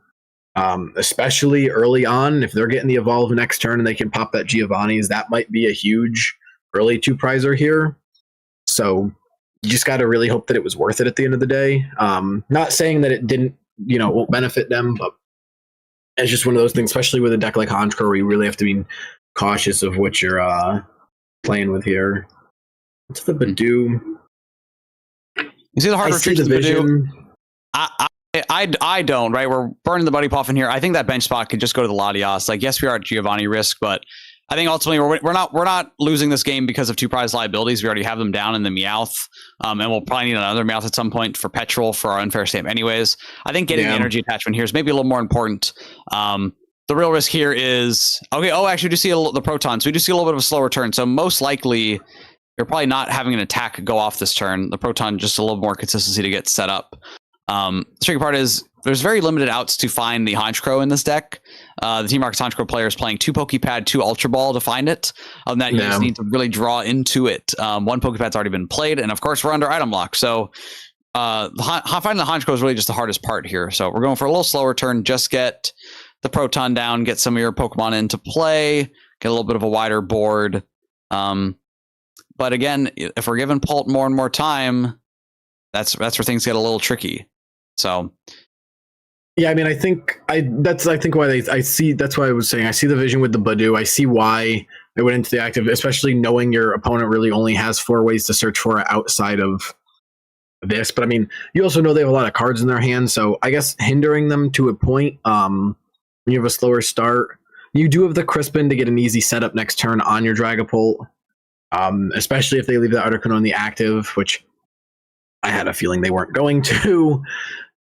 Especially early on, if they're getting the evolve next turn and they can pop that Giovanni's, that might be a huge early 2-prizer here. So you just got to really hope that it was worth it at the end of the day. Not saying that it didn't, won't benefit them, but it's just one of those things, especially with a deck like Honchkrow, where you really have to be cautious of what you're playing with here. What's the Badoo? You see the hard retreat to the Badoo? I don't, right? We're burning the buddy puff in here. I think that bench spot could just go to the Latios. Like, yes, we are at Giovanni risk, but I think ultimately we're not losing this game because of 2 prize liabilities. We already have them down in the Meowth, and we'll probably need another Meowth at some point for Petrol for our unfair stamp anyways. I think getting the energy attachment here is maybe a little more important. The real risk here is, okay, actually we do see the Proton, so we do see a little bit of a slower turn. So most likely you're probably not having an attack go off this turn. The Proton, just a little more consistency to get set up. The tricky part is there's very limited outs to find the Honchkrow in this deck. The Team Rocket's Honchkrow player is playing 2 Pokepad, 2 Ultra Ball to find it. Other than that, you just need to really draw into it. 1 Pokepad's already been played, and of course, we're under item lock. So finding the Honchkrow is really just the hardest part here. So we're going for a little slower turn. Just get the Proton down, get some of your Pokemon into play, get a little bit of a wider board. But again, if we're giving Pult more and more time, that's where things get a little tricky. So, yeah, I mean, I think why I see. That's why I was saying I see the vision with the Badoo. I see why they went into the active, especially knowing your opponent really only has 4 ways to search for it outside of this. But I mean, you also know they have a lot of cards in their hand, so I guess hindering them to a point. When you have a slower start, you do have the Crispin to get an easy setup next turn on your Dragapult, especially if they leave the Articuno in the active, which I had a feeling they weren't going to.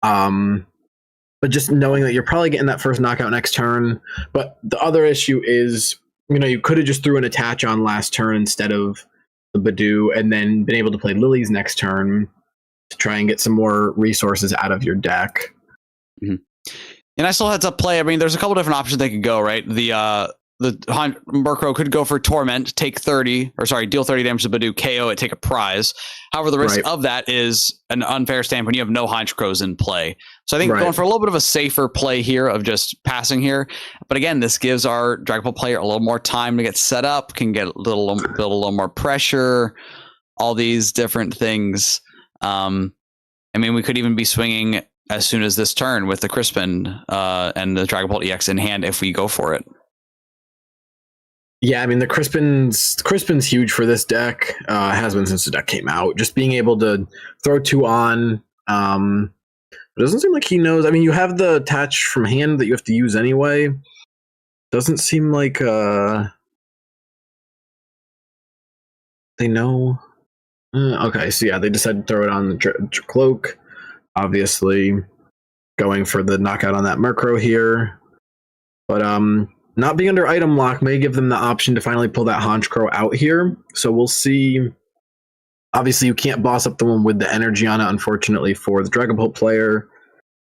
But just knowing that you're probably getting that first knockout next turn. But the other issue is, you could have just threw an attach on last turn instead of the Badoo, and then been able to play Lilies next turn to try and get some more resources out of your deck. Mm-hmm. And I still heads up play. I mean, there's a couple different options they could go, right? The Murkrow could go for Torment, take 30, or sorry, deal 30 damage to Badoo, KO it, take a prize. However, the risk of that is an unfair stamp when you have no Honchkrows in play. So I think going for a little bit of a safer play here of just passing here. But again, this gives our Dragapult player a little more time to get set up, can get build a little more pressure, all these different things. I mean, we could even be swinging as soon as this turn with the Crispin and the Dragapult EX in hand if we go for it. Yeah, I mean, the Crispin's huge for this deck. Has been since the deck came out. Just being able to throw 2 on. It doesn't seem like he knows. I mean, you have the attach from hand that you have to use anyway. Doesn't seem like they know. Okay, so yeah, they decided to throw it on the Cloak. Obviously, going for the knockout on that Murkrow here. But not being under item lock may give them the option to finally pull that Honchkrow out here. So we'll see. Obviously, you can't boss up the one with the energy on it, unfortunately, for the Dragapult player.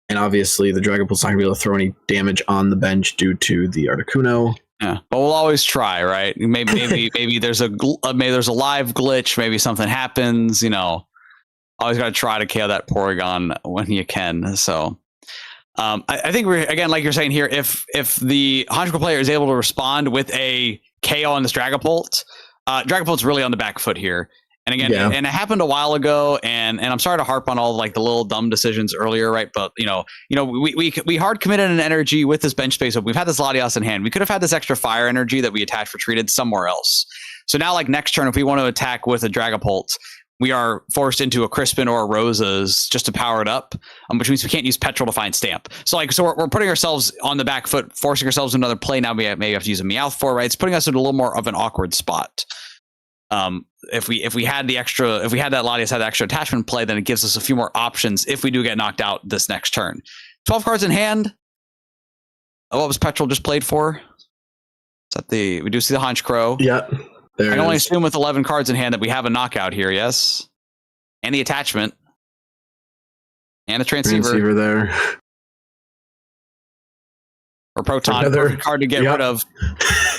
And obviously, the Dragapult's not going to be able to throw any damage on the bench due to the Articuno. Yeah, but we'll always try, right? Maybe there's a live glitch. Maybe something happens. Always got to try to KO that Porygon when you can. So. I think we're, again, like you're saying here, if the Honchkrow player is able to respond with a KO on this Dragapult, Dragapult's really on the back foot here. And again, and it happened a while ago, and I'm sorry to harp on all like the little dumb decisions earlier, right? But we hard committed an energy with this bench space. We've had this Latias in hand. We could have had this extra fire energy that we attached for treated somewhere else. So now, like next turn, if we want to attack with a Dragapult, we are forced into a Crispin or a Rosas just to power it up, which means we can't use Petrol to find Stamp. So we're putting ourselves on the back foot, forcing ourselves into another play. Now we may have to use a Meowth for, right? It's putting us into a little more of an awkward spot. If we had that Latias had the extra attachment play, then it gives us a few more options if we do get knocked out this next turn. 12 cards in hand. What was Petrol just played for? Is that we do see the Honchkrow. Yep. I can only assume with 11 cards in hand that we have a knockout here, yes? And the attachment. And the transceiver there. Or Proton. Another card to get rid of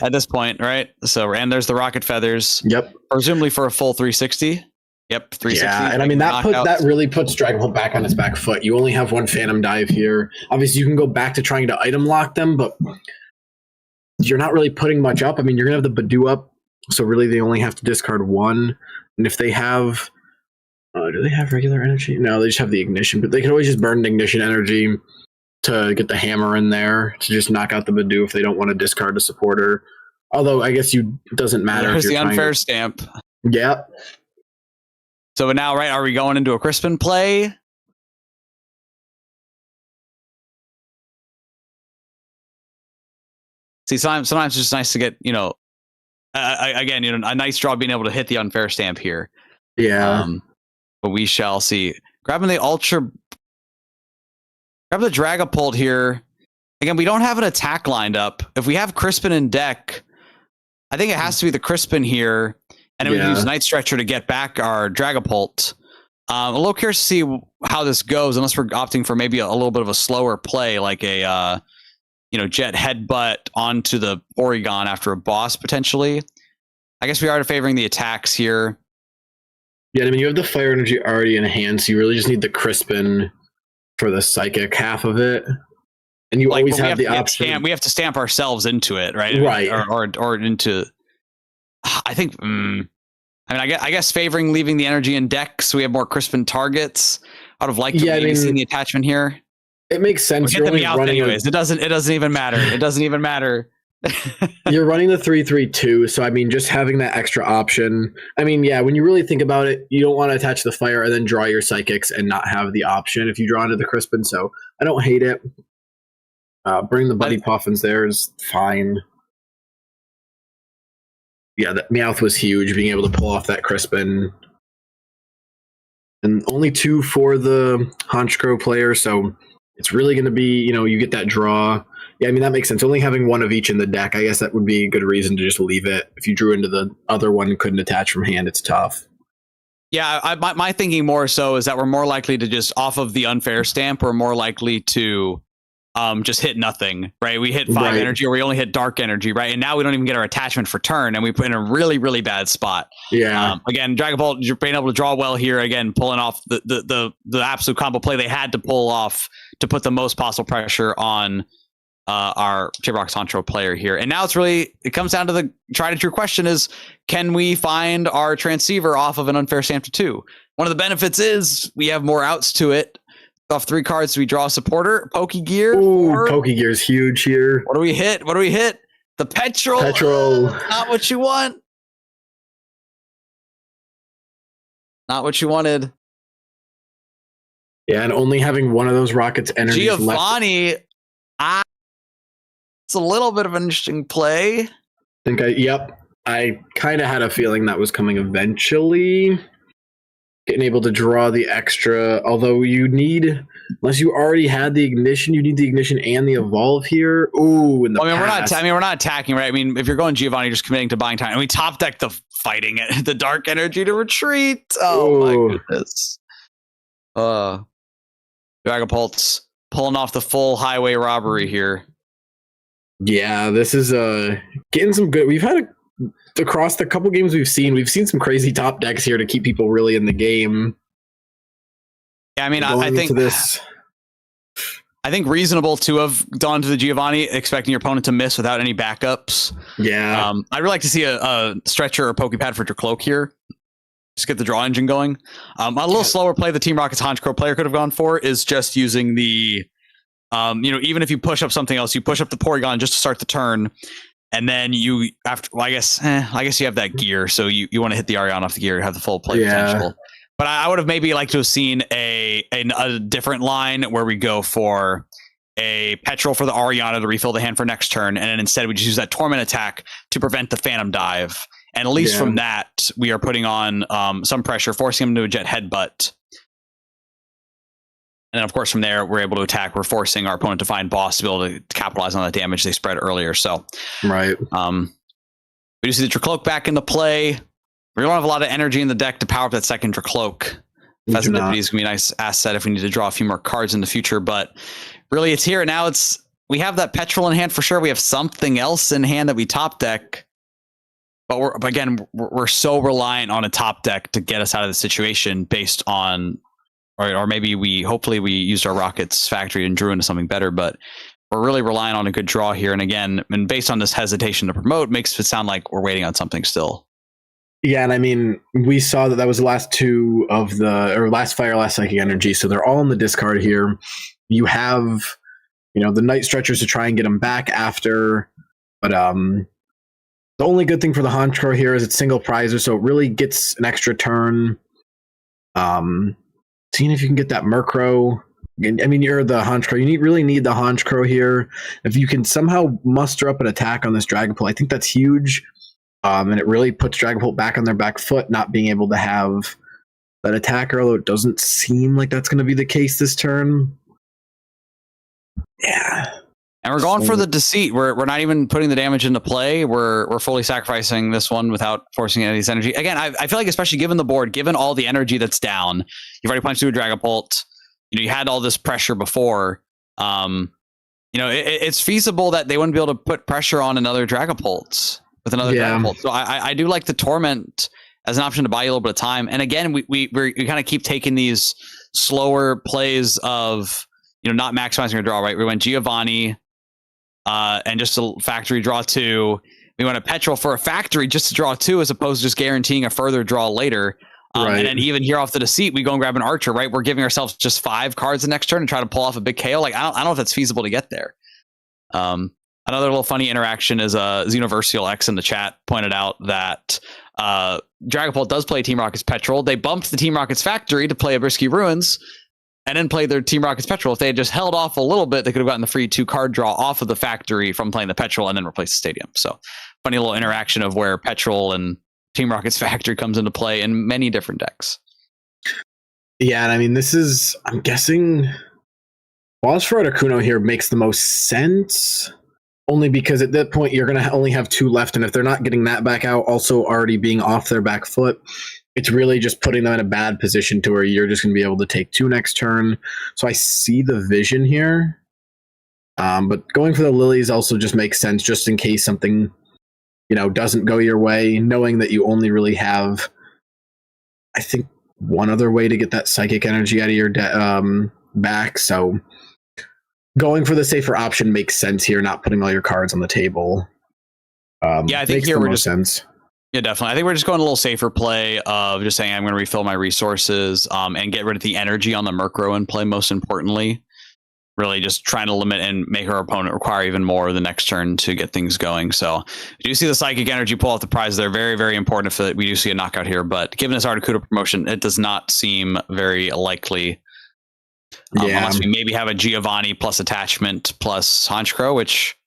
at this point, right? So, and there's the Rocket Feathers. Yep. Presumably for a full 360. Yep, 360. Yeah, and I mean, that really puts Dragapult back on its back foot. You only have one Phantom Dive here. Obviously, you can go back to trying to item lock them, but you're not really putting much up. I mean, you're going to have the Badoo up. So really, they only have to discard 1. And if they have... do they have regular energy? No, they just have the Ignition. But they can always just burn an Ignition energy to get the Hammer in there to just knock out the Badoo if they don't want to discard a supporter. Although, I guess it doesn't matter. There's the unfair stamp. Yeah. So now, right, are we going into a Crispin play? See, sometimes it's just nice to get, again, a nice draw being able to hit the unfair stamp here. Yeah. But we shall see. Grab the Dragapult here. Again, we don't have an attack lined up. If we have Crispin in deck, I think it has to be the Crispin here. And then we can use Night Stretcher to get back our Dragapult. A little curious to see how this goes, unless we're opting for maybe a little bit of a slower play, like a jet headbutt onto the Porygon after a boss potentially. I guess we are favoring the attacks here. Yeah, I mean, you have the fire energy already in hand, so you really just need the Crispin for the psychic half of it. And you always have the option. We have to stamp ourselves into it, right? Right. Or into. I think. I guess favoring leaving the energy in deck so we have more Crispin targets. I would have liked to maybe seen the attachment here. It makes sense. We'll get them out anyways. It doesn't even matter. It doesn't even matter. You're running the 3-3-2, so I mean, just having that extra option. I mean, yeah, when you really think about it, you don't want to attach the fire and then draw your psychics and not have the option if you draw into the Crispin. So I don't hate it. Bring the Buddy Puffins there is fine. Yeah, that Meowth was huge, being able to pull off that Crispin. And only 2 for the Honchkrow player, so it's really going to be, you get that draw. Yeah, I mean, that makes sense. Only having one of each in the deck, I guess that would be a good reason to just leave it. If you drew into the other one and couldn't attach from hand, it's tough. Yeah, my thinking more so is that we're more likely to just, off of the unfair stamp, we're more likely to just hit nothing, right? We hit 5 energy, or we only hit dark energy, right? And now we don't even get our attachment for turn, and we put in a really, really bad spot. Yeah. Again, Dragon Ball, you're being able to draw well here. Again, pulling off the absolute combo play they had to pull off to put the most possible pressure on our J-Rock's Honchkrow player here. And now it comes down to the tried and true question is, can we find our transceiver off of an unfair stamp to 2? One of the benefits is we have more outs to it. Off 3 cards, we draw a supporter, Pokegear. Ooh, Pokegear is huge here. What do we hit? The Petrol. Not what you want. Not what you wanted. Yeah, and only having one of those rockets energy Giovanni. It's a little bit of an interesting play. I kind of had a feeling that was coming eventually. Getting able to draw the extra, although unless you already had the ignition, you need the ignition and the evolve here. Ooh, and we're not attacking, right? I mean, if you're going Giovanni, you're just committing to buying time, and we top deck the fighting it, the dark energy to retreat. Oh my goodness. Dragapult's pulling off the full highway robbery here. Yeah, this is getting some good. We've had across the couple games we've seen some crazy top decks here to keep people really in the game. Yeah, I mean, I think reasonable to have gone to the Giovanni, expecting your opponent to miss without any backups. Yeah, I'd really like to see a stretcher or Pokepad for your cloak here. Just get the draw engine going. A little slower play the Team Rocket's Honchkrow player could have gone for is just using the, even if you push up something else, you push up the Porygon just to start the turn. And then I guess you have that gear, so you want to hit the Ariana off the gear, have the full play potential. But I would have maybe liked to have seen a different line where we go for a Petrol for the Ariana to refill the hand for next turn, and then instead we just use that Torment attack to prevent the Phantom Dive. And at least from that, we are putting on some pressure, forcing him to a Jet Headbutt. And then, of course, from there, we're able to attack. We're forcing our opponent to find boss to be able to capitalize on that damage they spread earlier. So, right. We do see the Dracloak back into play. We don't have a lot of energy in the deck to power up that second Dracloak. Pheasant is going to be a nice asset if we need to draw a few more cards in the future. But really, it's here. Now we have that Petrol in hand for sure. We have something else in hand that we top deck. But we're so reliant on a top deck to get us out of the situation based on... Or maybe hopefully we used our Rockets factory and drew into something better, but we're really relying on a good draw here. And again, based on this hesitation to promote, makes it sound like we're waiting on something still. Yeah, and I mean, we saw that was the last 2 of last Fire, last Psychic Energy, so they're all in the discard here. You have, the Night Stretchers to try and get them back after, but the only good thing for the Honchkrow here is it's single prizer, so it really gets an extra turn. Seeing if you can get that Murkrow. I mean, you're the Honchkrow. You really need the Honchkrow here. If you can somehow muster up an attack on this Dragapult, I think that's huge. And it really puts Dragapult back on their back foot, not being able to have that attacker, although it doesn't seem like that's going to be the case this turn. Yeah. And we're going for the deceit. We're not even putting the damage into play. We're fully sacrificing this one without forcing any of this energy. Again, I feel like especially given the board, given all the energy that's down, you've already punched through a Dragapult. You had all this pressure before. It's feasible that they wouldn't be able to put pressure on another Dragapult with another Dragapult. So I do like the Torment as an option to buy you a little bit of time. And again, we kind of keep taking these slower plays of not maximizing your draw. Right, we went Giovanni. And just a factory draw 2. We want a Petrol for a factory just to draw 2 as opposed to just guaranteeing a further draw later. And then even here off the deceit, we go and grab an Archer, right? We're giving ourselves just 5 cards the next turn and try to pull off a big KO. Like, I don't know if that's feasible to get there. Another little funny interaction is Xenoversial X in the chat pointed out that Dragapult does play Team Rocket's Petrol. They bumped the Team Rocket's factory to play a Brisky Ruins and then play their Team Rocket's Petrol. If they had just held off a little bit, they could have gotten the free 2 card draw off of the factory from playing the Petrol and then replace the stadium. So funny little interaction of where Petrol and Team Rocket's factory comes into play in many different decks. Yeah, and I mean, I'm guessing Walls for Articuno here makes the most sense, only because at that point you're going to only have 2 left, and if they're not getting that back out, also already being off their back foot, it's really just putting them in a bad position to where you're just going to be able to take 2 next turn. So I see the vision here. But going for the Lilies also just makes sense, just in case something, doesn't go your way, knowing that you only really have, I think, one other way to get that Psychic Energy out of your back. So going for the safer option makes sense here, not putting all your cards on the table. I think here we're just sense. Yeah, definitely. I think we're just going a little safer play of just saying I'm going to refill my resources and get rid of the energy on the Murkrow in play, most importantly. Really just trying to limit and make our opponent require even more the next turn to get things going. So you do see the Psychic Energy pull off the prize. They're very, very important if we do see a knockout here. But given this Articuno promotion, it does not seem very likely. Unless we maybe have a Giovanni plus attachment plus Honchkrow, which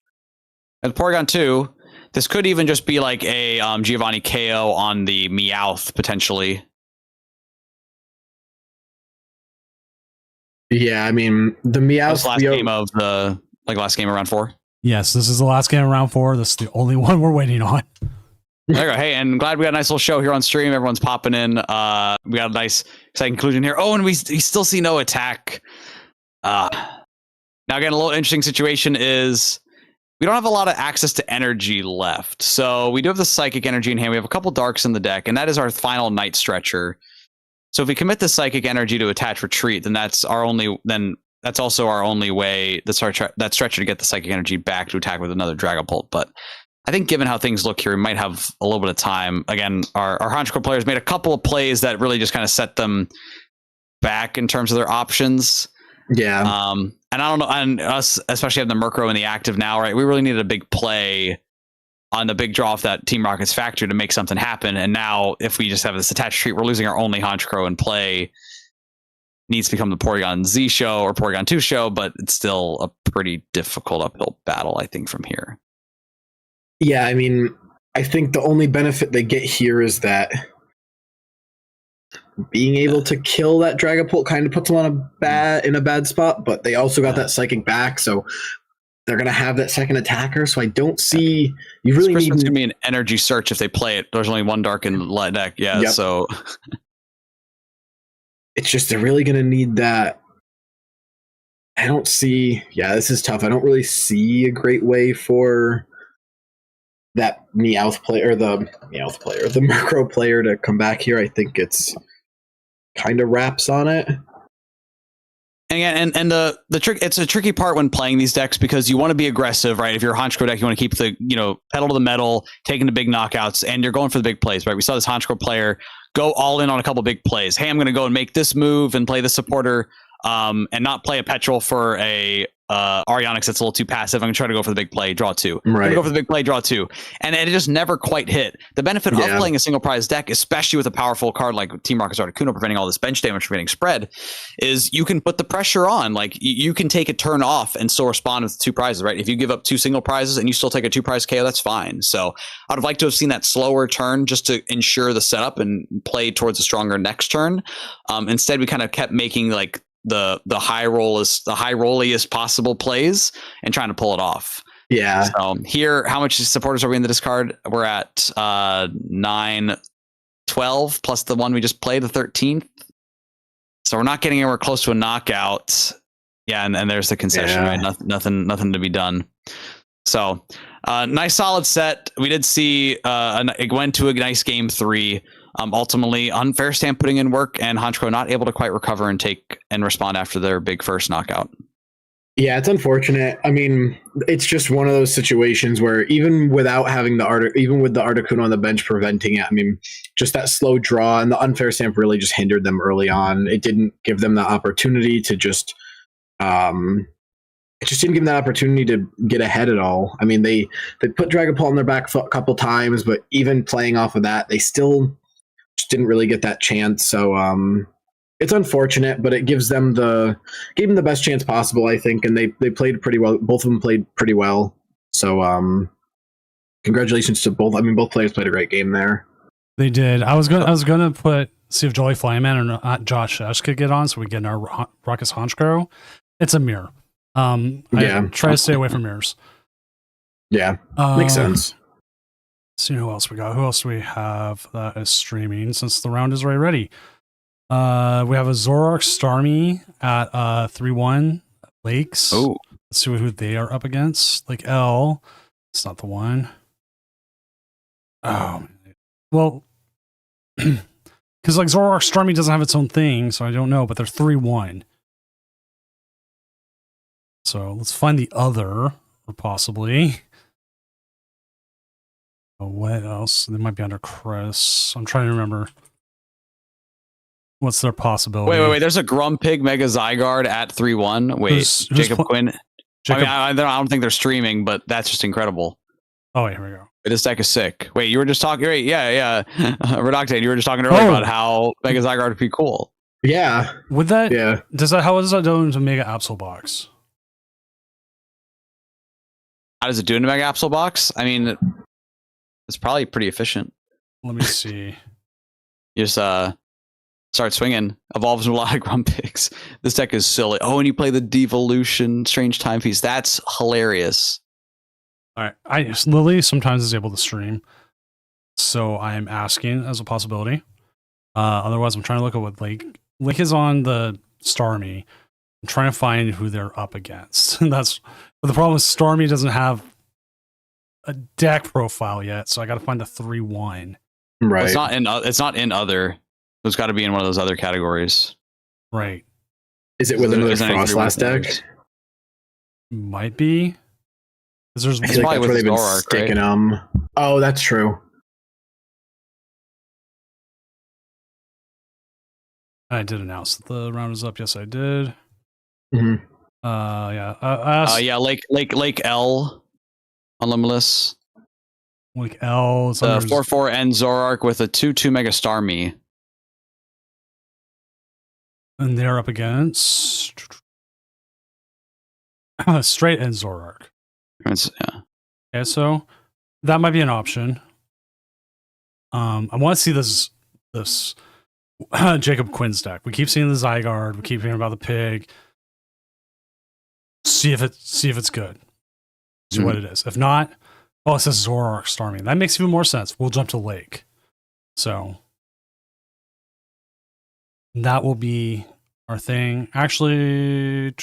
at Porygon 2... This could even just be like a Giovanni KO on the Meowth, potentially. Yeah, I mean, the Meowth... last game of round 4? Yes, this is the last game of round 4. This is the only one we're waiting on. There you go. Hey, and glad we got a nice little show here on stream. Everyone's popping in. We got a nice, exciting conclusion here. Oh, and we still see no attack. Now, again, a little interesting situation is... We don't have a lot of access to energy left. So we do have the Psychic Energy in hand. We have a couple Darks in the deck, and that is our final Night Stretcher. So if we commit the Psychic Energy to attach Retreat, then that's also our only way, that Stretcher to get the Psychic Energy back to attack with another Dragapult. But I think given how things look here, we might have a little bit of time. Again, our Honchkrow players made a couple of plays that really just kind of set them back in terms of their options. Yeah. And I don't know, and us, especially having the Murkrow in the active now, right? We really needed a big play on the big draw off that Team Rocket's factory to make something happen. And now, if we just have this attached treat, we're losing our only Honchkrow in play. Needs to become the Porygon Z show or Porygon 2 show, but it's still a pretty difficult uphill battle, I think, from here. Yeah, I mean, I think the only benefit they get here is that being able to kill that Dragapult kind of puts them in a bad spot, but they also got that Psychic back, so they're going to have that second attacker. So I don't see you really need. It's going to be an energy search if they play it. There's only one Dark in the deck, So it's just they're really going to need that. I don't see. Yeah, this is tough. I don't really see a great way for that the Murkrow player to come back here. I think it's kind of wraps on it. And again, and the trick, it's a tricky part when playing these decks because you want to be aggressive, right? If you're a Honchkrow deck, you want to keep the, pedal to the metal, taking the big knockouts, and you're going for the big plays, right? We saw this Honchkrow player go all in on a couple big plays. Hey, I'm going to go and make this move and play the supporter, and not play a Petrol for a Arionyx that's a little too passive. I'm going to try to go for the big play, draw 2. I'm going to go for the big play, draw 2. And it just never quite hit. The benefit of playing a single prize deck, especially with a powerful card like Team Rocket's Articuno preventing all this bench damage from getting spread, is you can put the pressure on. Like, you can take a turn off and still respond with 2 prizes, right? If you give up 2 single prizes and you still take a 2-prize KO, that's fine. So I would have liked to have seen that slower turn just to ensure the setup and play towards a stronger next turn. Instead, we kind of kept making, like, the high rolliest possible plays and trying to pull it off. Yeah. So here, how much supporters are we in the discard? We're at 9, 12 plus the one we just played, the 13th. So we're not getting anywhere close to a knockout. Yeah, and there's the concession, right? Nothing to be done. So nice solid set. We did see it went to a nice game 3. Ultimately, Unfair Stand putting in work and Honchko not able to quite recover and respond after their big first knockout. Yeah, it's unfortunate. I mean, it's just one of those situations where even without having even with the Articuno on the bench preventing it, I mean, just that slow draw and the Unfair Stamp really just hindered them early on. It didn't give them the opportunity to just it just didn't give them that opportunity to get ahead at all. I mean, they put Dragapult on their back foot a couple times, but even playing off of that, they still just didn't really get that chance. So it's unfortunate, but it gave them the best chance possible, I think, and they played pretty well. Both of them played pretty well. So congratulations to both. I mean, both players played a great game there. They did. I was gonna see if Jolly Flyman or not Josh could get on, so we get in our Ruckus Honchkrow. It's a mirror. I try to stay away from mirrors. Yeah, makes sense. See who else we got. Who else do we have that is streaming since the round is already ready? We have a Zoroark Starmie at 3-1 Lakes. Oh, let's see who they are up against. Like L. It's not the one. Oh, well, because like Zoroark Starmie doesn't have its own thing, so I don't know, but they're 3-1. So let's find the other, or possibly. Oh, what else? They might be under Chris. I'm trying to remember. What's their possibility? Wait. There's a Grumpig Mega Zygarde at 3-1. Wait, who's Jacob Quinn. Jacob... I don't think they're streaming, but that's just incredible. Oh, wait, here we go. This deck is sick. Wait, you were just talking. Right, yeah. Redoctane, you were just talking earlier about how Mega Zygarde would be cool. Yeah. Would that? Yeah. How does that do into Mega Absol Box? How does it do in a Mega Absol Box? I mean, it's probably pretty efficient. Let me see. You just start swinging. Evolves a lot of Grumpigs. This deck is silly. Oh, and you play the Devolution Strange Timepiece. That's hilarious. All right. Lily sometimes is able to stream, so I am asking as a possibility. Otherwise, I'm trying to look at what Lake is on the Starmie. I'm trying to find who they're up against. But the problem is Starmie doesn't have a deck profile yet, so I got to find the 3-1. Right. It's not in other. It's got to be in one of those other categories. Right. Is it with another Frostlass deck? Might be. There's I feel like that's where they've been sticking them. Oh, that's true. I did announce that the round is up. Yes, I did. Mm-hmm. Yeah. Lake L on Limitless. Lake L. 4/4 and Zoroark with a 2/2 Mega Starmie. And they're up against straight and Zoroark. Yeah. Okay, so that might be an option. I want to see this Jacob Quinn's deck. We keep seeing the Zygarde. We keep hearing about the pig. See if it's good. See what it is. If not, it says Zoroark Starmie. That makes even more sense. We'll jump to Lake. So that will be our thing. Actually,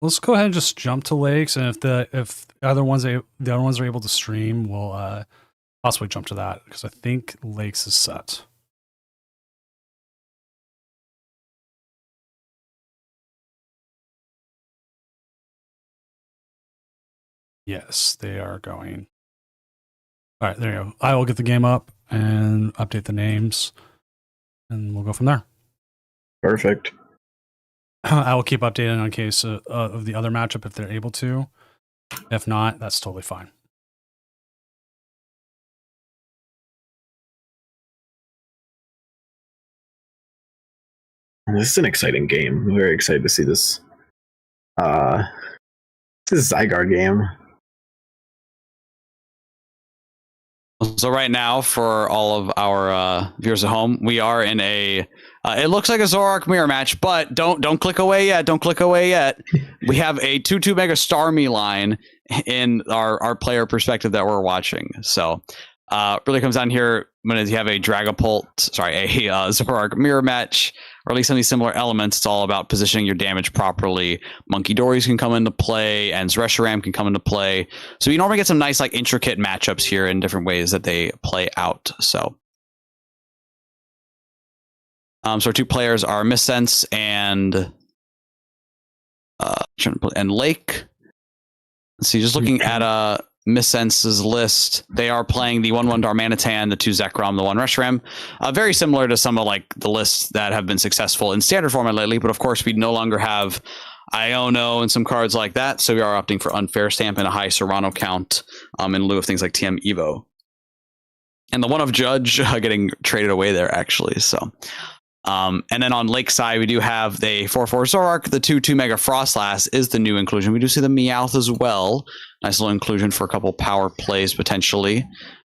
let's go ahead and just jump to Lakes, and if the other ones are able to stream, we'll possibly jump to that because I think Lakes is set. Yes, they are going. All right, there you go. I will get the game up and update the names, and we'll go from there. Perfect. I will keep updating on case of the other matchup if they're able to. If not, that's totally fine. This is an exciting game. I'm very excited to see this. This is a Zygarde game. So right now, for all of our viewers at home, we are in a. It looks like a Zoroark mirror match, but don't click away yet. Don't click away yet. We have a 2/2 Mega Starmie line in our player perspective that we're watching. So really comes down here when you have a Zoroark mirror match, or at least any similar elements. It's all about positioning your damage properly. Monkey Dories can come into play, and Reshiram can come into play. So you normally get some nice, like, intricate matchups here in different ways that they play out. So our two players are Missense and Lake. Let's see, just looking at Missense's list, they are playing the 1/1 Darmanitan, the 2 Zekrom, the 1 Reshiram. Very similar to some of like the lists that have been successful in standard format lately, but of course we no longer have Iono and some cards like that, so we are opting for Unfair Stamp and a high Serrano count in lieu of things like TM Evo. And the 1 of Judge getting traded away there, actually. So and then on Lakeside, we do have the 4/4 Zoroark. The 2/2 Mega Frostlass is the new inclusion. We do see the Meowth as well. Nice little inclusion for a couple power plays potentially.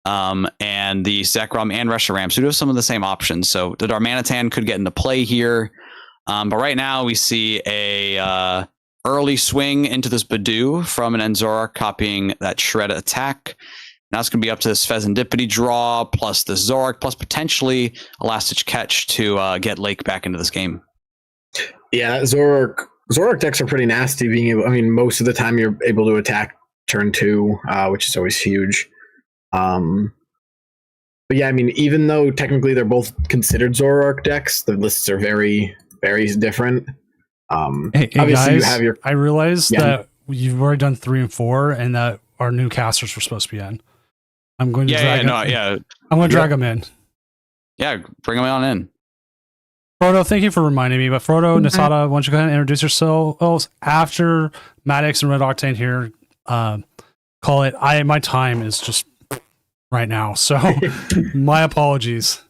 And the Zekrom and Reshiram. So we do have some of the same options. So the Darmanitan could get into play here. But right now we see a early swing into this Badoo from an Enzora, copying that Shred attack. Now it's going to be up to this Pheasantipity draw, plus the Zoroark, plus potentially a last-ditch catch to get Lake back into this game. Yeah, Zoroark decks are pretty nasty. Most of the time you're able to attack turn 2, which is always huge. But yeah, even though technically they're both considered Zoroark decks, the lists are very, very different. Hey obviously, guys, you have your. I realized that you've already done 3 and 4, and that our new casters were supposed to be in. I'm going to drag I'm going to drag them in. Yeah, bring them on in. Frodo, thank you for reminding me. But Frodo, Nasada, why don't you go ahead and introduce yourselves after Maddox and Red Octane here? Call it. My time is just right now, so my apologies.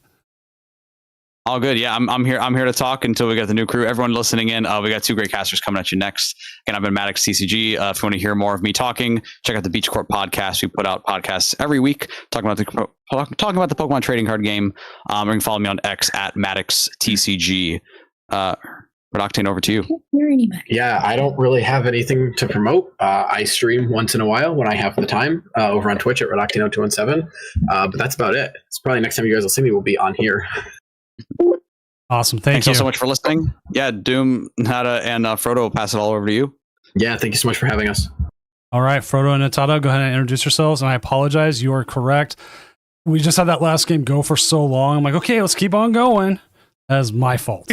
All good. Yeah, I'm here. I'm here to talk until we get the new crew. Everyone listening in, we got 2 great casters coming at you next. Again, I've been Maddox TCG. If you want to hear more of me talking, check out the Beach Court podcast. We put out podcasts every week talking about the Pokemon trading card game. You can follow me on X at Maddox TCG. Red Octane, over to you. Yeah, I don't really have anything to promote. I stream once in a while when I have the time over on Twitch at Red Octane 0217. But that's about it. It's probably next time you guys will see me, we'll be on here. Awesome. Thanks so much for listening. Yeah, Doom, Nada, and Frodo will pass it all over to you. Yeah, thank you so much for having us. All right, Frodo and Natada, go ahead and introduce yourselves. And I apologize, you are correct. We just had that last game go for so long. I'm like, okay, let's keep on going. That is my fault.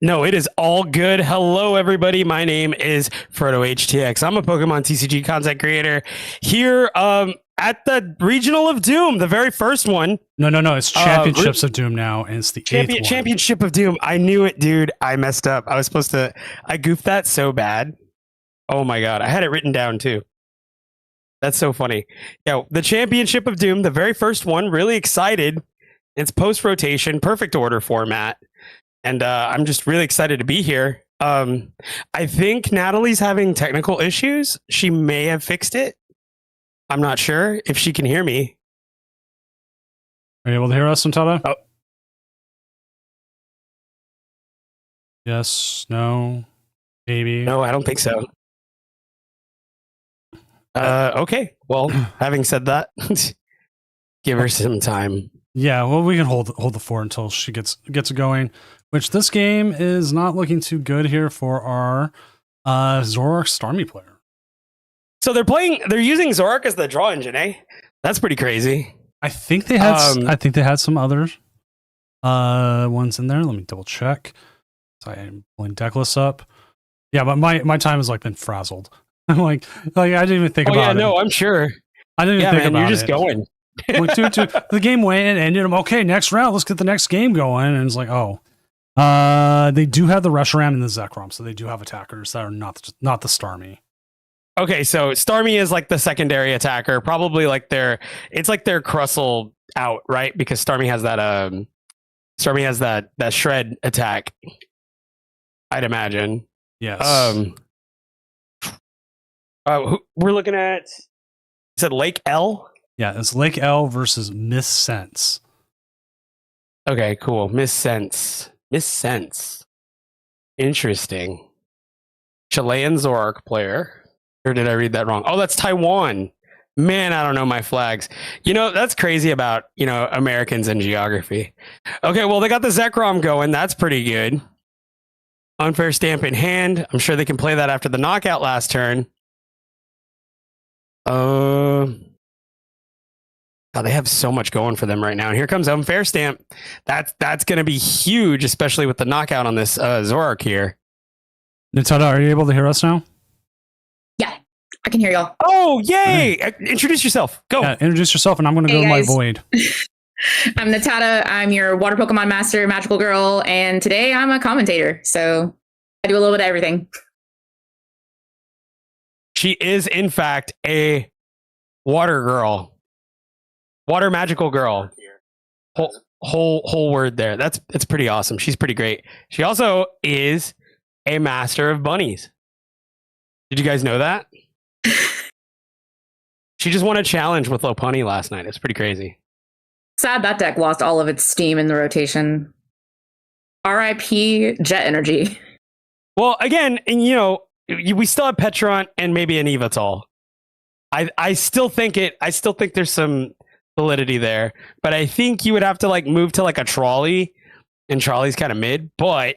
No, it is all good. Hello, everybody. My name is Frodo HTX. I'm a Pokemon TCG content creator here at the Regional of Doom, the very first one. No. It's Championships of Doom now, and it's the Championship of Doom. I knew it, dude. I messed up. I goofed that so bad. Oh my God. I had it written down too. That's so funny. Yeah, the Championship of Doom, the very first one. Really excited. It's post-rotation, perfect order format. And I'm just really excited to be here. I think Natalie's having technical issues. She may have fixed it. I'm not sure if she can hear me. Are you able to hear us, Natada? Oh. Yes, no, maybe. No, I don't think so. Okay. Well, having said that, give her some time. Yeah, well, we can hold the fort until she gets going. Which this game is not looking too good here for our Zoroark Starmie player. So they're using Zoroark as the draw engine, eh? That's pretty crazy. I think they had some other ones in there. Let me double check. So I am pulling deck lists up. Yeah, but my time has been frazzled. I'm like I didn't even think about it. Oh yeah, no, I'm sure. I didn't even think about it. You're just going. Like, dude, the game went and ended. I'm okay. Next round, let's get the next game going. And it's like, oh, they do have the Reshiram and the Zekrom, so they do have attackers that are not the Starmie. Okay, so Starmie is like the secondary attacker, probably it's like their Crustle out, right? Because Starmie has that shred attack, I'd imagine. Yes. We're looking at said Lake L? Yeah, it's Lake L versus Miss Sense. Okay, cool. Miss Sense. Interesting. Chilean Zork player. Or did I read that wrong? Oh, that's Taiwan. Man, I don't know my flags. That's crazy about, Americans and geography. Okay, well, they got the Zekrom going. That's pretty good. Unfair stamp in hand. I'm sure they can play that after the knockout last turn. Oh, they have so much going for them right now. And here comes Unfair Stamp. That's going to be huge, especially with the knockout on this Zorak here. Natada, are you able to hear us now? Yeah, I can hear y'all. Oh, yay! Introduce yourself. Go. Yeah, introduce yourself, and I'm going to Hey, go to my guys. void. I'm Natada. I'm your water Pokemon master, magical girl, and today I'm a commentator. So I do a little bit of everything. She is, in fact, a water girl. Water magical girl. Whole word there. It's pretty awesome. She's pretty great. She also is a master of bunnies. Did you guys know that? She just won a challenge with Lopunny last night. It's pretty crazy. Sad that deck lost all of its steam in the rotation. RIP Jet Energy. Well, again, and we still have Petron and maybe an Evital. I still think there's some validity there, but I think you would have to move to a trolley, and trolley's kind of mid, but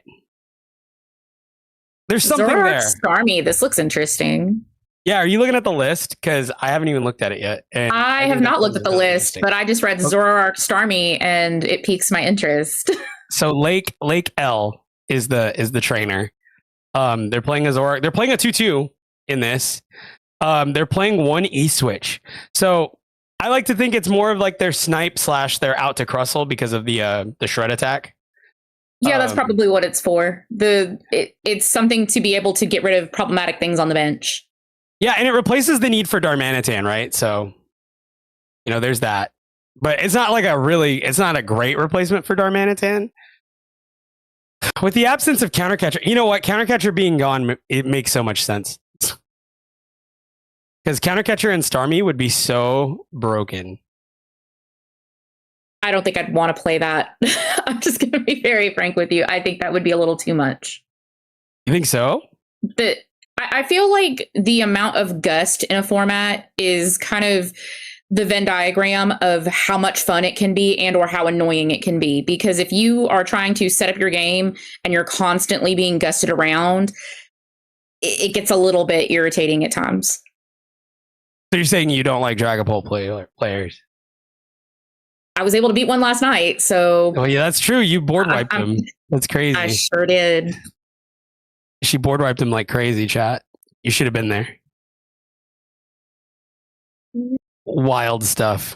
there's something Zoroark there. Starmie. This looks interesting. Yeah, are you looking at the list? Because I haven't even looked at it yet. And I have think not that looked at the sounds list, interesting. but I just read Zoroark Starmie and it piques my interest. So Lake L is the trainer. They're playing a Zoroark. They're playing a 2/2 in this. They're playing one E-switch. So I like to think it's more of their snipe / they're out to Crustle because of the shred attack. Yeah, that's probably what it's for. It's something to be able to get rid of problematic things on the bench. Yeah, and it replaces the need for Darmanitan, right? So, there's that. But it's not it's not a great replacement for Darmanitan. With the absence of Countercatcher, you know what? Countercatcher being gone, it makes so much sense. Because Countercatcher and Starmie would be so broken. I don't think I'd want to play that. I'm just going to be very frank with you. I think that would be a little too much. You think so? I feel like the amount of gust in a format is kind of the Venn diagram of how much fun it can be and or how annoying it can be. Because if you are trying to set up your game and you're constantly being gusted around, it gets a little bit irritating at times. So you're saying you don't like Dragapult players? I was able to beat one last night, so... Oh, yeah, that's true. You board wiped him. That's crazy. I sure did. She board wiped him like crazy, chat. You should have been there. Wild stuff.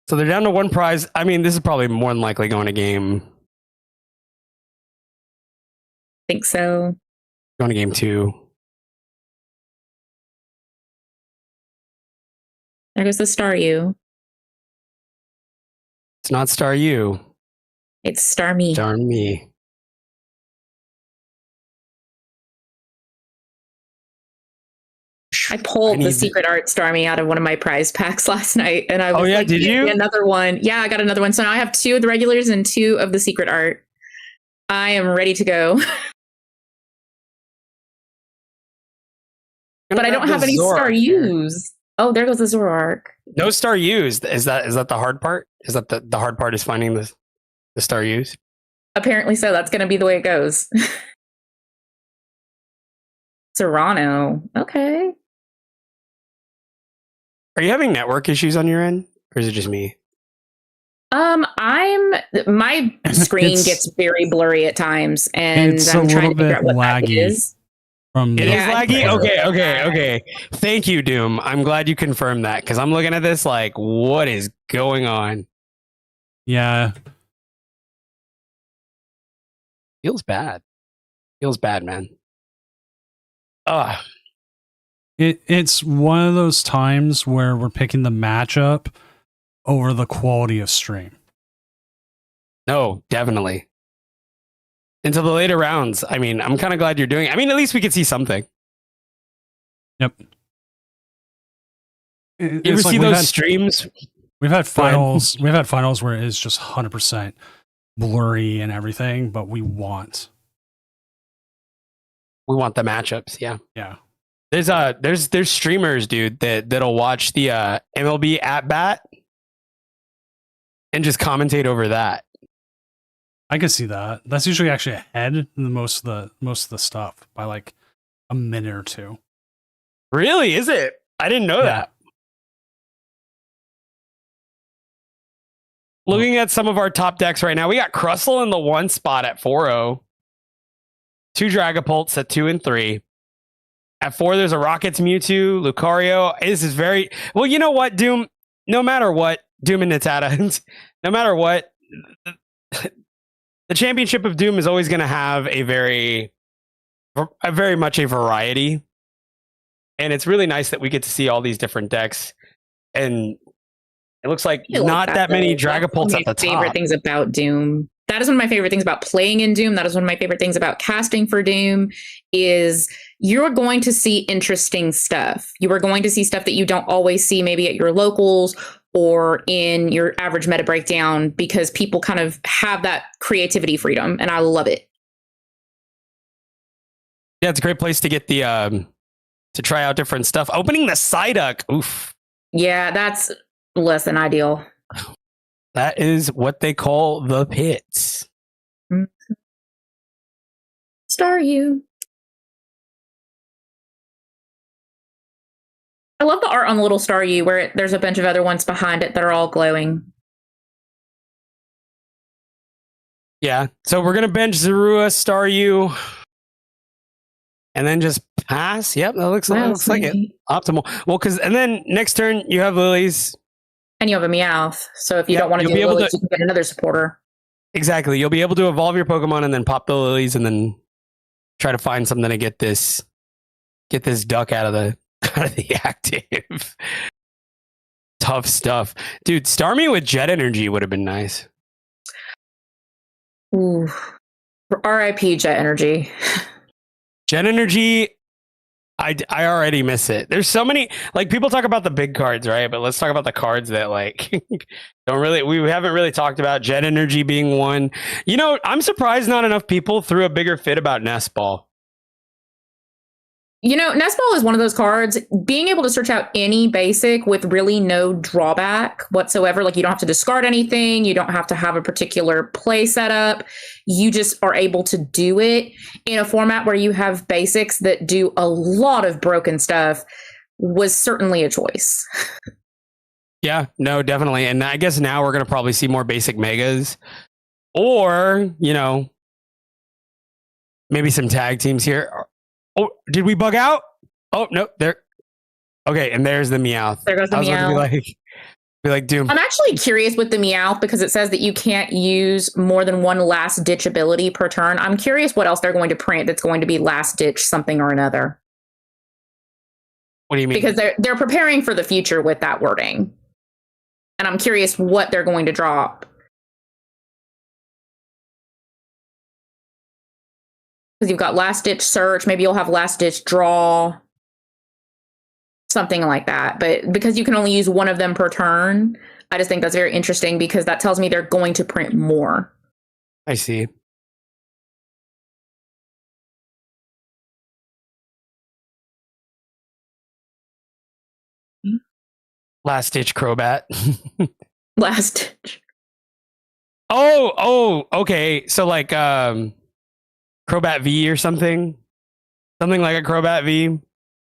So they're down to one prize. I mean, this is probably more than likely going to game. Think so. Going to game 2. There goes the Staryu. It's not Star U. It's Starmie. Darn me. I pulled need the to- secret art Starmie out of one of my prize packs last night, and I was yeah, like, did "Give you?" me another one?" Yeah, I got another one. So now I have 2 of the regulars and 2 of the secret art. I am ready to go. But I don't have any Staryus. Oh, there goes the Zoroark. No Star U's. Is that the hard part? Is that the hard part is finding the Star U's? Apparently so. That's going to be the way it goes. Serrano. Okay. Are you having network issues on your end? Or is it just me? My screen It's- gets very blurry at times, and It's I'm a trying little to figure bit out what that laggy. is. From It the- is Yeah, laggy? Okay. Thank you, Doom. I'm glad you confirmed that because I'm looking at this like, what is going on? yeah, Feels bad. Feels bad, man. Ugh. it's one of those times where we're picking the matchup over the quality of stream. No, definitely. into the later rounds. I mean, I'm kind of glad you're doing it. I mean, at least we could see something. Yep. You ever see those streams? We've had finals. We've had finals where it is just 100% blurry and everything, but we want the matchups. Yeah. Yeah. There's streamers, dude, that'll watch the MLB at bat and just commentate over that. I could see that. That's usually actually ahead in most of the stuff by like a minute or two. Really? Is it? I didn't know that. Looking at some of our top decks right now, we got Crustle in the 1 spot at 4-0. 2 Dragapults at 2 and 3. At 4, there's a Rockets Mewtwo, Lucario. This is very... Well, you know what, Doom? No matter what, Doom and Natada, no matter what, the championship of Doom is always going to have a very much a variety. And it's really nice that we get to see all these different decks. And it looks like not that many Dragapults at the top. Favorite things about Doom. That is one of my favorite things about playing in Doom. That is one of my favorite things about casting for Doom is you're going to see interesting stuff. You are going to see stuff that you don't always see maybe at your locals or in your average meta breakdown because people kind of have that creativity freedom, and I love it. Yeah, it's a great place to get the to try out different stuff. Opening the Psyduck. Oof. Yeah, that's less than ideal. That is what they call the pits. Staryu. I love the art on the little Staryu where there's a bunch of other ones behind it that are all glowing. Yeah, so we're going to bench Zorua, Staryu, and then just pass. Yep, that looks like it. Optimal. Well, and then next turn you have Lilies. And you have a Meowth. So if you don't want to do Lilies, you can get another supporter. Exactly. You'll be able to evolve your Pokemon and then pop the Lilies and then try to find something to get this duck out of the active. Tough stuff. Dude, Starmie with Jet Energy would have been nice. Ooh. RIP Jet Energy. Jet Energy, I already miss it. There's so many, like, people talk about the big cards, right? But let's talk about the cards that, like, we haven't really talked about. Jet Energy being one. You know, I'm surprised not enough people threw a bigger fit about Nest Ball. You know, Nest Ball is one of those cards, being able to search out any basic with really no drawback whatsoever. Like, you don't have to discard anything. You don't have to have a particular play setup. You just are able to do it in a format where you have basics that do a lot of broken stuff was certainly a choice. Yeah, no, definitely. And I guess now we're going to probably see more basic megas or, you know, maybe some tag teams here. Oh, did we bug out? Oh, no, there. Okay, and there's the Meowth. There goes the Meowth. Be like Doom. I'm actually curious with the Meowth because it says that you can't use more than one last ditch ability per turn. I'm curious what else they're going to print that's going to be last ditch something or another. What do you mean? Because they're preparing for the future with that wording. And I'm curious what they're going to drop. Because you've got last ditch search, maybe you'll have last ditch draw, something like that. But because you can only use one of them per turn, I just think that's very interesting because that tells me they're going to print more. I see. Last ditch Crobat. Last ditch. Oh, okay. So like Crobat Viii or something like a Crobat Viii.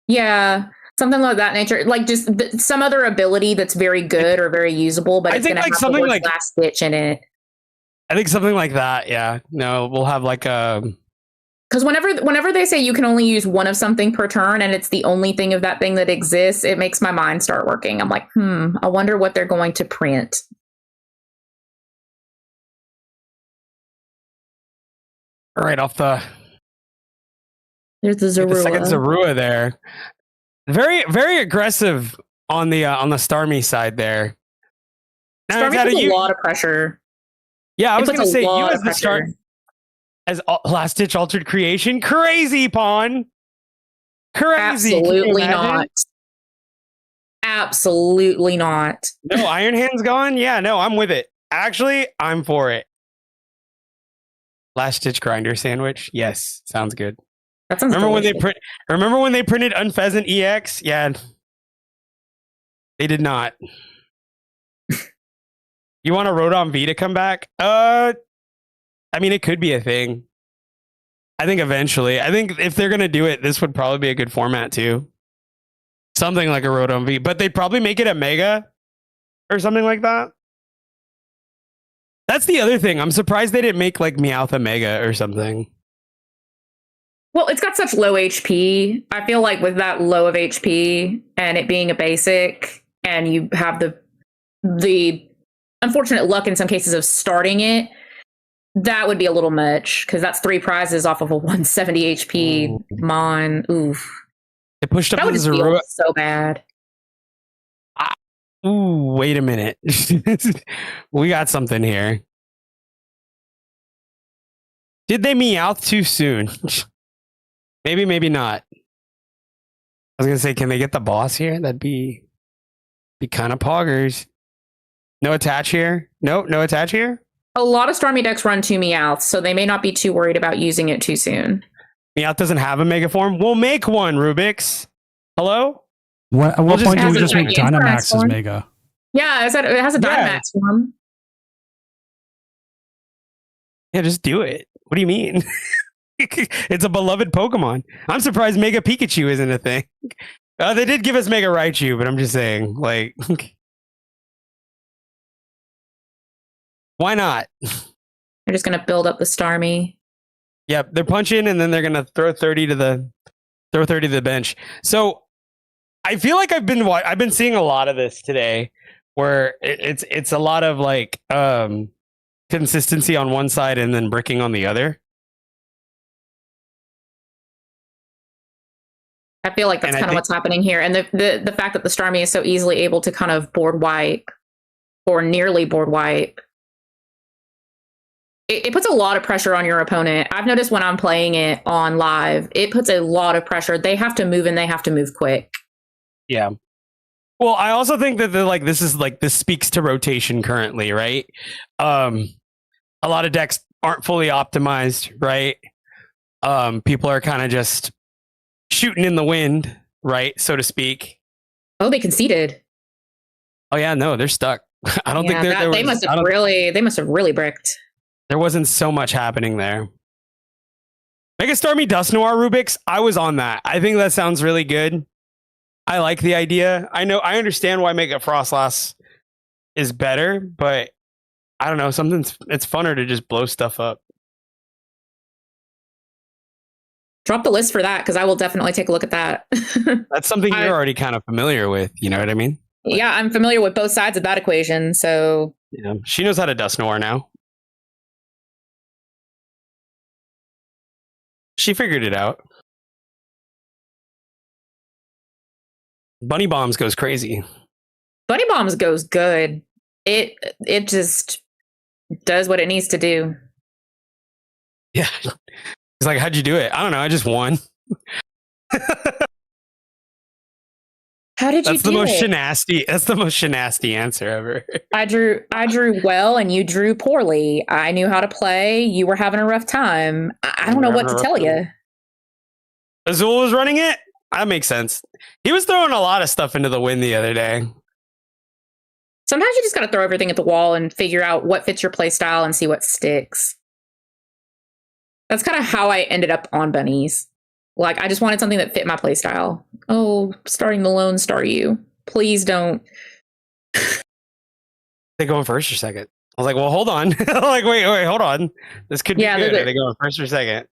Yeah, something like that nature. Like just some other ability that's very good or very usable, but it's going to have something the like last ditch in it. I think something like that. Yeah. No, we'll have like a. Because whenever they say you can only use one of something per turn and it's the only thing of that thing that exists, it makes my mind start working. I'm like, I wonder what they're going to print. All right, off the. There's the Zorua. The second Zorua there. Very, very aggressive on the Starmie side there. Starmie puts a lot of pressure. Yeah, I was going to say you as the as last ditch altered creation. Crazy pawn. Crazy. Can you Absolutely imagine? not. Absolutely not. No, Iron Hand's gone. Yeah, no, I'm with it. Actually, I'm for it. Last ditch grinder sandwich. Yes, sounds good. That sounds Remember delicious. when they printed Unpheasant EX? Yeah. They did not. You want a Rodon V to come back? I mean, it could be a thing. I think eventually. I think if they're gonna do it, this would probably be a good format too. Something like a Rodon V, but they'd probably make it a Mega or something like that. That's the other thing. I'm surprised they didn't make like Meowth a Mega or something. Well, it's got such low HP. I feel like with that low of HP and it being a basic, and you have the unfortunate luck in some cases of starting it, that would be a little much because that's 3 prizes off of a 170 HP Mon. Oof. It pushed up That would the just feel Zorua. so bad. Ooh, wait a minute. We got something here. Did they Meowth too soon? Maybe, maybe not. I was gonna say, can they get the boss here? That'd be kind of poggers. No attach here. No attach here. A lot of Starmie decks run 2 Meowths, so they may not be too worried about using it too soon. Meowth doesn't have a Mega form. We'll make one, Rubik's. Hello? At what just point do has we a just make Gigantamax Dynamax's form. Mega? Yeah, it has a Yeah. Dynamax form. Yeah, just do it. What do you mean? It's a beloved Pokemon. I'm surprised Mega Pikachu isn't a thing. They did give us Mega Raichu, but I'm just saying, like, why not? They're just going to build up the Starmie. Yep, they're punching and then they're gonna throw 30 to the bench. So I feel like I've been seeing a lot of this today, where it's a lot of like consistency on one side and then bricking on the other. I feel like that's And I kind of think- what's happening here. And the fact that the Starmie is so easily able to kind of board wipe or nearly board wipe, it puts a lot of pressure on your opponent. I've noticed when I'm playing it on live, it puts a lot of pressure. They have to move and they have to move quick. Yeah. Well, I also think that this speaks to rotation currently, right? A lot of decks aren't fully optimized, right? People are kind of just shooting in the wind, right, so to speak. Oh, they conceded. Oh yeah, no, they're stuck. I don't think they must have really bricked. There wasn't so much happening there. Mega Starmie Dust Noir Rubik's, I was on that. I think that sounds really good. I like the idea. I understand why Mega Frostlass is better, but I don't know, it's funner to just blow stuff up. Drop the list for that because I will definitely take a look at that. That's something you're already kind of familiar with, you know what I mean? Yeah, I'm familiar with both sides of that equation, so Yeah, she knows how to Dust Noir now. She figured it out. Bunny Bombs goes crazy. Bunny Bombs goes good. It just does what it needs to do. Yeah. He's like, how'd you do it? I don't know. I just won. How did you That's the do most it? shenasty. That's the most shenasty answer ever. I drew well and you drew poorly. I knew how to play. You were having a rough time. I don't know what to tell you. Azul was running it? That makes sense. He was throwing a lot of stuff into the wind the other day. Sometimes you just got to throw everything at the wall and figure out what fits your play style and see what sticks. That's kind of how I ended up on bunnies. Like, I just wanted something that fit my play style. Oh, starting the Lone Star you. Please don't. They going first or second? I was like, well, hold on. Like, wait, hold on. This could be good. Are they going first or second?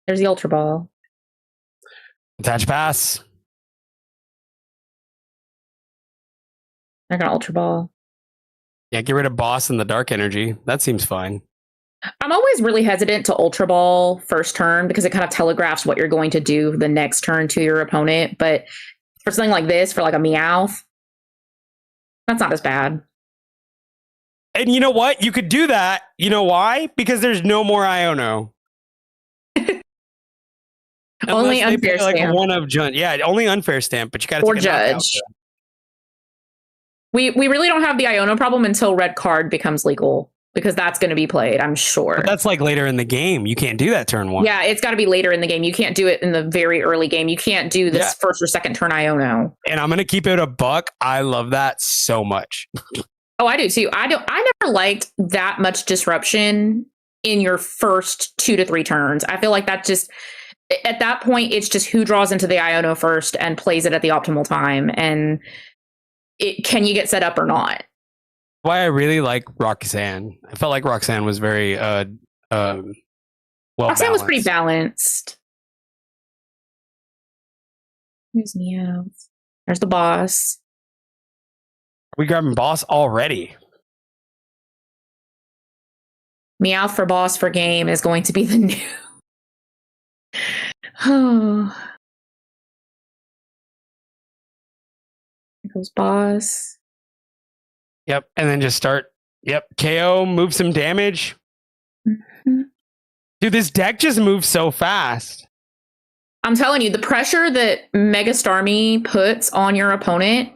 There's the Ultra Ball. Attach pass. They're going to Ultra Ball. Yeah, get rid of boss and the dark energy. That seems fine. I'm always really hesitant to Ultra Ball first turn because it kind of telegraphs what you're going to do the next turn to your opponent. But for something like this, for like a Meowth, That's not as bad. And you know what? You could do that. You know why? Because there's no more Iono. Only Unless they unfair play, like stamp. one of Jun. Yeah, only unfair stamp, but you got to Or take a knockout. judge. We really don't have the Iono problem until red card becomes legal, because that's going to be played, I'm sure. But that's like later in the game. You can't do that turn one. Yeah, it's got to be later in the game. You can't do it in the very early game. You can't do this first or second turn Iono. And I'm going to keep it a buck. I love that so much. Oh, I do too. I never liked that much disruption in your first 2 to 3 turns. I feel like that just, at that point, it's just who draws into the Iono first and plays it at the optimal time. And can you get set up or not? Why I really like Roxanne. I felt like Roxanne was very well Roxanne was pretty balanced. balanced. Who's Meow? There's the boss. We grabbing boss already. Meowth for boss for game is going to be the new. Oh. Here goes boss. Yep. And then just start. Yep. KO, move some damage. Mm-hmm. Dude, this deck just moves so fast. I'm telling you, the pressure that Mega Starmie puts on your opponent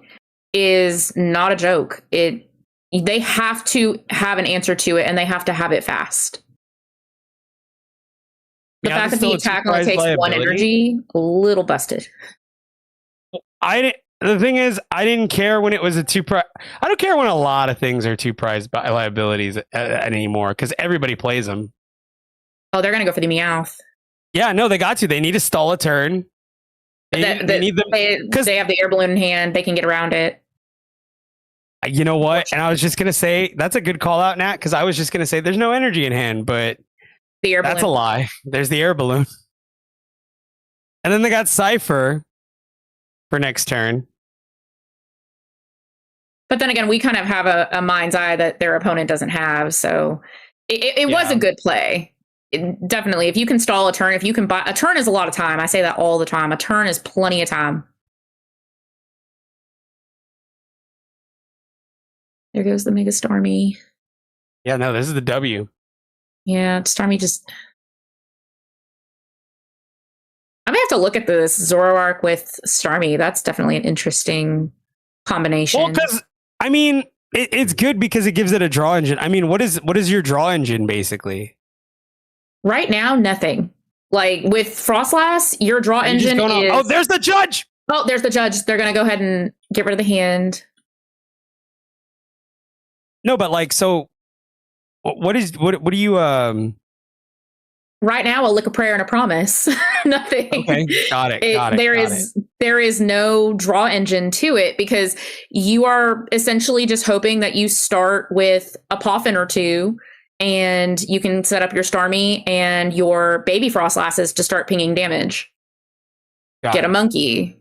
is not a joke. They have to have an answer to it, and they have to have it fast. The fact that the attack only takes 1 energy, a little busted. The thing is, I didn't care when it was a 2 prize. I don't care when a lot of things are 2 prize liabilities anymore, because everybody plays them. Oh, they're gonna go for the Meowth. Yeah, no, they got to. They need to stall a turn. They need them because they have the air balloon in hand. They can get around it. You know what? And I was just gonna say that's a good call out, Nat, because I was just gonna say there's no energy in hand, but the air balloon. That's a lie. There's the air balloon, and then they got Cypher for next turn. But then again, we kind of have a mind's eye that their opponent doesn't have, so it was a good play. Definitely, if you can stall a turn, if you can buy a turn is a lot of time. I say that all the time. A turn is plenty of time. There goes the Mega Starmie. Yeah, no, this is the W. Yeah, Starmie just. I may have to look at this Zoroark with Starmie. That's definitely an interesting combination. Well, because I mean, it's good because it gives it a draw engine. I mean, what is your draw engine basically? Right now, nothing. Like with Frostlass, your draw engine is. Oh, there's the judge. Oh, there's the judge. They're gonna go ahead and get rid of the hand. No, but like, so what do you Right now, a lick of prayer and a promise. Nothing. Okay, got it. There is no draw engine to it because you are essentially just hoping that you start with a Poffin or 2, and you can set up your Starmie and your baby Frostlasses to start pinging damage. Get a monkey.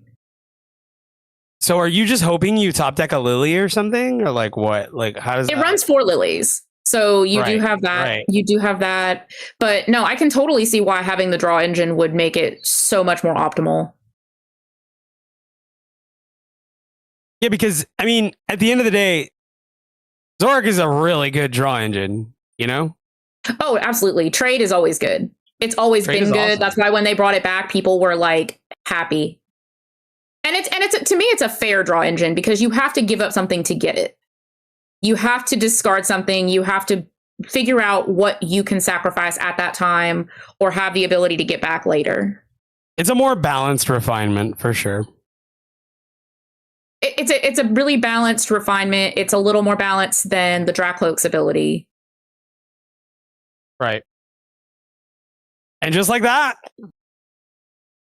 So are you just hoping you top deck a Lily or something, or like what? Like how does it runs 4 lilies? So you do have that. Right. You do have that. But no, I can totally see why having the draw engine would make it so much more optimal. Yeah, because I mean, at the end of the day, Zoroark is a really good draw engine, you know? Oh, absolutely. Trade is always good. It's always been good. Awesome. That's why when they brought it back, people were like happy. And it's to me, it's a fair draw engine because you have to give up something to get it. You have to discard something. You have to figure out what you can sacrifice at that time or have the ability to get back later. It's a more balanced refinement for sure. It's a really balanced refinement. It's a little more balanced than the Dracloak's ability. Right. And just like that.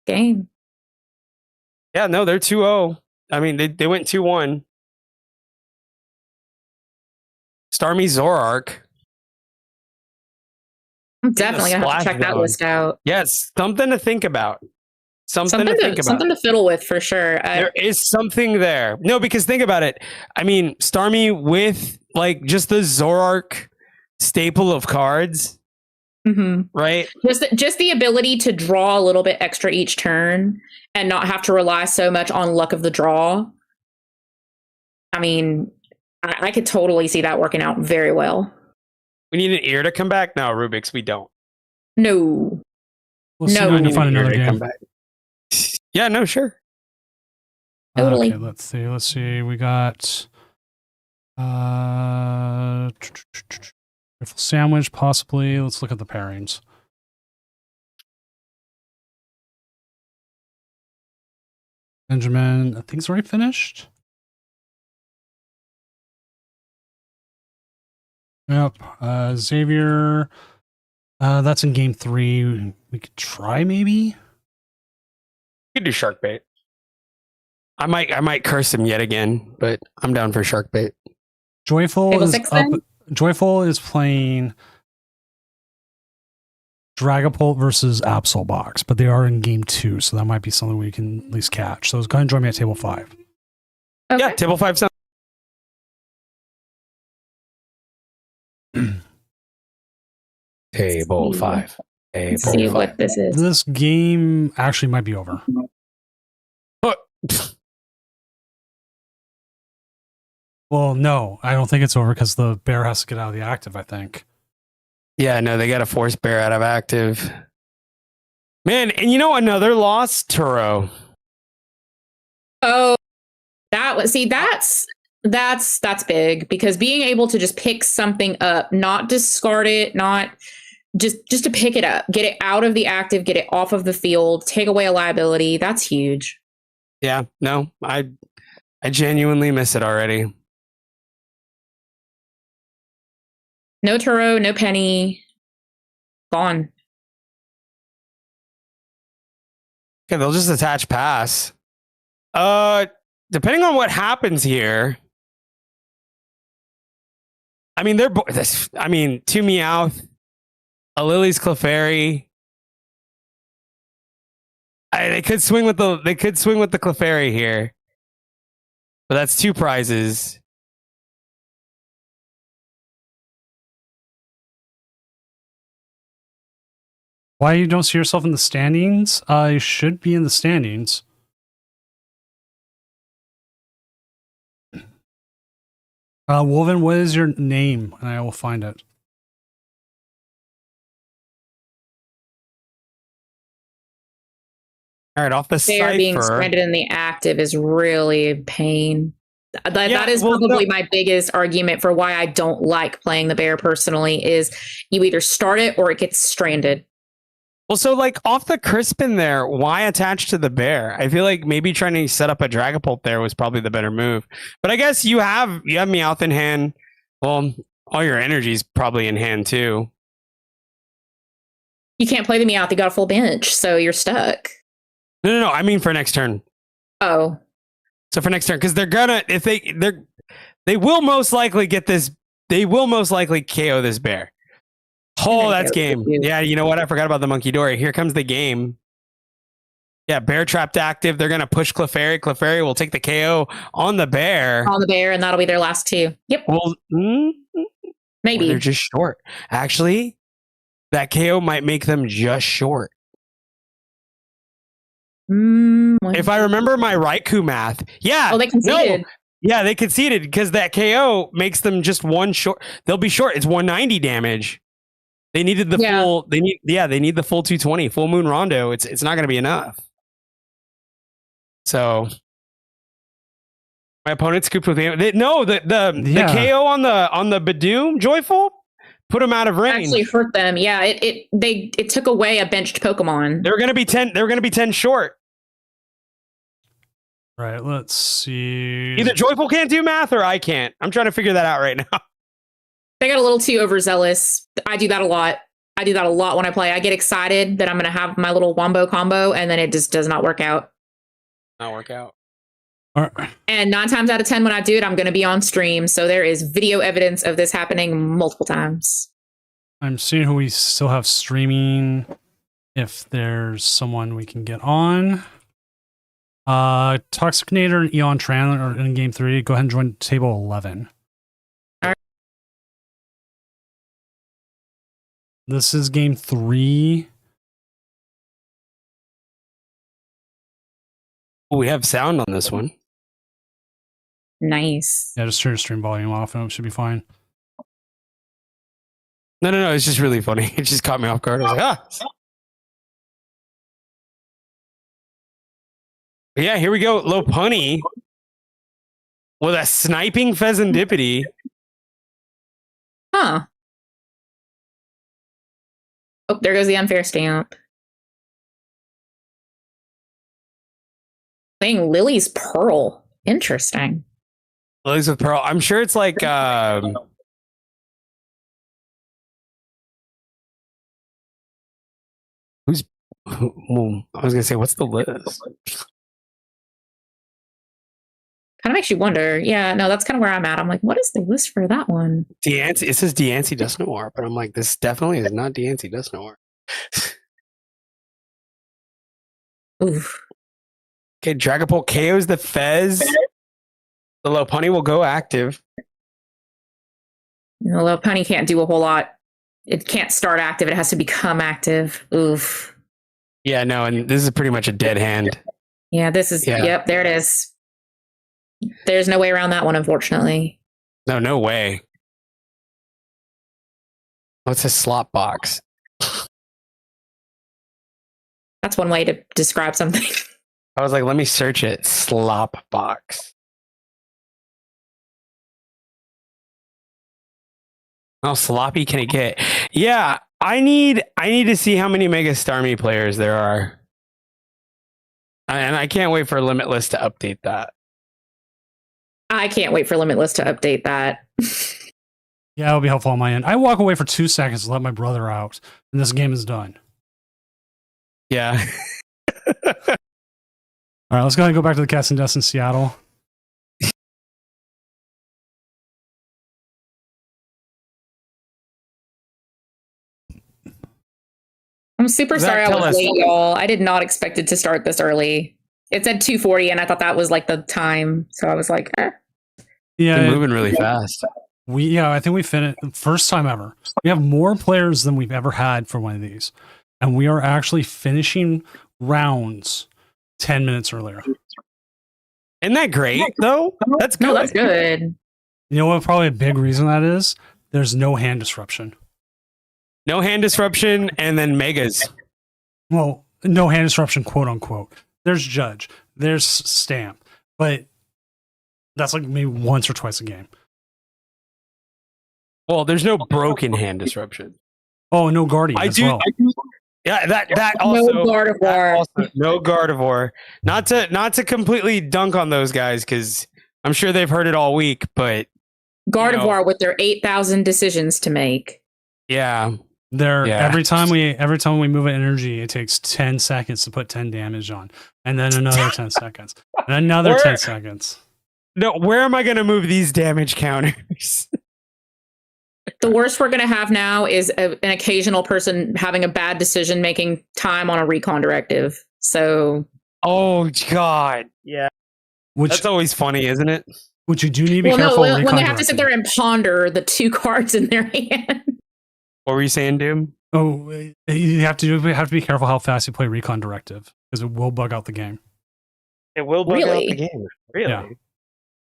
Game. Yeah, no, they're 2-0. I mean, they went 2-1. Starmie Zoroark. I'm definitely going to have to check that list out. Yes, something to think about. Something to think about. Something to fiddle with for sure. There is something there. No, because think about it. I mean, Starmie with like just the Zoroark staple of cards. Mm-hmm. Right? Just the ability to draw a little bit extra each turn and not have to rely so much on luck of the draw. I mean, I could totally see that working out very well. We need an ear to come back. No, Rubik's, we don't. No. We'll see No. if I can We need find an ear another to come game. back. Yeah, no, sure. Totally. Okay, let's see. Let's see. We got Rifle sandwich, possibly. Let's look at the pairings. Benjamin, I think it's already finished. Yep. Xavier, that's in game 3. We could try maybe. You could do shark bait. I might curse him yet again, but I'm down for shark bait. Joyful Table is 6 up. then? Joyful is playing Dragapult versus Absolbox, but they are in game 2, so that might be something we can at least catch. So go ahead and join me at table 5. Okay. Yeah, table 5 sounds. Table 5. Let's see what this is. This game actually might be over. Well, no, I don't think it's over because the bear has to get out of the active, I think. Yeah, no, they got to force bear out of active. Man, and you know another loss, Turo. Oh, that's big because being able to just pick something up, not discard it, not just to pick it up, get it out of the active, get it off of the field, take away a liability, that's huge. Yeah, no, I genuinely miss it already. No Turo, no Penny, gone. Okay, they'll just attach pass. Depending on what happens here. I mean, two Meowth, a Lily's Clefairy. They could swing with the Clefairy here. But that's 2 prizes. Why you don't see yourself in the standings? You should be in the standings. Wolven, what is your name? And I will find it. All right, off the They are being cipher. stranded in the active is really a pain. That is probably my biggest argument for why I don't like playing the bear personally is you either start it or it gets stranded. Well, so like off the Crispin there, why attach to the bear? I feel like maybe trying to set up a Dragapult there was probably the better move. But I guess you have Meowth in hand. Well, all your energy's probably in hand too. You can't play the Meowth, you got a full bench, so you're stuck. No. I mean for next turn. Oh. So for next turn, because they're gonna they will most likely get this. They will most likely KO this bear. Oh, that's game. Yeah, you know what? I forgot about the Monkey Dory. Here comes the game. Yeah, bear trapped active. They're gonna push Clefairy. Clefairy will take the KO on the bear. On the bear, and that'll be their last 2. Yep. Well, maybe they're just short. Actually, that KO might make them just short. If I remember my Raikou math, yeah. Oh, they conceded. No, yeah, they conceded because that KO makes them just one short. They'll be short. It's 190 damage. They needed the full. They need the full 220. Full Moon Rondo. It's not going to be enough. So my opponent scooped with the KO on the Badoom Joyful put him out of range. Actually hurt them. Yeah, it took away a benched Pokemon. They're going to be 10. They're going to be 10 short. Right. Let's see. Either Joyful can't do math or I can't. I'm trying to figure that out right now. They got a little too overzealous. I do that a lot. When I play. I get excited that I'm going to have my little wombo combo, and then it just does not work out. Not work out. All right. And 9 times out of 10, when I do it, I'm going to be on stream. So there is video evidence of this happening multiple times. I'm seeing who we still have streaming. If there's someone we can get on. Toxicinator and Eon Tran are in game 3. Go ahead and join table 11. All right. This is game 3. We have sound on this one. Nice. Yeah, just turn your stream volume off and it should be fine. No. It's just really funny. It just caught me off guard. I was like, ah. Yeah, here we go. Lopunny with a sniping pheasantipity. Huh. Oh, there goes the unfair stamp. Playing Lily's Pearl. Interesting. Lilies with Pearl. I'm sure it's like who's well, I was gonna say what's the list? Kind of makes you wonder. Yeah, no, that's kind of where I'm at. I'm like, what is the list for that one? Deancy. It says Deancy Dust Noir, but I'm like, this definitely is not Deancy Dust Noir. Oof. Okay, Dragapult KOs the Fez. The Lopunny will go active. You know, Lopunny can't do a whole lot. It can't start active. It has to become active. Oof. Yeah, no, and this is pretty much a dead hand. Yeah, this is. Yeah. Yep, there it is. There's no way around that one, unfortunately. No way. What's a slot box? That's one way to describe something. I was like, let me search it. Slop box. How sloppy can it get? Yeah, I need to see how many Mega Starmie players there are. And I can't wait for Limitless to update that. I can't wait for Limitless to update that. Yeah, it'll be helpful on my end. I walk away for 2 seconds to let my brother out, and this game is done. Yeah. All right, let's go ahead and go back to the Cats and Dust in Seattle. I'm super Zach, sorry I tell was us. late, y'all. I did not expect it to start this early. It said 2:40, and I thought that was like the time. So I was like, eh. Yeah, They're moving really fast. I think we finished first time ever. We have more players than we've ever had for one of these, and we are actually finishing rounds 10 minutes earlier. Isn't that great, though? That's good. No, that's good. You know what? Probably a big reason that is. There's no hand disruption. No hand disruption, and then Megas. Well, no hand disruption, quote unquote. There's Judge, there's Stamp, but that's like maybe once or twice a game. Well, there's no broken hand disruption. Oh, no Guardian as well. Yeah, that also. No Gardevoir. No Gardevoir. Not to completely dunk on those guys because I'm sure they've heard it all week, but Gardevoir with their 8,000 decisions to make. yeah. Every time we move an energy, it takes 10 seconds to put 10 damage on, and then another 10 seconds, and another 10 seconds. No, where am I going to move these damage counters? The worst we're going to have now is an occasional person having a bad decision making time on a recon directive. So, oh God, yeah, that's always funny, isn't it? Which you do need to be careful. When they have to sit there and ponder the 2 cards in their hand. What were you saying, Doom? Oh, you have to be careful how fast you play recon directive because it will bug out the game. It will bug out the game. Really? Yeah.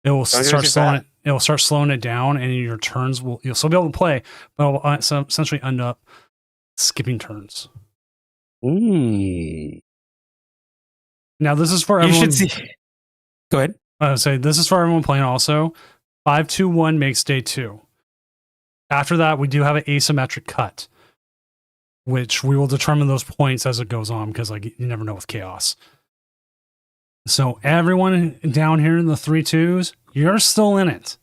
It will start slowing it. It will start slowing it down, and your turns you'll still be able to play, but it will essentially end up skipping turns. Mm. Now this is for everyone. You should see. Go ahead. I would say this is for everyone playing. Also, 5-2-1 makes day 2. After that, we do have an asymmetric cut, which we will determine those points as it goes on because, like, you never know with chaos. So everyone down here in the 3-2s, you're still in it.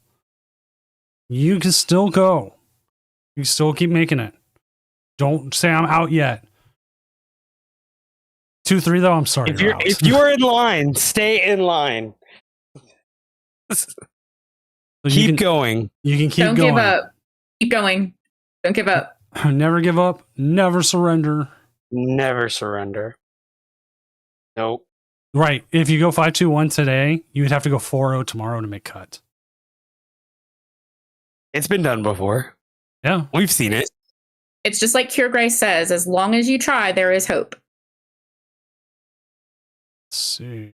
You can still go. You can still keep making it. Don't say I'm out yet. 2-3 though, I'm sorry. If you're in line, stay in line. Keep going. You can keep Don't going. give up. Keep going. Don't give up. Never give up. Never surrender. Never surrender. Nope. Right. If you go 5-2-1 today, you would have to go 4-0 tomorrow to make cut. It's been done before. Yeah. We've seen it. It's just like Cure Grace says, as long as you try, there is hope. Let's see.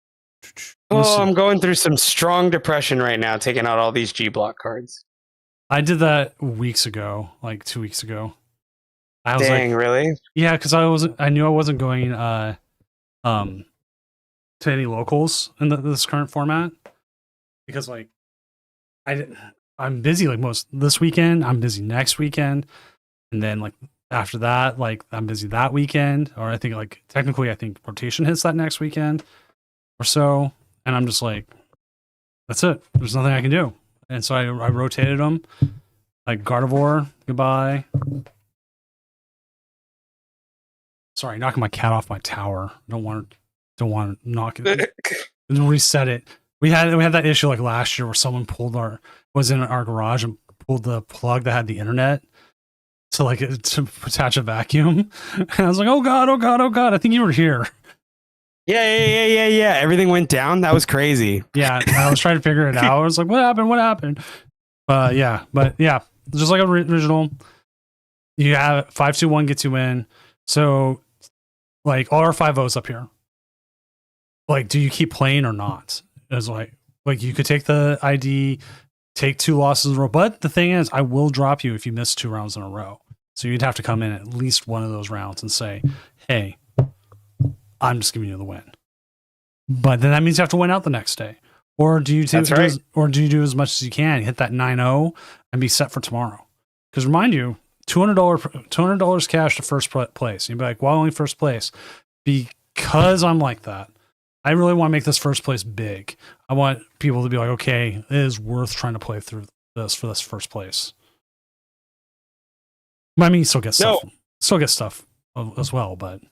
Oh, I'm going through some strong depression right now, taking out all these G block cards. I did that weeks ago, like 2 weeks ago. I was Dang, like, really? yeah, because I knew I wasn't going to any locals in this current format because like I'm busy like most this weekend. I'm busy next weekend, and then like after that, like I'm busy that weekend. Or I think like technically, I think rotation hits that next weekend or so, and I'm just like, that's it. There's nothing I can do, and so I rotated them. Like Gardevoir, goodbye. Sorry, knocking my cat off my tower. Don't want to knock it. Reset it. We had that issue like last year where someone was in our garage and pulled the plug that had the internet to attach a vacuum. And I was like, oh god, I think you were here. Yeah. Everything went down. That was crazy. Yeah, I was trying to figure it out. I was like, what happened? But yeah, just like original. You have 5-2-1 gets you in. So like all our 5 votes up here. Like, do you keep playing or not? It's like you could take the ID, take 2 losses in a row. But the thing is, I will drop you if you miss 2 rounds in a row. So you'd have to come in at least one of those rounds and say, hey, I'm just giving you the win. But then that means you have to win out the next day. Or do you do as much as you can, hit that 9-0 and be set for tomorrow? Because remind you, $200 cash to first place. You'd be like, why only first place? Because I'm like that. I really want to make this first place big. I want people to be like, okay, it is worth trying to play through this for this first place. I mean, you still get stuff as well, but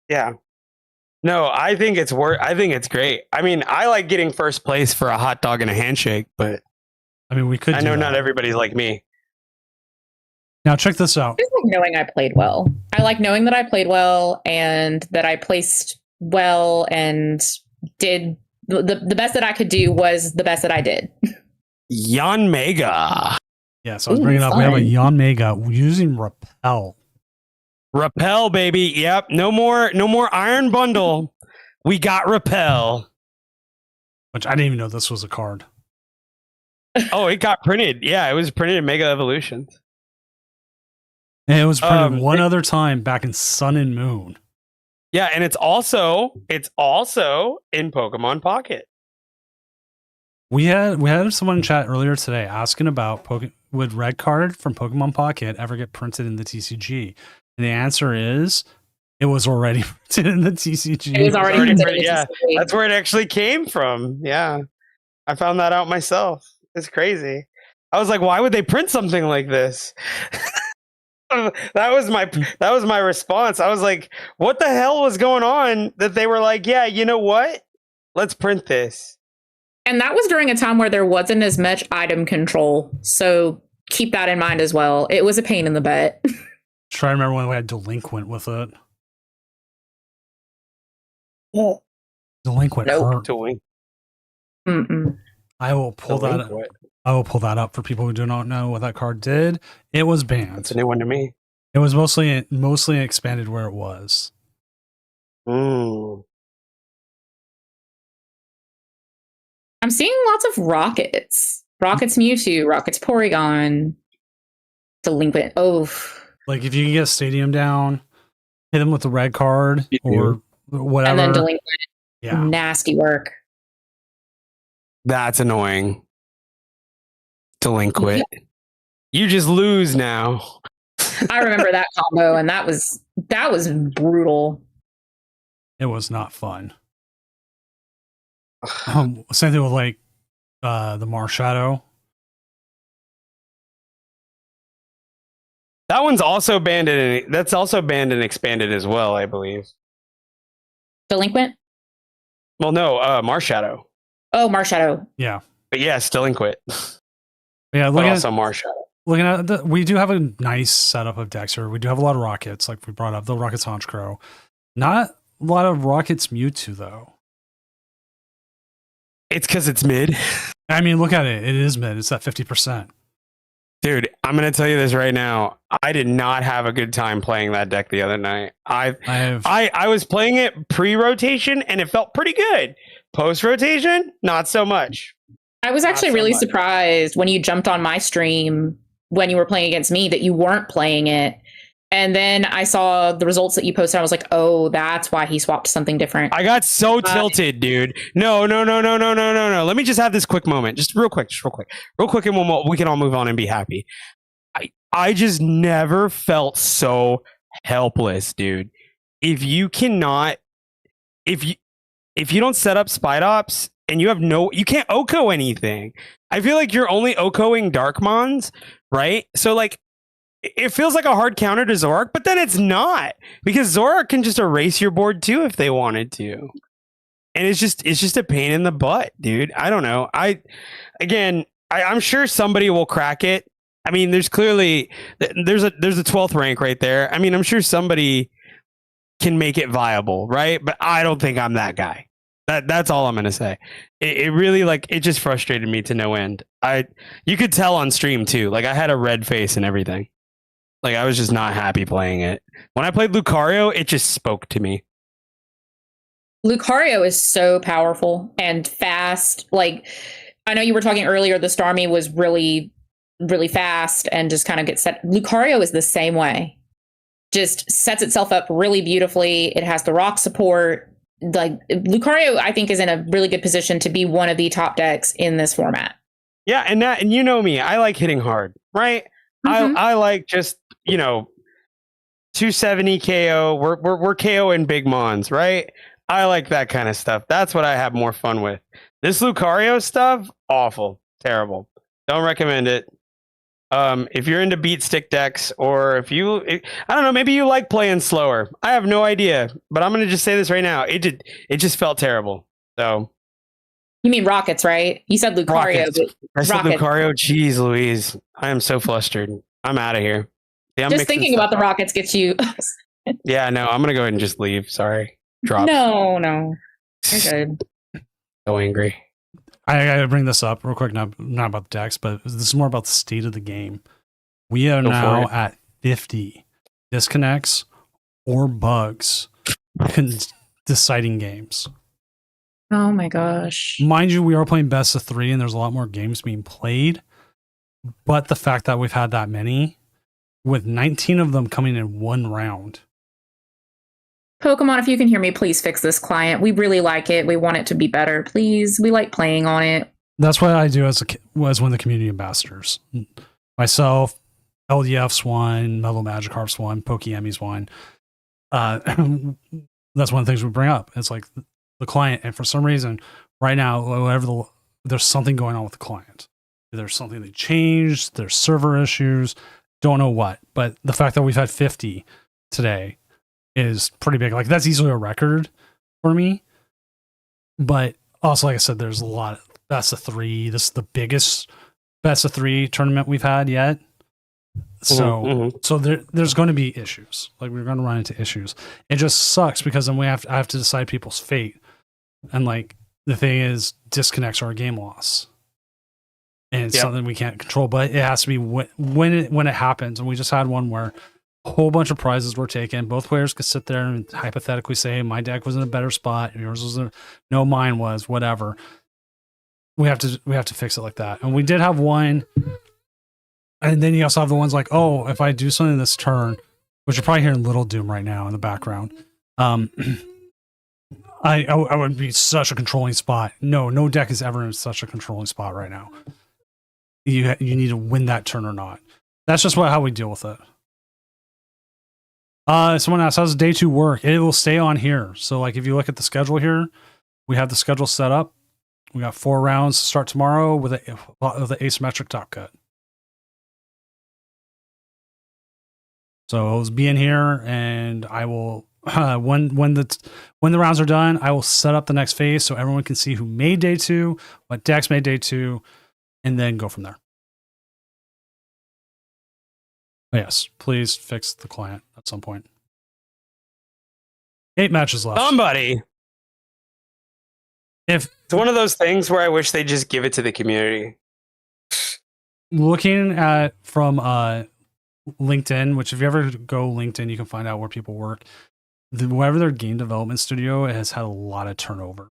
yeah. No, I think it's great. I mean, I like getting first place for a hot dog and a handshake, but I mean, I know not everybody's like me. Now check this out. I just like knowing I played well. I like knowing that I played well and that I placed well and did the best that I could do was the best that I did. Yan Mega. Yeah, so I was bringing up, we have a Yan Mega using Repel. Repel, baby. Yep. No more Iron Bundle. We got Repel. Which I didn't even know this was a card. Oh, it got printed. Yeah, it was printed in Mega Evolutions. And it was printed one other time back in Sun and Moon. Yeah, and it's also in Pokemon Pocket. We had someone in chat earlier today asking about would Red Card from Pokemon Pocket ever get printed in the TCG? And the answer is it was already printed in the TCG. It was already printed. Yeah, that's where it actually came from. Yeah, I found that out myself. It's crazy. I was like, why would they print something like this? That was my response. I was like, what the hell was going on that they were like, yeah, you know what? Let's print this. And that was during a time where there wasn't as much item control. So keep that in mind as well. It was a pain in the butt. Try to remember when we had Delinquent with it. Yeah. Delinquent hurt. Mm-mm. I will pull that up for people who do not know what that card did. It was banned. It's a new one to me. It was mostly expanded where it was. Mm. I'm seeing lots of Rockets. Rockets Mewtwo, Rockets Porygon, Delinquent. Oh. Like if you can get Stadium down, hit them with the red card or whatever. And then Delinquent. Yeah. Nasty work. That's annoying. Delinquent. Yeah. You just lose now. I remember that combo, and that was brutal. It was not fun. Same thing with like the Marshadow. That one's also banned that's also banned and expanded as well, I believe. Delinquent? Well, no, Marshadow. Oh, Marshadow. Yeah. But yes, Delinquent. Yeah, also Marshadow. Looking at we do have a nice setup of decks here. We do have a lot of Rockets, like we brought up, the Rockets Honchkrow. Not a lot of Rockets Mewtwo, though. It's because it's mid. I mean, look at it. It is mid. It's at 50%. Dude, I'm going to tell you this right now. I did not have a good time playing that deck the other night. I was playing it pre-rotation, and it felt pretty good. Post rotation, not so much. I was actually really surprised when you jumped on my stream when you were playing against me that you weren't playing it. And then I saw the results that you posted. I was like, oh, that's why he swapped something different. I got so tilted, dude. No. Let me just have this quick moment. Just real quick, and we can all move on and be happy. I just never felt so helpless, dude. If you don't set up Spite Ops and you can't OHKO anything. I feel like you're only OHKOing Darkmons, right? So like, it feels like a hard counter to Zorak, but then it's not, because Zorak can just erase your board too if they wanted to. And it's just a pain in the butt, dude. I don't know. I'm sure somebody will crack it. I mean, there's a 12th rank right there. I mean, I'm sure somebody can make it viable, right? But I don't think I'm that guy. That's all I'm gonna say. It really, like, it just frustrated me to no end. You could tell on stream too. Like, I had a red face and everything. Like, I was just not happy playing it. When I played Lucario, it just spoke to me. Lucario is so powerful and fast. Like, I know you were talking earlier, the Starmie was really, really fast and just kind of gets set. Lucario is the same way. Just sets itself up really beautifully. It has the rock support. Like, Lucario, I think, is in a really good position to be one of the top decks in this format. Yeah, and you know me, I like hitting hard, right? Mm-hmm. I like just, 270 KO. We're KOing big mons, right? I like that kind of stuff. That's what I have more fun with. This Lucario stuff, awful, terrible. Don't recommend it. If you're into beat stick decks, or I don't know, maybe you like playing slower. I have no idea, but I'm gonna just say this right now. It just felt terrible. So. You mean Rockets, right? You said Lucario. I said Lucario. Jeez Louise. I am so flustered. I'm out of here. See, just thinking about the Rockets gets you. Yeah, no, I'm going to go ahead and just leave. Sorry. Drop. No. You're good. So angry. I got to bring this up real quick, not about the decks, but this is more about the state of the game. We are now at 50 disconnects or bugs deciding games. Oh my gosh. Mind you, we are playing best of 3 and there's a lot more games being played. But the fact that we've had that many, with 19 of them coming in one round. Pokemon, if you can hear me, please fix this client. We really like it. We want it to be better. Please. We like playing on it. That's what I do as one of the community ambassadors. Myself, LDF's one, Mellow Magikarp's one, Pokeemi's one. That's one of the things we bring up. It's like the client, and for some reason, right now, there's something going on with the client. There's something they changed. There's server issues. Don't know what, but the fact that we've had 50 today is pretty big. Like, that's easily a record for me. But also, like I said, there's a lot of best of 3. This is the biggest best of 3 tournament we've had yet. So there's going to be issues. Like, we're going to run into issues. It just sucks because then I have to decide people's fate. And like, the thing is, disconnects are a game loss. And it's something we can't control, but it has to be when it happens. And we just had one where a whole bunch of prizes were taken. Both players could sit there and hypothetically say, my deck was in a better spot. Yours was no, mine was, whatever. We have to fix it like that. And we did have one. And then you also have the ones like, oh, if I do something this turn, which you're probably hearing Little Doom right now in the background. I would be such a controlling spot. No deck is ever in such a controlling spot right now. You need to win that turn or not. That's just how we deal with it. Someone asked, how's day 2 work? It will stay on here. So like, if you look at the schedule here, we have the schedule set up. We got 4 rounds to start tomorrow with the asymmetric top cut. So I'll be in here, and I will when the rounds are done, I will set up the next phase so everyone can see who made day 2, what decks made day 2, and then go from there. Yes, please fix the client at some point. 8 matches left. Somebody. If it's one of those things where I wish they just give it to the community. Looking at from LinkedIn, which if you ever go LinkedIn, you can find out where people work. Whatever their game development studio has had a lot of turnover.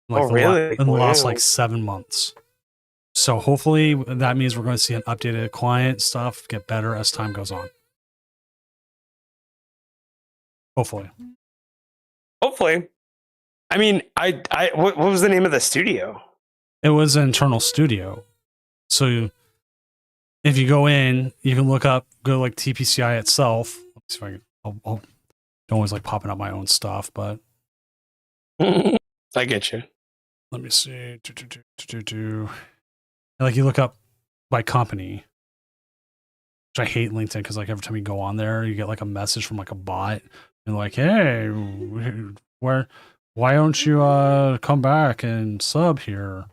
Like Oh, really? in the last Wow. like 7 months. So hopefully that means we're going to see an updated client stuff get better as time goes on. Hopefully. Hopefully. I mean, what was the name of the studio? It was an internal studio. So if you go in, you can go to like TPCI itself. Let's see if I can, I'll don't always like popping up my own stuff, but I get you. let me see. Like you look up by company, which I hate LinkedIn because like every time you go on there, you get like a message from like a bot and like, hey, why don't you come back and sub here?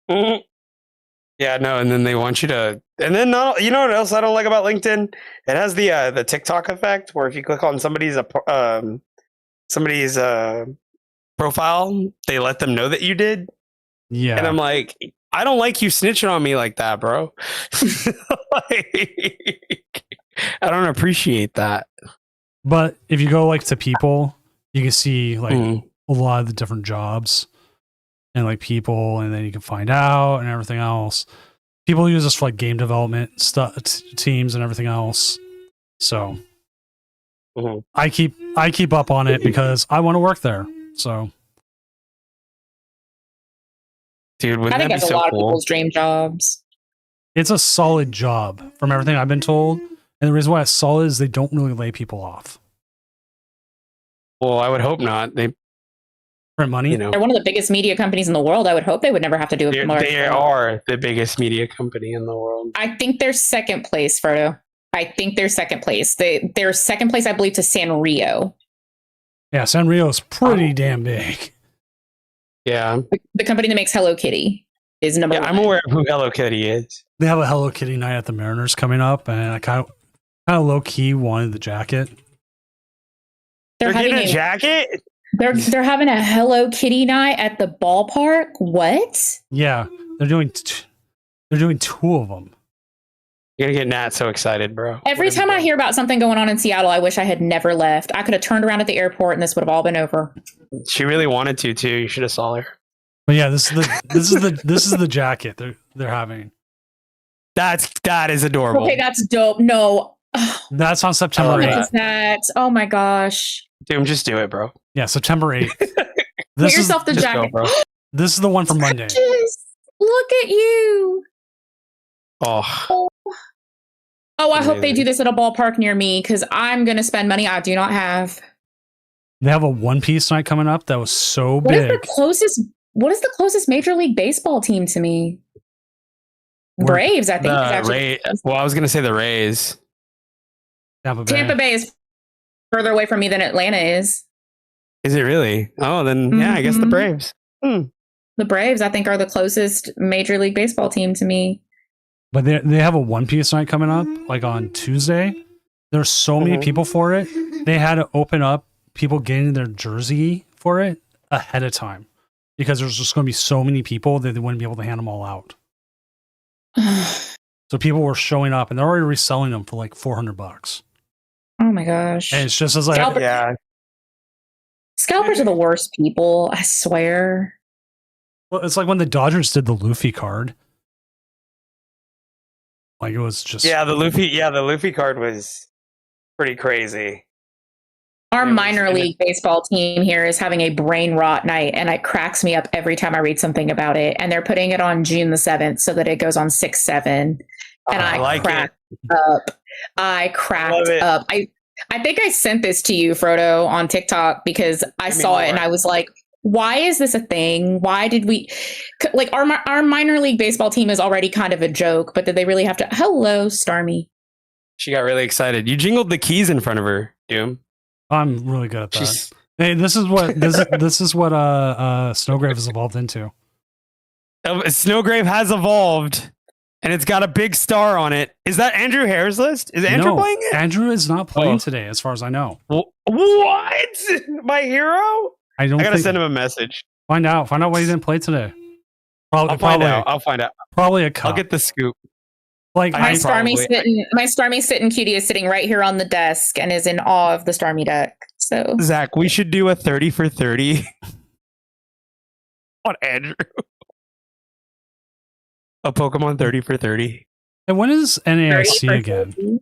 Yeah, no, and then they want you to, and then you know what else I don't like about LinkedIn? It has the TikTok effect where if you click on somebody's profile, they let them know that you did. Yeah, And I'm like, I don't like you snitching on me like that, bro. Like, I don't appreciate that. but if you go like to people, you can see like a lot of the different jobs and like people, and then you can find out and everything else. People use this for like game development teams and everything else. So I keep up on it because I want to work there. So, dude, wouldn't I think that be that's a so lot cool? of people's dream jobs. it's a solid job from everything I've been told. And the reason why it's solid is they don't really lay people off. Well, I would hope not. They For money, you know, They're one of the biggest media companies in the world. I would hope they would never have to do it. they are the biggest media company in the world. I think they're second place, Frodo. I think they're second place. They're second place, I believe, to Sanrio. yeah, Sanrio's pretty damn big. Yeah, The company that makes Hello Kitty is number one. I'm aware of who Hello Kitty is. They have a Hello Kitty night at the Mariners coming up, and I kind of low key wanted the jacket. They're getting a jacket? They're having a Hello Kitty night at the ballpark. What? Yeah, they're doing two of them. You're gonna get Nat so excited, bro. Every time I hear about something going on in Seattle, I wish I had never left. I could have turned around at the airport and this would have all been over. She really wanted to too. You should have saw her. But yeah, this is the jacket they're having. That is adorable. Okay, that's dope. No. That's on September What 8th. is that? Oh my gosh. Dude, just do it, bro. Yeah, September 8th. Get yourself the Just go, jacket. bro. This is the one for Monday. Look at you. Oh, Oh, I hope they Amazing. do this at a ballpark near me because I'm going to spend money I do not have. They have a One Piece night coming up that was so What is big. What is the closest Major League Baseball team to me? Where- Braves, I think. is the actually- Well, I was gonna say the Rays. Tampa Bay is further away from me than Atlanta is. Is it really? Oh, then yeah, I guess the Mhm. Braves. The Braves, I think, are the closest Major League Baseball team to me. But they have a One Piece night coming up, like on Tuesday. There's so many Mhm. people for it. They had to open up people getting their jersey for it ahead of time because there's just going to be so many people that they wouldn't be able to hand them all out. So people were showing up and they're already reselling them for like $400. Oh my gosh. And it's just as like, Scalper- Yeah, Scalpers are the worst people, I swear. well, it's like when the Dodgers did the Luffy card. Like it was just the Luffy card was pretty crazy. Our It was- minor and league baseball team here is having a brain rot night, and it cracks me up every time I read something about it. And they're putting it on June the 7th so that it goes on 6/7. And I like cracked up. I Love cracked it. up. I think I sent this to you, Frodo, on TikTok because I Give me saw it and more. I was like, why is this a thing? Why did we like our minor league baseball team is already kind of a joke, but did they really have to? Hello, Starmie. She got really excited. You jingled the keys in front of her, Doom. I'm really good at that. She's Hey, this is what Snowgrave has evolved into. Snowgrave has evolved, and it's got a big star on it. Is that Andrew Hare's list? Is Andrew No, playing it? Andrew is not playing Oh. today, as far as I know. What? My hero? I don't. I gotta think, send him a message. Find out why he didn't play today. Probably, I'll find probably, out. I'll find out. probably a cup. I'll get the scoop. like I My I, probably- Starmie sitting cutie is sitting right here on the desk and is in awe of the Starmie deck. So Zach, we should do a 30 for 30 on Andrew. A Pokemon 30 for 30. And when is 30 NAIC for again? 30.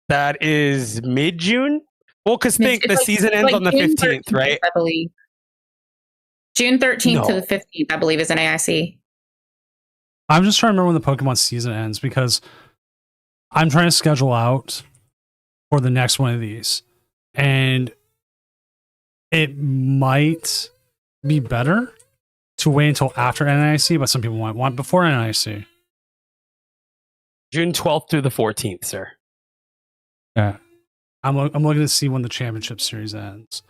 That is mid-June. Well, because think It's the like- season it's ends like on the June 15th, right? I believe. June 13th to No. the 15th, I believe, is an AIC. I'm just trying to remember when the Pokemon season ends because I'm trying to schedule out for the next one of these. And it might be better to wait until after NIC, but some people might want before NIC. June 12th through the 14th, sir. Yeah. I'm looking to see when the championship series ends.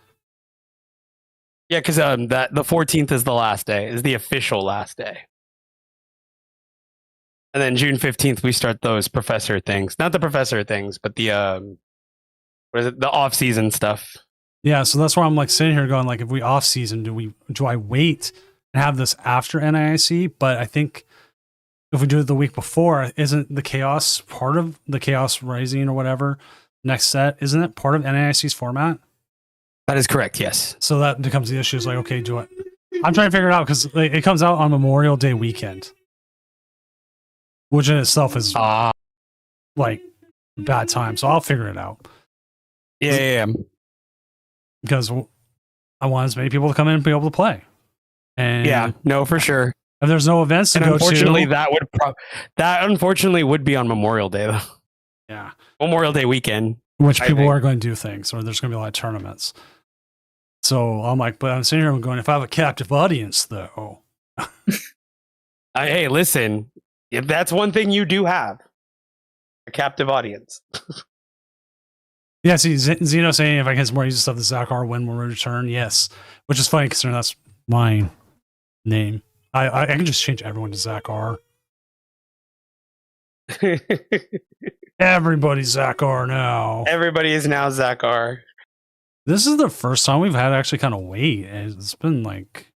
Yeah, because that the 14th is the last day, is the official last day. And then June 15th, we start those professor things. Not the professor things, but the what is it? The off-season stuff. Yeah, so that's why I'm like sitting here going like, if we off season, do I wait and have this after NIC? But I think if we do it the week before, isn't the Chaos part of the Chaos Rising or whatever next set? Isn't it part of NIC's format? That is correct. Yes. So that becomes the issue. Is like, okay, do it. I'm trying to figure it out because it comes out on Memorial Day weekend, which in itself is like bad time. So I'll figure it out. Yeah. Because I want as many people to come in and be able to play. And Yeah. No, for sure. if there's no events to And go unfortunately, to, that unfortunately would be on Memorial Day, though. yeah, Memorial Day weekend. which I people think. are going to do things, or there's going to be a lot of tournaments. So I'm like, but I'm sitting here and going, if I have a captive audience, though. Hey, listen, if that's one thing you do have, a captive audience. Yeah, see, Zeno saying if I get some more easy stuff, the Zakar win will return. Yes, which is funny considering that's my name. I can just change everyone to Zakar. Everybody's Zakar now. Everybody is now Zakar. This is the first time we've had to actually kind of wait. It's been like,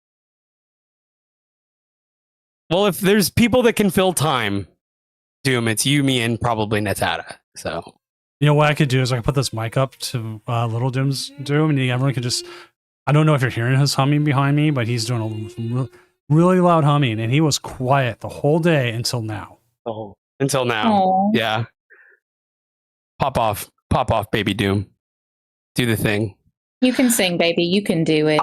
Well, if there's people that can fill time, Doom, it's you, me, and probably Natada. So you know what I could do is I could put this mic up to Little Doom's Doom, and everyone could just. I don't know if you're hearing his humming behind me, but he's doing a really loud humming, and he was quiet the whole day until now. until now, Aw. yeah. Pop off, baby Doom. Do the thing. You can sing, baby. You can do it.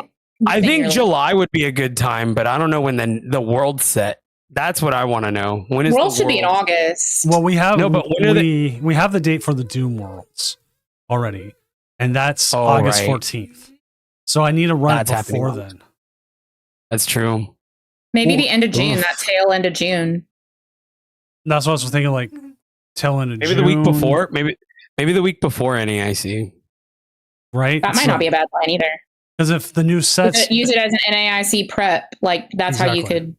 I Sing think your- July would be a good time, but I don't know when the world's set. That's what I want to know. When is World the should be in World? August. Well, we have No, but when are we have the date for the Doom Worlds already, and that's Oh, August right. 14th. So I need to run That's it happening before on- then. That's true. Maybe the end of June, Oof. that tail end of June. That's what I was thinking, like tail end of Maybe June, the week before. Maybe the week before NAIC. right? That might not be a bad plan either. Because if the new sets, Use it as an NAIC prep. Like that's how you Exactly. could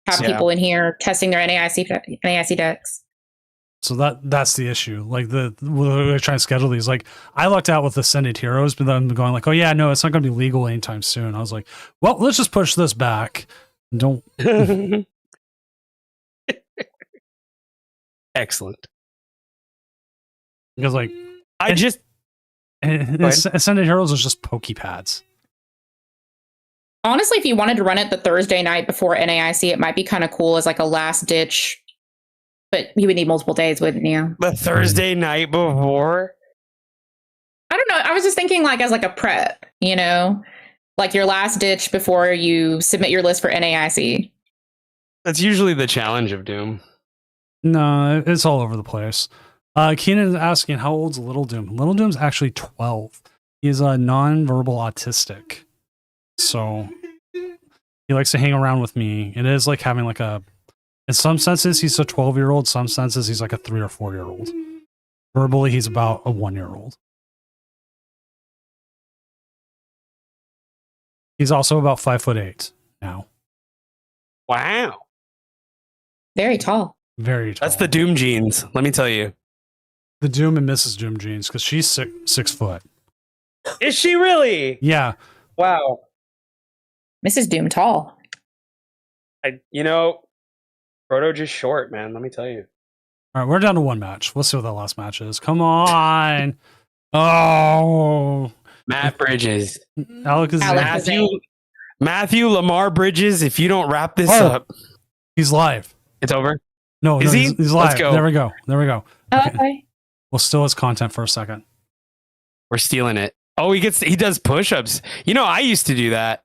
have Yeah. people in here testing their NAIC decks. so that's the issue. Like we're trying to schedule these. Like I lucked out with Ascended Heroes, but then going like, oh yeah, no, it's not going to be legal anytime soon. I was like, well, let's just push this back. Don't. Excellent. Because like I just Ascended Heroes is just Pokepads. Honestly, if you wanted to run it the Thursday night before NAIC, it might be kind of cool as like a last ditch. But you would need multiple days, wouldn't you? the Thursday night before. I don't know. I was just thinking like as like a prep, you know, like your last ditch before you submit your list for NAIC. That's usually the challenge of Doom. No, it's all over the place. Keenan is asking, how old's Little Doom? Little Doom's actually 12. He's a non-verbal autistic. So he likes to hang around with me. It is like having like in some senses, he's a 12-year-old. Some senses, he's like a 3 or 4-year-old. Verbally, he's about a 1-year-old. He's also about 5'8" now. Wow. Very tall. Very tall. That's the Doom genes. Let me tell you. The Doom and Mrs. Doom genes, because she's 6 foot. Is she really? Yeah. Wow. Mrs. Doom tall. Proto just short, man. Let me tell you. All right, we're down to one match. We'll see what that last match is. Come on. Oh. Matt Bridges. Alakazam. Alakazam. Matthew Lamar Bridges, if you don't wrap this Oh. up, He's live. it's over. No, Is no, he? he's live. Let's go. There we go. There we go. Okay. We'll steal his content for a second. We're stealing it. Oh, he does push-ups. You know, I used to do that.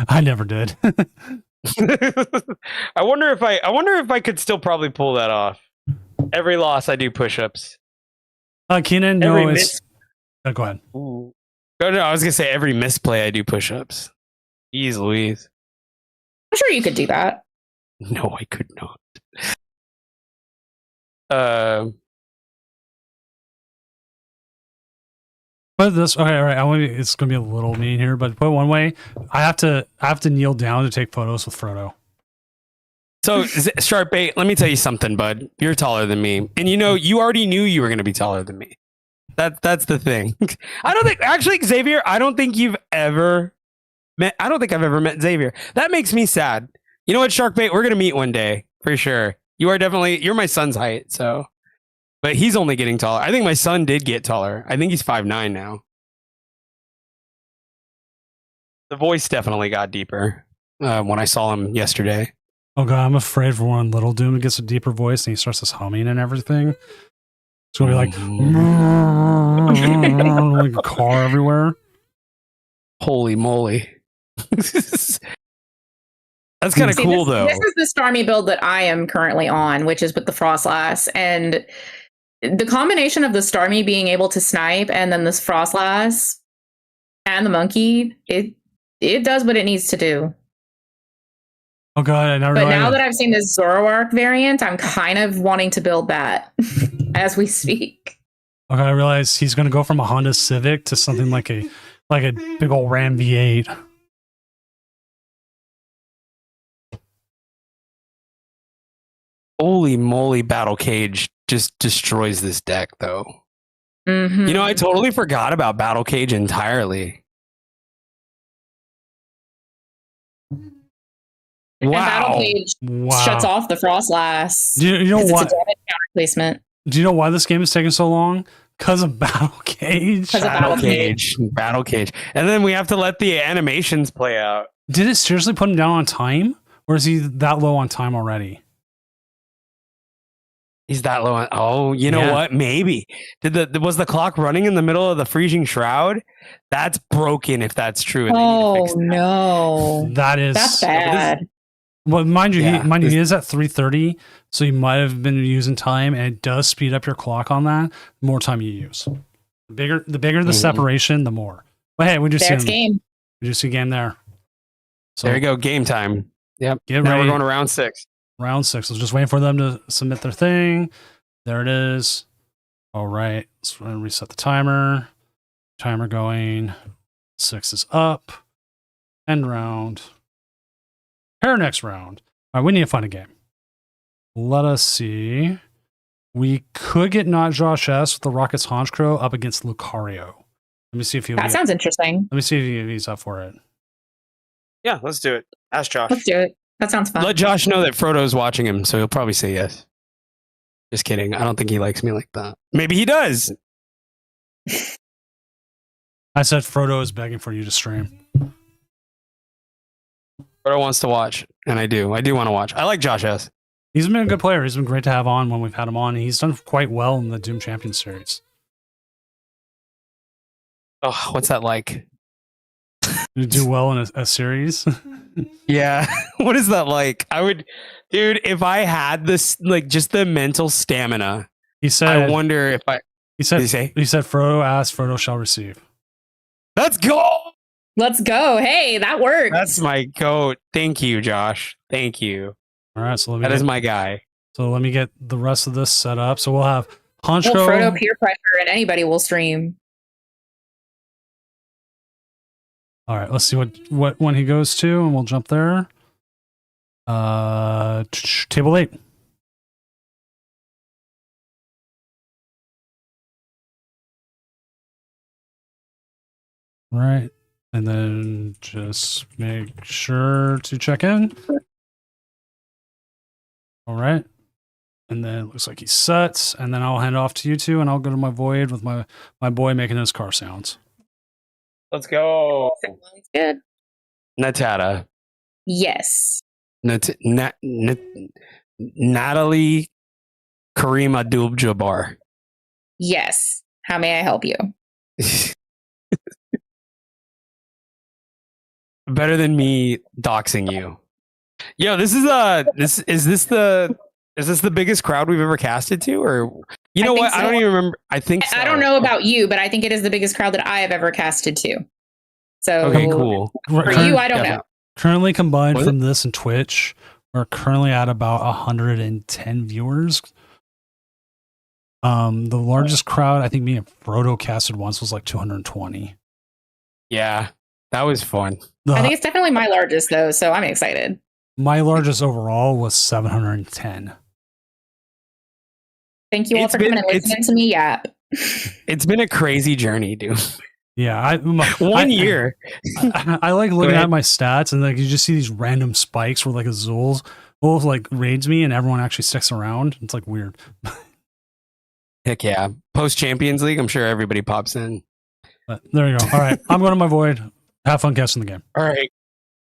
I never did. I wonder if I could still probably pull that off. Every loss I do push-ups. Keenan, Every no, miss- it's. Go ahead. Ooh. No, I was gonna say every misplay I do push-ups. Jeez Louise. I'm sure you could do that. No, I could not. Put this. Okay, all right. It's gonna be a little mean here, but put it one way. I have to kneel down to take photos with Frodo. So, Sharp 8, let me tell you something, bud. You're taller than me. And you already knew you were going to be taller than me. That's the thing. Xavier, I don't think I've ever met Xavier. That makes me sad. You know what, Shark Bait? We're going to meet one day for sure. You're my son's height. So, but he's only getting taller. I think my son did get taller. I think he's 5'9" now. The voice definitely got deeper when I saw him yesterday. Oh god, I'm afraid for when Little Doom gets a deeper voice and he starts this humming and everything. It's gonna be like, like a car everywhere. Holy moly. That's kind of cool, though. This is the Starmie build that I am currently on, which is with the Frostlass. And the combination of the Starmie being able to snipe and then this Frostlass and the monkey, it does what it needs to do. Oh god, I never. But now that I've seen this Zoroark variant, I'm kind of wanting to build that as we speak. Okay, I realize he's gonna go from a Honda Civic to something like a big old Ram V8. Holy moly, Battle Cage just destroys this deck, though. Mm-hmm. You know, I totally forgot about Battle Cage entirely. And Wow. Battle Cage shuts off the Frostlass. Do you know 'cause what? It's a damage counter placement. Do you know why this game is taking so long? Because of Battle Cage. 'Cause of Battle Cage. And then we have to let the animations play out. Did it seriously put him down on time? Or is he that low on time already? He's that low on. Oh, you know what? Maybe. Was the clock running in the middle of the freezing shroud? That's broken if that's true. And they need to fix that. No. That's bad. Well, mind you, he is at 3:30, so you might have been using time, and it does speed up your clock on that. The more time you use, the bigger the separation, the more. But hey, we just There's game. We just see game there. So There you go, game time. Yep. Get now ready. we're going to round 6. Round 6. I was just waiting for them to submit their thing. There it is. All right, let's reset the timer. Timer going. 6 is up. End round. Our next round. All right, we need to find a game. Let us see. We could get not Josh S with the Rockets Honchkrow up against Lucario. Let me see if That sounds interesting. Let me see if he's up for it. Yeah, let's do it. Ask Josh. Let's do it. That sounds fun. Let Josh know that Frodo's watching him, so he'll probably say yes. Just kidding. I don't think he likes me like that. Maybe he does. I said Frodo is begging for you to stream. Frodo wants to watch, and I do. I do want to watch. I like Josh S. He's been a good player. He's been great to have on when we've had him on. He's done quite well in the Doom Champion Series. Oh, what's that like? You do well in a series. Yeah. What is that like? Dude, if I had this, like, just the mental stamina, He said. I wonder if I. He said. Did he say? He said. Frodo asked. Frodo shall receive. Let's go. Let's go. Hey, that works. That's my goat. Thank you, Josh. Thank you. All right. So That is my guy. So let me get the rest of this set up. So we'll have Well, Honchkrow. Frodo peer pressure and anybody will stream. All right. Let's see what one he goes to, and we'll jump there. Table 8. Right. And then just make sure to check in. All right. And then it looks like he sets. And then I'll hand off to you two, and I'll go to my void with my boy making his car sounds. Let's go. Sounds good. Natata. Yes. Natalie Kareem Abdul-Jabbar. Yes. How may I help you? Better than me doxing you. Yo, this is is this the biggest crowd we've ever casted to, or you know what? So. I don't even remember. I think so. I don't know about you, but I think it is the biggest crowd that I have ever casted to. So okay, cool. For you, I don't know. Currently combined from this and Twitch, we're currently at about 110 viewers. The largest crowd I think me and Frodo casted once was like 220. Yeah, that was fun. I think it's definitely my largest though, so I'm excited. My largest overall was 710. Thank you all for coming and listening to me yap. It's been a crazy journey, dude. Yeah, 1 year. I like looking at my stats and like you just see these random spikes where like a Zul's Wolf like raids me and everyone actually sticks around. It's like weird. Heck yeah. Post Champions League, I'm sure everybody pops in. But there you go. All right. I'm going to my void. Have fun casting the game. All right.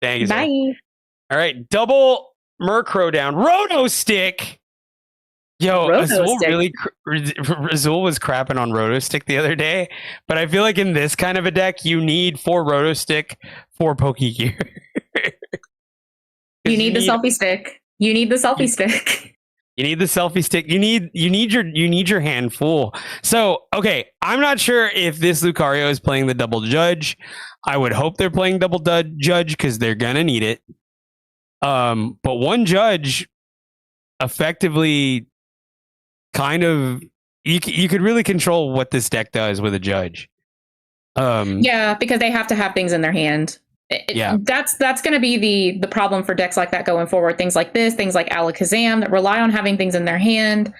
Thank you. Bye. Sir. All right. Double Murkrow down. Roto Stick. Yo, Azul really Azul was crapping on Roto Stick the other day, but I feel like in this kind of a deck, you need 4 Roto Stick, 4 Pokegear. You need the selfie stick. You need the selfie stick. You need the selfie stick. You need your hand full. So, okay, I'm not sure if this Lucario is playing the double judge. I would hope they're playing double judge because they're gonna need it. But one judge effectively kind of you could really control what this deck does with a judge. Yeah, because they have to have things in their hand. Yeah, that's going to be the problem for decks like that going forward. Things like this, things like Alakazam that rely on having things in their hand,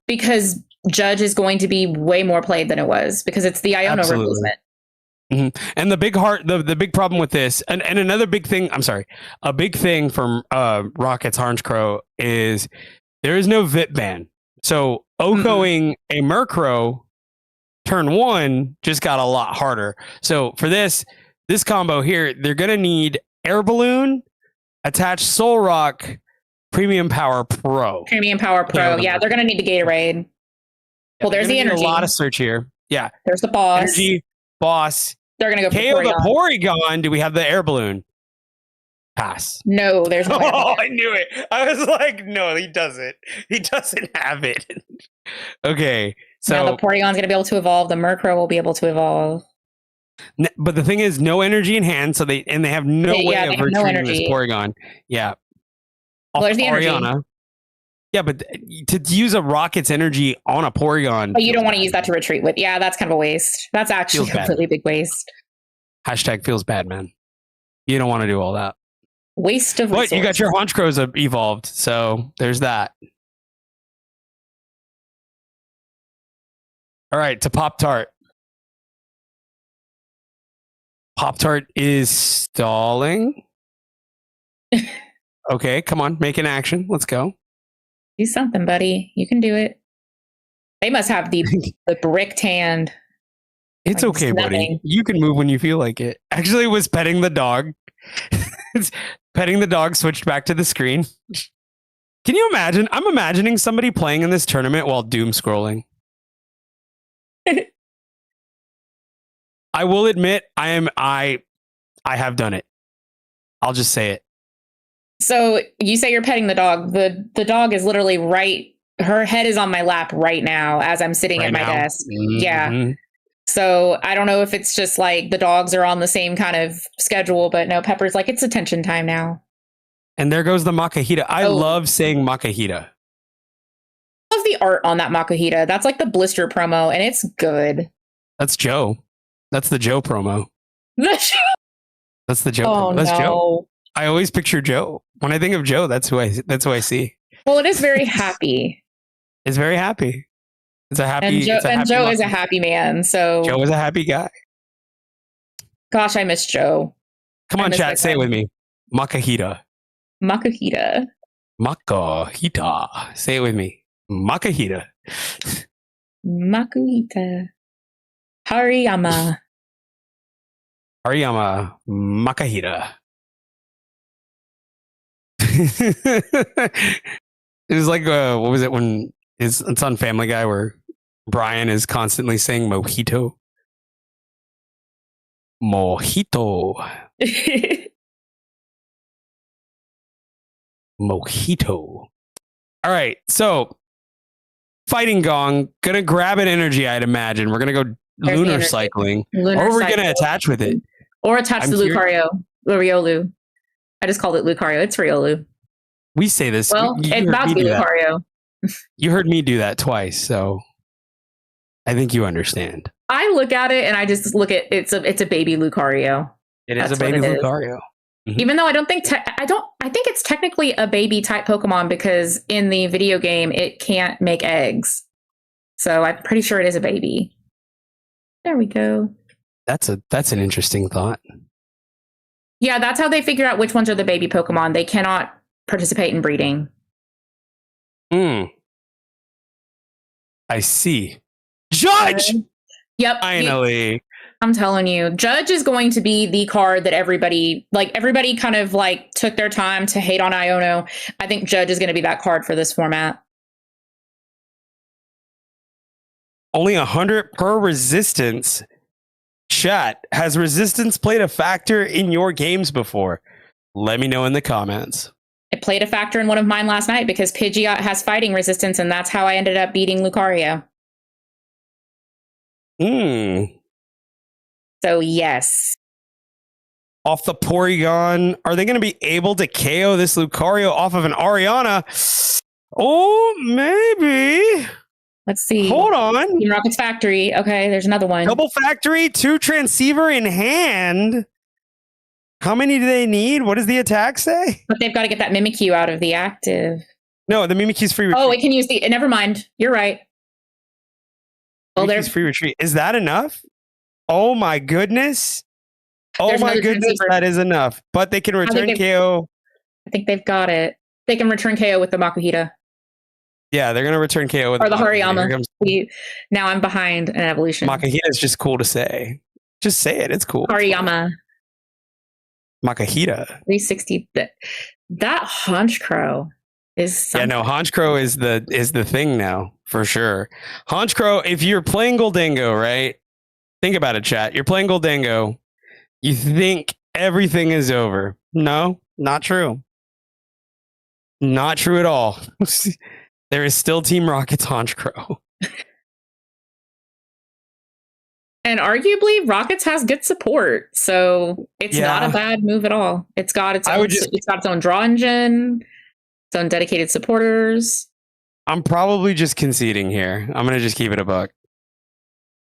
because Judge is going to be way more played than it was because it's the Iono replacement. Mm-hmm. And the big problem with this, and another big thing, a big thing from Rocket's Harnscrow is there is no VIP ban. So Okoing a Murkrow turn 1 just got a lot harder. So for this combo here, they're going to need Air Balloon, attach Soul Rock, Premium Power Pro. Premium Power Pro. Yeah, they're going to need the Gatorade. Well, there's the energy. A lot of search here. Yeah. There's the boss. Energy, boss. They're going to go KO the Porygon. Do we have the Air Balloon? Pass. No, there's no. Oh, I knew it. I was like, no, he doesn't. He doesn't have it. Okay. So now the Porygon's going to be able to evolve. The Murkrow will be able to evolve. But the thing is, no energy in hand, so they have no way of retrieving this Porygon. Yeah. Well, there's the energy. Yeah, but to use a Rocket's energy on a Porygon. But you don't want to use that to retreat with. Yeah, that's kind of a waste. That's actually a really big waste. Hashtag feels bad, man. You don't want to do all that. Waste of resources. But you got your Honchkrows evolved, so there's that. All right, to Pop-Tart. Pop-Tart is stalling. Okay, come on, make an action. Let's go. Do something, buddy. You can do it. They must have the bricked hand. It's like okay, buddy. You can move when you feel like it. Actually, it was petting the dog. Petting the dog switched back to the screen. Can you imagine? I'm imagining somebody playing in this tournament while doom scrolling. I will admit, I have done it. I'll just say it. So you say you're petting the dog. The dog is literally right. Her head is on my lap right now as I'm sitting at my desk. Mm-hmm. Yeah. So I don't know if it's just like the dogs are on the same kind of schedule, but no, Pepper's like, it's attention time now. And there goes the Makahita. I love saying Makahita. I love the art on that Makahita. That's like the blister promo, and it's good. That's Joe. That's the Joe promo. That's the Joe. Oh, That's no. Joe. I always picture Joe. When I think of Joe, that's who I see. Well, it is very happy. It's very happy. It's a happy. And Joe is a happy man. So Joe is a happy guy. Gosh, I miss Joe. Come on, chat. Say it with me. Makahita. Makahita. Makahita. Say it with me. Makahita. Makuhita. Hariyama. Hariyama Makahita. It was like what was it when it's on Family Guy where Brian is constantly saying mojito. Mojito. Mojito. All right, so fighting gong, gonna grab an energy, I'd imagine. We're gonna go There's lunar the energy. cycling. Lunar Or we're cycle. gonna attach with it. Or attach I'm to Lucario. Riolu. I just called it Lucario. It's Riolu. We say this. Well, you it's heard about me to be do that. Lucario. You heard me do that twice, so I think you understand. I look at it and I just look at it's a baby Lucario. It is That's a baby what it is. Lucario. Even though I don't think I think it's technically a baby type Pokemon because in the video game it can't make eggs. So I'm pretty sure it is a baby. There we go. That's an interesting thought. Yeah, that's how they figure out which ones are the baby Pokemon. They cannot participate in breeding. I see. Judge! Yep. Finally. I'm telling you, Judge is going to be the card that everybody kind of like took their time to hate on Iono. I think Judge is going to be that card for this format. Only 100 per resistance. Chat, has resistance played a factor in your games before? Let me know in the comments. It played a factor in one of mine last night because Pidgeot has fighting resistance, and that's how I ended up beating Lucario. So, yes. Off the Porygon, are they going to be able to KO this Lucario off of an Ariana? Oh, maybe. Let's see. Hold on. Team Rocket's Factory. Okay, there's another one. Double Factory, 2 Transceiver in hand. How many do they need? What does the attack say? But they've got to get that Mimikyu out of the active. No, the Mimikyu's free retreat. Oh, it can use the... Never mind. You're right. Well, Mimikyu's free retreat. Is that enough? Oh my goodness. Oh There's my another goodness, Transceiver. that is enough. But they can return KO. I think they've got it. They can return KO with the Makuhita. Yeah, they're going to return KO with Or the Makuhita. Here Hariyama. comes- Now I'm behind an evolution. Makuhita is just cool to say. Just say it. It's cool. Hariyama. Makuhita. 360. That Honchkrow is something. Yeah, no, Honchkrow is the thing now, for sure. Honchkrow, if you're playing Goldango, right? Think about it, chat. You're playing Goldango. You think everything is over. No, not true. Not true at all. There is still Team Rocket's Honchkrow. And arguably, Rockets has good support, so it's not a bad move at all. It's got its own draw engine, its own dedicated supporters. I'm probably just conceding here. I'm gonna just keep it a buck.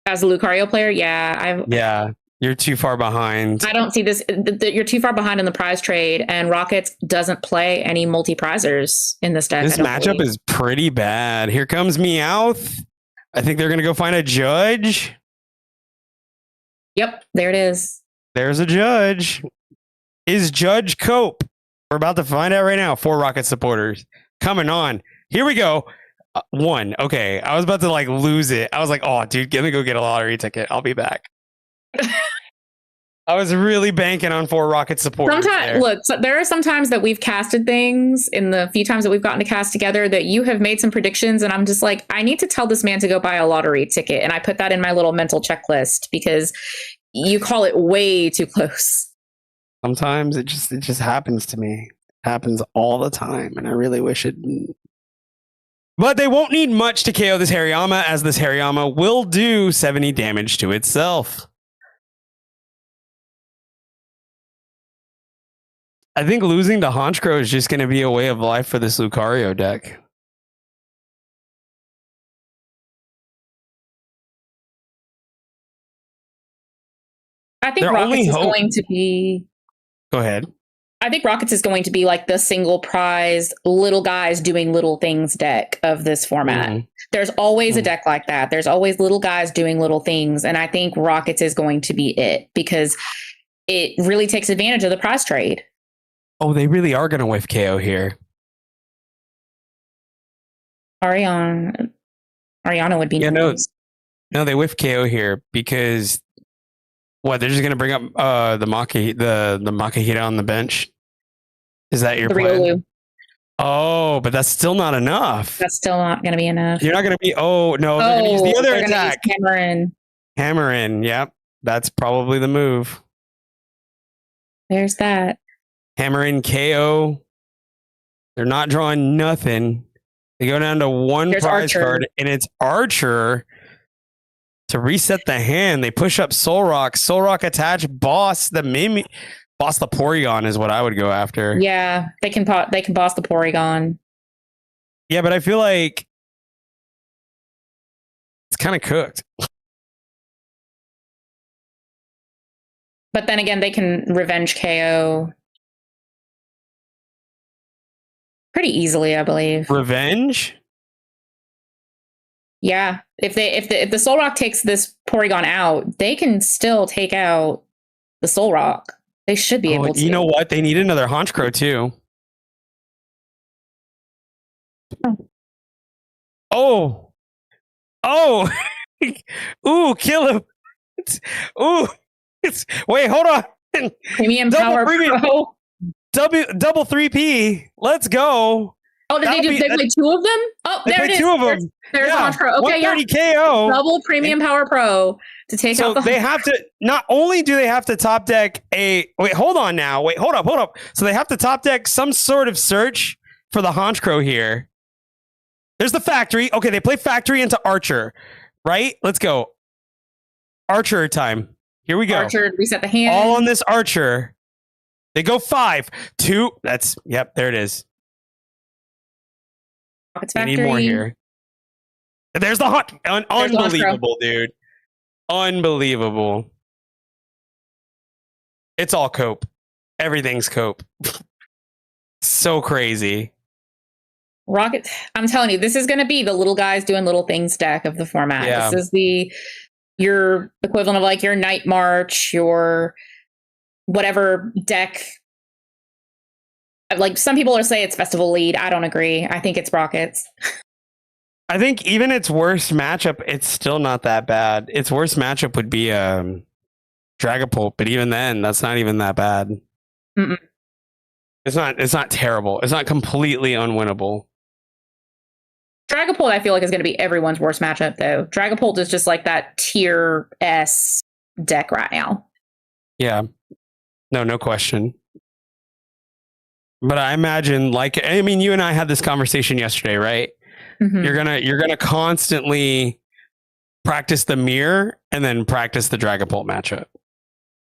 As a Lucario player, yeah, you're too far behind. I don't see this. You're too far behind in the prize trade, and Rockets doesn't play any multi-prizers in this deck. This matchup is pretty bad. Here comes Meowth. I think they're gonna go find a judge. Yep, there it is. There's a judge. Is Judge Cope? We're about to find out right now. 4 Rocket supporters coming on. Here we go. 1. Okay, I was about to lose it. I was like, "Oh, dude, let me go get a lottery ticket. I'll be back." I was really banking on 4 Rocket supporters. There are some times that we've casted things in the few times that we've gotten to cast together that you have made some predictions, and I'm just like, I need to tell this man to go buy a lottery ticket, and I put that in my little mental checklist because you call it way too close. Sometimes it just happens to me. It happens all the time, and I really wish it didn't. But they won't need much to KO this Hariyama, as this Hariyama will do 70 damage to itself. I think losing to Honchkrow is just going to be a way of life for this Lucario deck. I think Rockets is going to be... Go ahead. I think Rockets is going to be like the single prize, little guys doing little things deck of this format. Mm-hmm. There's always a deck like that. There's always little guys doing little things. And I think Rockets is going to be it because it really takes advantage of the prize trade. Oh, they really are going to whiff KO here. Ariana would be nice. nice. No, they whiff KO here because What, they're just gonna bring up the Makahita on the bench? Is that your The plan? Riolu. Oh, but that's still not enough. That's still not going to be enough. You're not gonna be. Oh no, they're gonna use the other they're gonna attack. use Cameron. Hammer in. Yep, that's probably the move. There's that. Hammer in KO. They're not drawing nothing. They go down to one There's prize Archer. card, and it's Archer. To reset the hand, they push up Soul Rock. Soul Rock attach boss the Porygon is what I would go after. Yeah, they can boss the Porygon. Yeah, but I feel like it's kind of cooked. But then again, they can revenge KO pretty easily, I believe. Revenge? Yeah, if the Soul Rock takes this Porygon out, they can still take out the Soul Rock. They should be able to. You know what? They need another Honchkrow too. Oh. Ooh, kill him. Wait, hold on. Premium Double Power premium. Pro. Double 3P. Let's go. Oh, did That'll they be- play two of them? Oh, They there play it is. two of them. There's Yeah, Honchkrow. Okay, yeah. 130 KO. Double Premium Power Pro to take So out the. they have to, not only do they have to top deck hold up. So they have to top deck some sort of search for the Honchkrow here. There's the factory. Okay, they play factory into Archer, right? Let's go. Archer time. Here we go. Archer reset the hand. All on this Archer. They go 5, 2. There it is. Rockets We Factory. need more here. There's the hunt. Unbelievable, dude. Unbelievable. It's all cope. Everything's cope. So crazy. Rocket. I'm telling you, this is going to be the little guys doing little things deck of the format. Yeah. This is your equivalent of like your Night March, your whatever deck. Like some people are saying it's Festival Lead. I don't agree. I think it's Rockets. I think even its worst matchup, it's still not that bad. Its worst matchup would be Dragapult, but even then, that's not even that bad. Mm-mm. It's not terrible. It's not completely unwinnable. Dragapult, I feel like, is going to be everyone's worst matchup, though. Dragapult is just like that tier S deck right now. Yeah. No question. But I imagine, you and I had this conversation yesterday, right? Mhm. You're gonna constantly practice the mirror and then practice the Dragapult matchup.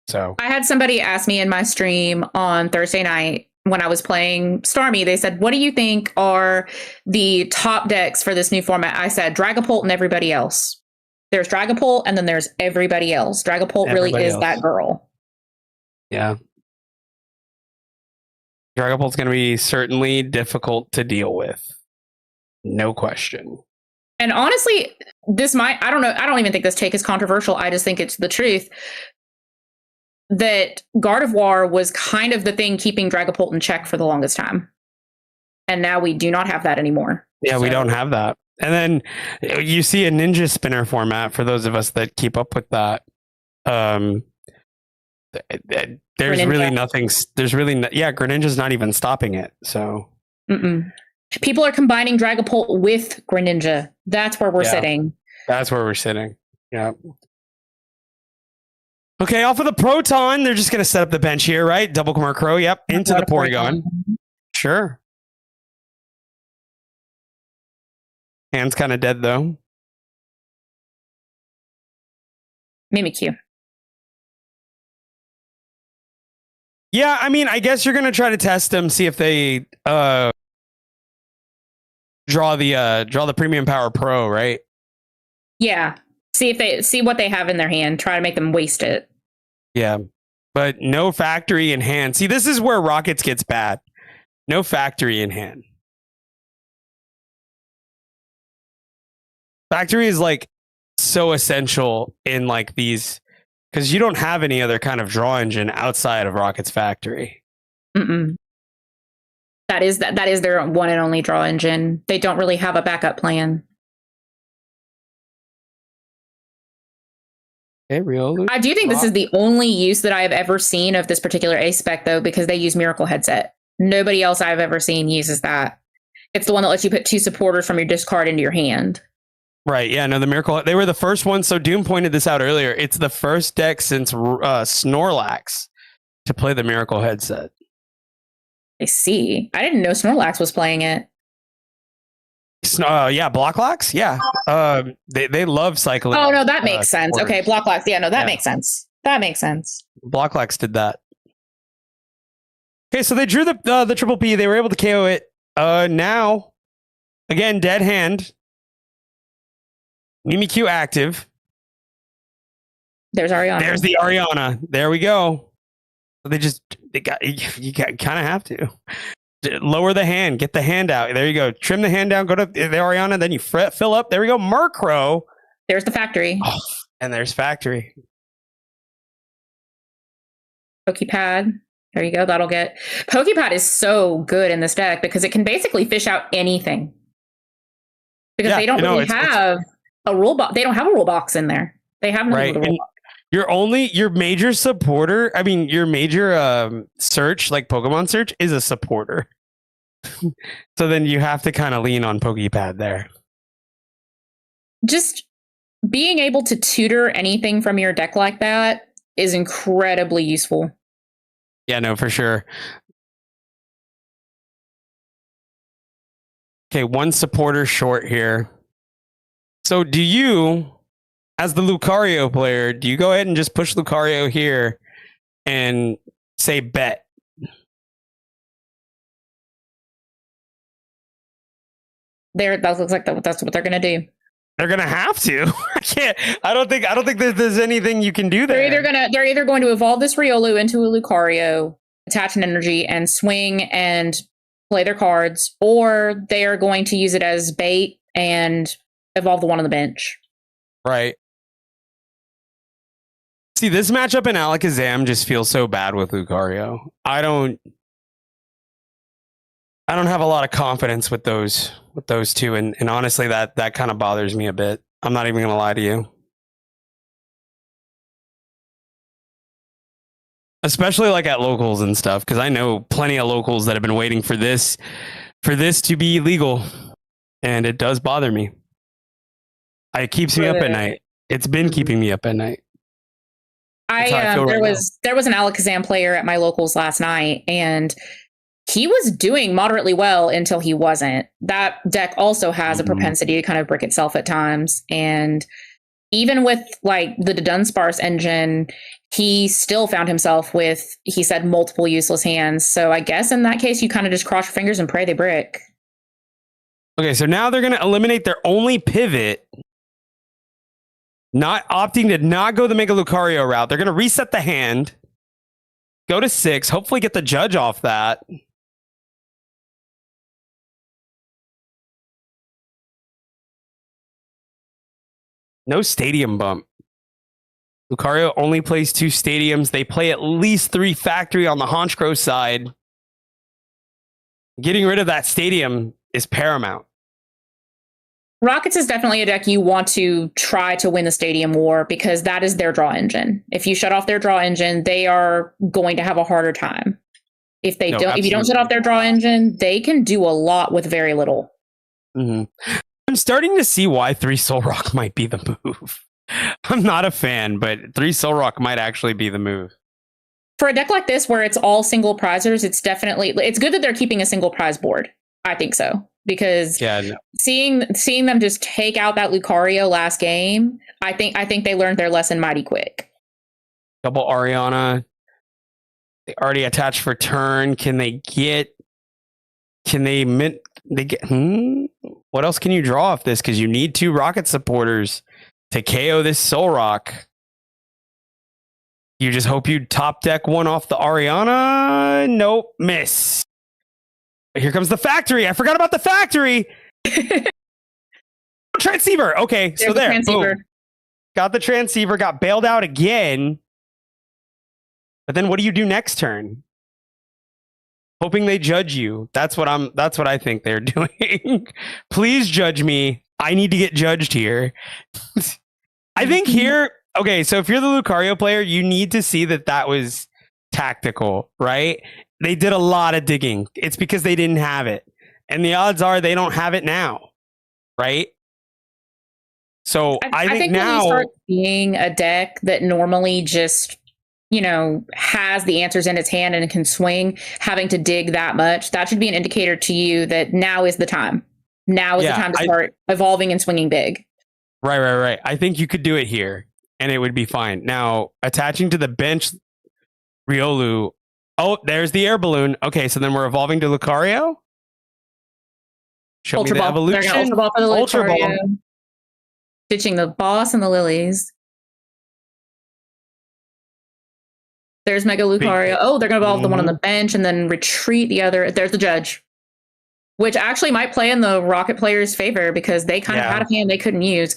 So I had somebody ask me in my stream on Thursday night when I was playing Starmie. They said, "What do you think are the top decks for this new format?" I said, "Dragapult and everybody else." There's Dragapult and then there's everybody else. Dragapult really Everybody is else. that girl. yeah. Dragapult's gonna be certainly difficult to deal with. No question. And honestly, I don't know, I don't even think this take is controversial. I just think it's the truth that Gardevoir was kind of the thing keeping Dragapult in check for the longest time. And now we do not have that anymore. Yeah, we So- don't have that. And then you see a Ninja Spinner format for those of us that keep up with that. There's Greninja. really nothing. Greninja's not even stopping it. So Mm-mm. People are combining Dragapult with Greninja. That's where we're Yeah. sitting. that's where we're sitting. Yeah. Okay, off of the Proton, they're just going to set up the bench here, right? Double Murkrow, yep, into the Porygon. Sure. Hand's kind of dead, though. Mimikyu. Yeah, I guess you're going to try to test them, see if they draw the Premium Power Pro, right? Yeah. See what they have in their hand. Try to make them waste it. Yeah. But no factory in hand. See, this is where Rockets gets bad. No factory in hand. Factory is like so essential in like these, because you don't have any other kind of draw engine outside of Rocket's factory. Mm-mm. That is their one and only draw engine. They don't really have a backup plan. Okay, Riolu. I do think this is the only use that I have ever seen of this particular ace spec, though, because they use Miracle Headset. Nobody else I've ever seen uses that. It's the one that lets you put 2 supporters from your discard into your hand. Right, yeah, no, the Miracle, they were the first one. So Doom pointed this out earlier. It's the first deck since Snorlax to play the Miracle Headset. I see. I didn't know Snorlax was playing it. Yeah, Blocklax. Yeah, they love cycling. Oh no, that makes sense. supporters. Okay, Blocklax. Yeah, no, that Yeah. makes sense. That makes sense. Blocklax did that. Okay, so they drew the triple P. They were able to KO it. Now, again, dead hand. Mimikyu active. There's Ariana. There's the Ariana. There we go. They kind of have to lower the hand, get the hand out. There you go. Trim the hand down. Go to the Ariana. Then you fill up. There we go. Murkrow. There's the factory. Oh, and there's factory. Pokepad. There you go. That'll get. Pokepad is so good in this deck because it can basically fish out anything. Because they don't really have a rule box. They don't have a rule box in there. They have nothing with a rule box. Your major supporter, I mean, your major search, like Pokemon search, is a supporter. So then you have to kind of lean on Pokepad there. Just being able to tutor anything from your deck like that is incredibly useful. Yeah, no, for sure. Okay, one supporter short here. So do you, as the Lucario player, do you go ahead and just push Lucario here and say bet? That looks like that's what they're gonna do. They're gonna have to. I don't think there's anything you can do there. They're either going to evolve this Riolu into a Lucario, attach an energy, and swing and play their cards, or they are going to use it as bait and evolve the one on the bench. Right. See, this matchup in Alakazam just feels so bad with Lucario. I don't have a lot of confidence with those two, and honestly, that kind of bothers me a bit. I'm not even gonna lie to you. Especially like at locals and stuff, because I know plenty of locals that have been waiting for this to be legal, and it does bother me. It keeps me up at night. It's been keeping me up at night. There was an Alakazam player at my locals last night, and he was doing moderately well until he wasn't. That deck also has a propensity to kind of brick itself at times, and even with like the Dunsparce engine, he still found himself with, he said, multiple useless hands. So I guess in that case, you kind of just cross your fingers and pray they brick. Okay, so now they're going to eliminate their only pivot, not opting to not go the Mega Lucario route. They're going to reset the hand, go to 6, hopefully get the judge off that. No stadium bump. Lucario only plays 2 stadiums. They play at least 3 factory on the Honchkrow side. Getting rid of that stadium is paramount. Rockets is definitely a deck you want to try to win the stadium war because that is their draw engine. If you shut off their draw engine, they are going to have a harder time. If you don't shut off their draw engine, they can do a lot with very little. Mm-hmm. I'm starting to see why 3 Soul Rock might be the move. I'm not a fan, but 3 Soul Rock might actually be the move. For a deck like this where it's all single prizers, it's good that they're keeping a single prize board. I think so. Because seeing them just take out that Lucario last game, I think they learned their lesson mighty quick. Double Ariana. They already attached for turn. What else can you draw off this? Because you need 2 Rocket supporters to KO this Soul Rock. You just hope you top deck one off the Ariana. Nope, miss. Here comes the factory. I forgot about the factory. Transceiver. Okay, so there. Transceiver. Boom. Got the transceiver. Got bailed out again. But then what do you do next turn? Hoping they judge you. That's what I think they're doing. Please judge me. I need to get judged here. I think here okay, so if you're the Lucario player, you need to see that was tactical, right? They did a lot of digging. It's because they didn't have it. And the odds are they don't have it now, right? So I think now when you start seeing a deck that normally just, has the answers in its hand and can swing, having to dig that much, that should be an indicator to you that now is the time. Now is the time to start evolving and swinging big. Right. I think you could do it here and it would be fine. Now, attaching to the bench, Riolu. Oh, there's the air balloon. Okay, so then we're evolving to Lucario. Show Ultra me the Ball. evolution. They're gonna Ultra Ball for the Ultra Lucario. Ball. Ditching the boss and the lilies. There's Mega Lucario. Oh, they're going to evolve the one on the bench and then retreat the other. There's the judge, which actually might play in the Rocket players' favor because they kind of had a hand they couldn't use.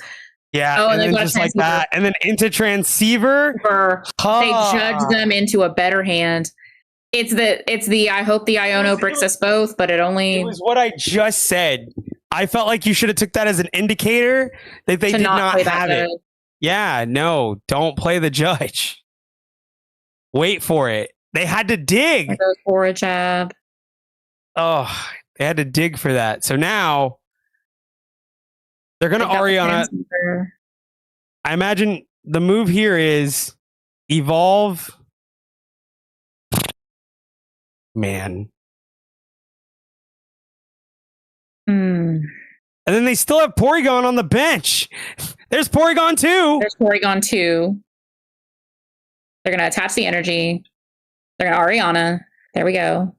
Yeah, oh, and then just like that. And then into Transceiver. They judge them into a better hand. It's the I hope the Iono bricks us both, but it was what I just said. I felt like you should have took that as an indicator that they did not have it. Yeah, no, don't play the judge. Wait for it. They had to dig. Goes for a jab. Oh, they had to dig for that. So now they're going to Ariana. I imagine the move here is evolve. Man. And then they still have Porygon on the bench. There's Porygon 2. There's Porygon 2. They're going to attach the energy. They're going to Ariana. There we go.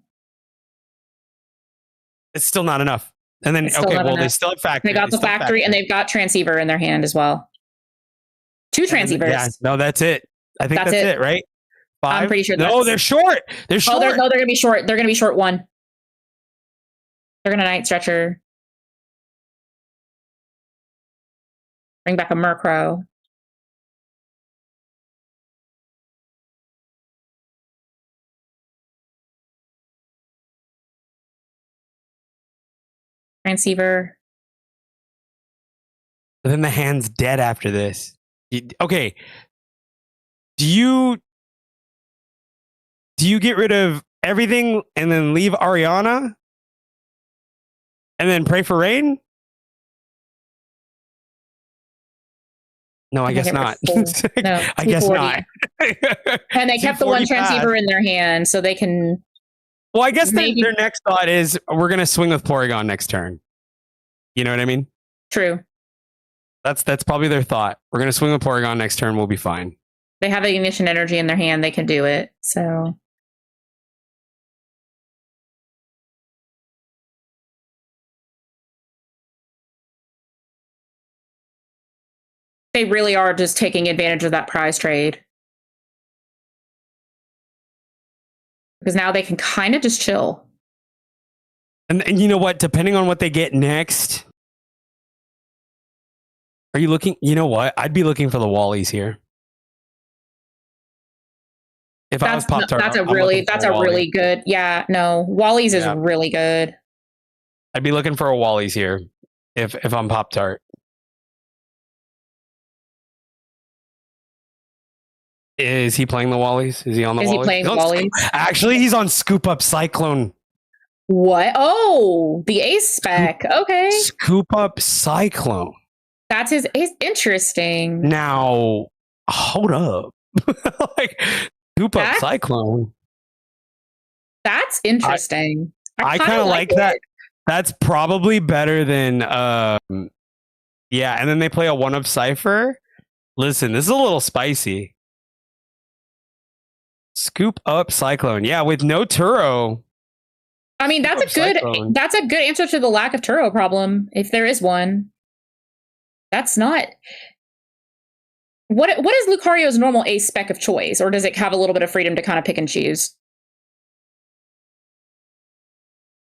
It's still not enough. And then, okay, well, they still have Factory. They got the factory, and they've got Transceiver in their hand as well. 2 Transceivers. Yeah, no, that's it. I think that's it, right? 5? I'm pretty sure No, they're short. They're short. They're going to be short. They're going to be short 1. They're going to Night Stretcher. Bring back a Murkrow. Transceiver. But then the hand's dead after this. Okay. Do you get rid of everything and then leave Ariana? And then pray for rain? No, I guess not. No, I guess not. And they kept the one Transceiver in their hand so they can. Well, I guess their next thought is we're going to swing with Porygon next turn. You know what I mean? True. That's probably their thought. We're going to swing with Porygon next turn. We'll be fine. They have Ignition Energy in their hand. They can do it. So. They really are just taking advantage of that prize trade. Because now they can kind of just chill. And you know what? Depending on what they get next, are you looking? You know what? I'd be looking for the Wallies here. If I was Pop-Tart, that's a really good. Yeah, no, Wally's is really good. I'd be looking for a Wally's here if I'm Pop-Tart. Is he playing the Wallies? Is he on the Wallies? Is he playing Wallies? Actually, he's on Scoop Up Cyclone. What? Oh, the ace spec. Okay. Scoop Up Cyclone. That's his interesting. Now, hold up. Like, Scoop Up Cyclone. That's interesting. I kind of like that. That's probably better than, yeah. And then they play a 1-up Cypher. Listen, this is a little spicy. Scoop Up Cyclone. Yeah, with no Turo. I mean, that's a good answer to the lack of Turo problem, if there is one. That's not. What is Lucario's normal ace spec of choice, or does it have a little bit of freedom to kind of pick and choose?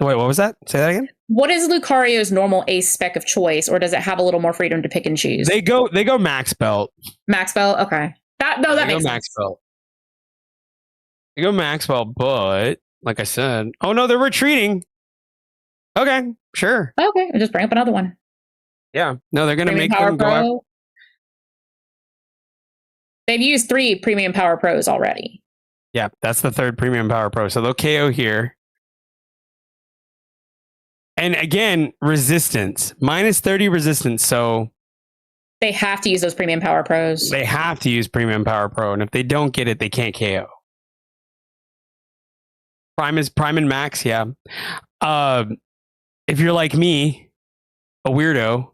Wait, what was that? Say that again. What is Lucario's normal ace spec of choice, or does it have a little more freedom to pick and choose? They go max belt. Max belt. Okay. That makes sense. Max belt. They go max belt, but like I said, oh no, they're retreating. Okay, sure. Okay, just bring up another one. Yeah, no, they're gonna make them go. They've used 3 premium power pros already. Yeah, that's the 3rd premium power pro. So they'll KO here. And again, resistance. Minus 30 resistance. So They have to use those premium power pros. they have to use premium power pro. And if they don't get it, they can't KO. Prime and max, yeah. If you're like me, a weirdo,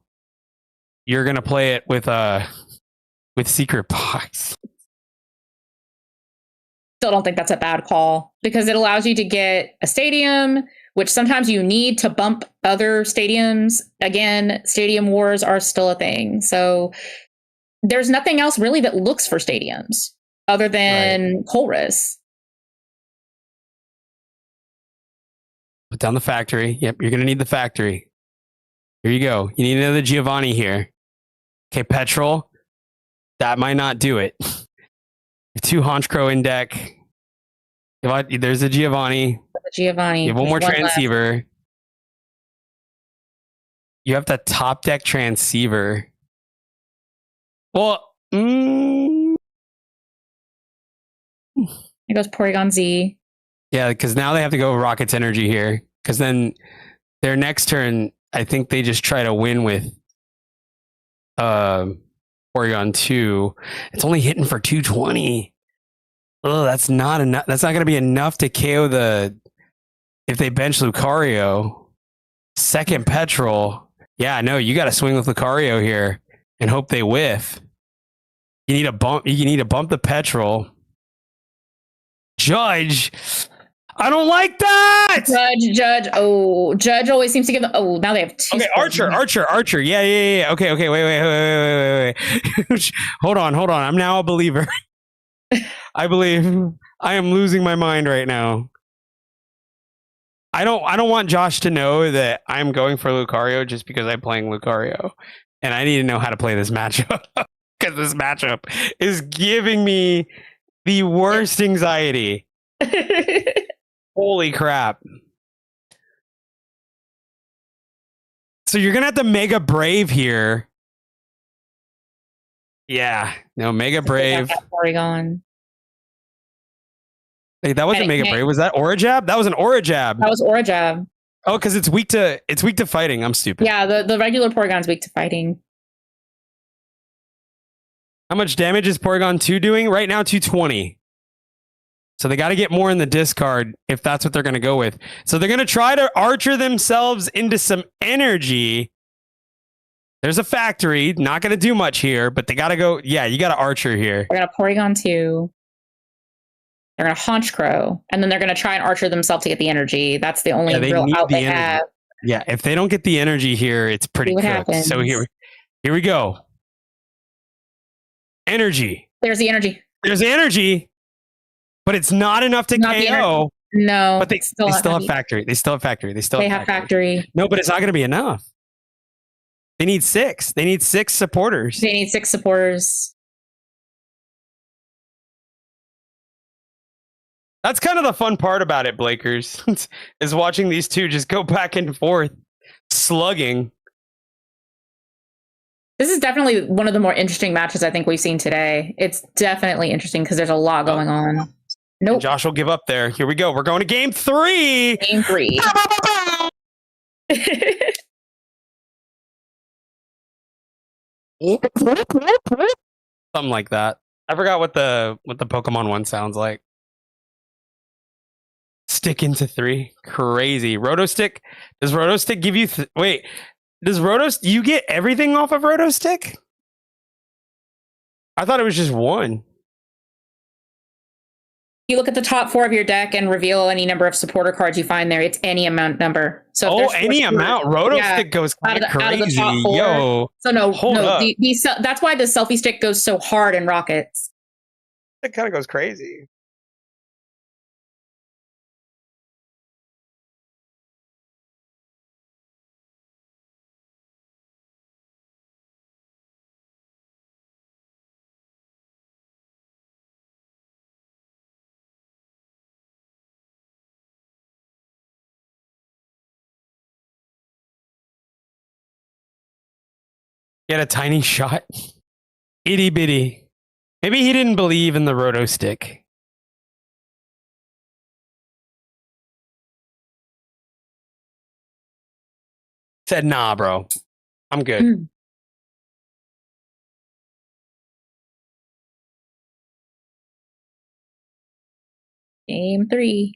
you're gonna play it with secret box. Still don't think that's a bad call because it allows you to get a stadium, which sometimes you need to bump other stadiums. Again, stadium wars are still a thing. So there's nothing else really that looks for stadiums other than Colress. Put down the factory. Yep, you're gonna need the factory. Here you go. You need another Giovanni here. Okay, Petrol. That might not do it. 2 Honchkrow in deck. There's a Giovanni. Giovanni. You have one more There's transceiver. left. You have the top deck transceiver. Well, Here goes Porygon Z. yeah, because now they have to go Rocket's Energy here. Because then their next turn, I think they just try to win with Porygon 2. It's only hitting for 220. Oh, that's not enough. That's not going to be enough to KO if they bench Lucario. Second Petrol. Yeah, no, you got to swing with Lucario here and hope they whiff. You need to bump the Petrol. Judge. I don't like that. Judge. Oh, Judge always seems to give them. Oh, now they have 2. Okay, Archer. Yeah. Okay. Wait. Hold on. I'm now a believer. I believe. I am losing my mind right now. I don't want Josh to know that I'm going for Lucario just because I'm playing Lucario, and I need to know how to play this matchup because this matchup is giving me the worst anxiety. Holy crap. So you're going to have to Mega Brave here. Yeah. No, Mega Brave. Porygon. Hey, that wasn't Mega Brave. Was that Orajab? That was an Orajab. That was Orajab. Oh, because it's weak to fighting. I'm stupid. Yeah, the regular Porygon's weak to fighting. How much damage is Porygon 2 doing? Right now, 220. So they got to get more in the discard if that's what they're going to go with. So they're going to try to Archer themselves into some energy. There's a factory. Not going to do much here, but they got to go. Yeah, you got to Archer here. They're going to Porygon 2. They're going to Honchkrow. And then they're going to try and Archer themselves to get the energy. That's the only real out they have. Yeah, if they don't get the energy here, it's pretty cooked. Happens. So here we go. Energy. There's the energy. There's the energy. But it's not enough to KO. No, but they still have factory. They still have factory. They have factory. No, but it's not going to be enough. They need 6. They need 6 supporters. They need 6 supporters. That's kind of the fun part about it, Blakers, is watching these two just go back and forth, slugging. This is definitely one of the more interesting matches I think we've seen today. It's definitely interesting because there's a lot going on. Nope. And Josh will give up there. Here we go. We're going to game 3. Game 3. Something like that. I forgot what the Pokemon one sounds like. Stick into 3. Crazy. Rotostick. Does Rotostick give you... Wait. Does you get everything off of Rotostick? I thought it was just 1. You look at the top 4 of your deck and reveal any number of supporter cards you find there. It's any amount number. So any amount. Rotostick goes kind of crazy. Yo. So no. That's why the selfie stick goes so hard in Rockets. It kind of goes crazy. Get a tiny shot. Itty bitty. Maybe he didn't believe in the roto stick. Said, nah, bro. I'm good. Game 3.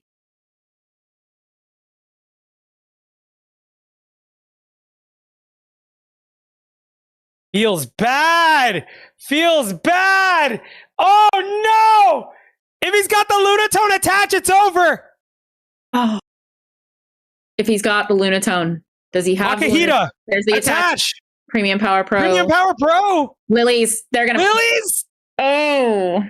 Feels bad. Feels bad. Oh, no. If he's got the Lunatone attached, it's over. Oh. If he's got the Lunatone, does he have Akahita? There's the attach. Premium Power Pro. Premium Power Pro. Lilies. They're going to. Lilies. Oh.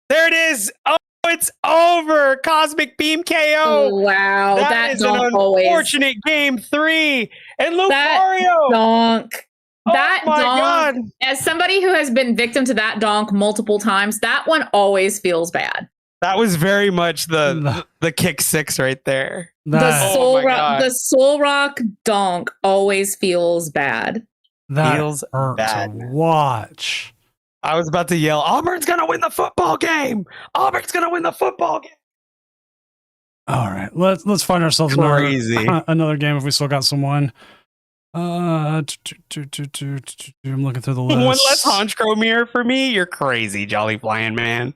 There it is. Oh, it's over. Cosmic Beam KO. Oh, wow. That is an unfortunate game 3. And Lucario. Donk. That donk. God. As somebody who has been victim to that donk multiple times, that one always feels bad. That was very much the kick 6 right there. The Soul Rock donk always feels bad. That feels bad to watch. I was about to yell, Auburn's going to win the football game. Auburn's going to win the football game. All right, let's find ourselves another game if we still got someone. I'm looking through the list. One less Honchkrow mirror for me? You're crazy, Jolly Flying Man.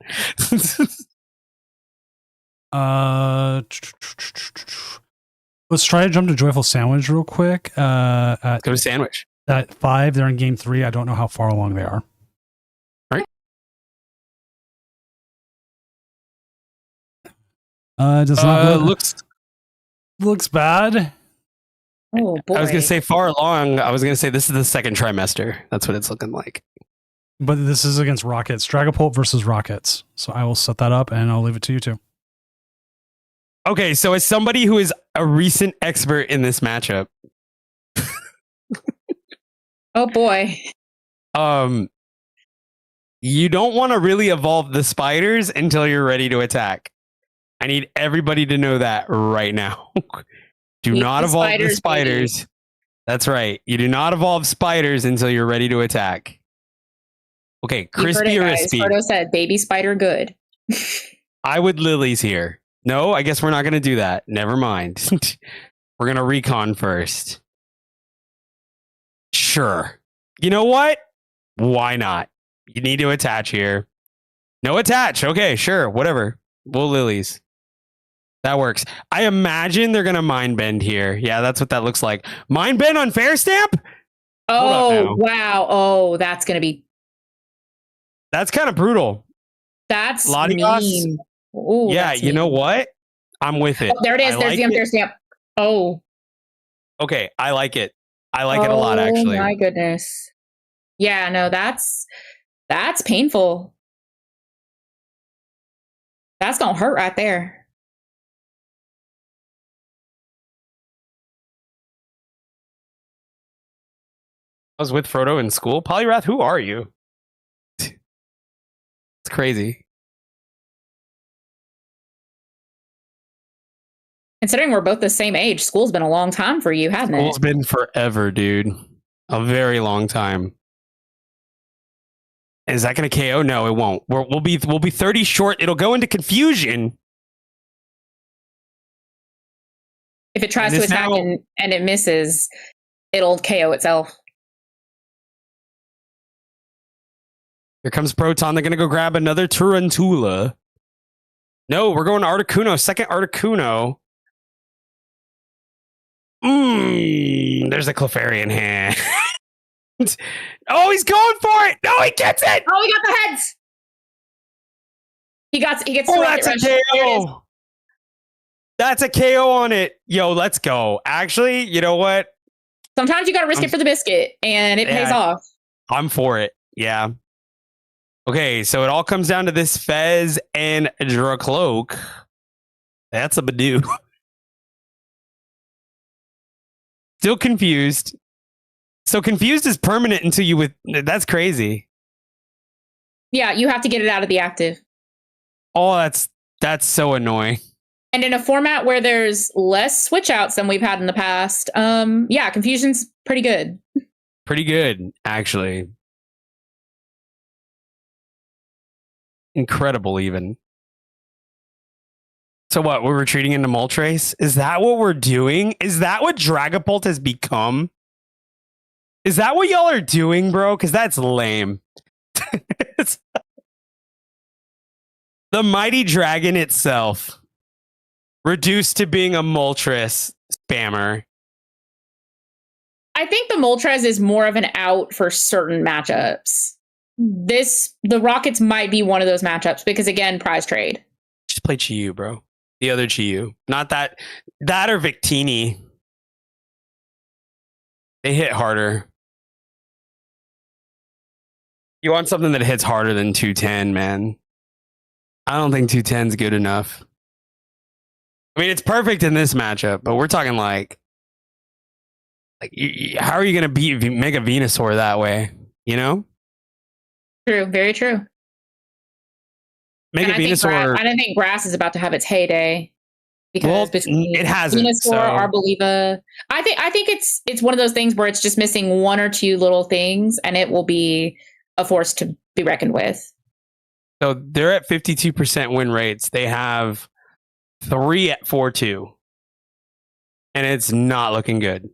Let's try to jump to Joyful Sandwich real quick. Go to Sandwich. At 5, they're in game 3. I don't know how far along they are. Does not looks bad. Oh boy! I was gonna say far along. I was gonna say this is the second trimester. That's what it's looking like. But this is against Rockets. Dragapult versus Rockets. So I will set that up and I'll leave it to you two. Okay, so as somebody who is a recent expert in this matchup, oh boy. You don't want to really evolve the spiders until you're ready to attack. I need everybody to know that right now. Do not evolve the spiders. Baby. That's right. You do not evolve spiders until you're ready to attack. Okay, crispy or rispy? Frodo said, baby spider good. I would lilies here. No, I guess we're not going to do that. Never mind. We're going to recon first. Sure. You know what? Why not? You need to attach here. No attach. Okay, sure. Whatever. We'll lilies. That works. I imagine they're going to mind bend here. Yeah, that's what that looks like. Mind bend on Fair Stamp? Oh, wow. Oh, that's going to be... That's kind of brutal. That's Latios. Mean. Ooh, yeah, you know what? I'm with it. Oh, there it is. There's the Fair Stamp. Oh. Okay, I like it. I like it a lot, actually. Oh, my goodness. Yeah, no, that's painful. That's going to hurt right there. I was with Frodo in school. Polyrath, who are you? It's crazy. Considering we're both the same age, school's been a long time for you, hasn't it? School's been forever, dude. A very long time. Is that going to KO? No, it won't. We'll be 30 short. It'll go into confusion. If it tries to attack and it misses, it'll KO itself. Here comes Proton. They're going to go grab another Tarantula. No, we're going to Articuno. Second Articuno. There's a Clefairy hand. Oh, he's going for it. No, he gets it. Oh, he got the heads. He gets. Oh, that's a KO. That's a KO on it. Yo, let's go. Actually, you know what? Sometimes you got to risk it for the biscuit, and it pays off. I'm for it. Yeah. Okay, so it all comes down to this Fez and Dracloak. That's a Badoo. Still confused. So confused is permanent until you with. That's crazy. Yeah, you have to get it out of the active. Oh, that's so annoying. And in a format where there's less switch outs than we've had in the past, yeah, confusion's pretty good. Pretty good, actually. incredible even. So what, we're retreating into Moltres? Is that what we're doing? Is that what Dragapult has become? Is that what y'all are doing, bro? Because that's lame. The mighty dragon itself reduced to being a Moltres spammer. I think the Moltres is more of an out for certain matchups. The Rockets might be one of those matchups because, again, prize trade. Just play Chiyu, bro. The other Chiyu. Not that or Victini. They hit harder. You want something that hits harder than 210, man. I don't think 210 is good enough. I mean, it's perfect in this matchup, but we're talking like how are you going to make a Venusaur that way? You know? True. Very true. Make a Venusaur. I don't think Grass is about to have its heyday because between it hasn't. Venusaur, So. Arboliva, I think it's one of those things where it's just missing one or two little things, and it will be a force to be reckoned with. So they're at 52% win rates. They have 3 at 4-2, and it's not looking good.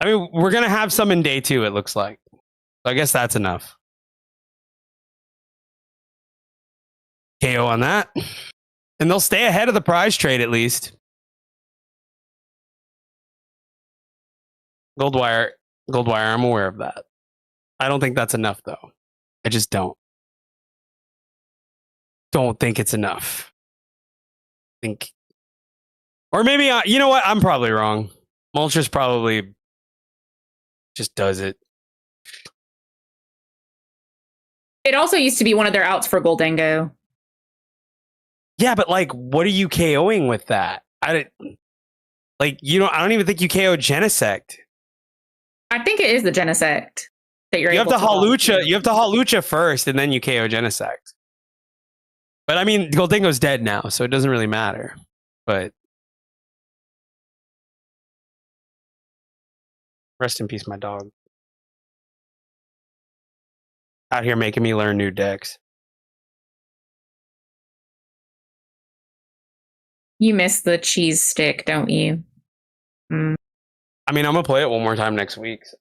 I mean, we're gonna have some in day 2. It looks like. So I guess that's enough. KO on that. And they'll stay ahead of the prize trade at least. Goldwire, I'm aware of that. I don't think that's enough, though. I just don't. Don't think it's enough. Or maybe, you know what? I'm probably wrong. Moltres probably just does it. It also used to be one of their outs for Goldengo. Yeah, but like, what are you KOing with that? I don't even think you KO Genesect. I think it is the Genesect that you're you have able to to Hawlucha. You have to Hawlucha first, and then you KO Genesect. But I mean, Goldengo's dead now, so it doesn't really matter. But rest in peace, my dog. Out here making me learn new decks. You miss the cheese stick, don't you? Mm. I mean, I'm gonna play it one more time next week. It's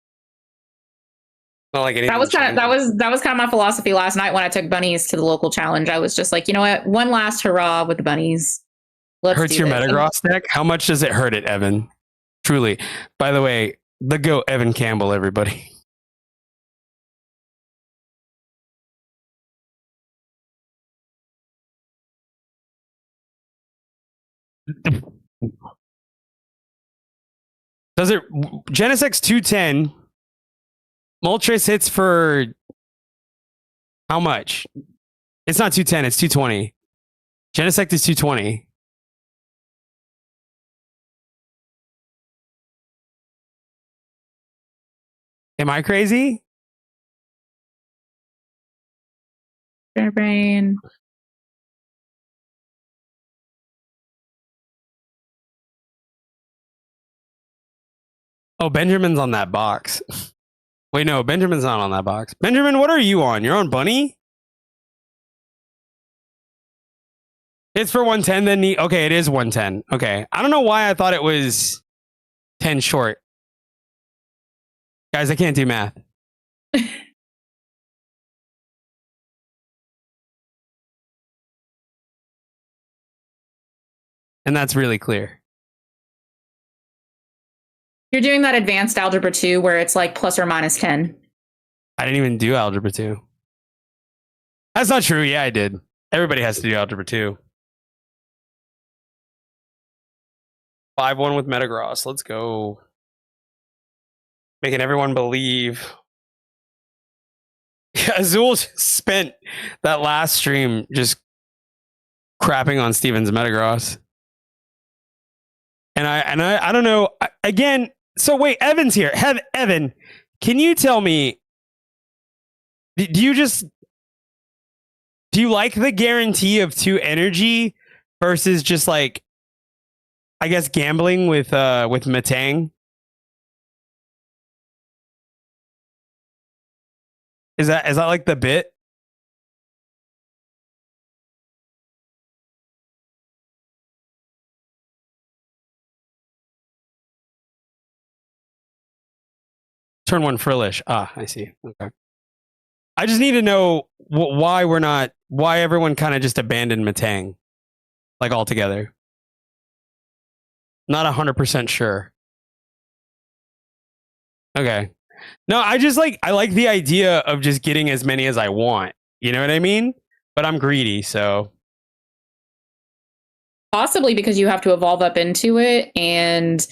not like anything. That was kind of my philosophy last night when I took bunnies to the local challenge. I was just like, you know what? One last hurrah with the bunnies. Hurts your Metagross deck? How much does it hurt it, Evan? Truly. By the way, the GOAT Evan Campbell, everybody. Does it Genesec's 210? Moltres hits for how much? It's not 210, it's 220. Genesect is 220. Am I crazy? Brain. Oh, Benjamin's on that box. Wait, no, Benjamin's not on that box. Benjamin, what are you on? You're on Bunny? It's for 110, then okay, it is 110. Okay. I don't know why I thought it was 10 short. Guys, I can't do math. And that's really clear. You're doing that advanced algebra 2 where it's like plus or minus 10. I didn't even do algebra 2. That's not true. Yeah, I did. Everybody has to do algebra 2. 5-1 with Metagross. Let's go. Making everyone believe. Azul spent that last stream just crapping on Steven's Metagross. And I don't know. Again, so wait, Evan's here. Evan, can you tell me, do you like the guarantee of 2 energy versus just like, I guess, gambling with Matang? Is that like the bit? Turn one Frillish. Ah, I see. Okay. I just need to know why everyone kind of just abandoned Matang, like altogether. Not 100% sure. Okay. No, I like the idea of just getting as many as I want. You know what I mean? But I'm greedy, so. Possibly because you have to evolve up into it, and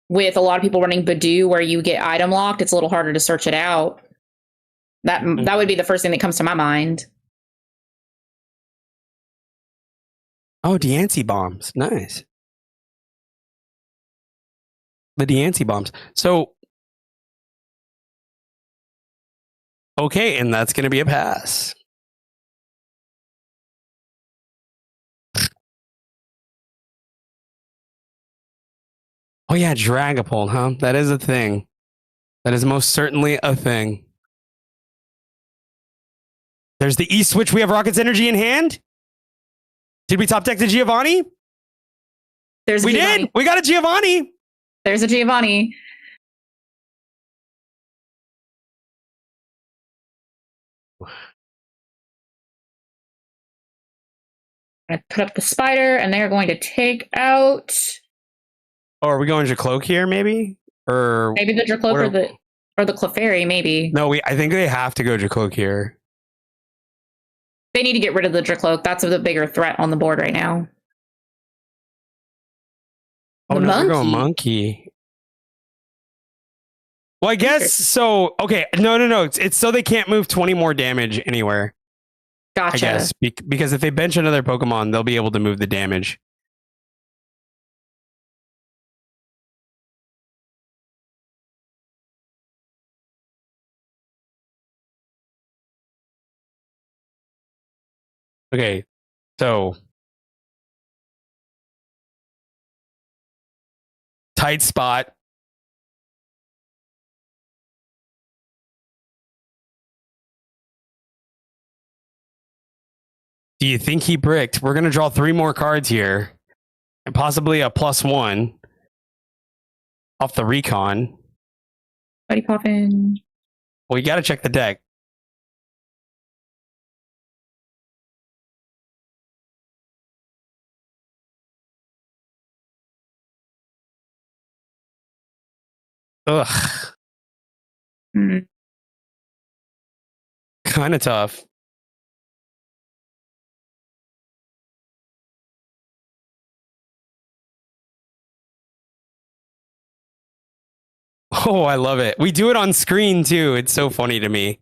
with a lot of people running Badoo where you get item locked, it's a little harder to search it out. That would be the first thing that comes to my mind. Oh, Deancy bombs. Nice. The Deancy bombs. So, okay, and that's going to be a pass. Oh yeah, Dragapult, huh? That is a thing. That is most certainly a thing. There's the E-Switch. We have Rocket's Energy in hand. Did we top deck the Giovanni? We did. We got a Giovanni. There's a Giovanni. I put up the spider, and they're going to take out. Oh, are we going Jacloak here, maybe? Or maybe the Jacloak or the Clefairy, maybe. No, I think they have to go Jacloak here. They need to get rid of the Jacloak. That's the bigger threat on the board right now. Oh, no, they're going Monkey. Well, I guess so. Okay, no. It's so they can't move 20 more damage anywhere. Gotcha. I guess because if they bench another Pokemon, they'll be able to move the damage. Okay, so tight spot. Do you think he bricked? We're going to draw 3 more cards here. And possibly a +1 off the recon. Buddy Poppin. Well, you got to check the deck. Ugh. Kind of tough. Oh, I love it. We do it on screen too. It's so funny to me.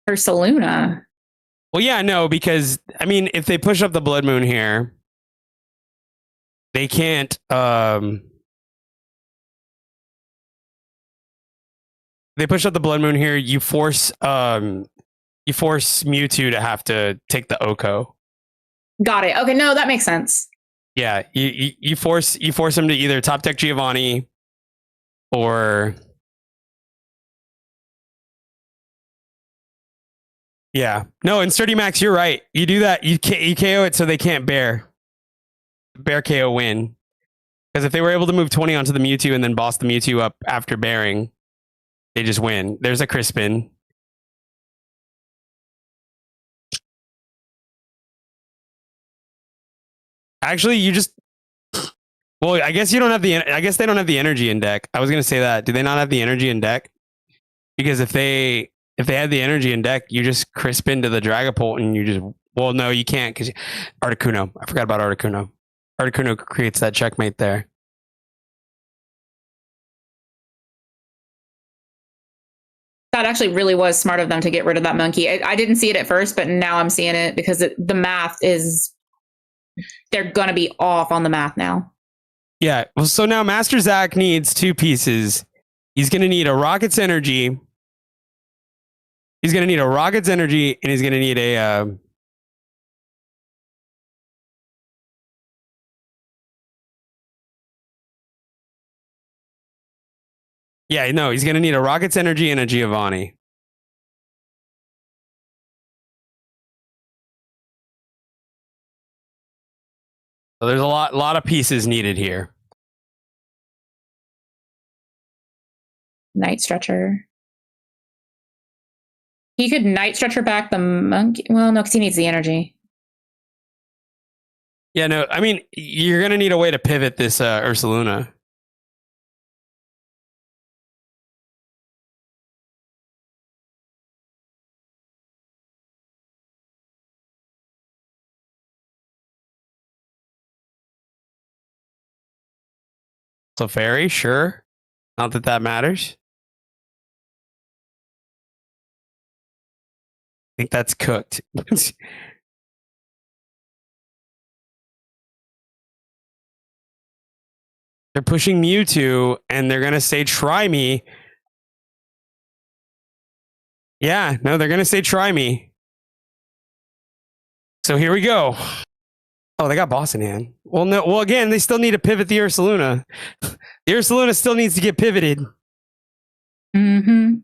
Ursaluna. Well, yeah, no, because I mean, if they push up the Blood Moon here, they can't. They push up the Blood Moon here. You force Mewtwo to have to take the Oko. Got it. Okay, no, that makes sense. Yeah, you force him to either top deck Giovanni or. Yeah. No, in Sturdy Max, you're right. You do that. You KO it so they can't bear KO win. Because if they were able to move 20 onto the Mewtwo and then boss the Mewtwo up after bearing, they just win. There's a Crispin. Actually, you just. Well, I guess you don't have I guess they don't have the energy in deck. I was gonna say that. Do they not have the energy in deck? Because if they had the energy in deck, you just Crispin to the Dragapult and you just. Well, no, you can't because Articuno. I forgot about Articuno. Articuno creates that checkmate there. That actually really was smart of them to get rid of that monkey. I didn't see it at first, but now I'm seeing it because the math is. They're going to be off on the math now. Yeah. Well, so now Master Zach needs 2 pieces. He's going to need a Rocket's Energy. He's going to need a Rocket's Energy, and he's going to need a Yeah, no, he's going to need a Rocket's Energy and a Giovanni. So there's a lot of pieces needed here. Night Stretcher. He could Night Stretcher back the monkey. Well, no, because he needs the energy. Yeah, no, I mean, you're going to need a way to pivot this Ursaluna. So fairy, sure. Not that that matters. I think that's cooked. They're pushing Mewtwo, and they're going to say, try me. Yeah, no, they're going to say, try me. So here we go. Oh, they got boss in hand. Well, no. Well, again, they still need to pivot the Ursaluna. The Ursaluna still needs to get pivoted. Mm-hmm.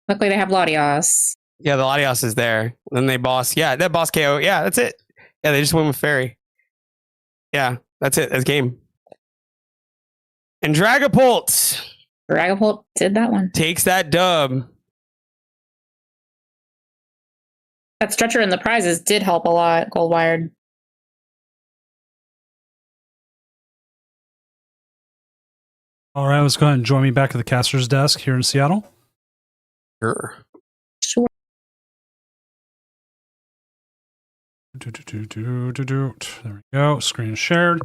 Luckily, they have Latios. Yeah, the Latios is there. Then they boss. Yeah, that boss KO. Yeah, that's it. Yeah, they just went with Fairy. Yeah, that's it. That's game. And Dragapult. Dragapult did that one. Takes that dub. That stretcher and the prizes did help a lot, Gold Wired. All right, let's go ahead and join me back at the caster's desk here in Seattle. Sure. Sure. There we go. Screen shared.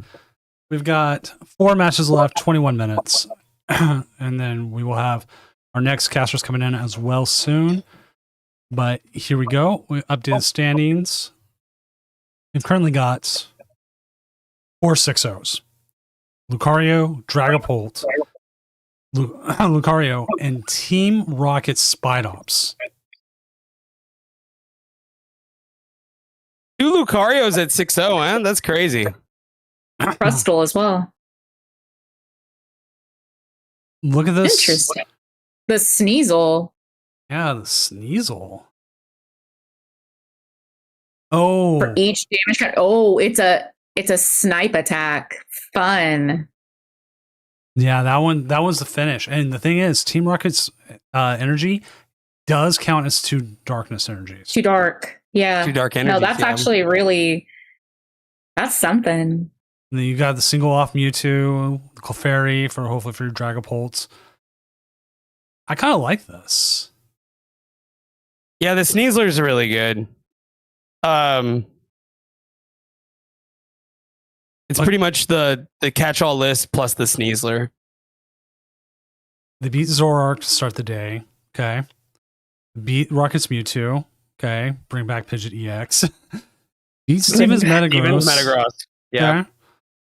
We've got 4 matches left, 21 minutes. And then we will have our next casters coming in as well soon. But here we go. We updated standings. We've currently got 4 6-0s. Lucario, Dragapult, Lucario, and Team Rocket Spidops. 2 Lucarios at 6-0, man. That's crazy. Crustal as well. Look at this. Interesting. The Sneasel. Yeah, the Sneasel. Oh. For each damage card. Oh, it's a snipe attack. Fun. Yeah, that was the finish. And the thing is, Team Rocket's energy does count as 2 darkness energies. Too dark. Yeah. 2 dark energies. No, that's actually really, that's something. And then you got the single off Mewtwo, the Clefairy for hopefully for your Dragapults. I kind of like this. Yeah, the Sneasler's really good. It's pretty much the catch-all list plus the Sneasler. They beat Zoroark to start the day. Okay. Beat Rocket's Mewtwo. Okay. Bring back Pidgeot EX. Beat Steven's Metagross. Yeah. Okay.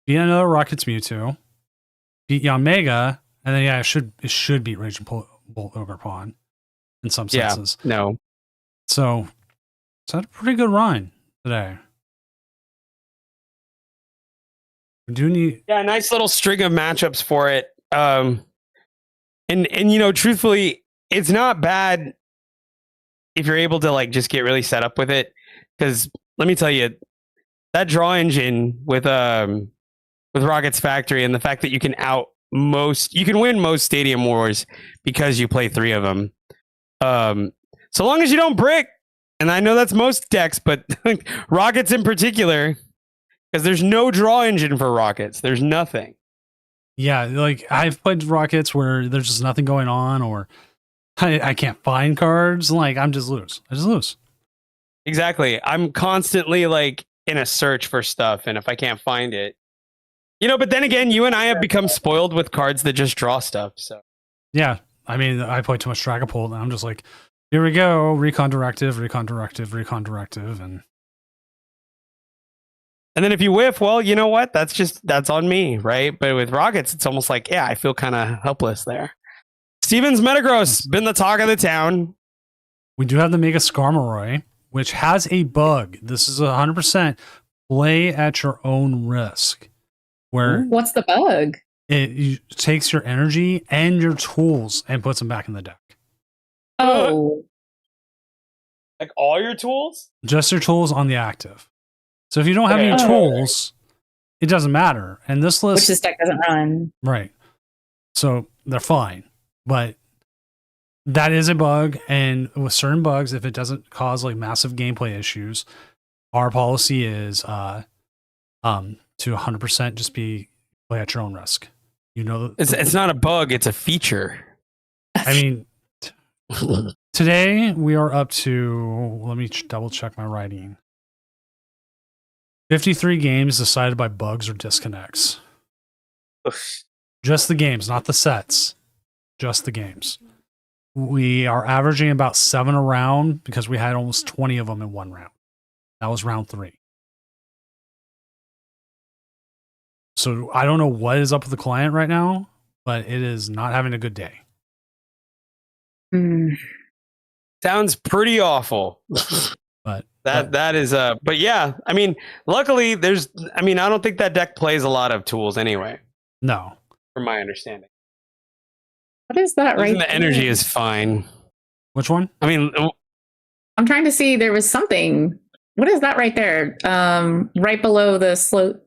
Beat another Rocket's Mewtwo. Beat Yanmega. And then, yeah, it should beat Raging Bolt Ogerpon in some senses. Yeah, no. So, it's had a pretty good run today. We do need... Yeah, nice little string of matchups for it. And you know, truthfully, it's not bad if you're able to like just get really set up with it. Because let me tell you, that draw engine with Rocket's Factory and the fact that you can win most Stadium Wars because you play 3 of them. So long as you don't brick, and I know that's most decks, but Rockets in particular, because there's no draw engine for Rockets. There's nothing. Yeah, like I've played Rockets where there's just nothing going on, or I can't find cards. Like I just lose. Exactly. I'm constantly like in a search for stuff, and if I can't find it, you know. But then again, you and I have become spoiled with cards that just draw stuff. So yeah, I mean, I play too much Dragapult, and I'm just like, here we go, Recon Directive, and then if you whiff, well, you know what? That's on me, right? But with Rockets, it's almost like, yeah, I feel kind of helpless there. Steven's Metagross, been the talk of the town. We do have the Mega Skarmory, which has a bug. This is 100% play at your own risk, where What's the bug? it takes your energy and your tools and puts them back in the deck. Oh, Like all your tools? Just your tools on the active. So if you don't have any Okay. tools, it doesn't matter. And this list, which this deck doesn't run. right? So they're fine, but that is a bug. And with certain bugs, if it doesn't cause like massive gameplay issues, our policy is to 100% just be play at your own risk. You know, It's not a bug, it's a feature. I mean, today we are up to, let me double check my writing. 53 games decided by bugs or disconnects. Just the games, not the sets. Just the games. We are averaging about 7 a round because we had almost 20 of them in one round. That was round 3. So I don't know what is up with the client right now, but it is not having a good day. Sounds pretty awful. But that is but yeah, I mean, luckily I don't think that deck plays a lot of tools anyway, no. from my understanding. What is that right? The energy is fine. Which one? I mean, I'm trying to see. There was something. What is that right there? Right below the slope.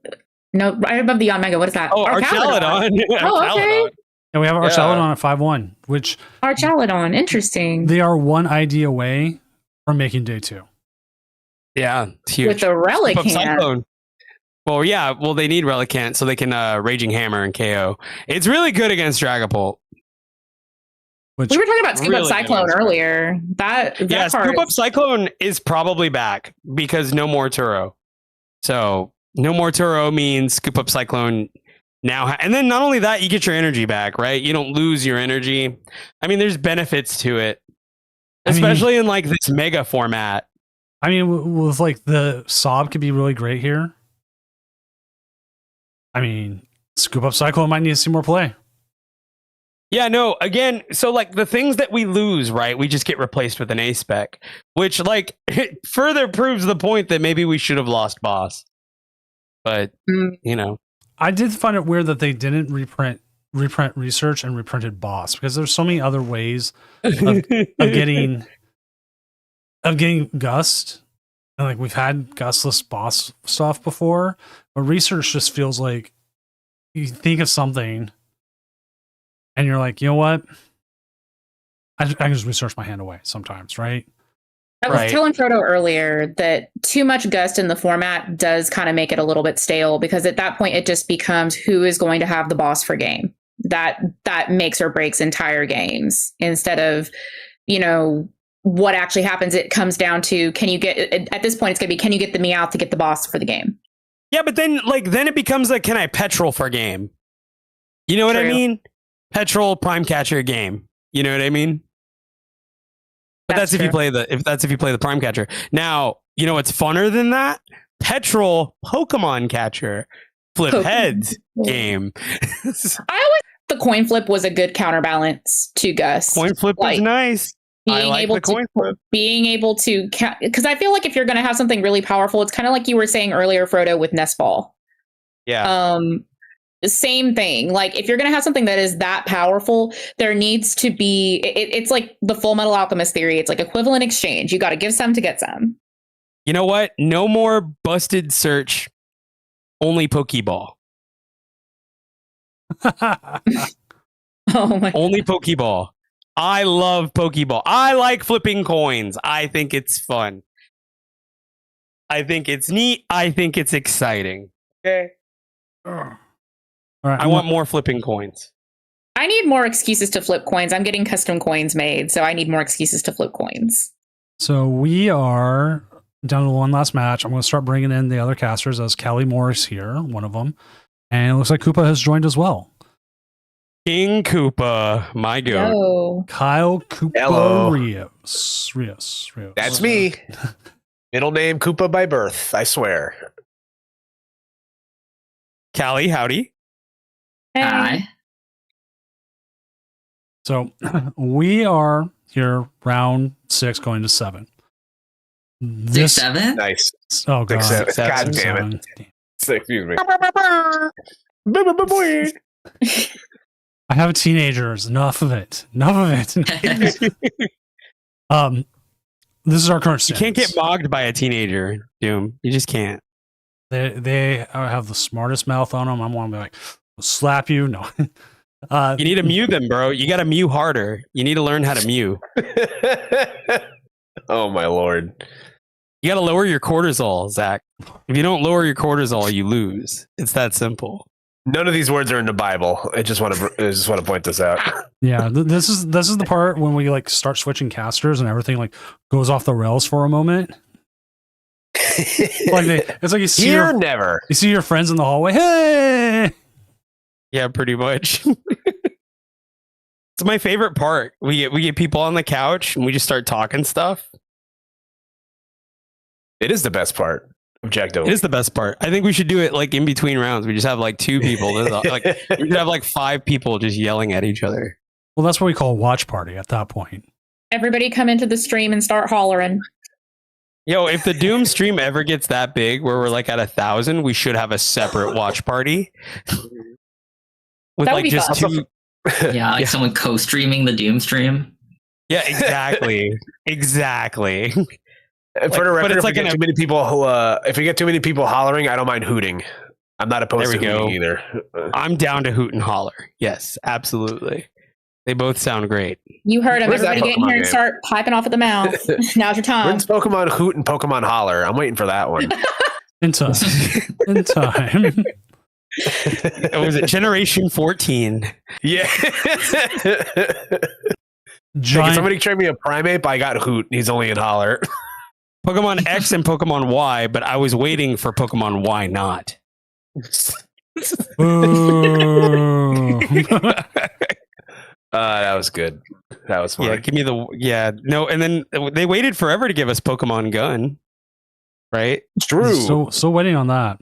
No, right above the Omega. What is that? Archaladon. Oh, okay. And we have our Archaladon at 5-1, which Archaladon. Interesting. they are one ID away from making day 2. Yeah, it's huge. With the Relicanth. Cyclone. Well, yeah. Well, they need Relicanth so they can Raging Hammer and KO. It's really good against Dragapult. Which We were talking about Scoop Really Up Cyclone good. earlier. That Yeah, card Scoop Up is- Cyclone is probably back because no more Turo. So no more Turo means Scoop Up Cyclone now. And then not only that, you get your energy back, right? You don't lose your energy. I mean, there's benefits to it, especially in like this mega format. I mean, with like the Sob could be really great here. I mean, Scoop Up Cyclone might need to see more play. Yeah, no, again, so like the things that we lose, right? We just get replaced with an A spec, which like further proves the point that maybe we should have lost Boss. But, you know. I did find it weird that they didn't reprint research and reprinted Boss, because there's so many other ways of getting Gust. And like we've had Gustless Boss stuff before, but research just feels like you think of something and you're like, you know what? I can just research my hand away sometimes, right? I was Right. telling Frodo earlier that too much Gust in the format does kind of make it a little bit stale, because at that point it just becomes who is going to have the boss for game. That makes or breaks entire games, instead of, you know, what actually happens. It comes down to, can you get, at this point it's going to be, can you get the Meowth to get the boss for the game? Yeah, but then it becomes like, can I petrol for game? You know what I True. mean? Petrol prime catcher game. You know what I mean? But that's if you play the prime catcher. Now, you know what's funner than that? Petrol Pokemon catcher flip Pokemon. heads game. I always the coin flip was a good counterbalance to Gust. Coin flip was Like, nice. I being like able the coin flip. being able to, because I feel like if you're going to have something really powerful, it's kind of like you were saying earlier, Frodo, with Nest Ball. Yeah. Same thing. Like if you're going to have something that is that powerful, there needs to be, it's like the Full Metal Alchemist theory. It's like equivalent exchange. You got to give some to get some. You know what? No more busted search. Only Pokeball. Oh my. Only Pokeball. I love Pokeball. I like flipping coins. I think it's fun. I think it's neat. I think it's exciting. Okay. All right, I want more flipping coins. I need more excuses to flip coins. I'm getting custom coins made, so I need more excuses to flip coins. So we are down to one last match. I'm going to start bringing in the other casters, as Callie Morris here, one of them. And it looks like Koopa has joined as well. King Koopa, my goat. Oh, Kyle Koopa Hello. Rios. That's me. Middle name Koopa by birth, I swear. Callie, howdy. hey. So we are here round 6 going to 7. This, 6'7"? Nice. oh god, 6'7". God Six, damn seven. it. Excuse me. I have teenagers. Enough of it. Enough of it. This is our current You stance. can't get mogged by a teenager, Doom. You just can't. They have the smartest mouth on them. I'm one to be like, slap you. No. You need to mew them, bro. You got to mew harder. You need to learn how to mew. Oh my lord. You got to lower your cortisol, Zach. If you don't lower your cortisol, you lose. It's that simple. None of these words are in the Bible. I just want to point this out. Yeah, this is the part when we like start switching casters and everything like goes off the rails for a moment. It's like you see never. You see your friends in the hallway. Hey. Yeah, pretty much. It's my favorite part. We get people on the couch and we just start talking stuff. It is the best part. Objectively. It is the best part. I think we should do it like in between rounds. We just have like 2 people. Like we should have like 5 people just yelling at each other. Well, that's what we call a watch party at that point. Everybody come into the stream and start hollering. Yo, if the Doom stream ever gets that big where we're like at 1,000, we should have a separate watch party. With That would like be just fun. 2. Yeah, like someone co-streaming the Doom stream. Yeah, exactly. Exactly. For the record, it's if like we get too many people if we get too many people hollering, I don't mind hooting. I'm not opposed There to we go. hooting either. I'm down to hoot and holler. Yes, absolutely. They both sound great. You heard him. Where's that Everybody get in Pokemon here and game? start piping off at the mouth. Now's your time. When's Pokemon Hoot and Pokemon Holler? I'm waiting for that one. In time. In time. Was it Generation 14? Yeah. Giant. Can somebody trade me a Primeape? I got Hoot. He's only in Holler. Pokemon X and Pokemon Y, but I was waiting for Pokemon Y not. Ooh. That was good. That was funny. Yeah, give me no, and then they waited forever to give us Pokemon Gun, right? True. Still waiting on that.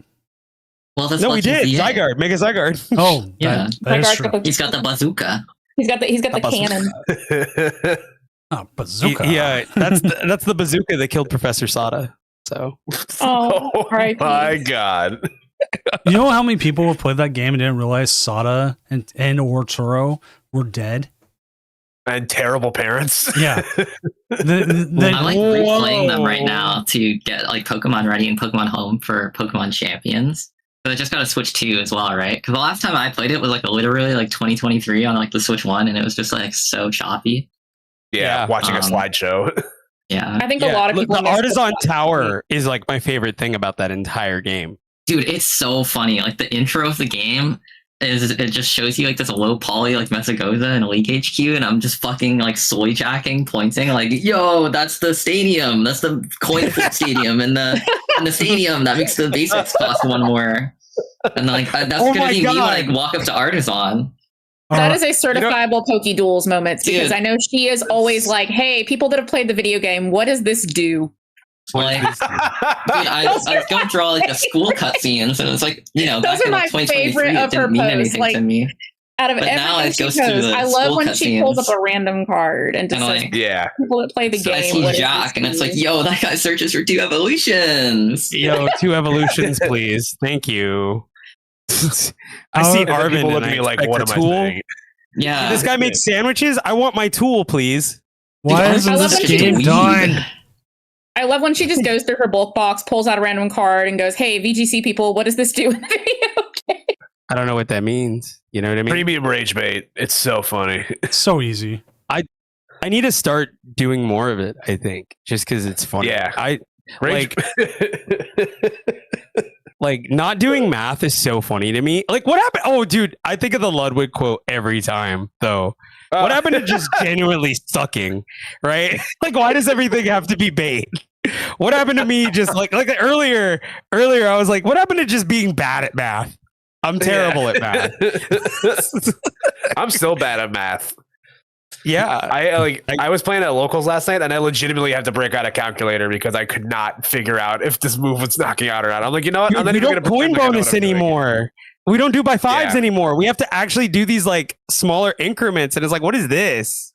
Well, that's No, we did. VA. Zygarde, Mega Zygarde. Oh, Yeah. that is Zygarde's true. got He's got the bazooka. He's got the cannon. Oh, bazooka. Yeah, that's the bazooka that killed Professor Sada. So Oh, Oh R.I.P. my god. You know how many people have played that game and didn't realize Sada and or Turo were dead? And terrible parents. Yeah. I'm like replaying them right now to get like Pokemon ready and Pokemon Home for Pokemon Champions. So I just got to Switch 2 as well, right? Because the last time I played it was like literally like 2023 on like the Switch 1, and it was just like so choppy. Yeah, watching a slideshow. Yeah. I think a lot of people. The Artisan Tower is like my favorite thing about that entire game. Dude, it's so funny. Like the intro of the game it just shows you like this low poly like Mesagoza and a League HQ, and I'm just fucking like soy jacking, pointing like, yo, that's the stadium, that's the coin flip stadium, and the stadium that makes the basics cost 1 more. And like that's gonna be me when I walk up to Artisan. That is a certifiable Poke Duels moment, because Dude. I know she is always like, hey, people that have played the video game, what does this do? Like, dude, I was going through all like the school cutscenes, and it's like, you know, Those back are in like my 2023, favorite it of her didn't mean posts, anything like, to me. Out of But now everything it she goes through posts, the I love school when she pulls up cutscenes. a random card and just And says, like, Yeah. people that play the So I game. see what does Jack, this and it's do? like, yo, that guy searches for 2 evolutions. Yo, 2 evolutions, please. Thank you. I see And then Arvin people look and at I me like, expect what a am I tool. saying? Yeah. This guy makes sandwiches. I want my tool, please. Why Dude, isn't I love this when she game did done? I love when she just goes through her bulk box, pulls out a random card, and goes, hey, VGC people, what does this do in the video game? I don't know what that means. You know what I mean? Premium rage bait. It's so funny. It's so easy. I need to start doing more of it, I think, just because it's funny. Yeah. I Rage. like not doing math is so funny to me. Like, what happened? Oh, dude, I think of the Ludwig quote every time, though. What happened to just genuinely sucking, right? Like, why does everything have to be bait? What happened to me just like earlier I was like, what happened to just being bad at math? I'm terrible at math. I'm still bad at math. Yeah. I was playing at locals last night, and I legitimately had to break out a calculator because I could not figure out if this move was knocking out or not. I'm like, you know what? Dude, I'm not we even don't gonna coin pretend like I know bonus what I'm doing. anymore. We don't do by 5s Yeah. anymore. We have to actually do these like smaller increments, and it's like, what is this?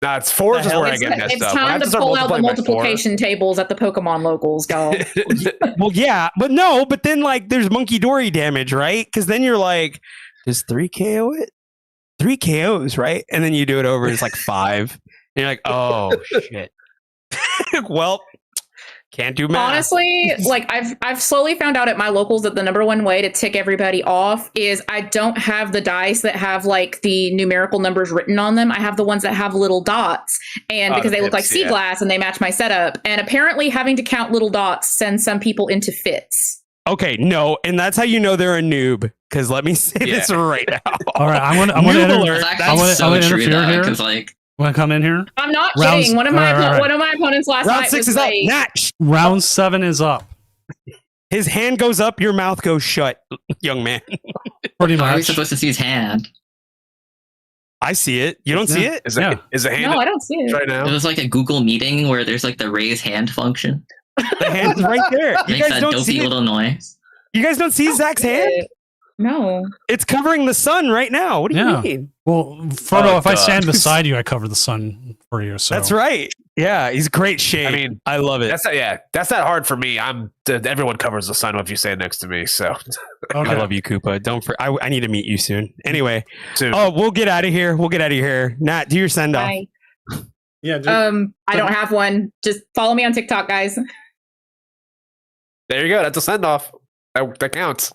No, it's fours is hell? where I get messed It's up. When I have time to start pull out the multiplying by four- multiplication tables at the Pokemon locals, y'all. Well, yeah, but then like there's Monkey Dory damage, right? Because then you're like, does 3 KO it? 3 KOs, right? And then you do it over, it's like 5. And you're like, oh shit. Well, can't do math. Honestly, like I've slowly found out at my locals that the number one way to tick everybody off is I don't have the dice that have like the numerical numbers written on them. I have the ones that have little dots, and because they look like sea glass and they match my setup. And apparently, having to count little dots sends some people into fits. Okay, no, and that's how you know they're a noob. Because let me say this right now. All right, I'm gonna Noob alert. That's I wanna- actually I wanna so true interfere though, here. because like Want to come in here? I'm not Rounds- kidding. One of my right. one of my opponents last Round night 6 was is up. like, Natch. Round 7 is up. His hand goes up, your mouth goes shut, young man. Pretty how are we much. supposed to see his hand? I see it. You don't see it? Is Yeah. a hand no, I don't see it. right now? It was like a Google meeting where there's like the raise hand function. The hand's right there. You Makes guys that don't see dopey it. little noise. You guys don't see Zach's hand? No. It's covering the sun right now. What do you Yeah. mean? Well, Frodo, Oh, if I duh. stand beside you, I cover the sun for you. So That's right. Yeah, he's great shade. I mean, I love it. that's not hard for me. Everyone covers the sun if you stand next to me. So Okay. I love you, Koopa. I need to meet you soon. Anyway, soon. oh, we'll get out of here. Nat, do your send off. Bye. Yeah, dude. I don't have one. Just follow me on TikTok, guys. There you go. That's a send off. That counts.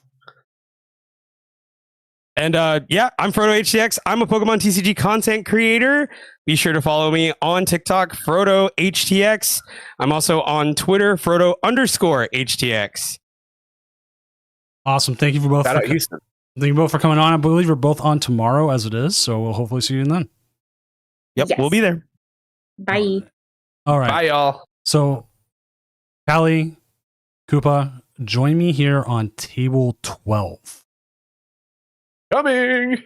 And yeah, I'm Frodo HTX. I'm a Pokemon TCG content creator. Be sure to follow me on TikTok, Frodo HTX. I'm also on Twitter, Frodo_HTX. Awesome. Thank you for both. Shout out Houston. Thank you both for coming on. I believe you're both on tomorrow as it is. So we'll hopefully see you then. Yep, Yes. we'll be there. Bye. All right. Bye, y'all. So, Callie, Koopa, join me here on table 12. Coming.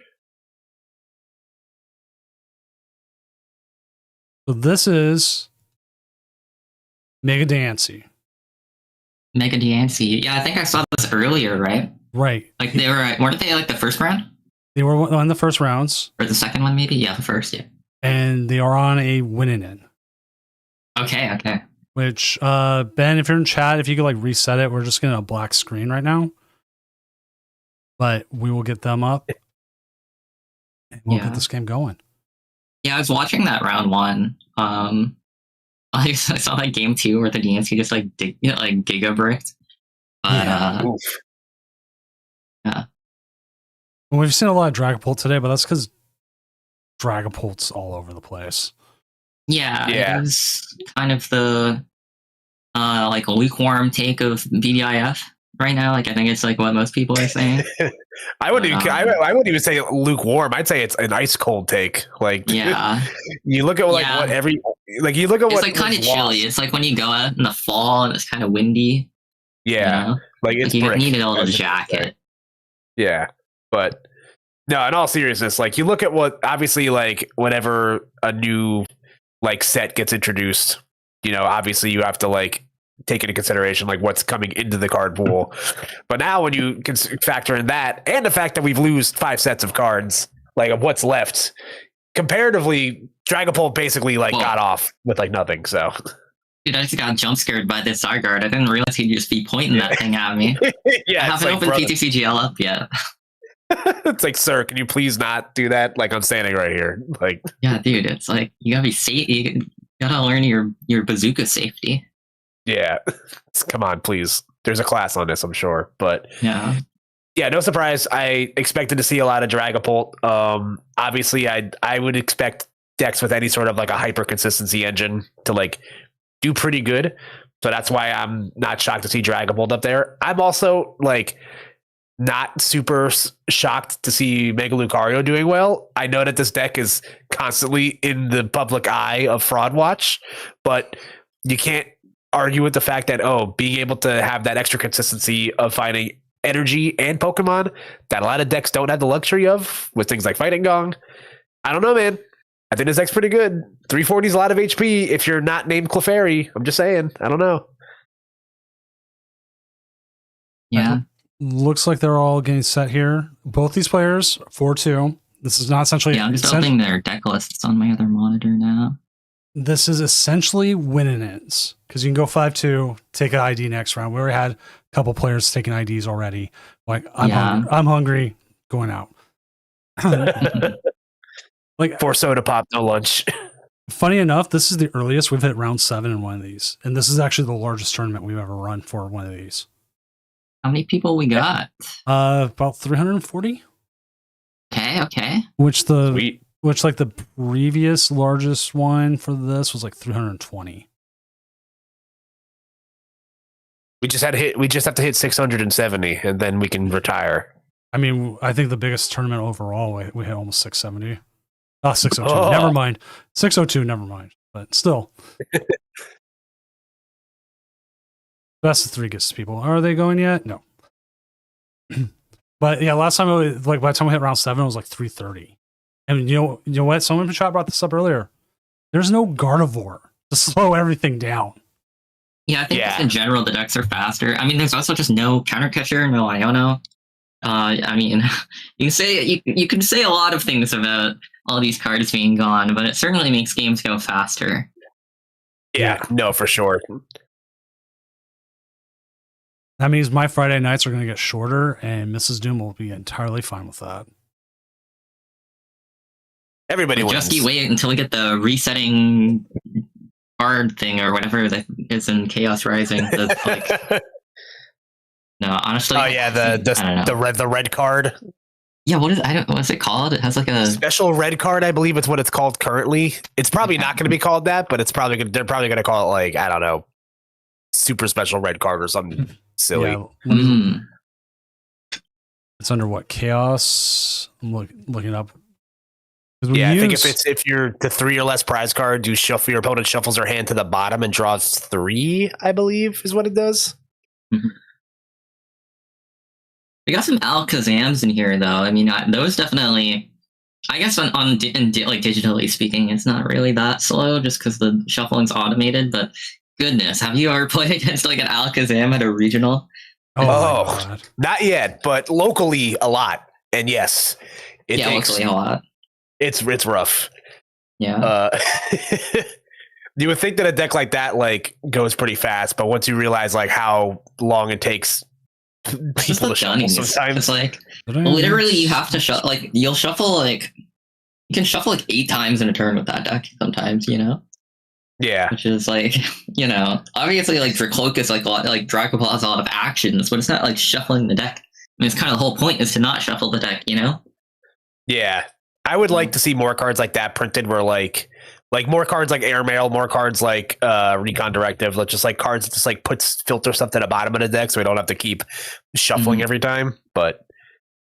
So this is Mega Dancy. Mega Diancie. Yeah, I think I saw this earlier, right? Right. Like weren't they like the first round? They were on the first rounds, Or the second one maybe? Yeah, the first, yeah. and they are on a winning in. Okay. Which, Ben, if you're in chat, if you could like reset it, we're just getting a black screen right now. But we will get them up. And we'll Yeah. get this game going. Yeah, I was watching that round one. I saw like game 2 where the DNC just like giga bricked. But Yeah. Well, we've seen a lot of Dragapult today, but that's because Dragapult's all over the place. yeah, Yeah. it is kind of the like lukewarm take of BDIF right now. Like I think it's like what most people are saying. I wouldn't even say lukewarm. I'd say it's an ice cold take. Like Yeah. you look at like Yeah. what you look at It's what like kind of was chilly. lost. It's like when you go out in the fall and it's kind of windy. Yeah, You know? like it's Like you brick. need a little That's- jacket. Yeah, but no. In all seriousness, like you look at what obviously like whenever a new like set gets introduced, you know, obviously you have to like take into consideration like what's coming into the card pool. But now when you can factor in that and the fact that we've lose 5 sets of cards, like of what's left, comparatively, Dragapult basically like Well- got off with like nothing. So Dude, I just got jump scared by this Zygarde. I didn't realize he'd just be pointing that thing at me. yeah, I it's haven't like, opened brother, PTCGL up yet. it's like, sir, can you please not do that? Like I'm standing right here. Like Yeah, dude, it's like you gotta be safe. You gotta learn your bazooka safety. yeah, come on, please. There's a class on this, I'm sure, but Yeah. yeah, no surprise. I expected to see a lot of Dragapult. Obviously, I would expect decks with any sort of like a hyper consistency engine to like do pretty good. So that's why I'm not shocked to see Dragapult up there. I'm also like not super shocked to see Mega Lucario doing well. I know that this deck is constantly in the public eye of Fraud Watch, but you can't argue with the fact that being able to have that extra consistency of finding energy and Pokemon that a lot of decks don't have the luxury of with things like Fighting Gong. I don't know, man. I think this deck's pretty good. 340 is a lot of HP if you're not named Clefairy. I'm just saying. I don't know. Yeah. Looks like they're all getting set here. Both these players, 4-2. This is not essentially. Yeah, I'm just opening their deck lists on my other monitor now. This is essentially win and ends because you can go 5-2, take an ID next round. We already had a couple players taking IDs already. Like I'm hungry, going out. Like 4 soda pop, no lunch. Funny enough, this is the earliest we've hit round 7 in one of these, and this is actually the largest tournament we've ever run for one of these. How many people we got? About 340. Okay. Which like the previous largest one for this was like 320. We just have to hit 670, and then we can retire. I mean, I think the biggest tournament overall we hit almost 670. 602. Oh. Never mind. 602. Never mind. But still, that's the 3 gets people. Are they going yet? No. But yeah, last time by the time we hit round 7, it was like 330. And you know what? Someone in the chat brought this up earlier. There's no Gardevoir to slow everything down. Yeah, I think just in general the decks are faster. I mean, there's also just no counter catcher, no Iono. I mean, you can say a lot of things about all these cards being gone, but it certainly makes games go faster. Yeah, no, for sure. That means my Friday nights are going to get shorter, and Mrs. Doom will be entirely fine with that. Everybody wins. Just you wait until we get the resetting card thing or whatever that is in Chaos Rising. That's like, no, honestly. Oh yeah, the red card. Yeah, what's it called? It has like a special red card, I believe it's what it's called currently. It's probably not going to be called that, but they're probably going to call it like, I don't know, super special red card or something silly. Yeah. It's under what? Chaos? I'm looking up. Yeah, I think if you're the 3 or less prize card, you shuffle, your opponent shuffles their hand to the bottom and draws 3, I believe is what it does. Mm-hmm. We got some Alakazams in here, though. I mean, those definitely. I guess like digitally speaking, it's not really that slow, just because the shuffling's automated. But goodness, have you ever played against like an Alakazam at a regional? Oh, not yet, but locally a lot. And yes, locally a lot. It's rough. Yeah. You would think that a deck like that like goes pretty fast, but once you realize like how long it takes people to shuffle, sometimes it's like literally you have to shuffle. Like you'll shuffle like you can shuffle like 8 times in a turn with that deck. Sometimes, you know. Yeah. Which is like, you know, obviously like Dracloak like a lot, like Dragapult has a lot of actions, but it's not like shuffling the deck. I mean, it's kind of the whole point is to not shuffle the deck, you know. Yeah. I would like to see more cards like that printed where like more cards like Airmail, more cards like Recon Directive, just like cards that just like filter stuff to the bottom of the deck so we don't have to keep shuffling every time. But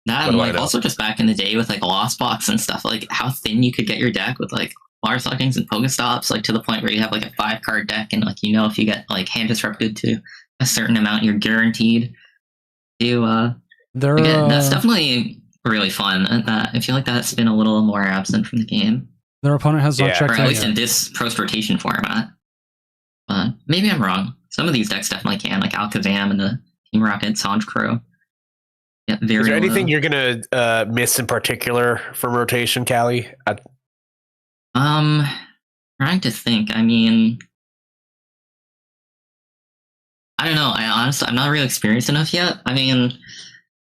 that and like also just back in the day with like Lost Box and stuff, like how thin you could get your deck with like Water Stockings and Pokestops, like to the point where you have like a 5-card deck and like you know if you get like hand disrupted to a certain amount, you're guaranteed to that's definitely really fun. I feel like that's been a little more absent from the game. Their opponent has not checked or at least in this post-rotation format. Maybe I'm wrong. Some of these decks definitely can, like Alakazam and the Team Rocket, Sanj Crow. Yeah, is there anything you're gonna miss in particular from rotation, Callie? Trying to think. I mean, I don't know. I'm not really experienced enough yet. I mean,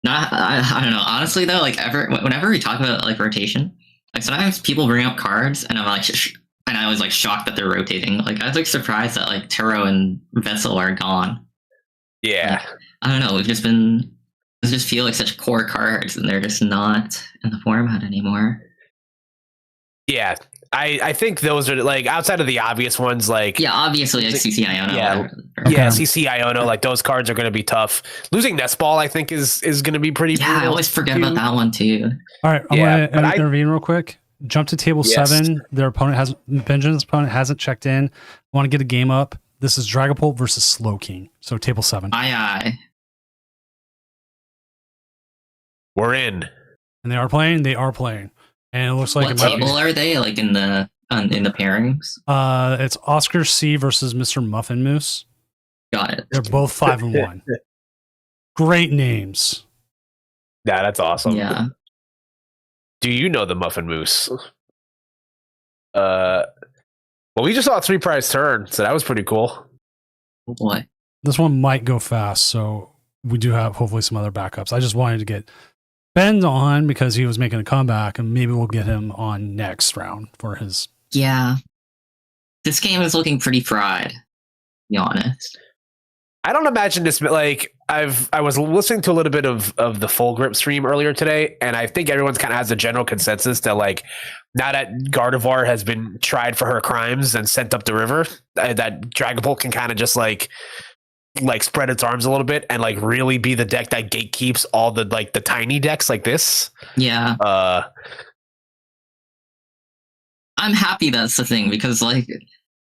I don't know. Honestly, though, like whenever we talk about like rotation, like sometimes people bring up cards, and I'm like, and I was like shocked that they're rotating. Like I was like surprised that like Turo and Vessel are gone. Yeah, like, I don't know. We've just feel like such core cards, and they're just not in the format anymore. Yeah, I think those are like outside of the obvious ones, like obviously like CC Iono. Yeah, CC Iono, like those cards are going to be tough. Losing Nest Ball, I think, is going to be pretty. Yeah, I always forget about that one too. All right, I'm going to intervene real quick. Jump to table 7. Benjamin's opponent hasn't checked in. Want to get a game up. This is Dragapult versus Slowking. So table 7. Aye. We're in. And they are playing. And it looks like what table are they like in the pairings? It's Oscar C versus Mr. Muffin Moose. Got it. They're both 5-1. Great names. Yeah, that's awesome. Yeah. Do you know the Muffin Moose? Well, we just saw a 3-prize turn, so that was pretty cool. Oh boy. This one might go fast, so we do have hopefully some other backups. I just wanted to get Ben on because he was making a comeback, and maybe we'll get him on next round for his. Yeah. This game is looking pretty fried, to be honest. I don't imagine this, like, I was listening to a little bit of the Full Grip stream earlier today, and I think everyone's kind of has a general consensus that, like, now that Gardevoir has been tried for her crimes and sent up the river, that Dragapult can kind of just like spread its arms a little bit and like really be the deck that gatekeeps all the like the tiny decks like this. Yeah. I'm happy that's the thing because like,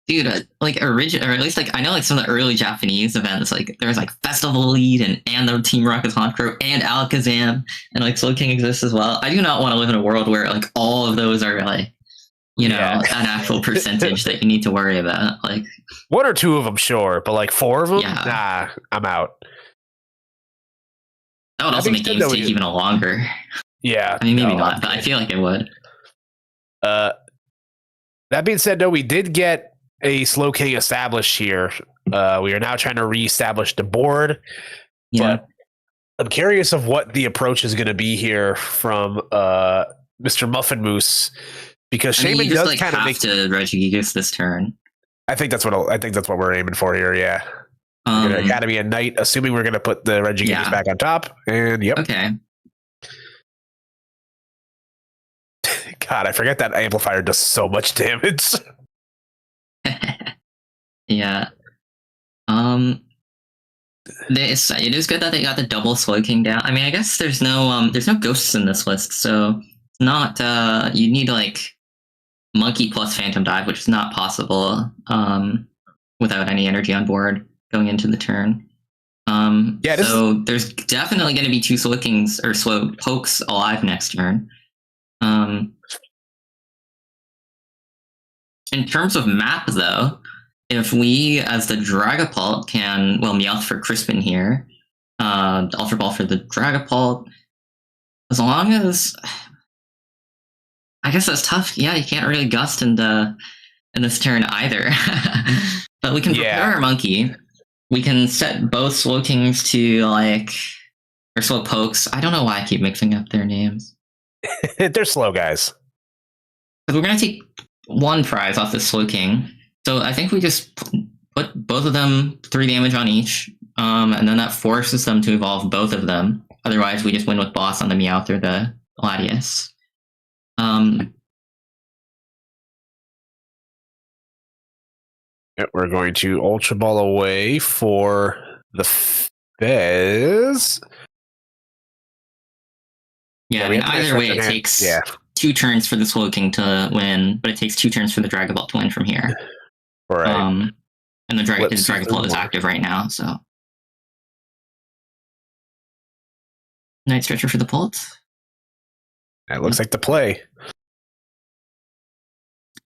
dude, like original, or at least like I know like some of the early Japanese events, like there was like Festival Elite and the Team Rocket Honchkrow and Alakazam and like Slow King exists as well. I do not want to live in a world where like all of those are like, you know, an actual percentage that you need to worry about. Like 1 or 2 of them, sure, but like 4 of them, yeah. Nah, I'm out. That would also make games take even longer. Yeah, I mean maybe not, but I feel like it would. That being said, though, we did get a Slow King established here. We are now trying to reestablish the board. Yeah. But I'm curious of what the approach is going to be here from Mr. Muffin Moose, because Shaman does like kind of make to Regigigas this turn. I think that's what we're aiming for here. Yeah, got to be a knight, assuming we're going to put the Regigigas back on top. And yep. Okay. God, I forget that amplifier does so much damage. Yeah. It is good that they got the double Slow King down. I mean, I guess there's no ghosts in this list, so it's not you need like Monkey plus Phantom Dive, which is not possible without any energy on board going into the turn. So there's definitely going to be 2 Slow Kings or Slow Pokes alive next turn. In terms of map, though, if we, as the Dragapult, can, well, Meowth for Crispin here, Ultra Ball for the Dragapult, as long as, I guess that's tough. Yeah, you can't really Gust in this turn either. But we can prepare our Monkey. We can set both Slow Kings to, like, or Slow Pokes. I don't know why I keep mixing up their names. They're slow guys. We're going to take 1 prize off the Slow King. So I think we just put both of them 3 damage on each, and then that forces them to evolve both of them. Otherwise, we just win with Boss on the Meowth or the Latias. We're going to Ultra Ball away for the Fizz. Yeah, I mean, either way, it takes 2 turns for the Slow King to win, but it takes 2 turns for the Dragapult to win from here. Right. And the Dragapult is active right now, so. Night Stretcher for the Pult. That looks like the play.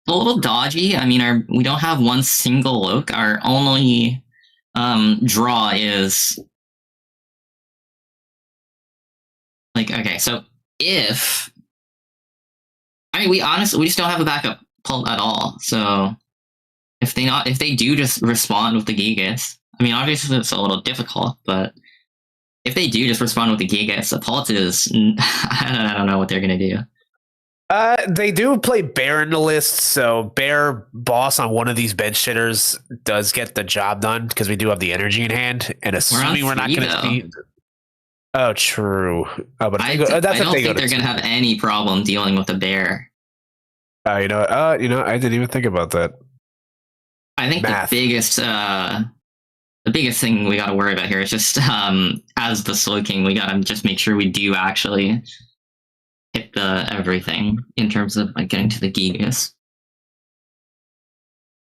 A little dodgy. I mean, we don't have one single Loke. Our only draw is like, okay, so if we just don't have a backup Pult at all. So if they do just respond with the Gigas, I mean, obviously it's a little difficult, but if they do just respond with the Gigas, the Pult is I don't know what they're gonna do. They do play Bear in the list, so Bear Boss on one of these bench hitters does get the job done because we do have the energy in hand, and assuming we're not going to see. Oh, true. Oh, but I don't think they're going to have any problem dealing with a Bear. You know, I didn't even think about that. I think the biggest thing we got to worry about here is just as the Slow King, we got to just make sure we do actually hit the everything in terms of like getting to the Gigas.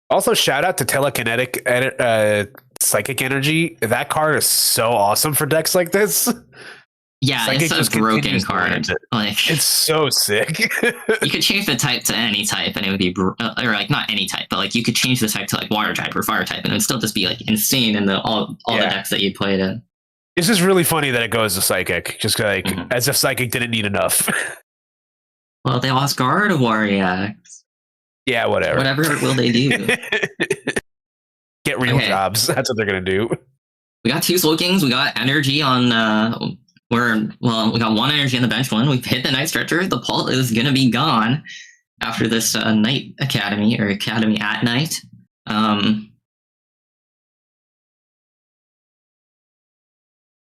Also, shout out to Telekinetic Psychic Energy. That card is so awesome for decks like this. Yeah, Psychic it's a broken card. Like, it's so sick. You could change the type to any type, and it would be, or like not any type, but like you could change the type to like Water type or Fire type, and it would still just be like insane in all the decks that you played in. It's just really funny that it goes to Psychic, just like as if Psychic didn't need enough. Well, they lost Gardevoir. Yeah, whatever. Whatever will they do? Get real Okay. jobs. That's what they're gonna do. We got 2 Slowkings. We got energy on. We got 1 energy on the bench one. We've hit the night stretcher. The Pult is gonna be gone after this night academy or academy at night.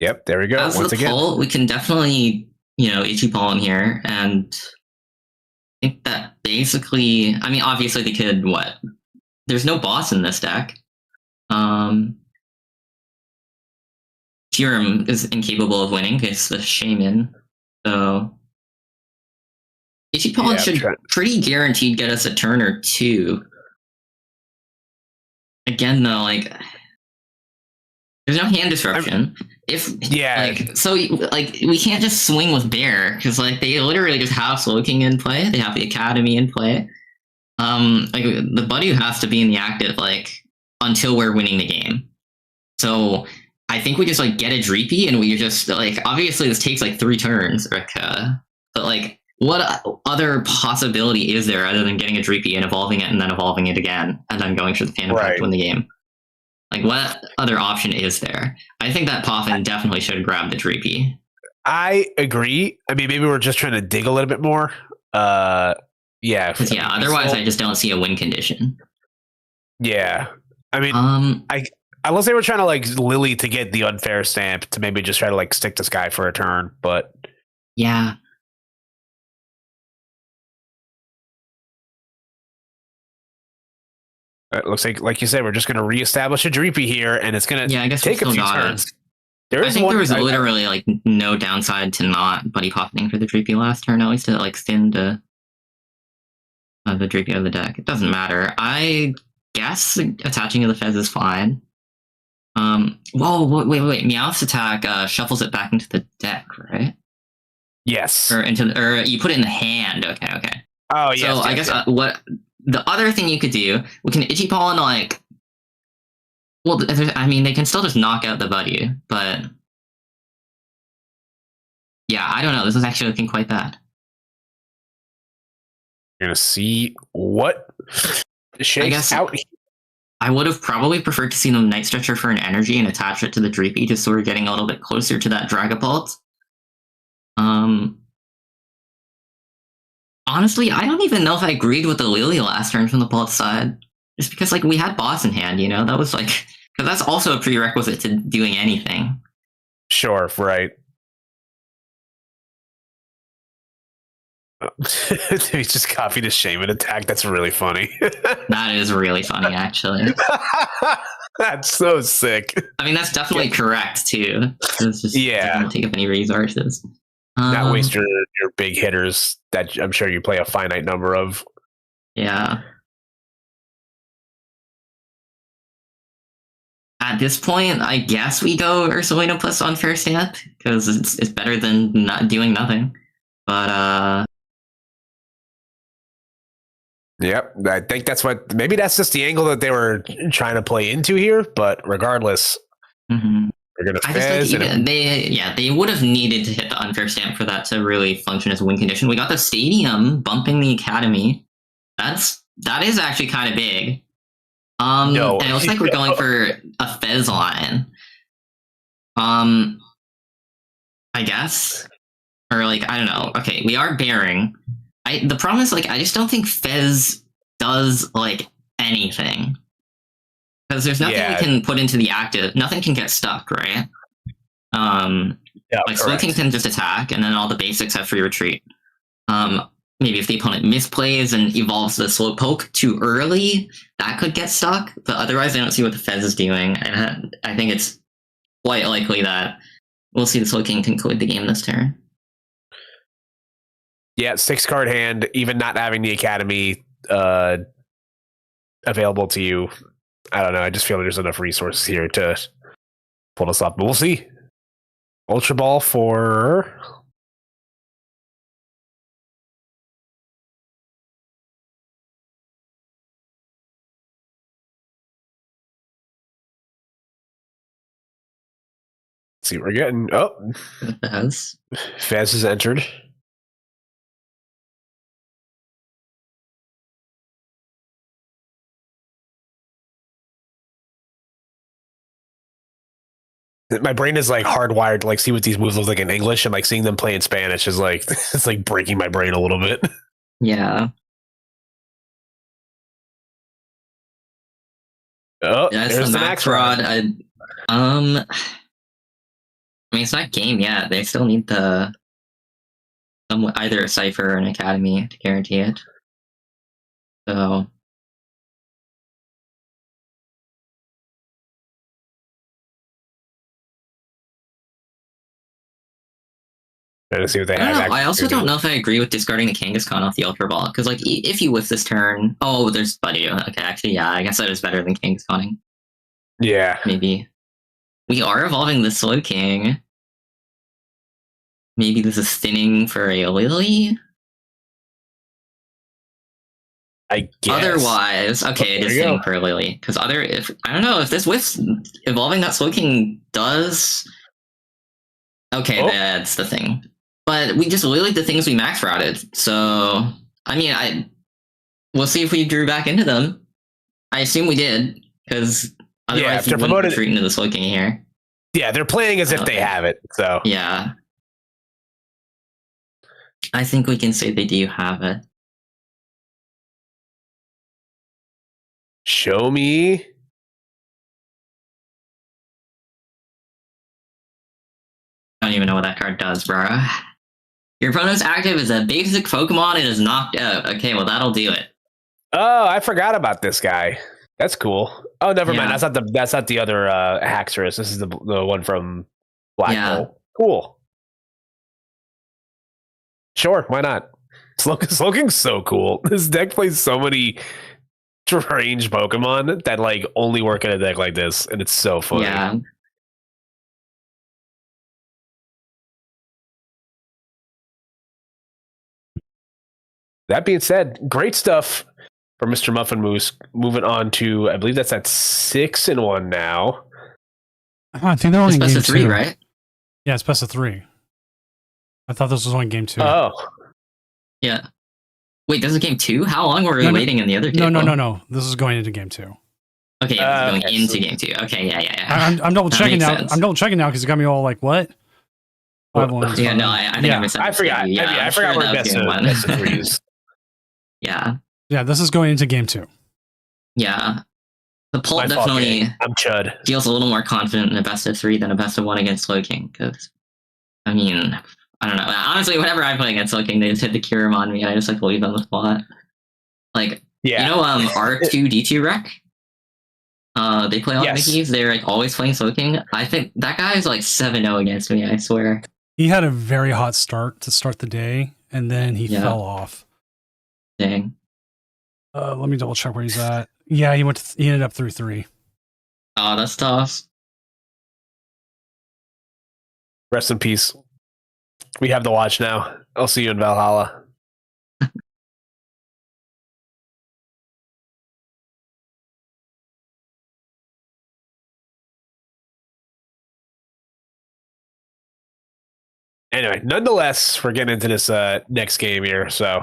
Yep, there we go. As Once the again, Pult, we can definitely Ichiball in here, and I think that basically, I mean, obviously they could There's no boss in this deck. Tyurm is incapable of winning. It's the Shaman. So Ichiball should pretty guaranteed get us a turn or 2. Again, though, like, there's no hand disruption. We can't just swing with Bear because like they literally just have Slowking in play. They have the Academy in play. Like the Buddy has to be in the active like until we're winning the game. So I think we just like get a Dreepy and we just like obviously this takes like 3 turns, Rika. But like what other possibility is there other than getting a Dreepy and evolving it and then evolving it again and then going for the Phantom Pack to win the game? Like, what other option is there? I think that Poffin definitely should grab the Dreepy. I agree. I mean, maybe we're just trying to dig a little bit more. Otherwise I just don't see a win condition. Yeah. I mean, unless they were trying to, like, Lily to get the unfair stamp to maybe just try to, like, stick this guy for a turn, but... Yeah. It looks like you said, we're just going to reestablish a Dreepy here, and it's going to take a few turns. I think there was literally like no downside to not Buddy Popping for the Dreepy last turn, at least to like thin the Dreepy out of the deck. It doesn't matter. I guess attaching to the Fez is fine. Whoa, wait. Meowth's attack shuffles it back into the deck, right? Yes. Or you put it in the hand. Okay. Oh, yes. So I guess what the other thing you could do, we can Ichiball and like, well, I mean, they can still just knock out the Buddy, but yeah, I don't know. This is actually looking quite bad. You're gonna see what shakes out. I would have probably preferred to see them Night Stretcher for an energy and attach it to the Dreepy, just so we're getting a little bit closer to that Dragapult. Honestly, I don't even know if I agreed with the Lily last turn from the Pult side. Just because, like, we had boss in hand, you know? That was, like... Because that's also a prerequisite to doing anything. Sure, right. He just copied a Shaman attack. That's really funny. That is really funny, actually. That's so sick. I mean, that's definitely correct, too. It's just doesn't take up any resources. Not waste your big hitters that I'm sure you play a finite number of. Yeah. At this point, I guess we go Ursulino plus Unfair Stamp, because it's better than not doing nothing. But, Yep, I think maybe that's just the angle that they were trying to play into here, but regardless, they're going to Fez. They would have needed to hit the Unfair Stamp for that to really function as a win condition. We got the Stadium bumping the Academy. That is actually kind of big. And it looks like we're going for a Fez line. I guess. Or like, I don't know. Okay, we are bearing. The problem is, like, I just don't think Fez does, like, anything. Because there's nothing we can put into the active. Nothing can get stuck, right? Slowking can just attack, and then all the basics have free retreat. Maybe if the opponent misplays and evolves the Slowpoke too early, that could get stuck. But otherwise, I don't see what the Fez is doing. And I think it's quite likely that we'll see the Slowking conclude the game this turn. Yeah, 6-card hand, even not having the Academy available to you. I don't know. I just feel there's enough resources here to pull us up. But we'll see. Ultra Ball for... Let's see what we're getting. Oh, Fez. Fez has entered. My brain is like hardwired to like see what these moves look like in English, and like seeing them play in Spanish is like it's like breaking my brain a little bit. Yeah. Oh, That's there's the Max Rod. I mean, it's not game yet. They still need either a Cypher or an Academy to guarantee it. So. Trying to see what they I don't have. know. I also don't know if I agree with discarding the Kangaskhan off the Ultra Ball, because like if you whiff this turn, oh, there's Buddy. Okay, actually, yeah, I guess that is better than Kangaskhaning. Yeah, Maybe we are evolving the Slow King. Maybe this is thinning for a Lily. I guess. Otherwise, okay, it is thinning for a Lily, because if I don't know if this whiffs, evolving that Slow King does. Okay, that's the thing. But we just lilied the things we max routed. So, I mean, we'll see if we drew back into them. I assume we did, because otherwise you wouldn't retreat into the Slow King here. Yeah, they're playing as if they have it. So yeah, I think we can say they do have it. Show me. I don't even know what that card does, bro. Your opponent's active is a basic Pokemon and is knocked out. Okay, well that'll do it. Oh, I forgot about this guy. That's cool. Oh, never mind. That's not the other Haxorus. This is the one from Black Hole. Cool. Sure, why not? Slowking's so cool. This deck plays so many strange Pokemon that like only work in a deck like this, and it's so funny. Yeah. That being said, great stuff for Mr. Muffin Moose. Moving on to, I believe that's at 6-1 now. I think they're only best game of 3, 2. right? Yeah, it's best of 3. I thought this was only game 2. Oh. Yeah. Wait, this is game 2? How long were we waiting in the other game? No. This is going into game 2. Okay, going into game 2. Okay, yeah. I'm double checking now. I'm double checking now because it got me all like, what? 5-1. Yeah, no, I think I misunderstood. I forgot. Yeah, I forgot we're best of 3s. Yeah. Yeah, this is going into game 2. Yeah. The Pult definitely I'm Chud. feels a little more confident in a best of 3 than a best of 1 against Slow King. Because, I mean, I don't know. Honestly, whenever I play against Slow King, they just hit the Kyurem on me and I just like leave on the spot. Like, you know, R2D2 Rec? They play a lot of Mickeys. They're like always playing Slow King. I think that guy is like 7-0 against me, I swear. He had a very hot start to start the day, and then he fell off. Dang. Let me double check where he's at. Yeah, he ended up through 3. Oh, that's tough. Rest in peace. We have the watch now. I'll see you in Valhalla. Anyway, nonetheless, we're getting into this next game here, so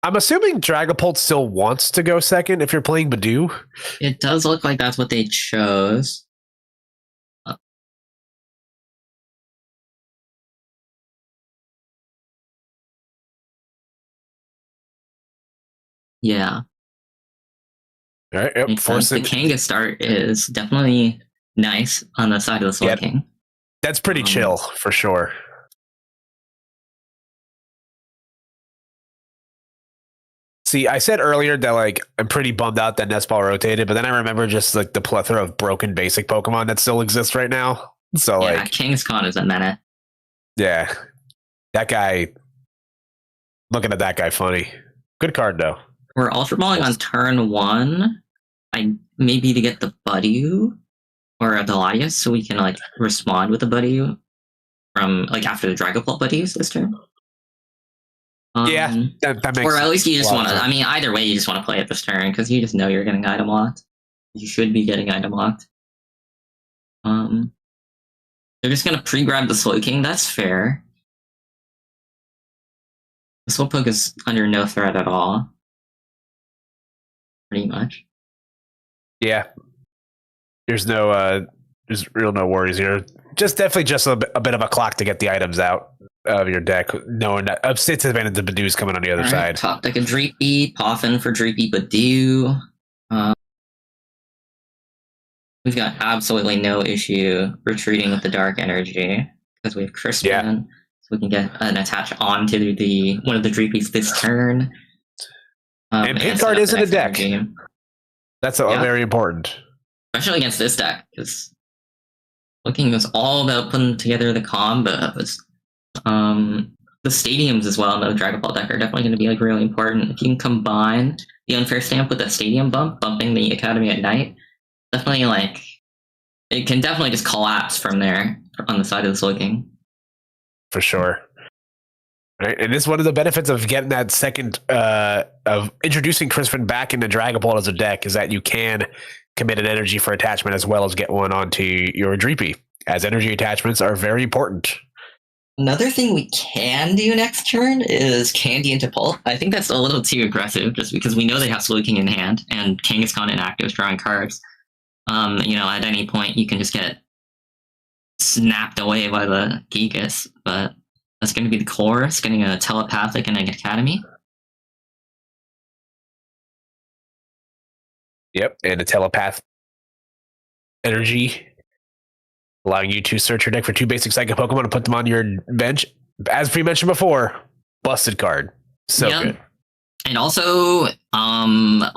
I'm assuming Dragapult still wants to go second if you're playing Badoo. It does look like that's what they chose. Yeah. All right. Yep. The Kanga start is definitely nice on the side of the Slow King. That's pretty chill for sure. See, I said earlier that like I'm pretty bummed out that Nestball rotated, but then I remember just like the plethora of broken basic Pokemon that still exist right now. So like Kangaskhan is a menace. Yeah. That guy, looking at that guy funny. Good card though. We're Ultra Balling on turn 1. Maybe to get the Budew or the Latias so we can like respond with the Budew from like after the Dragapult Budews this turn. Yeah, that makes or at least you just want to. I mean, either way, you just want to play it this turn because you just know you're getting item locked. You should be getting item locked. They're just gonna pre-grab the Slow King. That's fair. The Slowpoke is under no threat at all. Pretty much. Yeah. There's no worries here. Definitely just a bit of a clock to get the items out of your deck, knowing that Sit's advantage of Badoo's coming on the other side. Top deck a Dreepy, Poffin for Dreepy Badoo. We've got absolutely no issue retreating with the dark energy because we have Crispin, so we can get an attach onto one of the Dreepies this turn. And pink card is in the deck. Energy. That's very important, especially against this deck, because looking is all about putting together the combos. The stadiums as well in the Dragon Ball deck are definitely going to be like really important. If you can combine the unfair stamp with the stadium bumping the Academy at night, definitely like it can definitely just collapse from there on the side of this looking. For sure. Right, and this is one of the benefits of getting that second of introducing Crispin back into Dragon Ball as a deck is that you can commit an energy for attachment as well as get one onto your Dreepy, as energy attachments are very important. Another thing we can do next turn is Candy into Pulp. I think that's a little too aggressive just because we know they have Slowking in hand and Kangaskhan inactive is drawing cards. At any point you can just get snapped away by the Gigas, but that's going to be the chorus, getting a telepathic and an Academy. Yep, and a telepath energy, allowing you to search your deck for 2 basic psychic Pokemon and put them on your bench. As pre-mentioned before, busted card. So good. And also, they don't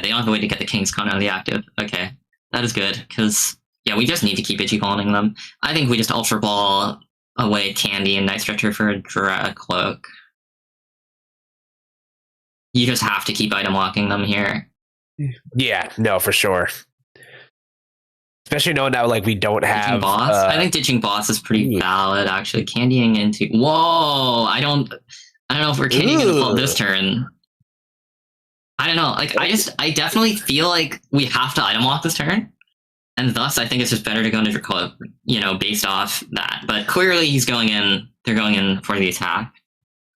have a way to get the Kangaskhan out of the active. Okay, that is good, because, we just need to keep Ichiballing them. I think we just Ultra Ball away Candy and Night Stretcher for a Dracloak. You just have to keep item locking them here. Yeah, no, for sure. Especially knowing that we don't have ditching boss. I think ditching boss is pretty valid actually. Candying into whoa! I don't know if we're candying into Pulp this turn. I don't know. I definitely feel like we have to item lock this turn. And thus I think it's just better to go into Dracloak, based off that. But clearly they're going in for the attack.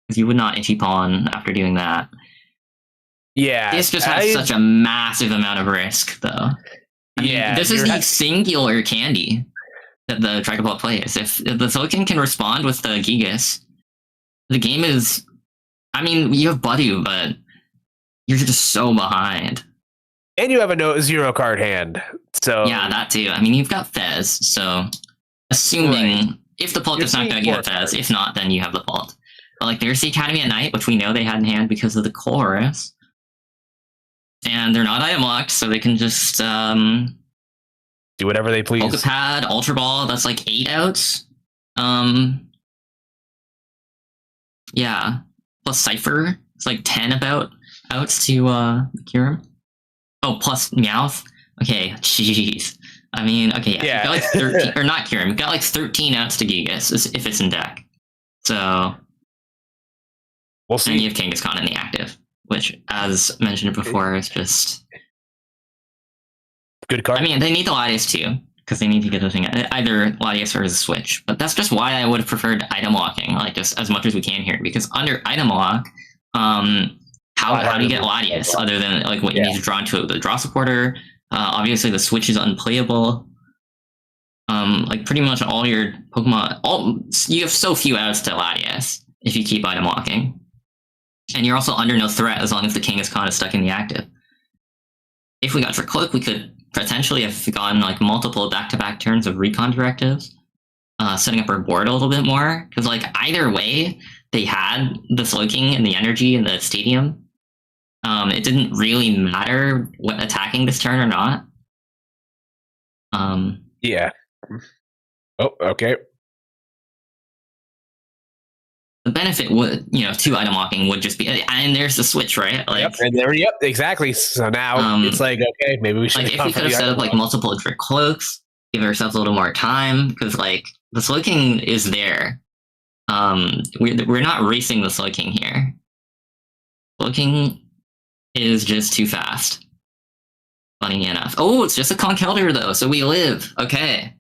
Because you would not Itchy Pawn after doing that. Yeah. This just has such a massive amount of risk, though. I mean, this is the singular candy that the Dragon Ball plays. If the Slowking can respond with the Gigas, the game is... you have Badu, but you're just so behind. And you have a 0 card hand. So yeah, that too. You've got Fez, so assuming if the Pult is not going to get Fez, if not, then you have the Pult. But there's the Academy at Night, which we know they had in hand because of the chorus. And they're not item locked, so they can just do whatever they please. Pokepad, Ultra Ball, that's 8 outs. Yeah. Plus Cypher, it's 10 about outs to cure him. Oh, plus Meowth. Okay, jeez. You got 13, or not cure him. You got 13 outs to Gigas if it's in deck. So we'll see. And you have Kangaskhan in the active, which, as mentioned before, is just good card. They need the Latias too, because they need to get the thing either Latias or a Switch. But that's just why I would have preferred item locking, just as much as we can here, because under item lock, how do you get Latias other than what you need to draw into the draw supporter? Obviously the Switch is unplayable. Pretty much all your Pokemon, you have so few outs to Latias if you keep item locking. And you're also under no threat as long as the Kangaskhan is stuck in the active. If we got Dracloak, we could potentially have gotten multiple back-to-back turns of recon directives, setting up our board a little bit more. Because either way, they had the Slowking and the energy in the stadium. It didn't really matter what attacking this turn or not. Yeah. Oh, okay. The benefit would, to item locking would just be, and there's the Switch, right? Exactly. So now it's okay, maybe we should. If we could have set up multiple Dracloaks, give ourselves a little more time, because the Slowking is there. We're not racing the Slowking here. Slowking is just too fast. Funny enough. Oh, it's just a Conkeldurr though, so we live. Okay.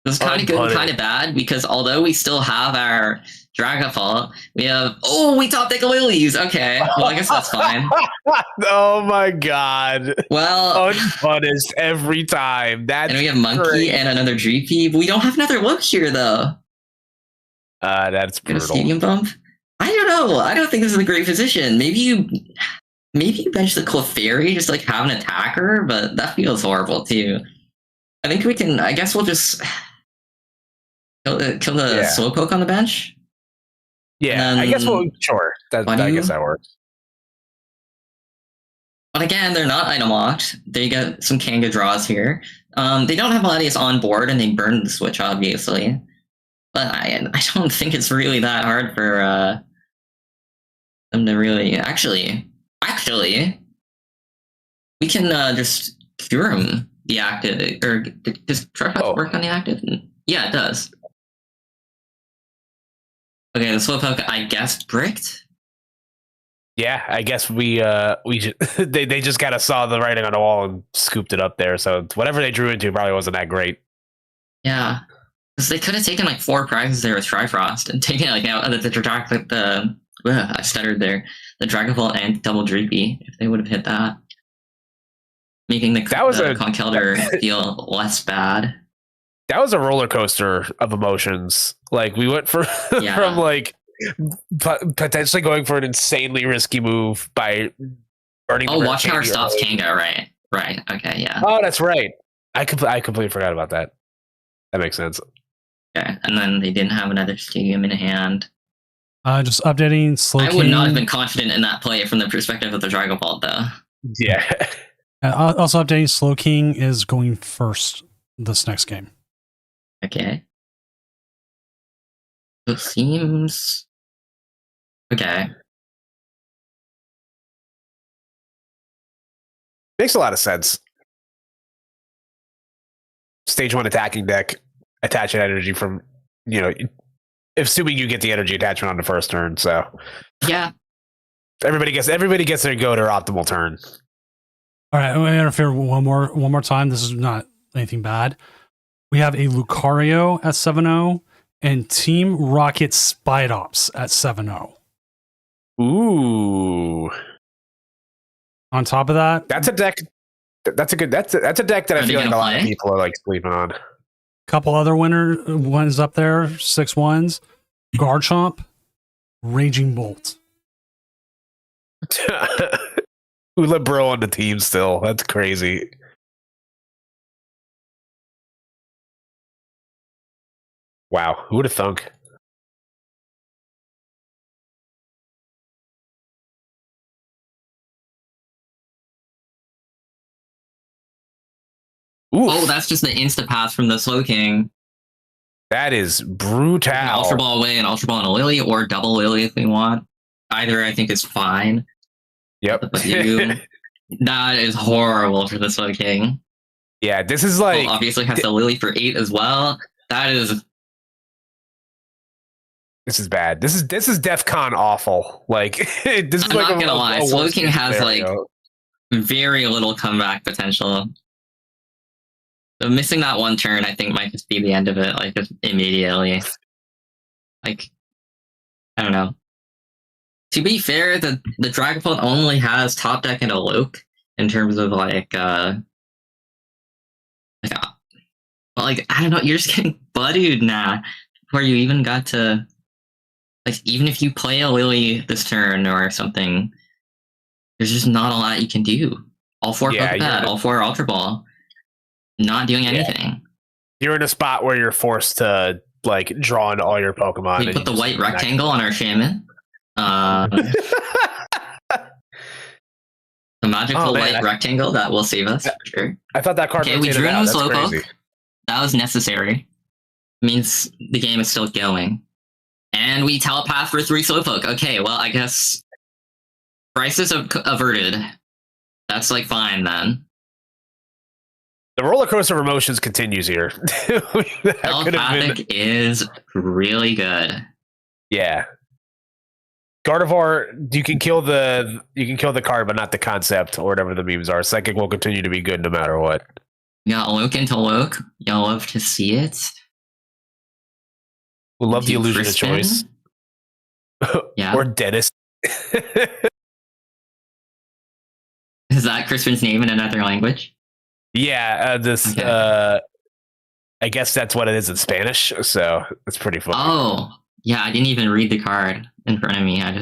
This is kind of good and kind of bad, because although we still have our Dragapult. We have we top deck Lilies. Okay, well I guess that's fine. Oh my god! Well, Unpunished every time. That's and we have Monkey great. and another Dreepy, but we don't have another look here though. That's Get a brutal. Stadium Bump. I don't know. I don't think this is a great position. Maybe you bench the Clefairy, just like have an attacker, but that feels horrible too. I think we can. I guess we'll just kill the Slowpoke on the bench. Yeah, I guess sure. I guess that works. But again, they're not item locked. They get some Kanga draws here. They don't have Latias on board, and they burn the switch, obviously. But I don't think it's really that hard for them to really actually we can just cure him the active, or does Trap work on the active? Yeah, it does. Okay, the Slowpoke, I guess, bricked. Yeah, I guess we they just kind of saw the writing on the wall and scooped it up there. So whatever they drew into probably wasn't that great. Yeah, because they could have taken like 4 prizes there with Trifrost and taken like out I stuttered there. The Dragapult and double Dreepy if they would have hit that, making the Conkeldurr feel less bad. That was a roller coaster of emotions. Like we went from like potentially going for an insanely risky move by burning. Oh, Watch Tower stops Kanga, right? Right. Okay. Yeah. Oh, that's right. I completely forgot about that. That makes sense. Okay, and then they didn't have another Stadium in hand. Just updating Slowking. I would not have been confident in that play from the perspective of the Dragapult, though. Yeah. Also updating Slowking is going first this next game. Okay. It seems okay. Makes a lot of sense. Stage 1 attacking deck, attaching energy from, assuming you get the energy attachment on the first turn. So yeah, everybody gets their go to optimal turn. All right, I'm gonna interfere one more time. This is not anything bad. We have a Lucario at 7-0 and Team Rocket Spidops at 7-0. Ooh. On top of that, that's a deck. That's a deck that I feel like a lot of people are like sleeping on. Couple other ones up there, 6-1s. Garchomp, Raging Bolt. We let Bro on the team still. That's crazy. Wow, who would have thunk? Oof. Oh, that's just the insta pass from the Slowking. That is brutal. Ultra Ball away and Ultra Ball and a Lily, or double Lily if we want. Either I think is fine. Yep. But that is horrible for the Slowking. Yeah, this is like obviously has the Lily for 8 as well. That is. This is bad. This is DEFCON awful. Like this is I'm like not gonna lie. Slowking has like very little comeback potential. So missing that one turn, I think, might just be the end of it. Like just immediately. Like I don't know. To be fair, the Dragapult only has top deck and a Loke in terms of like I don't know. You're just getting buddied now before you even got to. Like, even if you play a Lily this turn or something, there's just not a lot you can do. All 4 Pokepad, all 4 Ultra Ball, not doing anything. You're in a spot where you're forced to like draw in all your Pokemon. We put the white rectangle on our Shaman. The magical white rectangle that will save us for sure. I thought that card. Okay, we drew into a Slowpoke. That was necessary. Means the game is still going. And we telepath for 3 Slowpoke. Okay, well, I guess crisis averted. That's like fine then. The roller coaster of emotions continues here. Telepathic is really good. Yeah. Gardevoir, you can kill the card, but not the concept, or whatever the memes are. Psychic will continue to be good no matter what. Yeah, Loke into Loke. You'll love to see it. We love the illusion of choice. Yeah. Or Dennis. Is that Crispin's name in another language? Yeah, Okay. I guess that's what it is in Spanish, so it's pretty funny. Oh, yeah, I didn't even read the card in front of me. I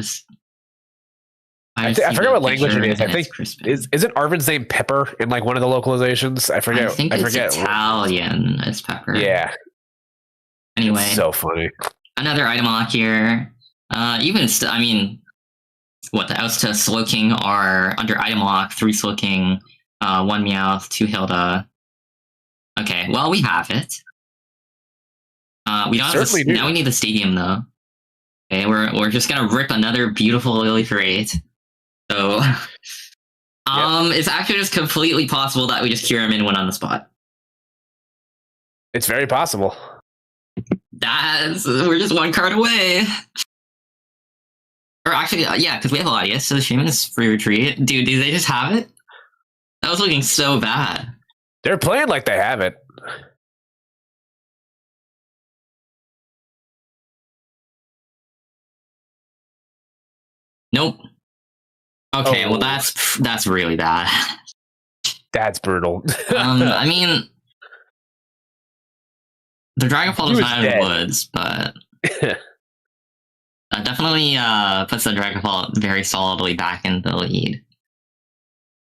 forget see what the language it picture is. I and think it's Crispin. isn't Arvin's name Pepper in like one of the localizations? I forget. I think I it's forget. Italian as Pepper. Yeah. Anyway, It's so funny. another item lock here. I mean, what the outs to Slow King are under item lock: 3 Slow King, 1 Meowth, 2 Hilda. Okay, well we have it. We don't have Certainly do. now we need the stadium though. Okay, we're just gonna rip another beautiful Lily for 8. So it's actually just completely possible that we just cure him and win on the spot. It's very possible. We're just 1 card away. Or actually, yeah, because we have Latias, so the Shaman is free retreat. Dude, do they just have it? That was looking so bad. They're playing like they have it. Nope. Okay, well Oh. that's really bad. That's brutal. I mean, the Dragonfall He is was not in the dead. woods, but that definitely puts the Dragonfall very solidly back in the lead.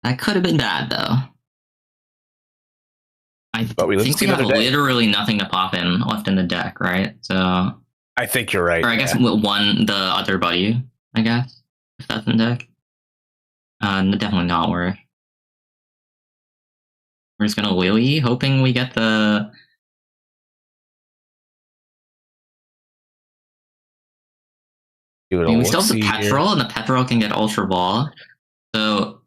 That could have been bad, though. But we live to think see we have another day. literally nothing to pop in left in the deck, right? So, I think you're right. or I guess the other buddy, I guess, if that's in the deck. Definitely not worth. We're just gonna Lily, hoping we get the. I mean, we still have the Petrol, and the Petrol can get Ultra Ball. So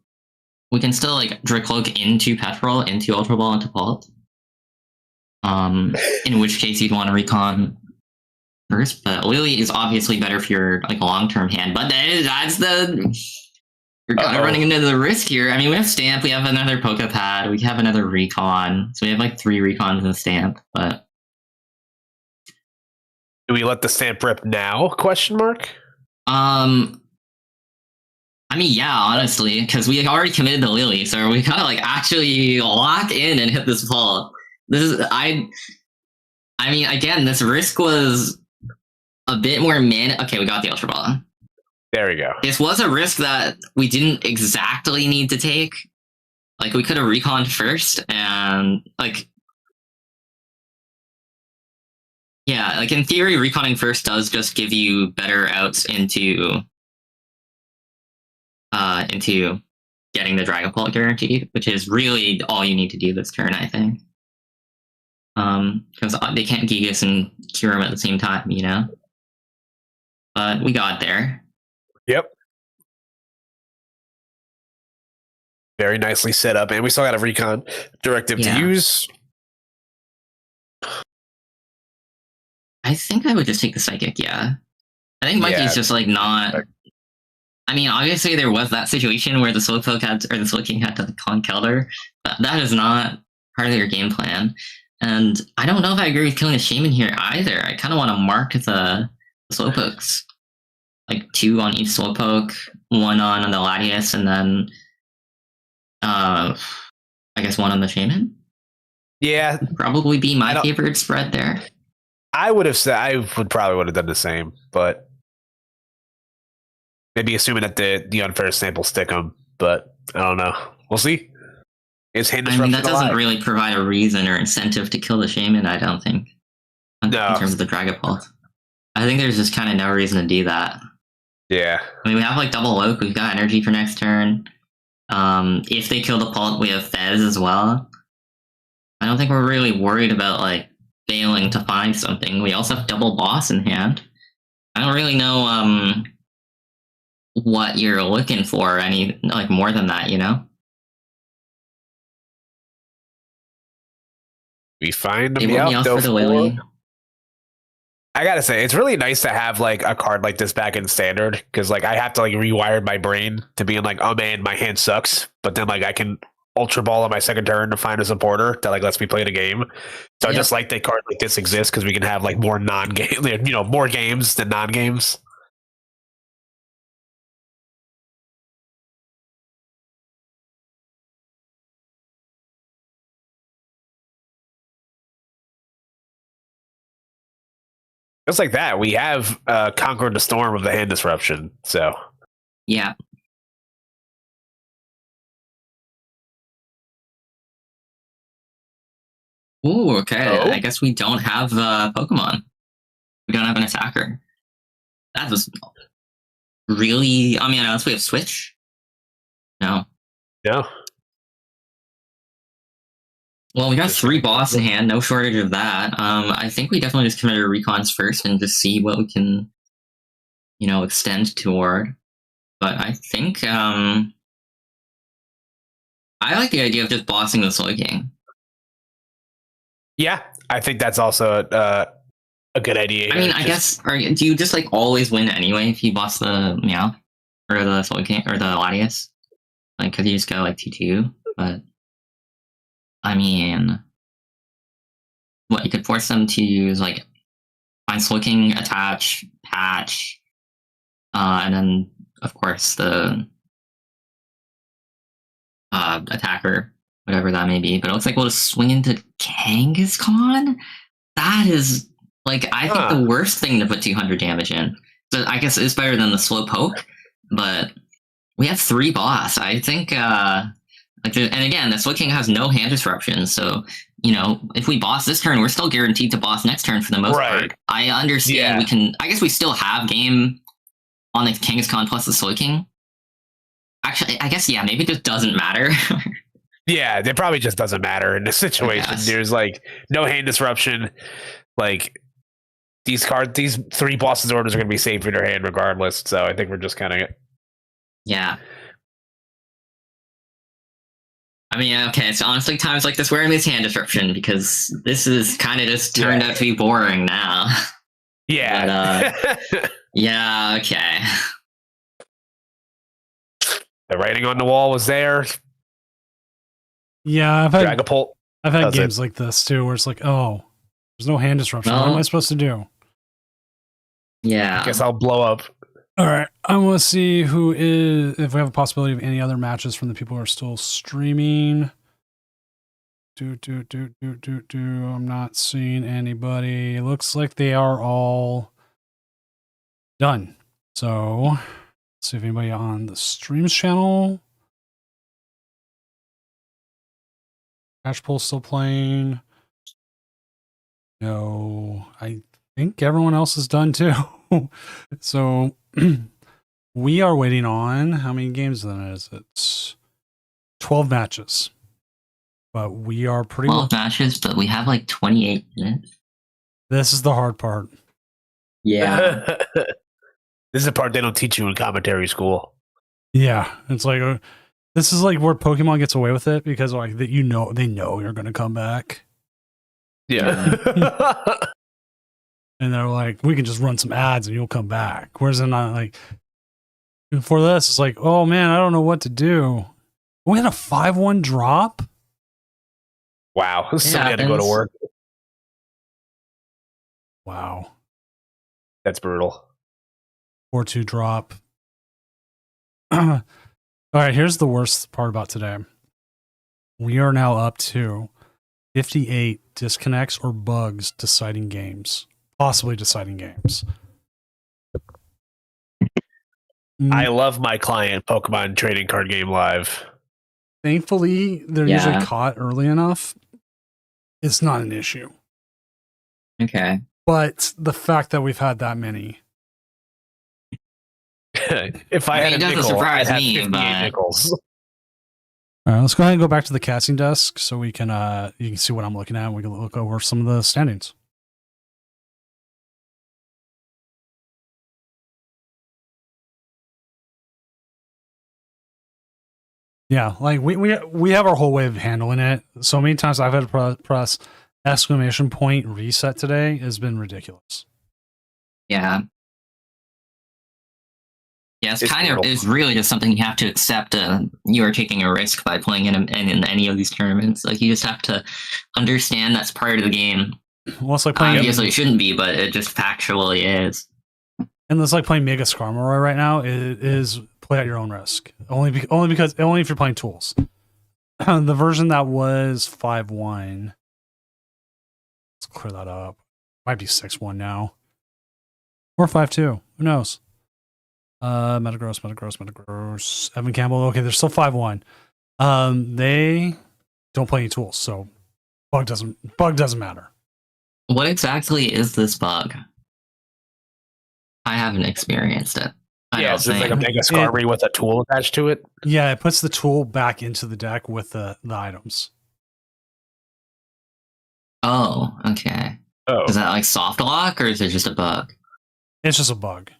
we can still like Dracloak into Petrol, into Ultra Ball, into Vault. In which case you'd want to recon first, but Lily is obviously better for your like long-term hand. But you're kind of running into the risk here. I mean, we have Stamp, we have another Pokepad, we have another Recon, so we have like 3 Recons in Stamp. But do we let the Stamp rip now? Question mark. I mean, yeah, honestly, because we already committed to Lily, so we gotta like actually lock in and hit this ball. I mean, again, this risk was a bit more Okay, we got the Ultra Ball. There we go. This was a risk that we didn't exactly need to take. Like, we could have reconned first, and like, yeah, like in theory, reconning first does just give you better outs into getting the Dragon Ball guaranteed, which is really all you need to do this turn, I think. Because they can't Gigas and cure him at the same time, you know? But we got there. Yep. Very nicely set up, and we still got a recon directive to use. I think I would just take the Psychic, yeah. I think Monkey's just like not. I mean, obviously there was that situation where the Slowpoke the Slow King had to con Kelder, but that is not part of their game plan. And I don't know if I agree with killing the Shaman here either. I kind of want to mark the Slowpokes. Like 2 on each Slowpoke, 1 on the Latias, and then I guess 1 on the Shaman. Yeah. Probably be my favorite spread there. I would probably would have done the same, but maybe assuming that the unfair sample stick them, but I don't know. We'll see. I mean, that doesn't really provide a reason or incentive to kill the Shaman, I don't think. In terms of the Dragapult. I think there's just kind of no reason to do that. Yeah. I mean, we have like double Oak, we've got energy for next turn. If they kill the Pult, we have Fez as well. I don't think we're really worried about like failing to find something. We also have double Boss in hand. I don't really know what you're looking for any like more than that, you know? We find They would me off for the Lily. I gotta say, it's really nice to have like a card like this back in standard, because like I have to like rewire my brain to being like, oh man, my hand sucks, but then like I can Ultra Ball on my second turn to find a supporter that like lets me play the game. So I just like that card like this exists because we can have like more non-game, more games than non-games. just like that, we have conquered the storm of the hand disruption. So Yeah. Ooh, okay. Oh. I guess we don't have Pokemon. We don't have an attacker. That was really. I mean, unless we have Switch. No. no. Well, we got 3 boss in hand. No shortage of that. I think we definitely just commit our recons first and just see what we can, extend toward. But I think I like the idea of just bossing the Soul King. Yeah, I think that's also a good idea. I mean, I guess. Do you just always win anyway if you boss the Meow or the Soul King or the Latias? Could you just go 2-2? But I mean, what you could force them to use find Soul King, attach, patch, and then of course the attacker, whatever that may be. But it looks like we'll just swing into Kangaskhan. That is I think the worst thing to put 200 damage in. So I guess it's better than the slow poke, but we have 3 boss. I think and again, the Soul King has no hand disruption, so if we boss this turn, we're still guaranteed to boss next turn for the most part. I understand we can. I guess we still have game on the Kangaskhan plus the Soul King. Actually, I guess maybe it just doesn't matter. Yeah, it probably just doesn't matter in this situation. There's no hand disruption. These 3 bosses orders are going to be safe in your hand regardless. So I think we're just kind of yeah. I mean, okay, so honestly, times like this, we're in this hand disruption because this is kind of just turned out to be boring now. Yeah. But, yeah, okay. The writing on the wall was there. Yeah, I've had Dragapult. I've had games like this too, where it's oh, there's no hand disruption. What am I supposed to do? Yeah. I guess I'll blow up. All right, I want to see if we have a possibility of any other matches from the people who are still streaming. I'm not seeing anybody. It looks like they are all done. So let's see if anybody on the streams channel. Catchpole's still playing. No, I think everyone else is done too. So we are waiting on how many games then is it? 12 matches. But we are pretty 12 matches, but we have 28 minutes. This is the hard part. Yeah. This is the part they don't teach you in commentary school. Yeah, it's this is where Pokemon gets away with it because that they know you're going to come back. Yeah. And they're we can just run some ads and you'll come back. Whereas they're not before this, it's oh man, I don't know what to do. We had a 5-1 drop. Wow. Somebody had to go to work. Wow. That's brutal. 4-2 drop. All right, here's the worst part about today. We are now up to 58 disconnects or bugs deciding games. Possibly deciding games. I love my client, Pokemon Trading Card Game Live. Thankfully, they're usually caught early enough. It's not an issue. Okay. But the fact that we've had that many. If I had a nickel, surprise I'd have me, 58 but... nickels. All right, let's go ahead and go back to the casting desk so we can you can see what I'm looking at and we can look over some of the standings. Yeah, we have our whole way of handling it. So many times I've had to press exclamation point reset today has been ridiculous. Yeah. Yeah, it's really just something you have to accept. You are taking a risk by playing in any of these tournaments. You just have to understand that's part of the game. Well, it's playing. Obviously, it shouldn't be, but it just factually is. And it's playing Mega Skarmory right now. It is play at your own risk. Only if you're playing tools. The version that was 5-1. Let's clear that up. Might be 6-1 now. or 5-2. Who knows? Metagross. Evan Campbell. Okay, they're still 5-1. They don't play any tools, so bug doesn't matter. What exactly is this bug? I haven't experienced it. It's just like a Mega Skarmory with a tool attached to it. Yeah, it puts the tool back into the deck with the items. Oh, okay. Oh, Is that like soft lock or is it just a bug? It's just a bug.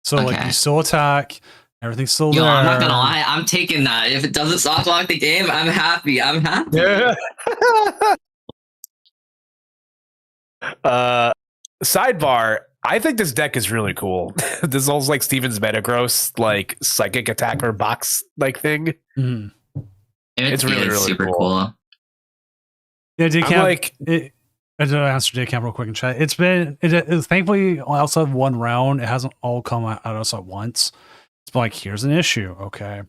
So like Okay. you still attack, everything's still Yo, there. I'm not gonna lie, I'm taking that. If it doesn't soft lock the game, I'm happy. I'm happy. Sidebar. I think this deck is really cool. This is like Steven's Metagross, like psychic attacker box like thing. Mhm. It's really, really super cool. cool. Yeah, I'm like, I did answer Daycamp real quick in chat. It's been thankfully outside of one round. It hasn't all come out at us at once. It's been like, here's an issue. Okay,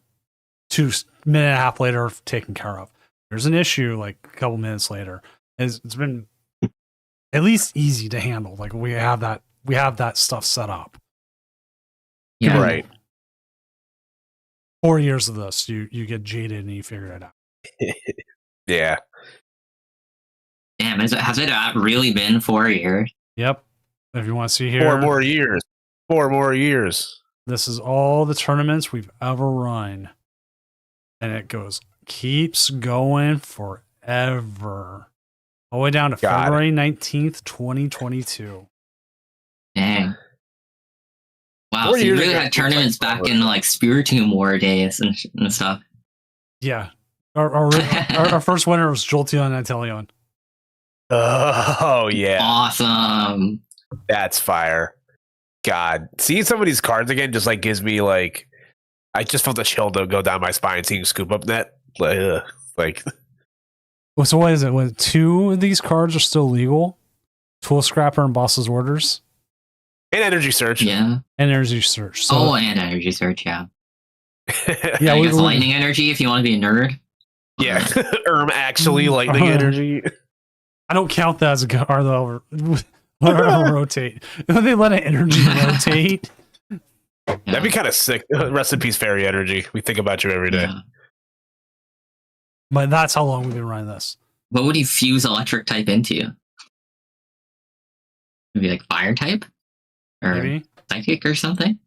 2 minute and a half later, taken care of. Here's an issue. Like a couple minutes later, it's been at least easy to handle. Like we have that stuff set up. Yeah. right. 4 years of this, you get jaded and you figure it out. Yeah. Damn, has it really been 4 years? Yep. If you want to see here, 4 more years. 4 more years. this is all the tournaments we've ever run. And it keeps going forever. All the way down to Got it. February 19th, 2022. Dang. Wow, 4 so you years really ago, had it's tournaments like back in like Spiritomb War days and stuff. Yeah. Our first winner was Jolteon and Inteleon. Oh yeah, Awesome. that's fire. God, seeing some of these cards again just like gives me like, I just felt a chill to go down my spine seeing Scoop Up Net. Like, Well, so what is it? When 2 of these cards are still legal? Tool Scrapper and Boss's Orders and Energy Search. Yeah. and Energy Search. So Oh, and Energy Search, yeah. yeah, I we, guess Lightning Energy if you want to be a nerd. Yeah. Actually, Lightning Energy. I don't count that as a card though. Rotate. When they let an energy rotate. That'd be kind of sick. Rest in peace, Fairy Energy. We think about you every day. Yeah. But that's how long we've been running this. What would you fuse electric type into? Maybe like fire type? Or Maybe. psychic or something?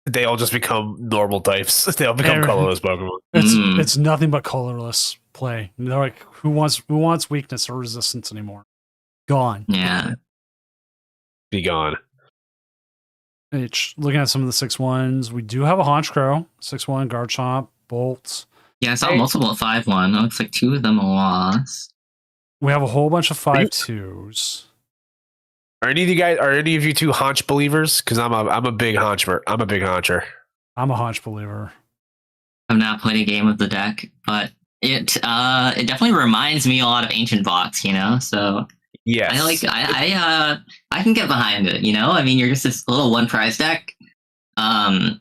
They all just become normal types. They all become Every- colorless Pokemon. It's nothing but colorless play. They're like, who wants weakness or resistance anymore? Gone. Yeah. Be gone. Looking at some of the 6-1s, we do have a Honchkrow, 6-1, Garchomp, Bolt. Yeah, I saw multiple 5-1. It looks like 2 of them lost. We have a whole bunch of 5-2s. Are any of you two Haunch believers? Because I'm a big Hauncher. I'm a big Hauncher. I'm a Haunch believer. I've not played a game of the deck, but it definitely reminds me a lot of Ancient Box, you know? So Yes. I can get behind it, you know? I mean, you're just this little one prize deck.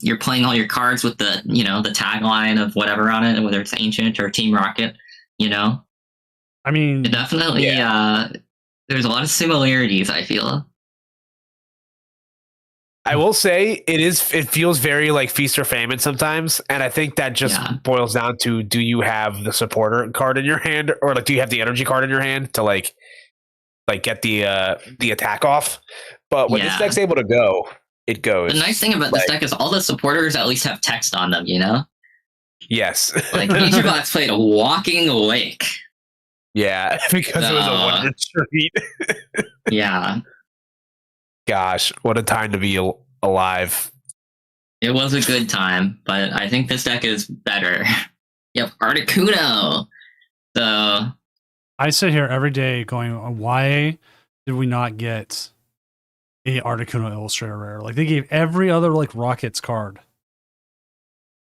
You're playing all your cards with the, you know, the tagline of whatever on it, whether it's Ancient or Team Rocket, you know? I mean, It definitely, there's a lot of similarities, I feel. I will say it feels very like Feast or Famine sometimes, and I think that just boils down to, do you have the supporter card in your hand, or like do you have the energy card in your hand to like get the attack off? But when this deck's able to go, it goes. The nice thing about this deck is all the supporters at least have text on them, you know? Yes. Like Ancient Box played Walking Awake. Yeah, because it was a wonder street. Yeah. Gosh, what a time to be alive. It was a good time, but I think this deck is better. Yep, Articuno. So I sit here every day going, why did we not get a Articuno Illustrator Rare? Like, they gave every other, like, Rockets card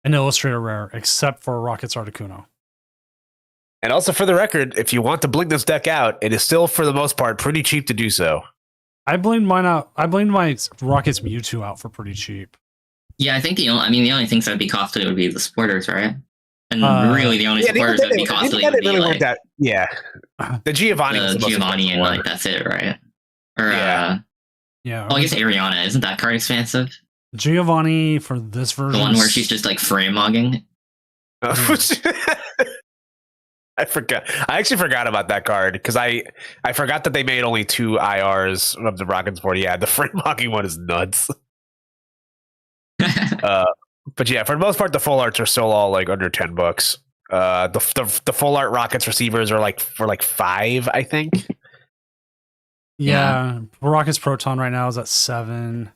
an Illustrator Rare, except for Rockets Articuno. And also, for the record, if you want to blink this deck out, it is still, for the most part, pretty cheap to do so. I blamed mine out. I blamed my Rockets Mewtwo out for pretty cheap. yeah, I think the only things that'd be costly would be the supporters, right? And really the only supporters that'd be costly would be like the Giovanni. the Giovanni and like that's it, right? Or Yeah. Oh, I guess Ariana, isn't that card expensive? Giovanni for this version. The one where she's just like frame mugging. I forgot. I actually forgot about that card because I forgot that they made only 2 IRs of the Rockets board. Yeah, the frame mugging one is nuts. But yeah, for the most part, the full arts are still all like under $10. The full art Rockets receivers are like for like 5, I think. Yeah. Rockets Proton right now is at 7.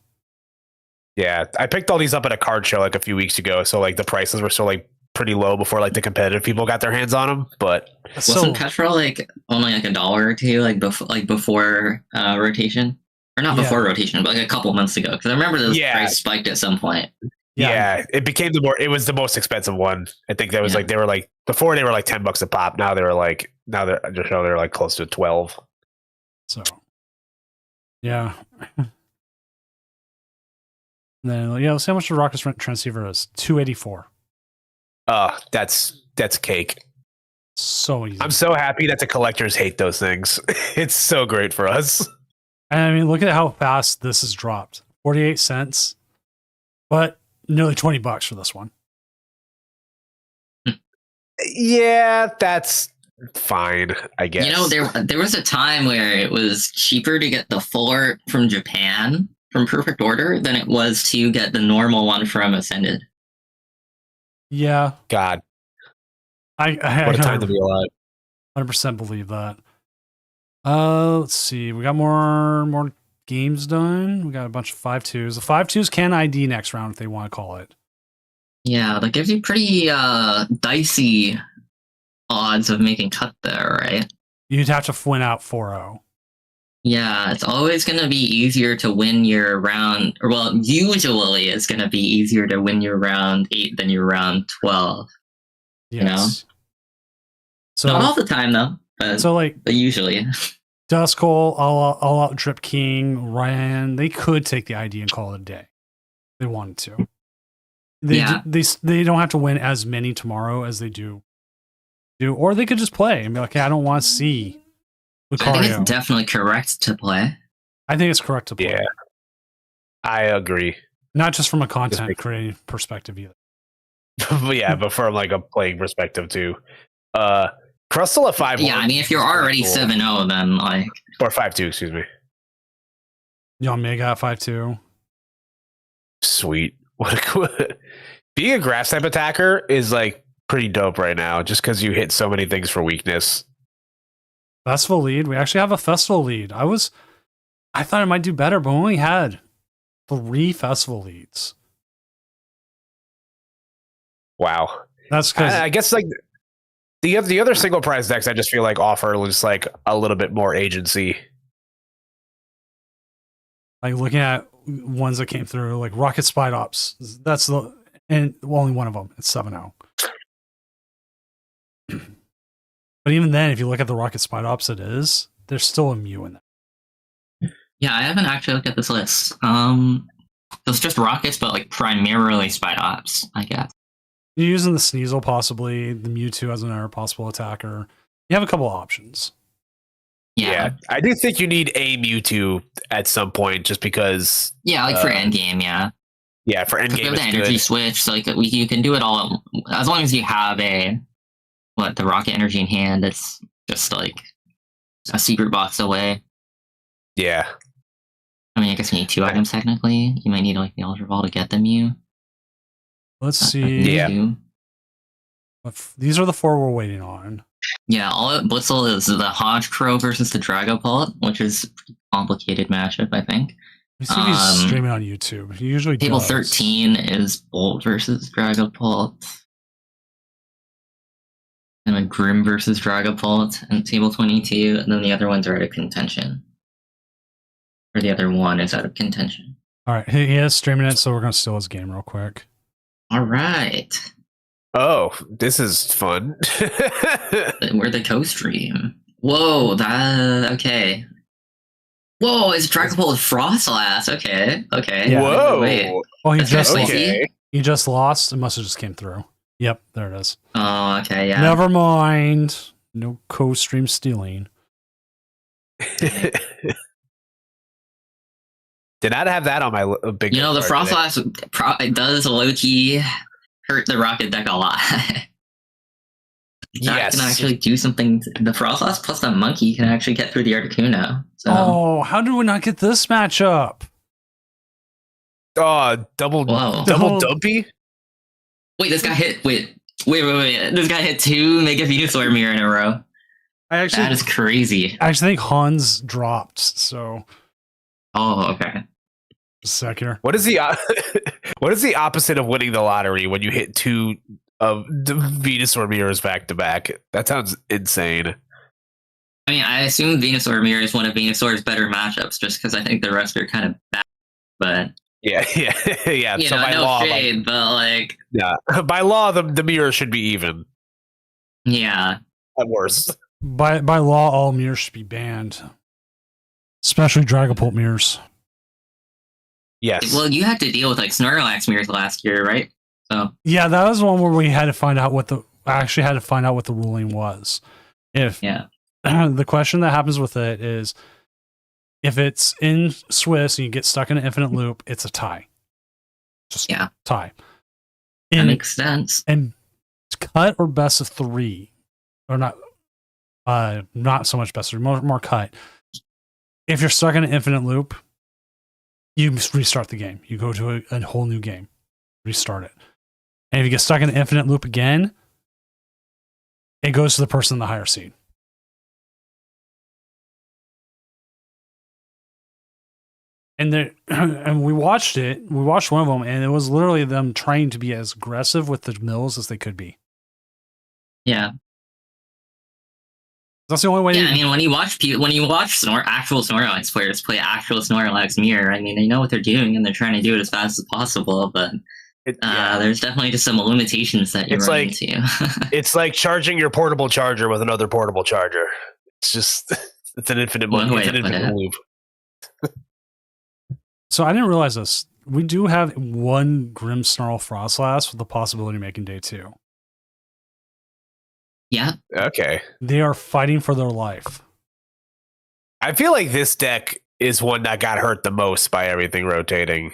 Yeah, I picked all these up at a card show like a few weeks ago, so like the prices were still like pretty low before like the competitive people got their hands on them. But wasn't Petrol like only like $1 or $2 like before rotation, or not before rotation, but like a couple months ago? Because I remember those price spiked at some point. Yeah, it became it was the most expensive one. I think that was like they were like before they were like $10 a pop. Now they're like close to 12. So yeah. Then let's see how much the Rockets transceiver is. $284. That's cake. So easy. I'm so happy that the collectors hate those things. It's so great for us. I mean, look at how fast this has dropped. 48 cents, but nearly $20 for this one. Yeah, that's fine, I guess. You know, there was a time where it was cheaper to get the full art from Japan from Perfect Order than it was to get the normal one from Ascended. Yeah. God. I what a time to be alive. 100% believe that. Let's see. We got more games done. We got a bunch of 5-2s. The 5-2s can ID next round if they want to call it. Yeah, that gives you pretty dicey odds of making cut there, right? You'd have to win out 4-0. Yeah, it's always going to be easier to win your round, or well, usually it's going to be easier to win your round 8 than your round 12. Yes. You know? So, not all the time, though. But usually. Duskull, All Out Drip King, Ryan, they could take the ID and call it a day. They wanted to. They don't have to win as many tomorrow as they do. Or they could just play and be like, hey, I don't want to see Lucario. I think it's definitely correct to play. I think it's correct to play. Yeah. I agree. Not just from a content creating perspective either. Yeah, but from like a playing perspective too. Crustle at 5-1. Yeah, I mean, if you're already 7-0, then like... Or 5-2, excuse me. Young Mega at 5-2. Sweet. Being a grass type attacker is like pretty dope right now, just because you hit so many things for weakness. Festival lead. We actually have a festival lead. I thought it might do better, but we only had 3 festival leads. Wow. That's because I guess like the other single prize decks I just feel like offer just like a little bit more agency. Like looking at ones that came through, like Rocket Spide Ops. That's only one of them. It's 7-0. But even then, if you look at the Rocket Spide Ops, there's still a Mew in there. Yeah, I haven't actually looked at this list. It's just Rockets, but like primarily Spide Ops, I guess. You're using the Sneasel, possibly the Mewtwo as another possible attacker. You have a couple options. Yeah, I do think you need a Mewtwo at some point, just because. Yeah, like for endgame, yeah. Yeah, for endgame, we have the energy switch, so like you can do it all as long as you have the rocket energy in hand. It's just like a secret box away. Yeah. I mean, I guess you need 2 items technically. You might need like the Ultra Ball to get the Mew. Let's see. Yeah. These are the 4 we're waiting on. Yeah, all at Blitzel is the Hodge Crow versus the Dragapult, which is a pretty complicated matchup, I think. Let me see if he's streaming on YouTube. He usually Table does. 13 is Bolt versus Dragapult. And then Grim versus Dragapult. And Table 22, and then the other ones are out of contention. Or the other one is out of contention. All right, he is streaming it, so we're going to steal his game real quick. All right. Oh, this is fun. We're the co-stream. Whoa, okay. Whoa, it's Dragapult with Frostlass. Okay. Yeah. Whoa. Wait. Oh, he That's just crazy. He just lost. It must have just came through. Yep, there it is. Oh, okay, yeah. Never mind. No co-stream stealing. Did not have that on my big. You know, the card Frost today. Blast it does low-key hurt the Rocket deck a lot. That Yes. can actually do something. The Frost Blast plus the Monkey can actually get through the Articuno. So, Oh, how did we not get this matchup? Oh, double Double- dumpy. wait, this guy hit. Wait. This guy hit 2 Mega Venusaur Mirror in a row. I That is crazy. actually think Hans dropped. So Oh, okay. secure. What is the what is the opposite of winning the lottery when you hit 2 of the Venusaur mirrors back to back? That sounds insane. I mean, I assume Venusaur Mirror is one of Venusaur's better matchups, just because I think the rest are kind of bad. But Yeah. you So know, by no law, shade, but like, yeah, by law, the mirror should be even yeah. at worst. By law, all mirrors should be banned, especially Dragapult mirrors. Yes. Well, you had to deal with like Snorlax mirrors last year, right? So Yeah, that was one where we had to find out what the ruling was. If yeah, the question that happens with it is, if it's in Swiss and you get stuck in an infinite loop, it's a tie. Just Yeah. tie. that makes sense. And cut or best of 3, or not so much best of 3, more cut. If you're stuck in an infinite loop, you restart the game. You go to a whole new game, restart it. And if you get stuck in the infinite loop again, it goes to the person in the higher seed. And and we watched it. We watched one of them, and it was literally them trying to be as aggressive with the mills as they could be. Yeah. That's the only way. Yeah, I mean, when you watch actual Snorlax players play actual Snorlax mirror, I mean, they know what they're doing and they're trying to do it as fast as possible. But there's definitely just some limitations that you run into. It's like charging your portable charger with another portable charger. It's just it's an infinite loop. So I didn't realize this. We do have one Grimmsnarl Frostlass with the possibility of making day 2. Yeah. Okay. They are fighting for their life. I feel like this deck is one that got hurt the most by everything rotating.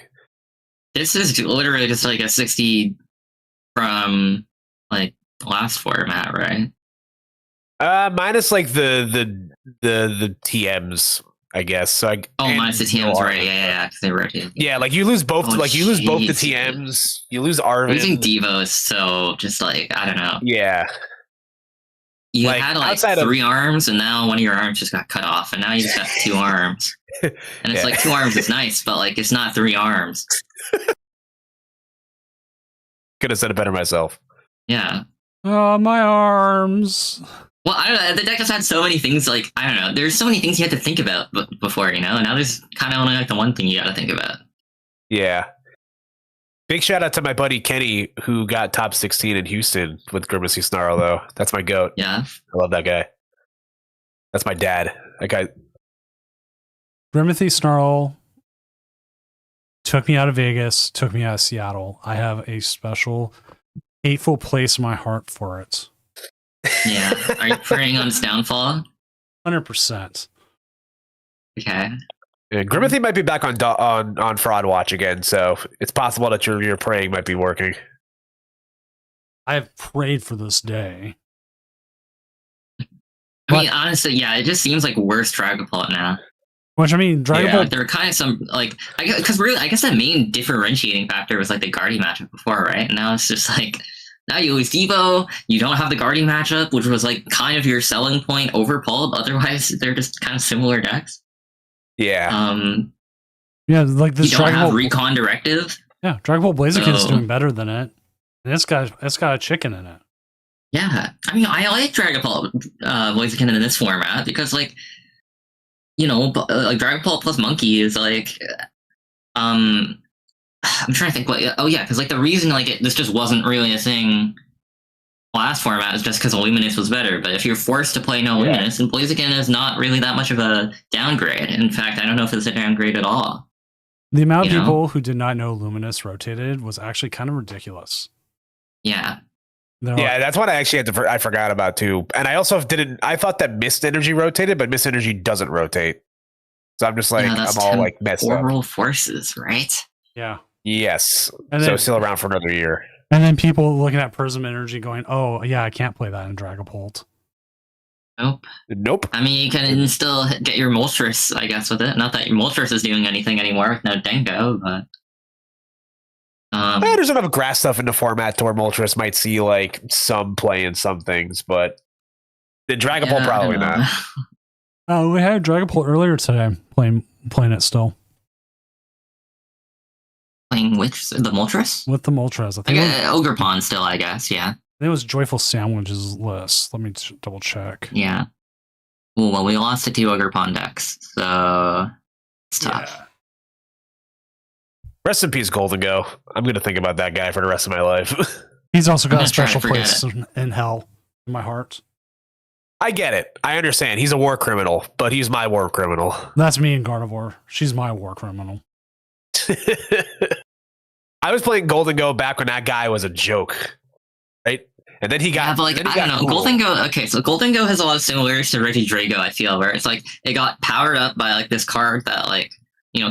This is literally just like a 60 from like last format, right? Minus like the TMs, I guess. So minus the TMs, right? Yeah, because they rotate. Yeah, like you lose both. You lose both the jeez. TMs. You lose Arvin. Losing Devo is so just like I don't know. Yeah. You Like, had like outside of- 3 arms, and now one of your arms just got cut off, and now you just have 2 arms. And it's Yeah. like 2 arms is nice, but like it's not 3 arms. Could have said it better myself. Yeah. Oh, my arms. Well, I don't know. The deck just had so many things. Like I don't know. There's so many things you had to think about before, you know. And now there's kind of only like the one thing you got to think about. Yeah. Big shout out to my buddy Kenny, who got top 16 in Houston with Grimacy Snarl, though. That's my goat. Yeah. I love that guy. That's my dad. That guy. Grimmothy Snarl took me out of Vegas, took me out of Seattle. I have a special, hateful place in my heart for it. Yeah. Are you preying on its downfall? 100%. Okay. Yeah, Grimmothy might be back on Fraud Watch again, so it's possible that your praying might be working. I have prayed for this day. I mean, honestly, yeah, it just seems like worse Dragapult now. Which, I mean, Dragon Yeah, Ball... like there were kind of some, like, I guess the main differentiating factor was like the Guardian matchup before, right? And now it's just like, now you lose Devo, you don't have the Guardian matchup, which was like kind of your selling point over Pult. Otherwise, they're just kind of similar decks. Yeah. Yeah, like this you don't Dragon have Ball... Recon Directive. Yeah, Dragon Ball Blaziken's So- doing better than it. And it's got a chicken in it. Yeah, I mean, I like Dragapult Blaziken in this format because, like, you know, like Dragapult plus Monkey is like, I'm trying to think what. Oh yeah, because like the reason like this just wasn't really a thing last format is just because Luminous was better. But if you're forced to play no Luminous, then Blaziken is not really that much of a downgrade. In fact, I don't know if it's a downgrade at all. The amount of You know? people who did not know Luminous rotated was actually kind of ridiculous. Yeah. Yeah, that's what I actually had to. I forgot about too, and I also didn't. I thought that Mist Energy rotated, but Mist Energy doesn't rotate. So I'm just like, yeah, that's I'm all like messed up. temporal forces, right? Yeah. Yes. And So then- it's still around for another year. And then people looking at Prism Energy going, oh, yeah, I can't play that in Dragapult. Nope. I mean, you can still get your Moltres, I guess, with it. Not that your Moltres is doing anything anymore with no Dingo, but There's enough grass stuff in the format to where Moltres might see like some play in some things, but the Dragapult yeah, I probably don't know. not. Oh, we had Dragapult earlier today playing it still. Playing with the Moltres? With the Moltres. I Like, think, Ogre Pond still, I guess, yeah. it was Joyful Sandwiches list. Let me double check. Yeah. Ooh, well, we lost to 2 Ogre Pond decks, so it's tough. Yeah. Rest in peace, Golden Go. I'm going to think about that guy for the rest of my life. He's also got I'm a gonna try to special forget place in hell, in my heart. I get it. I understand. He's a war criminal, but he's my war criminal. That's me and Gardevoir. She's my war criminal. I was playing Golden Go back when that guy was a joke, right? And then he got. Yeah, but like, then he I don't got know. cool. Golden Go, okay, so Golden Go has a lot of similarities to Regidrago, I feel, where it's like it got powered up by like this card that like,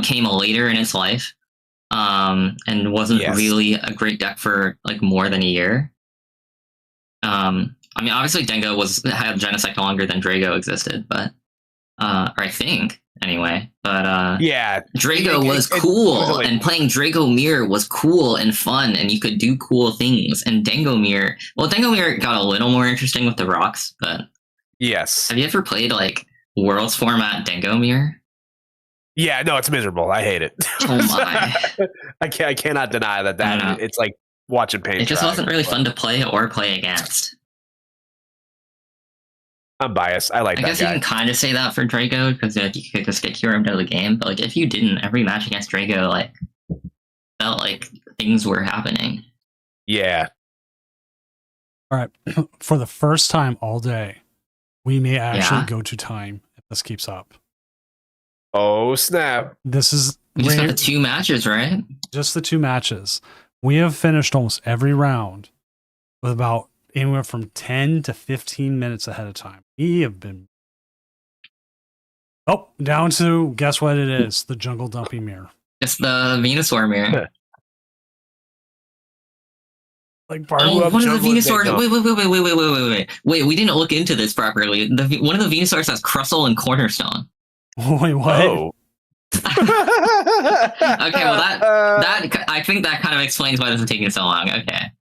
came later in its life. And wasn't Yes. really a great deck for like more than a year. I mean, obviously Dengo had Genesect longer than Drago existed, but or I think anyway. But Yeah, Drago was cool, and playing Drago Mirror was cool and fun, and you could do cool things. And Dengo Mirror got a little more interesting with the rocks. But yes. have you ever played like Worlds format Dengo Mirror? Yeah, no, it's miserable. I hate it. Oh my! I cannot deny that. I don't know. It's like watching paint. It just dry, wasn't really but fun to play or play against. I'm biased. I like I that guess guy. you can kind of say that for Drago because like, you could just get Kyurem out of the game. But like if you didn't, every match against Drago like felt like things were happening. Yeah. All right. For the first time all day, we may actually Yeah. go to time if this keeps up. Oh snap! This is We just got the 2 matches, right? just the 2 matches. We have finished almost every round with about anywhere from 10 to 15 minutes ahead of time. We have been down to, guess what it is? The Jungle Dumping Mirror. It's the Venusaur mirror. Like part Oh, love one of the Jungle Venusaurs. Dingo. Wait, we didn't look into this properly. One of the Venusaurs has Crustle and Cornerstone. Wait, what? Oh. Okay, well that I think that kind of explains why this is taking so long. Okay.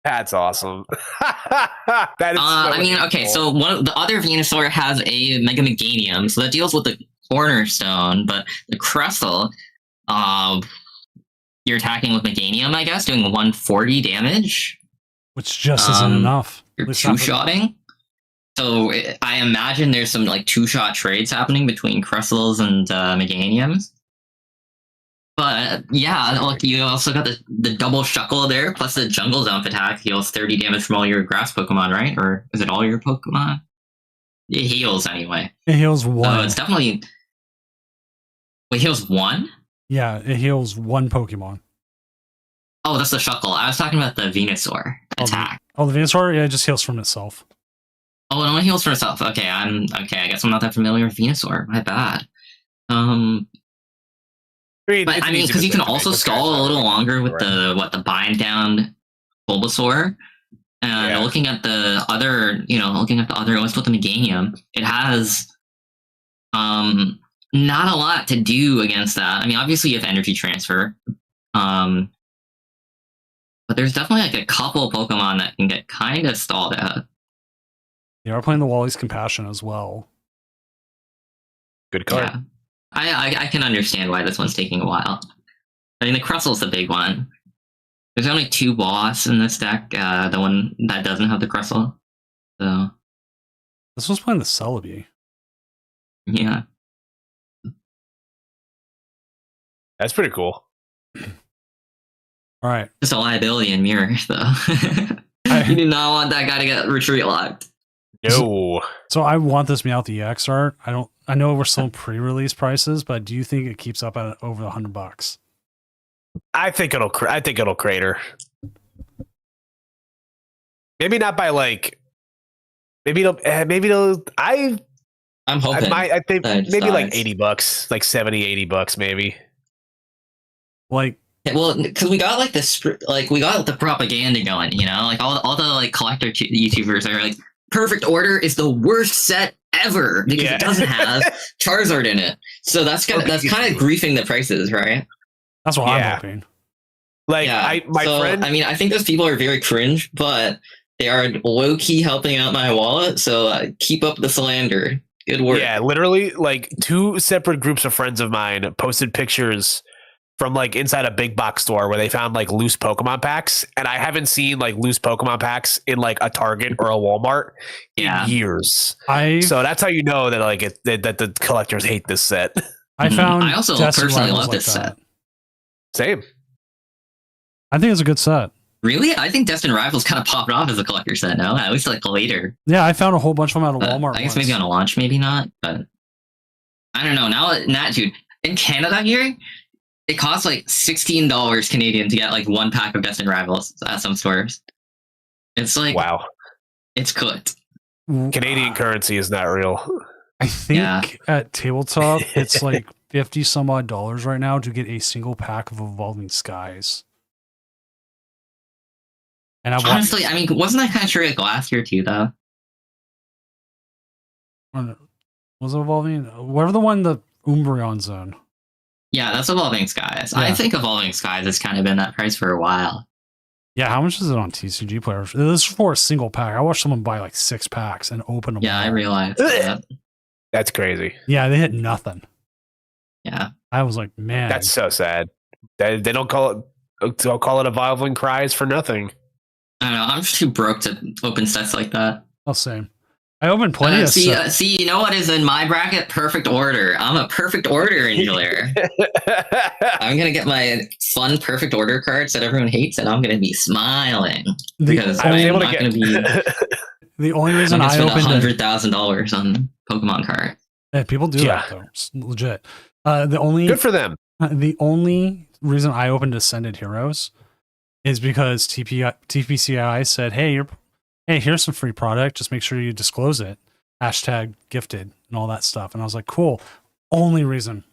That's awesome. That is. I mean, okay, cool. so one of the other Venusaur has a Mega Meganium, so that deals with the Cornerstone, but the Crustle, you're attacking with Meganium, I guess, doing 140 damage. Which just isn't enough. You're At least not for- two-shotting. So I imagine there's some like 2-shot trades happening between Crustles and Meganiums. But yeah, look, you also got the double Shuckle there, plus the Jungle Dump attack heals 30 damage from all your grass Pokemon, right? Or is it all your Pokemon? It heals anyway. It heals So one. it's definitely. Wait, heals 1? Yeah, it heals one Pokemon. Oh, that's the Shuckle. I was talking about the Venusaur attack. Oh, the Venusaur? Yeah, it just heals from itself. Oh, it only heals for itself. Okay, I guess I'm not that familiar with Venusaur. My bad. But I mean, because you can also stall a little longer with the bind down Bulbasaur. And looking at the other list with the Meganium, it has not a lot to do against that. I mean, obviously you have energy transfer. But there's definitely like a couple Pokemon that can get kind of stalled out. They are playing the Wally's Compassion as well. Good card. Yeah. I can understand why this one's taking a while. I mean, the Crustle's the big one. There's only 2 boss in this deck, the one that doesn't have the Crustle. So, This one's playing the Celebi. yeah. That's pretty cool. All right. Just a liability in Mirror, though. You do not want that guy to get retreat locked. No. So I want this Meowth EX art. I know we're still pre-release prices, but do you think it keeps up at over $100? I think it'll crater. Maybe not by like. Maybe it'll. I'm hoping. I think that it maybe like decides. $80, like $70-$80 maybe. Like, Yeah, well, because we got like this, like we got the propaganda going, you know, like all the like collector YouTubers are like, perfect order is the worst set ever because Yeah. it doesn't have Charizard in it. So that's kind of griefing the prices, right? that's what Yeah. I'm hoping. Like Yeah. my So, friend. I mean, I think those people are very cringe, but they are low key helping out my wallet. So keep up the slander. Good work. Yeah, literally, like 2 separate groups of friends of mine posted pictures from like inside a big box store where they found like loose Pokemon packs, and I haven't seen like loose Pokemon packs in like a Target or a Walmart Yeah. in years. I So that's how you know that like that the collectors hate this set. I found I also Destin personally Rivals love this that. set. Same. I think it's a good set. Really? I think Destin Rivals kind of popped off as a collector set, no? At least like later. Yeah, I found a whole bunch of them at a But Walmart. I guess once. maybe on a launch, maybe not. But I don't know. Now, dude, in Canada here, it costs like $16 Canadian to get like 1 pack of Destin Rivals at some stores. It's like, Wow. it's good. Canadian currency is not real. I think Yeah. at tabletop it's like 50 some odd dollars right now to get a single pack of Evolving Skies. And I've Honestly, I mean, wasn't that kind of true like last year too, though? was it Evolving? Whatever the one, the Umbreon zone. Yeah, that's Evolving Skies. Yeah. I think Evolving Skies has kind of been that price for a while. Yeah, how much is it on TCG Players? This is for a single pack. I watched someone buy like 6 packs and open them. Yeah, I all. realized that. That's crazy. Yeah, they hit nothing. Yeah. I was like, man, That's so sad. They don't call it Evolving Cries for nothing. I don't know. I'm just too broke to open sets like that. oh, same. I opened plenty of stuff. See, you know what is in my bracket? Perfect order. I'm a perfect order enjoyer. I'm gonna get my fun perfect order cards that everyone hates, and I'm gonna be smiling because I was I'm able not to gonna be. The only I'm reason gonna I spend opened it, $100,000 on Pokemon card. yeah, people do Yeah. that though. It's legit. The only Good for them. The only reason I opened Ascended Heroes is because TPCI said, "Hey, here's some free product. Just make sure you disclose it. Hashtag gifted and all that stuff." And I was like, "Cool." Only reason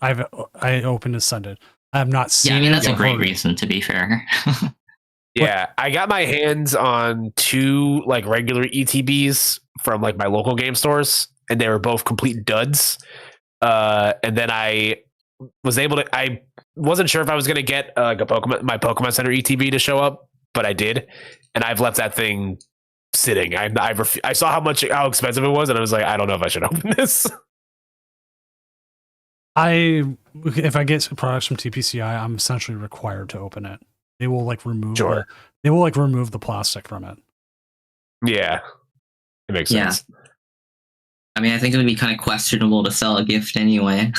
I opened Ascended. I have not seen. Yeah, I mean it that's a or great heard it. reason to be fair. Yeah, I got my hands on 2 like regular ETBs from like my local game stores, and they were both complete duds. And then I was able to. I wasn't sure if I was going to get like my Pokemon Center ETB to show up, but I did, and I've left that thing sitting. I saw how expensive it was, and I was like, I don't know if I should open this. If I get products from TPCI, I'm essentially required to open it. They will like remove Sure. remove the plastic from it. Yeah, it makes Yeah. sense. I mean, I think it would be kind of questionable to sell a gift anyway.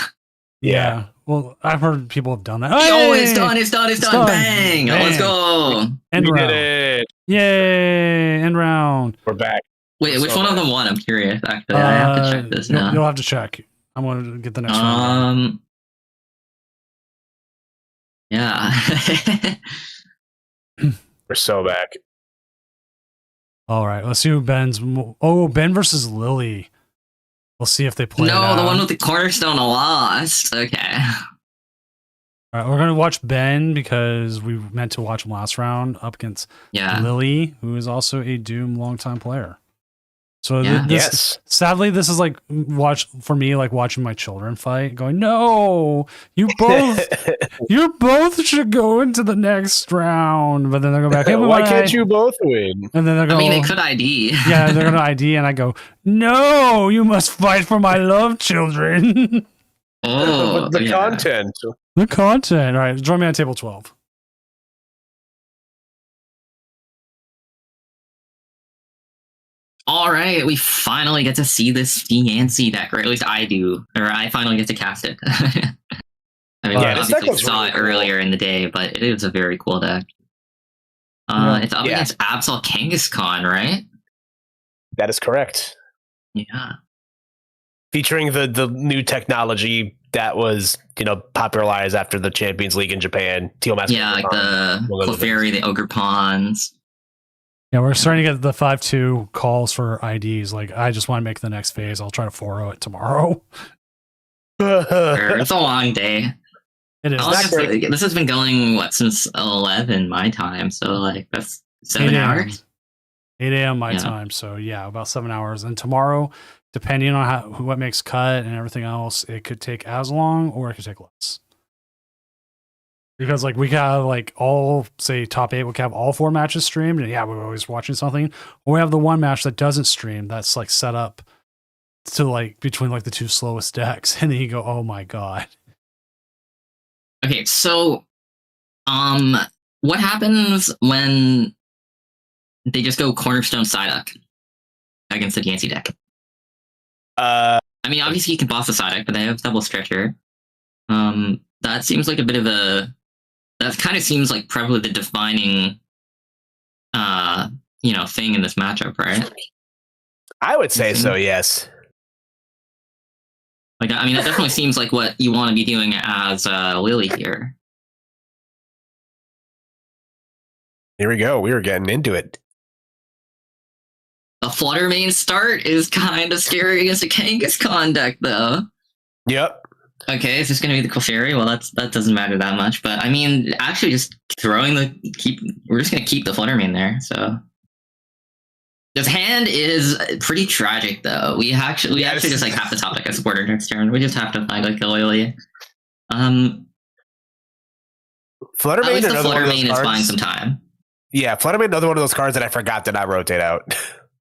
Yeah. Well, I've heard people have done that. Oh, Hey! it's done! It's done! It's It's done! done. Bang! Bang. Let's go! End We round. did it. Yay! End round. We're back. Wait, which So one of bad. them won? I'm curious. Actually, I have to check this now. You'll have to check. I'm going to get the next one. Yeah. We're so back. All right. Let's see who Ben's. Oh, Ben versus Lily. We'll see if they play. No, it the out. one with the cornerstone lost. Okay. All right, we're going to watch Ben because we meant to watch him last round up against Yeah. Lily, who is also a Doom longtime player. So Yeah. Yes. sadly, this is like like watching my children fight, going, "No, you both should go into the next round." But then they go back. Hey, Why bye. can't you both win? And then they go, I mean, it could ID. yeah, they're gonna ID, and I go, "No, you must fight for my love, children." Oh, the yeah. content. The content. All right, join me on table 12. All right, we finally get to see this Fiancé deck, or at least I do, or I finally get to cast it. I mean, Yeah, we this deck obviously looks saw really it cool. earlier in the day, but it is a very cool deck. Yeah. It's up Yeah. against Absol Kangaskhan, right? That is correct. Yeah. Featuring the new technology that was popularized after the Champions League in Japan. Teal Master. Yeah, like the Clefairy, the Ogre Pawns. Yeah, we're starting to get the 5-2 calls for IDs. Like, I just want to make the next phase. I'll try to 4-0 it tomorrow. It's a long day. It is. This has been going since 11 my time, so like that's 7 hours. 8 a.m. my time. So yeah, about 7 hours. And tomorrow, depending on what makes cut and everything else, it could take as long or it could take less. Because like we got like all say top 8, we can have all 4 matches streamed, and yeah, we're always watching something. Or we have the one match that doesn't stream that's like set up to like between like the 2 slowest decks, and then you go, oh my god. Okay, so what happens when they just go Cornerstone Psyduck against the DNC deck? I mean, obviously you can boss the Psyduck, but they have double stretcher. That seems like a bit of a... That kind of seems like probably the defining, thing in this matchup, right? I would say so, yes. Like, I mean, that definitely seems like what you want to be doing as Lily here. Here we go. We were getting into it. A Flutter main start is kind of scary against a Kangaskhan deck, though. Yep. Okay, is this going to be the Clefairy? Well, that doesn't matter that much. But I mean, actually, just we're just going to keep the Flutter main there. So this hand is pretty tragic, though. We actually just like have to top deck a supporter next turn. We just have to find like a Lily. Flutter main, the Flutter main is buying some time. Yeah, Flutter main, another one of those cards that I forgot did not rotate out.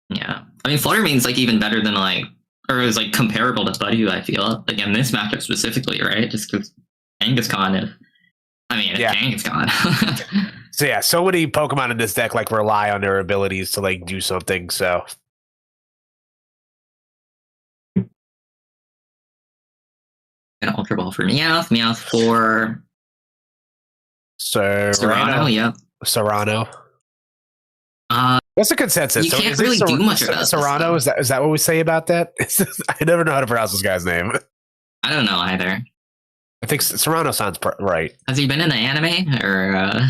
Yeah, I mean, Flutter main's like even better than or is like comparable to Buddy, I feel. Like in this matchup specifically, right? Just because Kangaskhan, Kangaskhan. So yeah, so many Pokemon in this deck like rely on their abilities to like do something, so. An Ultra Ball for Meowth for Serrano. Yep. Serrano. What's the consensus? You can't really do much about Serrano. Is that what we say about that? I never know how to pronounce this guy's name. I don't know either. I think Serrano sounds right. Has he been in the anime or?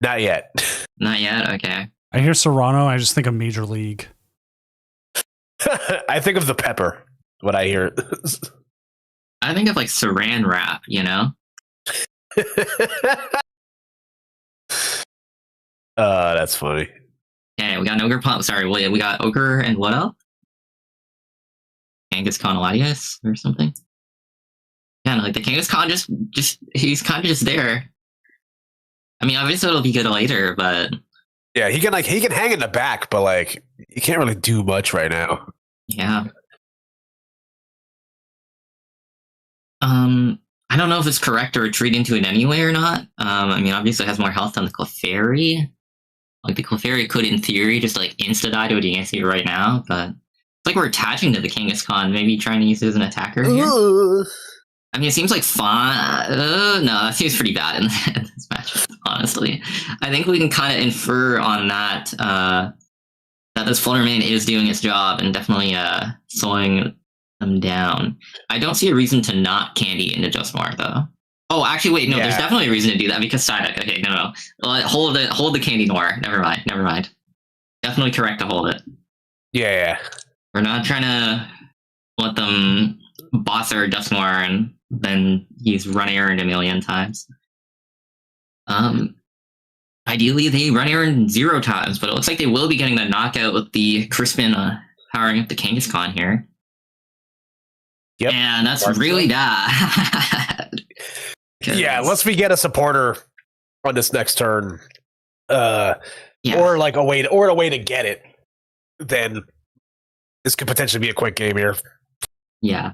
Not yet. Not yet. Okay. I hear Serrano. I just think of Major League. I think of the pepper. What I hear. I think of like Saran Wrap. You know. That's funny. Okay, we got an Ogre Pump. Sorry, we got Ogre and what else? Kangaskhan Latias or something. Yeah, no, like the Kangaskhan he's kind of just there. I mean, obviously it'll be good later, but yeah, he can hang in the back, but like he can't really do much right now. Yeah. I don't know if it's correct to retreat into it anyway or not. I mean, obviously it has more health than the Clefairy. Like the Clefairy could, in theory, just like insta-die to a DNC right now, but it's like we're attaching to the Kangaskhan, maybe trying to use it as an attacker here. I mean, it seems like fun. No, that seems pretty bad in this match, honestly. I think we can kind of infer on that that this Flutter main is doing its job and definitely slowing them down. I don't see a reason to not candy into Just More, though. Oh, actually, wait, no, there's definitely a reason to do that because Psyduck. Okay, no. Hold the Candy Noir. Never mind. Definitely correct to hold it. Yeah. We're not trying to let them boss our Dusknoir and then he's run errand a million times. Ideally, they run errand 0 times, but it looks like they will be getting the knockout with the Crispin powering up the Kangaskhan here. Yep. And that's really bad. Yeah, unless we get a supporter on this next turn, or like a way to get it, then this could potentially be a quick game here. Yeah,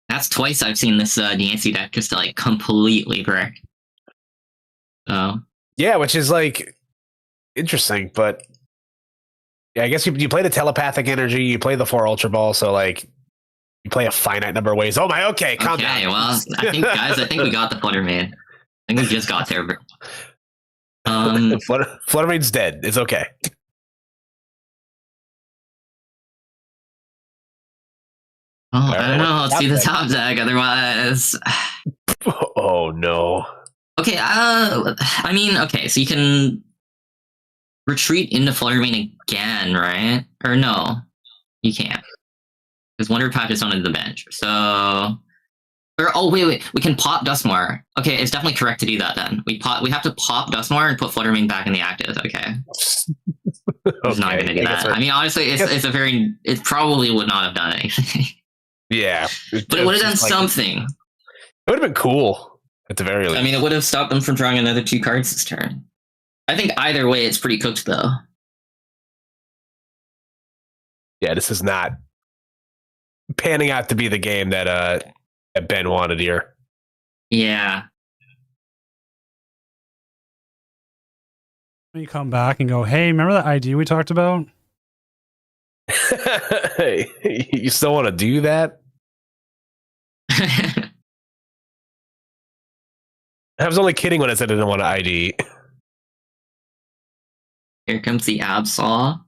that's twice I've seen this DNC deck just to like completely brick. So yeah, which is like interesting, but yeah, I guess you play the telepathic energy, you play the 4 Ultra Ball, so like. You play a finite number of ways. Oh my, okay, calm down. Okay, well, I think we got the Flutter main. I think we just got there. Flutter main's dead. It's okay. Oh, I don't know. Let's see the top deck. Otherwise, oh no. Okay. I mean, okay. So you can retreat into Fluttermane again, right? Or no, you can't. Because Wonder Patch is on the bench. So, wait, we can pop Duskmar. Okay, it's definitely correct to do that then. We have to pop Duskmar and put Fluttermane back in the active. Okay. It's not going to do that. I mean, honestly, it probably would not have done anything. Yeah. But it would have done something. It would have been cool, at the very least. I mean, it would have stopped them from drawing another 2 cards this turn. I think either way, it's pretty cooked, though. Yeah, this is not panning out to be the game that Ben wanted here. Yeah. You come back and go, hey, remember that ID we talked about? You still want to do that? I was only kidding when I said I didn't want to ID. Here comes the Absol.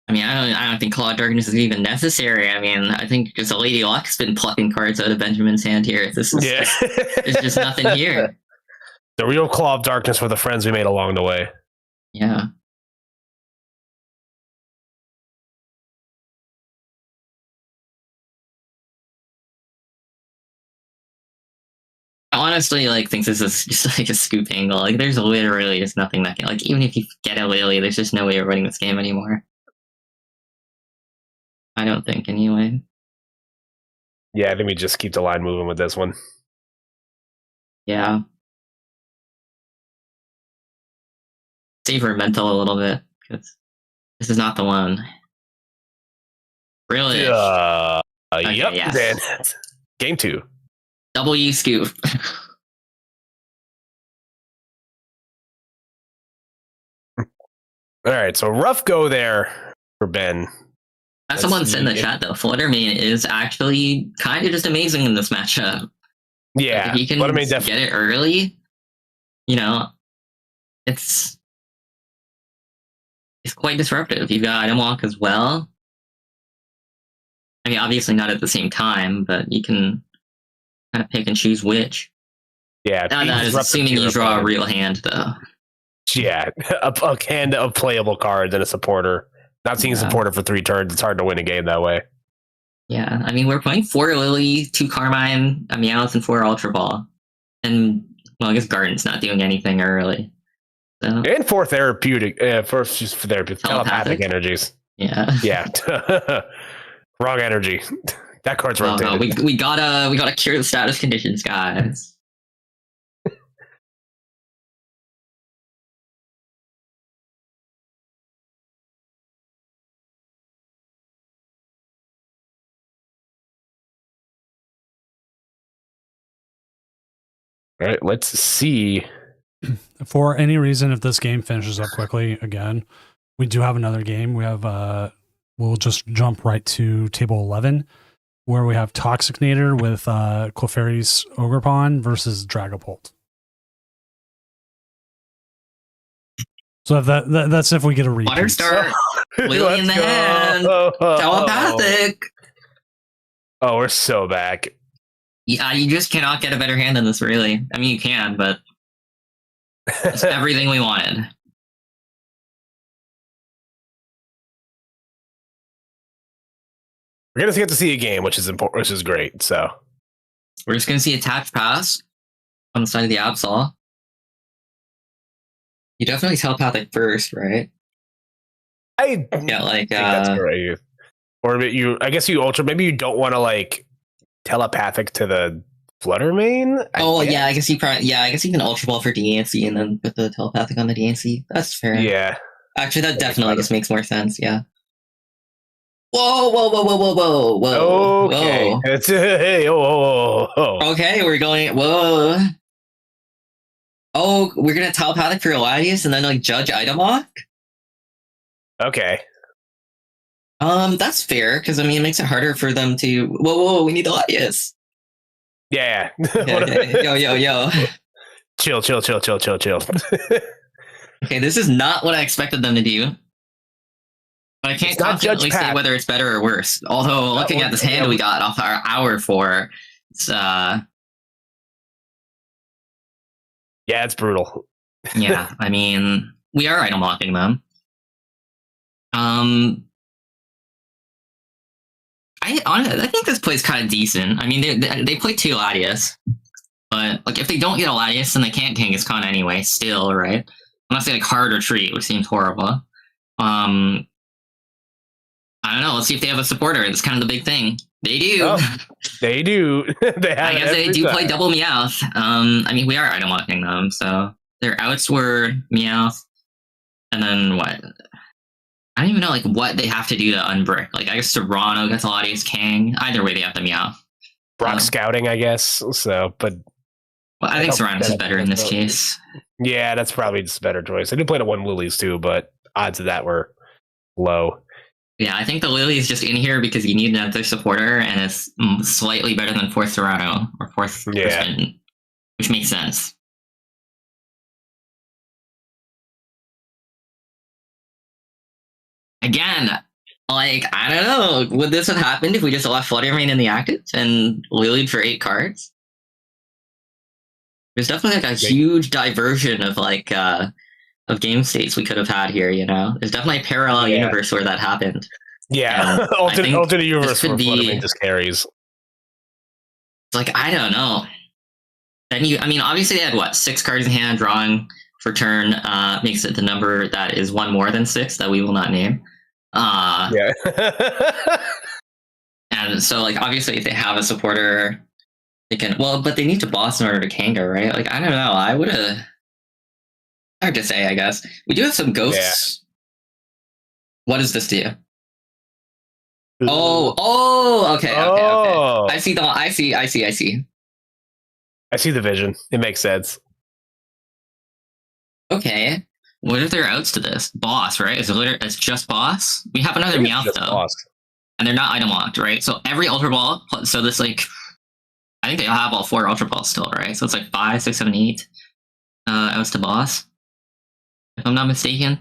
I mean, I don't think Claw of Darkness is even necessary. I mean, I think because the Lady Luck's been plucking cards out of Benjamin's hand here. There's just nothing here. The real Claw of Darkness were the friends we made along the way. Yeah. I honestly think this is just like a scoop angle. Like, there's literally just nothing that can, even if you get a Lily, there's just no way of winning this game anymore. I don't think, anyway. Yeah, I think we just keep the line moving with this one. Yeah. Save her mental a little bit, because this is not the one. Really? Okay, yep. Yes. Then. Game 2. W scoop. All right, so rough go there for Ben. As someone said in the chat, though, Fluttermane is actually kind of just amazing in this matchup. Yeah, if he can get it early, it's quite disruptive. You've got item walk as well. I mean, obviously not at the same time, but you can kind of pick and choose which. Yeah, that is assuming you draw a real hand, though. Yeah, a hand of playable cards and a supporter. Not seeing a supporter for 3 turns, it's hard to win a game that way. Yeah, I mean, we're playing 4 Lily, 2 Carmine, a Meowth, and 4 Ultra Ball. And, well, I guess Garden's not doing anything early. So. And 4 therapeutic, telepathic energies. Yeah. Yeah. Wrong energy. That card's rotated. No, we gotta cure the status conditions, guys. All right, let's see. For any reason, if this game finishes up quickly again, we do have another game. We have we'll just jump right to table 11, where we have Toxicnator with Clefairy's Ogrepon versus Dragapult. So that's if we get a repeat. Waterstar, Lily in the hand, telepathic. Oh, we're so back. Yeah, you just cannot get a better hand than this, really. I mean, you can, but it's everything we wanted. We're gonna get to see a game, which is important, which is great. So we're just gonna see a tap pass on the side of the Absol. You definitely telepathic first, right? I think that's great. Or I guess you ultra. Maybe you don't want to telepathic to the Fluttermane. I guess you can Ultra Ball for DNC and then put the telepathic on the DNC. That's fair. Yeah. Actually, that definitely just makes more sense. Yeah. Whoa. Okay. Whoa. It's hey. Oh. Okay, we're going. Whoa. Oh, we're gonna telepathic for Eladius and then judge item lock. Okay. That's fair because it makes it harder for them to. Whoa! We need Eladius. Yeah. Yo. Chill. Okay, this is not what I expected them to do. But I can't confidently say whether it's better or worse. Although, looking at this hand we got off our hour 4, it's yeah, it's brutal. Yeah, I mean, we are item locking them. I think this play's kind of decent. I mean, they play 2 Latias, but like if they don't get a Latias, then they can't Genghis Khan anyway. Still, right? Unless they like hard retreat, which seems horrible. I don't know. Let's see if they have a supporter. That's kind of the big thing. They do. Oh, they do. I guess they do play double Meowth. I mean, we are item locking them, so their outs were Meowth, and then what? I don't even know like what they have to do to unbrick. Like I guess Serrano gets a Latias King. Either way, they have to Meowth. Brock scouting, I guess. So, but well, I think Serrano's is better in this case. Yeah, that's probably just a better choice. I did play to 1 Lilies too, but odds of that were low. Yeah, I think the Lily is just in here because you need another supporter, and it's slightly better than 4th Serrano or 4th Crispin, which makes sense. Again, like, I don't know, would this have happened if we just left Flutter Mane in the active and Lilied for 8 cards? There's definitely like a huge diversion of like of game states we could have had here, you know? There's definitely a parallel universe where that happened. Yeah, alternate universe where Flutter Mane just carries. Like, I don't know. Then I mean, obviously they had what, 6 cards in hand, drawing for turn makes it the number that is 1 more than 6 that we will not name. Yeah. And so, like, obviously, if they have a supporter, they can. Well, but they need to boss in order to Kanga, right? Like, I don't know. I would have. Hard to say, I guess. We do have some ghosts. Yeah. What does this do? Okay. I see I see the vision. It makes sense. Okay. What are their outs to this? Boss, right? It's just boss? We have another Meowth, though. Boss. And they're not item locked, right? So every Ultra Ball, so this, like, I think they have all 4 Ultra Balls still, right? So it's like 5, 6, 7, 8 outs to boss, if I'm not mistaken.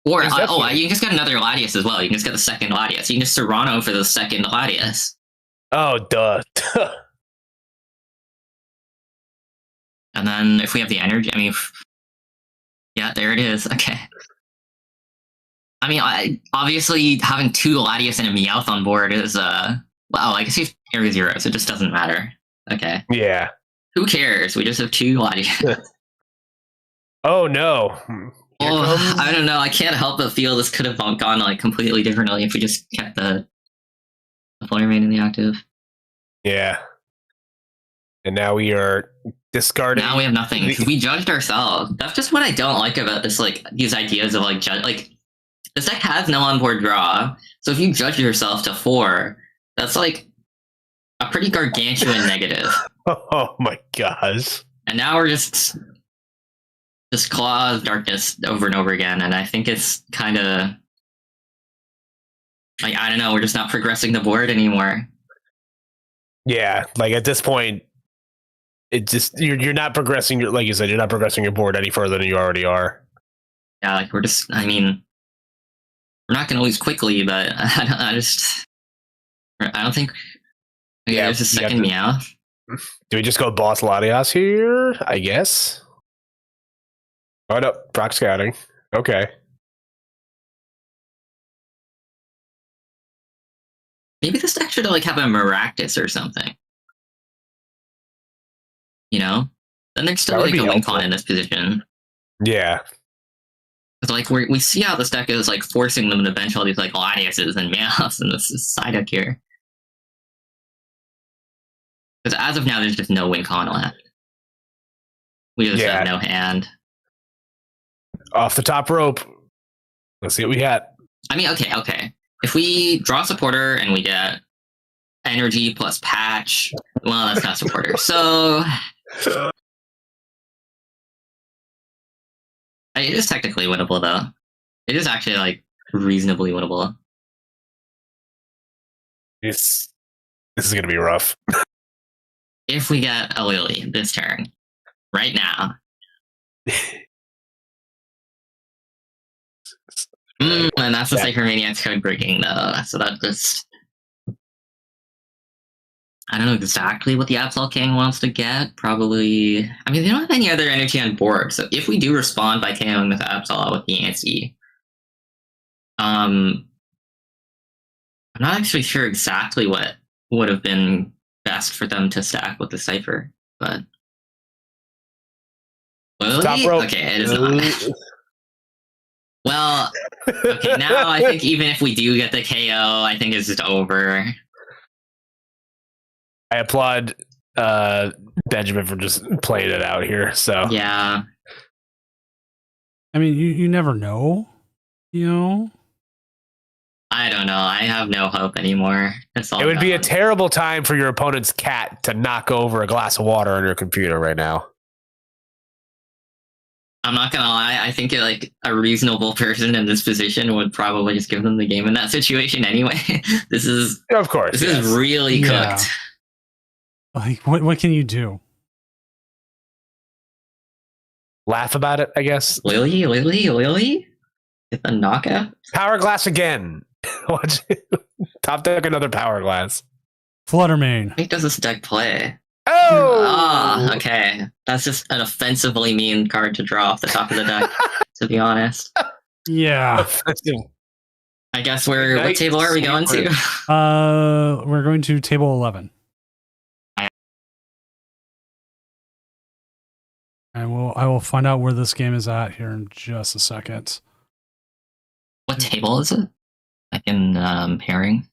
Or, you can just get another Latias as well. You can just get the second Latias. You can just Serrano for the second Latias. Oh, duh. And then if we have the energy, I mean, yeah, there it is. Okay. I mean, obviously having 2 Latias and a Meowth on board is, well, I guess you have area 0, so it just doesn't matter. Okay. Yeah. Who cares? We just have 2 Latias. Oh, no. Oh, I don't know. I can't help but feel this could have gone like completely differently if we just kept the Flutter Mane in the active. Yeah. And now we are discarding. Now we have nothing. We judged ourselves. That's just what I don't like about this. Like these ideas of like this deck has no onboard draw. So if you judge yourself to 4, that's like a pretty gargantuan negative. Oh my gosh! And now we're just Claw of Darkness over and over again, and I think it's kind of like, I don't know, we're just not progressing the board anymore. Yeah, like at this point, it just you're not progressing like you said, you're not progressing your board any further than you already are. Yeah, like we're not gonna lose quickly, but I don't think. Okay, yeah, there's a second Meowth. Do we just go boss Latias here? I guess. Oh no, proc scouting. Okay. Maybe this deck should like have a Maractus or something. You know? Then there's still like a win con in this position. Yeah. It's like we see how this deck is like forcing them to bench all these like Latiases and Meowths in this side deck here. Because as of now, there's just no win con left. We just have no hand. Off the top rope. Let's see what we got. I mean, okay. If we draw supporter and we get energy plus patch, well, that's not supporter. So it is technically winnable, though. It is actually like reasonably winnable. This is gonna be rough. If we get a Lily this turn, right now. And that's the Sacred Maniac's code breaking, though. So that just. I don't know exactly what the Absol King wants to get. Probably, I mean, they don't have any other energy on board. So if we do respond by KOing this Absol with the Yancy, I'm not actually sure exactly what would have been best for them to stack with the Cypher, but Top rope. Okay, it is not. Well, okay, now I think even if we do get the KO, I think it's just over. I applaud Benjamin for just playing it out here. So yeah, I mean, you never know, you know. I don't know. I have no hope anymore. It's all it would be a gone. terrible time for your opponent's cat to knock over a glass of water on your computer right now. I'm not gonna lie. I think like a reasonable person in this position would probably just give them the game in that situation anyway. This is, of course, this is really Yeah. cooked. Like, what can you do? Laugh about it, I guess. Lily, get the knockout. Power glass again. Watch it. Top deck another power glass. Fluttermane. What does this deck play? Oh, Ah, okay. That's just an offensively mean card to draw off the top of the deck. To be honest, Yeah. I guess what table are we going to? We're going to table 11. I will find out where this game is at here in just a second. What table is it? Like in pairing?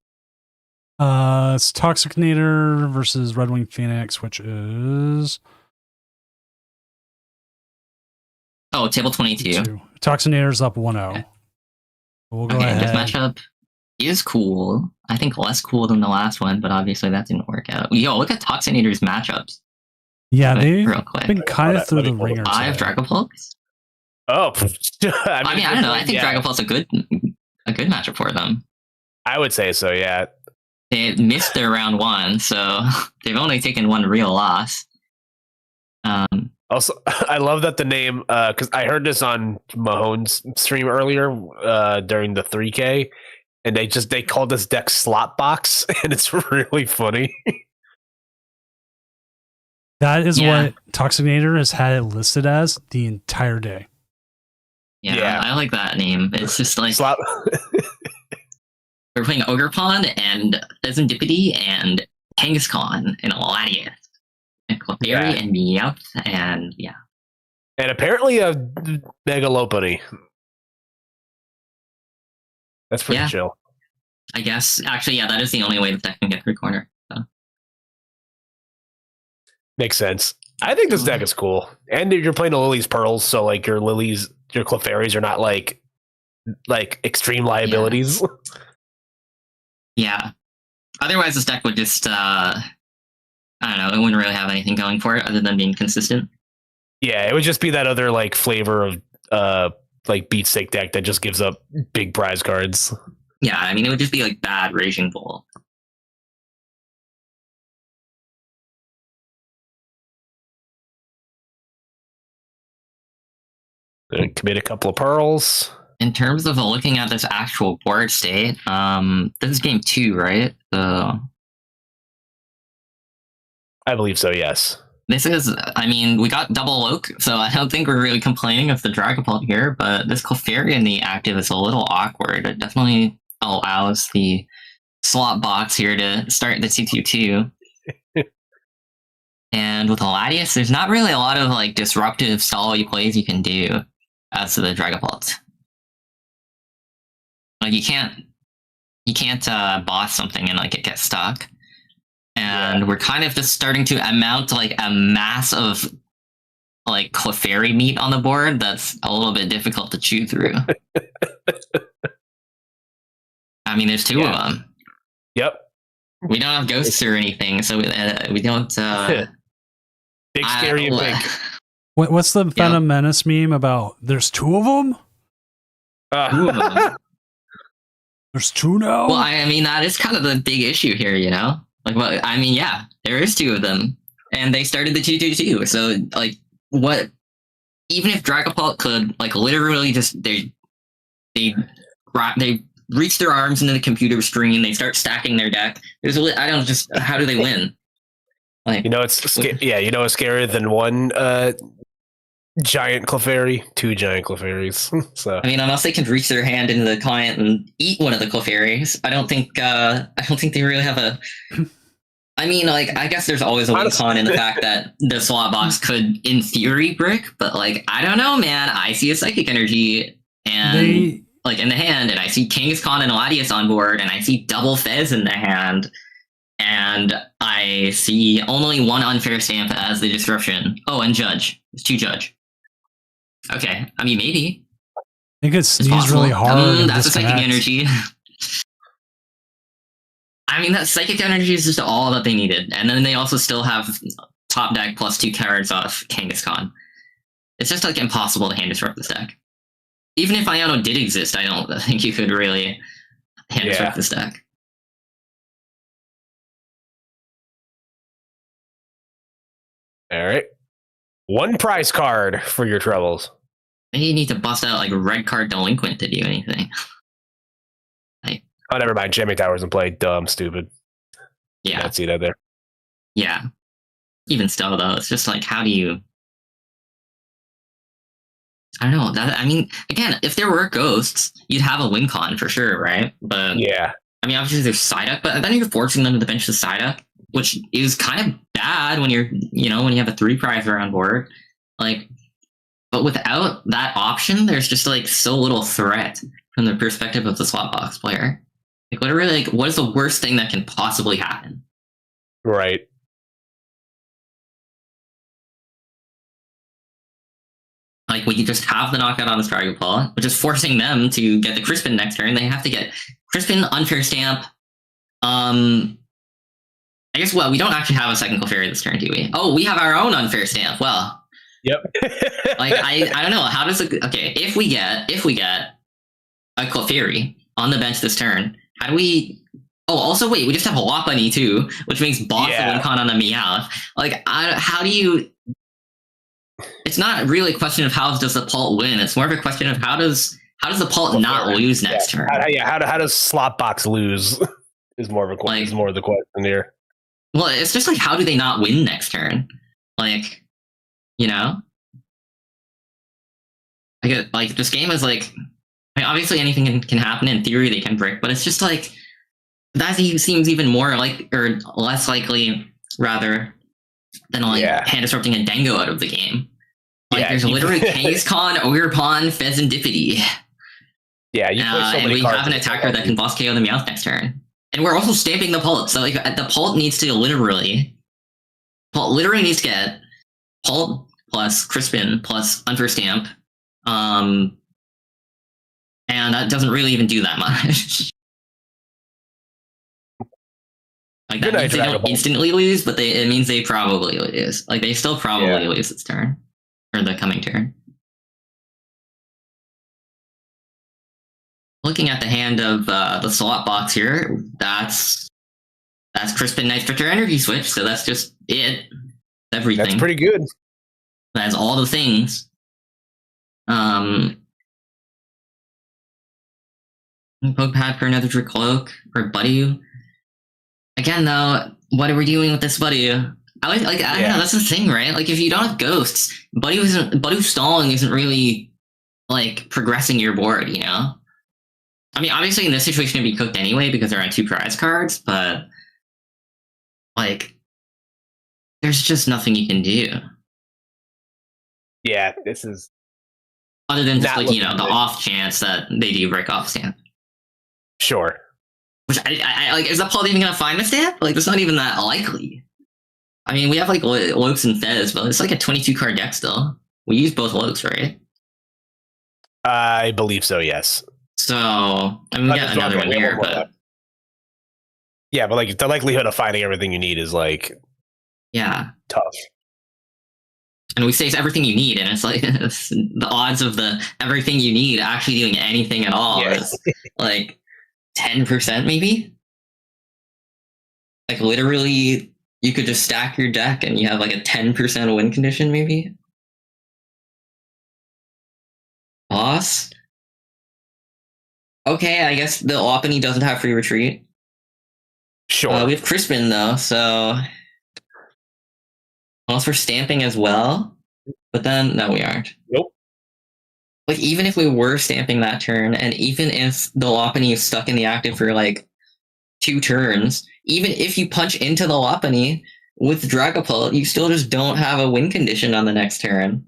It's Toxicnator versus Red Wing Phoenix, which is Table 22. Toxicnator's up 1-0. Okay. We'll go Okay, ahead. this matchup is cool. I think less cool than the last one, but obviously that didn't work out. Yo, look at Toxinator's matchups. Yeah, they've real quick. been kind of through the ringer. 5 Dragapults. Oh, I mean, I don't know. I think Dragapult's a good matchup for them. I would say so. Yeah, they missed their round 1, so they've only taken one real loss. Also, I love that the name, because I heard this on Mahone's stream earlier during the 3K, and they called this deck Slot Box, and it's really funny. That is what Toxicnator has had it listed as the entire day. Yeah, I like that name. It's just like we're playing Ogre Pond and Serendipity and Kangaskhan and Latias and Clefairy and Meowth and and apparently a Megalopony. That's pretty chill. I guess actually, that is the only way the deck can get through corner. So. Makes sense. I think this deck is cool, and you're playing a Lily's Pearls, so like your Clefairies are not like extreme liabilities. Yeah. Otherwise, this deck would just I don't know. It wouldn't really have anything going for it other than being consistent. Yeah, it would just be that other like flavor of like beat stick deck that just gives up big prize cards. Yeah, I mean it would just be like bad Raging Bull. Commit a couple of pearls. In terms of looking at this actual board state, this is game 2, right? So I believe so, yes. This is, I mean, we got double Oak, so I don't think we're really complaining of the Dragapult here, but this Clefairy in the active is a little awkward. It definitely allows the slot box here to start the 2-2-2. And with Latias, there's not really a lot of like disruptive stall plays you can do as to the Dragapult. Like you can't boss something and like it gets stuck. And we're kind of just starting to amount to like a mass of like Clefairy meat on the board that's a little bit difficult to chew through. I mean, there's 2 of them. Yep. We don't have ghosts or anything, so we don't. Big, scary, and big. What's the Venom Menace meme about? There's 2 of them? 2 of them. There's 2 now? Well, I mean, that is kind of the big issue here, you know? Like, well, I mean, yeah, there is 2 of them. And they started the 2-2-2. So, like, what? Even if Dragapult could, like, literally just, they reach their arms into the computer screen, they start stacking their deck. How do they win? Like, You know, it's scarier than one giant Clefairy, two giant Clefairies. So I mean, unless they can reach their hand into the client and eat one of the Clefairies, I don't think they really have a. I mean, like, I guess there's always a win con in the fact that the slot box could, in theory, brick, but like, I don't know, man. I see a Psychic Energy and like in the hand, and I see Kangaskhan and Latias on board, and I see double Fez in the hand, and I see only one unfair stamp as the disruption. Oh, and Judge. It's 2 Judge. Okay, I mean, maybe. It could sneeze really hard. And that's a Psychic disconnect. Energy. I mean, that Psychic Energy is just all that they needed. And then they also still have top deck plus 2 cards off Kangaskhan. It's just like impossible to hand disrupt this deck. Even if Iono did exist, I don't think you could really hand disrupt this deck. all right, 1 prize card for your troubles. Maybe you need to bust out like a red card delinquent to do anything. Oh, never mind. Jamming Tower's in play. Dumb, stupid. Yeah. Can't see that there. Yeah. Even still, though, it's just like, how do you? I don't know. I mean, again, if there were ghosts, you'd have a win con for sure, right? But yeah, I mean, obviously there's Psyduck, but then you're forcing them to bench the Psyduck, which is kind of bad when you're, when you have a 3 prizer on board. Like, but without that option, there's just like so little threat from the perspective of the slot box player. Like, what is the worst thing that can possibly happen? Right. Like, when you just have the knockout on the Dragapult, which is forcing them to get the Crispin next turn, they have to get Crispin, unfair stamp. I guess, well, we don't actually have a second Clefairy this turn, do we? Oh, we have our own unfair stamp. Well, yep. Like, I don't know. How does it, okay, if we get a Clefairy on the bench this turn, how do we? Oh, also wait, we just have a Lopunny too, which makes boss a win con on a Meowth. Like, how do you? It's not really a question of how does the Pult win. It's more of a question of how does the Pult not lose next turn. How does slot box lose? Is more of a question. Is more of the question here. Well, it's just like, how do they not win next turn? Like, like this game is like. Obviously, anything can happen. In theory, they can brick, but it's just like that seems even more like, or less likely, rather, than like hand disrupting a Dango out of the game. Like, there's literally Kangaskhan, Ogerpon, Fezandipity. Yeah, you play so and many we cards have an attacker that can boss KO the Meowth next turn, and we're also stamping the Pult. So like, the Pult needs to literally needs to get Pult plus Crispin plus Unfair Stamp. And that doesn't really even do that much. Like, that means they don't instantly lose, but it means they probably lose. Like, they still probably lose this turn. Or the coming turn. Looking at the hand of the slot box here, that's Crispin Night Stricter Energy Switch, so that's just it. Everything. That's pretty good. That's all the things. Poke pad for another Cloak or Buddy. Again, though, what are we doing with this Buddy? I don't know. That's the thing, right? Like, if you don't have ghosts, Buddy stalling isn't really like progressing your board. I mean, obviously in this situation it'd be cooked anyway because they're on 2 prize cards, but like, there's just nothing you can do. Yeah, this is other than just like, the off chance that they do break off stamp. Sure. Which I like, is the Pult even gonna find a stamp? Like, it's not even that likely. I mean, we have like Lokes and Fez, but it's like a 22 card deck still. We use both Lokes, right? I believe so, yes. So, I mean, we got another one here, but yeah, but like the likelihood of finding everything you need is like tough. And we say it's everything you need, and it's like the odds of the everything you need actually doing anything at all is like 10% maybe. Like, literally, you could just stack your deck and you have like a 10% win condition maybe. Boss. Okay, I guess the Lopunny doesn't have free retreat. Sure. We have Crispin though, so unless we're stamping as well. But then, no, we aren't. Nope. Like, even if we were stamping that turn, and even if the Lopunny is stuck in the active for like 2 turns, even if you punch into the Lopunny with Dragapult, you still just don't have a win condition on the next turn.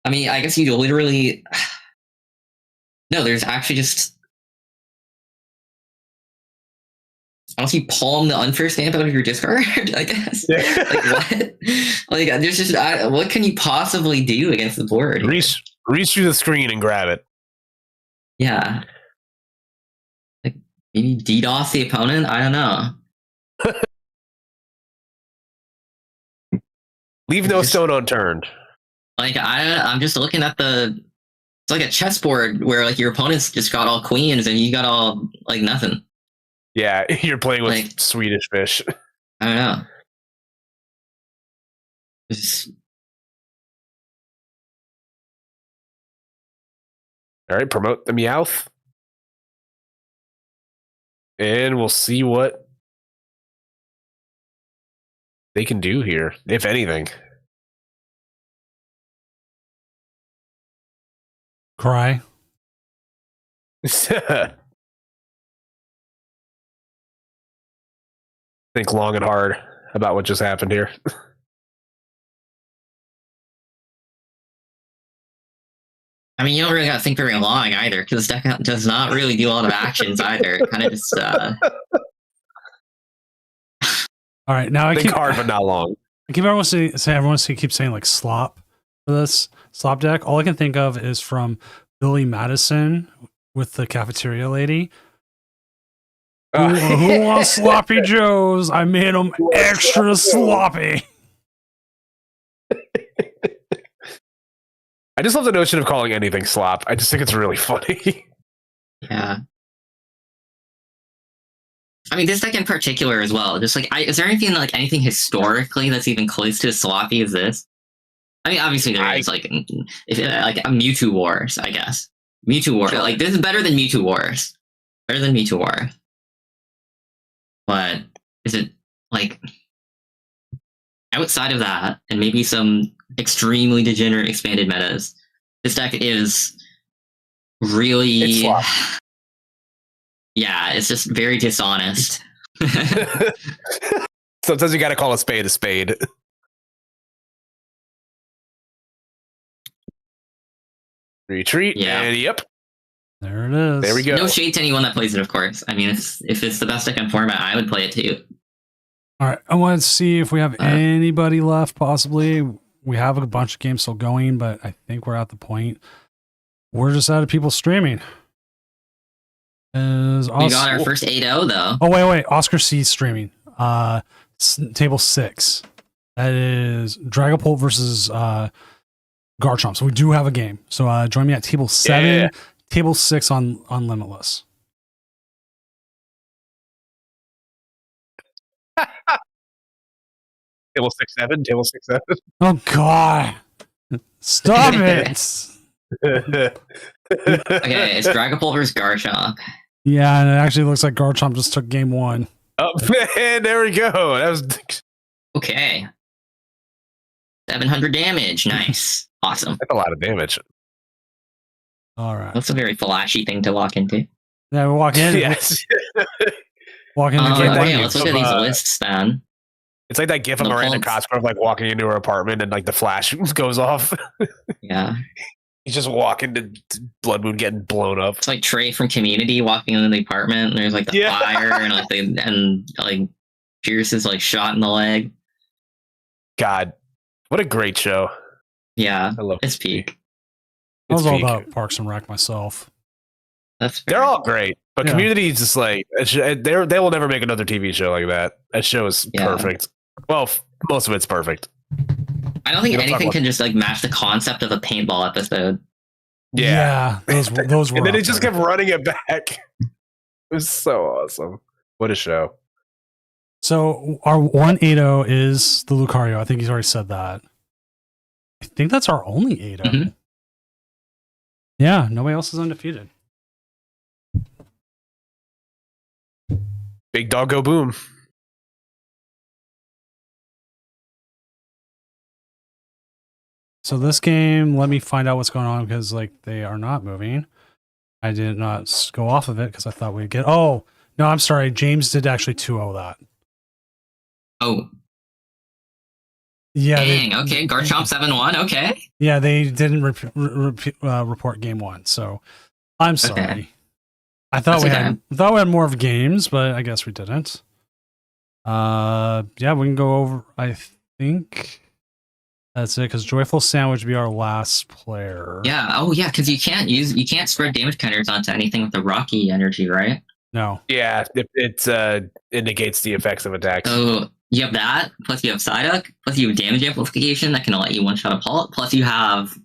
I mean, I guess you literally... No, there's actually just... Unless you palm the unfair stamp out of your discard, I guess. Like, what? Like, there's just... what can you possibly do against the board? Reach through the screen and grab it. Yeah. Like, maybe DDoS the opponent? I don't know. Leave no stone unturned. Like, I'm just looking at the... It's like a chessboard where, like, your opponent's just got all queens and you got all, like, nothing. Yeah, you're playing with Like, Swedish fish. I don't know. Just, All right, promote the Meowth. And we'll see what they can do here, if anything. Cry. Think long and hard about what just happened here. I mean, you don't really got to think very long either, because this deck does not really do a lot of actions either. It kind of just... All right, now I Think keep hard, but not long. I keep everyone keep saying like slop for this slop deck. All I can think of is from Billy Madison with the cafeteria lady. Who wants sloppy joes? I made them extra sloppy. I just love the notion of calling anything slop. I just think it's really funny. Yeah. I mean, this deck in particular as well. Just like, is there anything like anything historically that's even close to as sloppy as this? I mean, obviously there is like a Mewtwo Wars, I guess. Mewtwo Wars, like this is better than Mewtwo Wars, better than Mewtwo War. But is it like outside of that, and maybe some extremely degenerate expanded metas? This deck is really. Yeah, it's just very dishonest. Sometimes you got to call a spade a spade. Retreat. Yeah. And yep. There it is. There we go. No shade to anyone that plays it, of course. I mean, if it's the best deck in format, I would play it too. All right, I want to see if we have anybody left. Possibly, we have a bunch of games still going, but I think we're at the point. We're just out of people streaming. We got our first 8-0 though. Oh wait, Oscar C streaming. Table 6. That is Dragapult versus Garchomp. So we do have a game. So join me at table 7, Yeah. table 6 on Limitless. Table 6-7. Table 6-7. Oh God! Stop it! Okay, it's Dragapult versus Garchomp. Yeah, and it actually looks like Garchomp just took game 1. Oh man, there we go. That was Okay. 700 damage. Nice. Awesome. that's a lot of damage. All right. That's a very flashy thing to walk into. Yeah, we walk in. Yes. Walk into game Okay, 1. let's look at these lists then. It's like that gif of No Miranda faults. Cosgrove like walking into her apartment and like the flash goes off. Yeah. He's just walking to Blood Moon getting blown up. It's like Trey from Community walking into the apartment and there's like the Yeah. fire and like Pierce is like shot in the leg. God, what a great show. Yeah. I love It's it. peak. I was It's all peak. about Parks and Rec myself. That's They're fair. all great, but Yeah. Community is just like they will never make another TV show like that. That show is Yeah. perfect. Well, most of it's perfect. I don't think We don't talk anything about- can just like match the concept of a paintball episode. Yeah. those were. And then up it just there. kept running it back. It was so awesome. What a show. So our 180 is the Lucario. I think he's already said that. I think that's our only 80. Mhm. Yeah, nobody else is undefeated. Big dog go boom. So this game, let me find out what's going on because like they are not moving. I did not go off of it because I thought we'd get. Oh no, I'm sorry. James did actually 2-0 that. Oh, Yeah. dang. Okay, Garchomp 7-1. Okay. Yeah, they didn't report game 1, so I'm sorry. Okay. I thought That's we had more of games, but I guess we didn't. Yeah, we can go over. I think that's it because Joyful Sandwich would be our last player. Yeah. Oh, yeah. Because you can't spread damage counters onto anything with the Rocky energy, right? No. Yeah, it negates the effects of attacks. So you have that, plus you have Psyduck, plus you have damage amplification that can let you one-shot a Pult, plus you have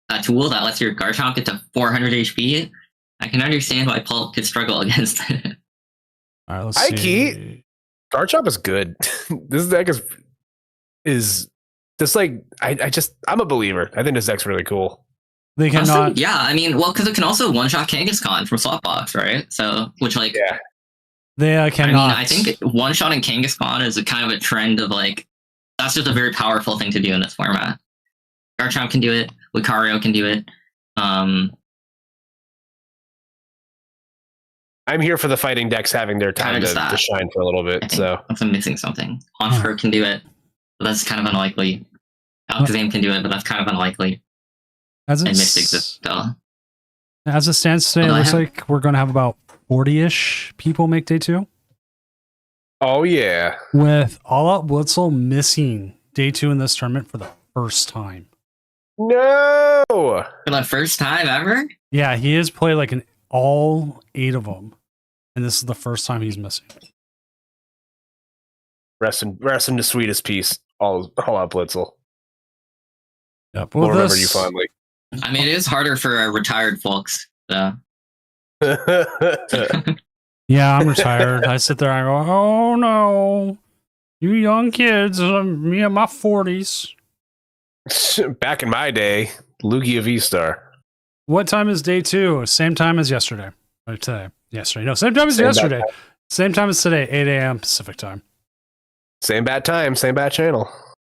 a tool that lets your Garchomp get to 400 HP. I can understand why Pult could struggle against it. All right, let's see. Key. Garchomp is good. This deck is just like I'm a believer. I think this deck's really cool. They cannot. Also, yeah, I mean, well, because it can also one-shot Kangaskhan from Slotbox, right? So, which like, Yeah. They cannot. I think one-shotting Kangaskhan is a kind of a trend of like, that's just a very powerful thing to do in this format. Garchomp can do it. Lucario can do it. I'm here for the fighting decks having their time to shine for a little bit. So I'm missing something. Honchkrow can do it, but that's kind of unlikely. Alakazam can do it, but that's kind of unlikely. As And Mystic's a spell. As it stands today, it looks like we're going to have about 40-ish people make day 2. Oh, yeah. With All Out Blitzel missing day 2 in this tournament for the first time. No! For the first time ever? Yeah, he has played like all 8 of them. And this is the first time he's missing. Rest in the sweetest peace, all out Blitzel. Yep. We'll remember you fondly. I mean, it is harder for retired folks. So. Yeah, I'm retired. I sit there and I go, oh no, you young kids, me in my 40s. Back in my day, Lugia V-Star. What time is day 2? Same time as yesterday. Or today. Yesterday. No, same time as yesterday. Same time as today, 8 a.m. Pacific time. Same bad time, same bad channel.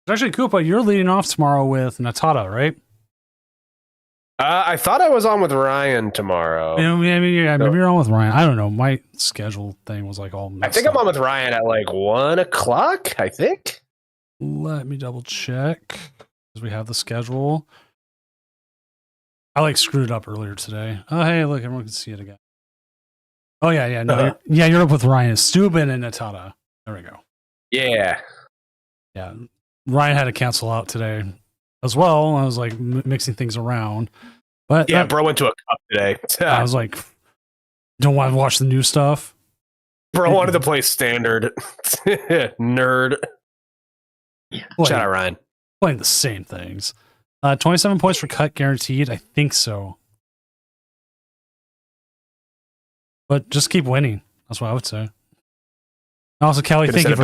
It's actually cool, but you're leading off tomorrow with Natata, right? I thought I was on with Ryan tomorrow. Maybe you're on with Ryan. I don't know. My schedule thing was like all messed I think I'm on with Ryan at like 1 o'clock, I think. Let me double check. Because we have the schedule. I like screwed it up earlier today. Oh, hey, look, everyone can see it again. Oh, yeah. No, you're up with Ryan. Steuben and Natata. There we go. Yeah. Yeah. Ryan had to cancel out today as well. I was like mixing things around. But yeah, bro went to a cup today. I was like, don't want to watch the new stuff. Bro wanted to play standard. Nerd. Shout out Ryan. Playing the same things. 27 points for cut guaranteed. I think so. But just keep winning. That's what I would say. Also, Kelly, thank you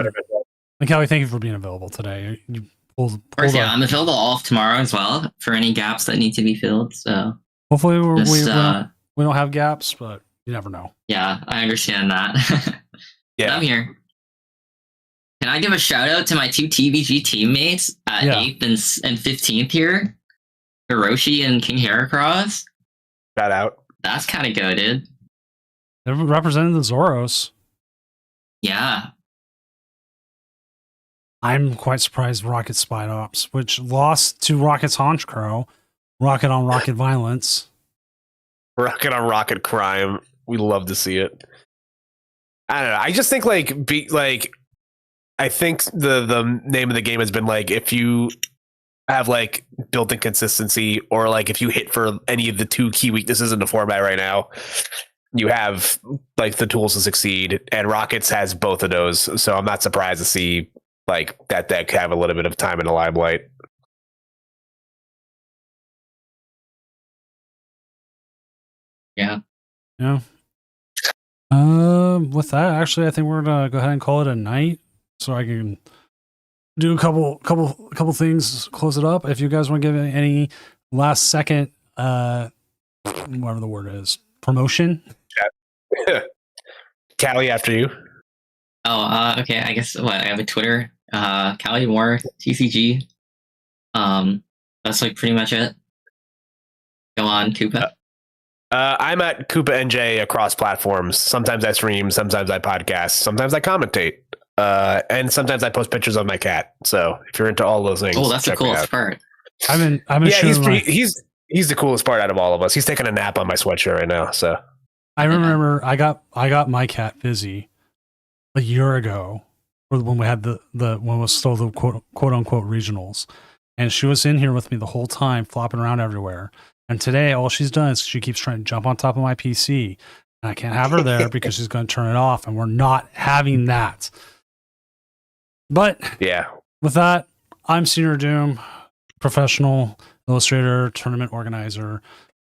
for being available today. You pulled yeah, I'm available all of tomorrow as well for any gaps that need to be filled. So hopefully we don't have gaps, but you never know. Yeah, I understand that. Yeah, I'm here. Can I give a shout out to my 2 TVG teammates at 8th and 15th here? Hiroshi and King Heracross. Shout out. That's kind of goated. They're representing the Zoros. Yeah. I'm quite surprised Rocket Spy Ops, which lost to Rocket's Honchkrow, Rocket on Rocket Violence. Rocket on Rocket Crime. We love to see it. I don't know. I just think I think the name of the game has been like, if you have like built-in consistency, or like if you hit for any of the 2 key weaknesses in the format right now, you have like the tools to succeed, and Rockets has both of those. So I'm not surprised to see like that deck have a little bit of time in the limelight. Yeah. With that, actually, I think we're gonna go ahead and call it a night, so I can do a couple things, close it up. If you guys want to give any last second, whatever the word is, promotion. Callie, after you. Oh, okay. I guess I have a Twitter. Callie Moore TCG. That's like pretty much it. Go on, Koopa. I'm at Koopa NJ across platforms. Sometimes I stream, sometimes I podcast, sometimes I commentate, and sometimes I post pictures of my cat. So if you're into all those things, Oh, that's the check me coolest out. part. I've been Yeah, showing he's the coolest part out of all of us. He's taking a nap on my sweatshirt right now. So I remember I got my cat Viii a year ago, or when we had the when it was still the quote unquote regionals, and she was in here with me the whole time, flopping around everywhere. And today, all she's done is she keeps trying to jump on top of my PC, and I can't have her there because she's going to turn it off, and we're not having that. But yeah, with that, I'm Senior Doom, professional illustrator, tournament organizer,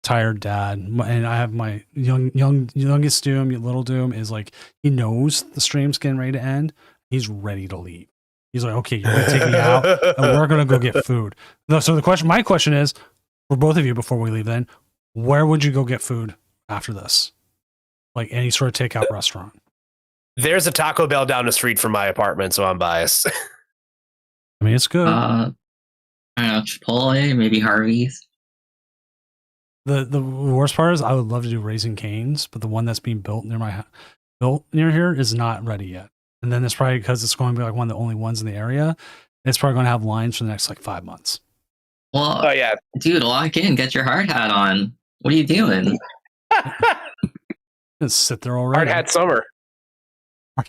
tired dad, and I have my youngest Doom, little Doom, is like, he knows the stream's getting ready to end. He's ready to leave. He's like, okay, you're gonna take me out, and we're gonna go get food. So my question is, for both of you, before we leave, then, where would you go get food after this? Like any sort of takeout restaurant? there's a Taco Bell down the street from my apartment, so I'm biased. I mean, it's good. I don't know, Chipotle, maybe Harvey's. The worst part is I would love to do Raising Cane's, but the one that's being built near here is not ready yet. And then it's probably because it's going to be like one of the only ones in the area. It's probably going to have lines for the next like 5 months. Well, Oh yeah, dude, lock in, get your hard hat on. What are you doing? Just sit there already. hard hat summer.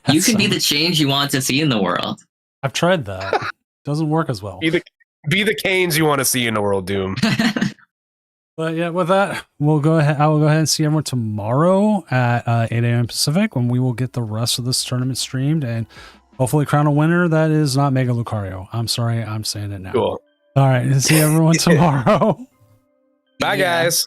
You can be the change you want to see in the world. I've tried that. Doesn't work as well. Be the Canes you want to see in the world, Doom. But yeah, with that, we'll go ahead. I will go ahead and see everyone tomorrow at 8 a.m. Pacific, when we will get the rest of this tournament streamed and hopefully crown a winner that is not Mega Lucario. I'm sorry, I'm saying it now. Cool. All right, see everyone tomorrow. Bye, guys.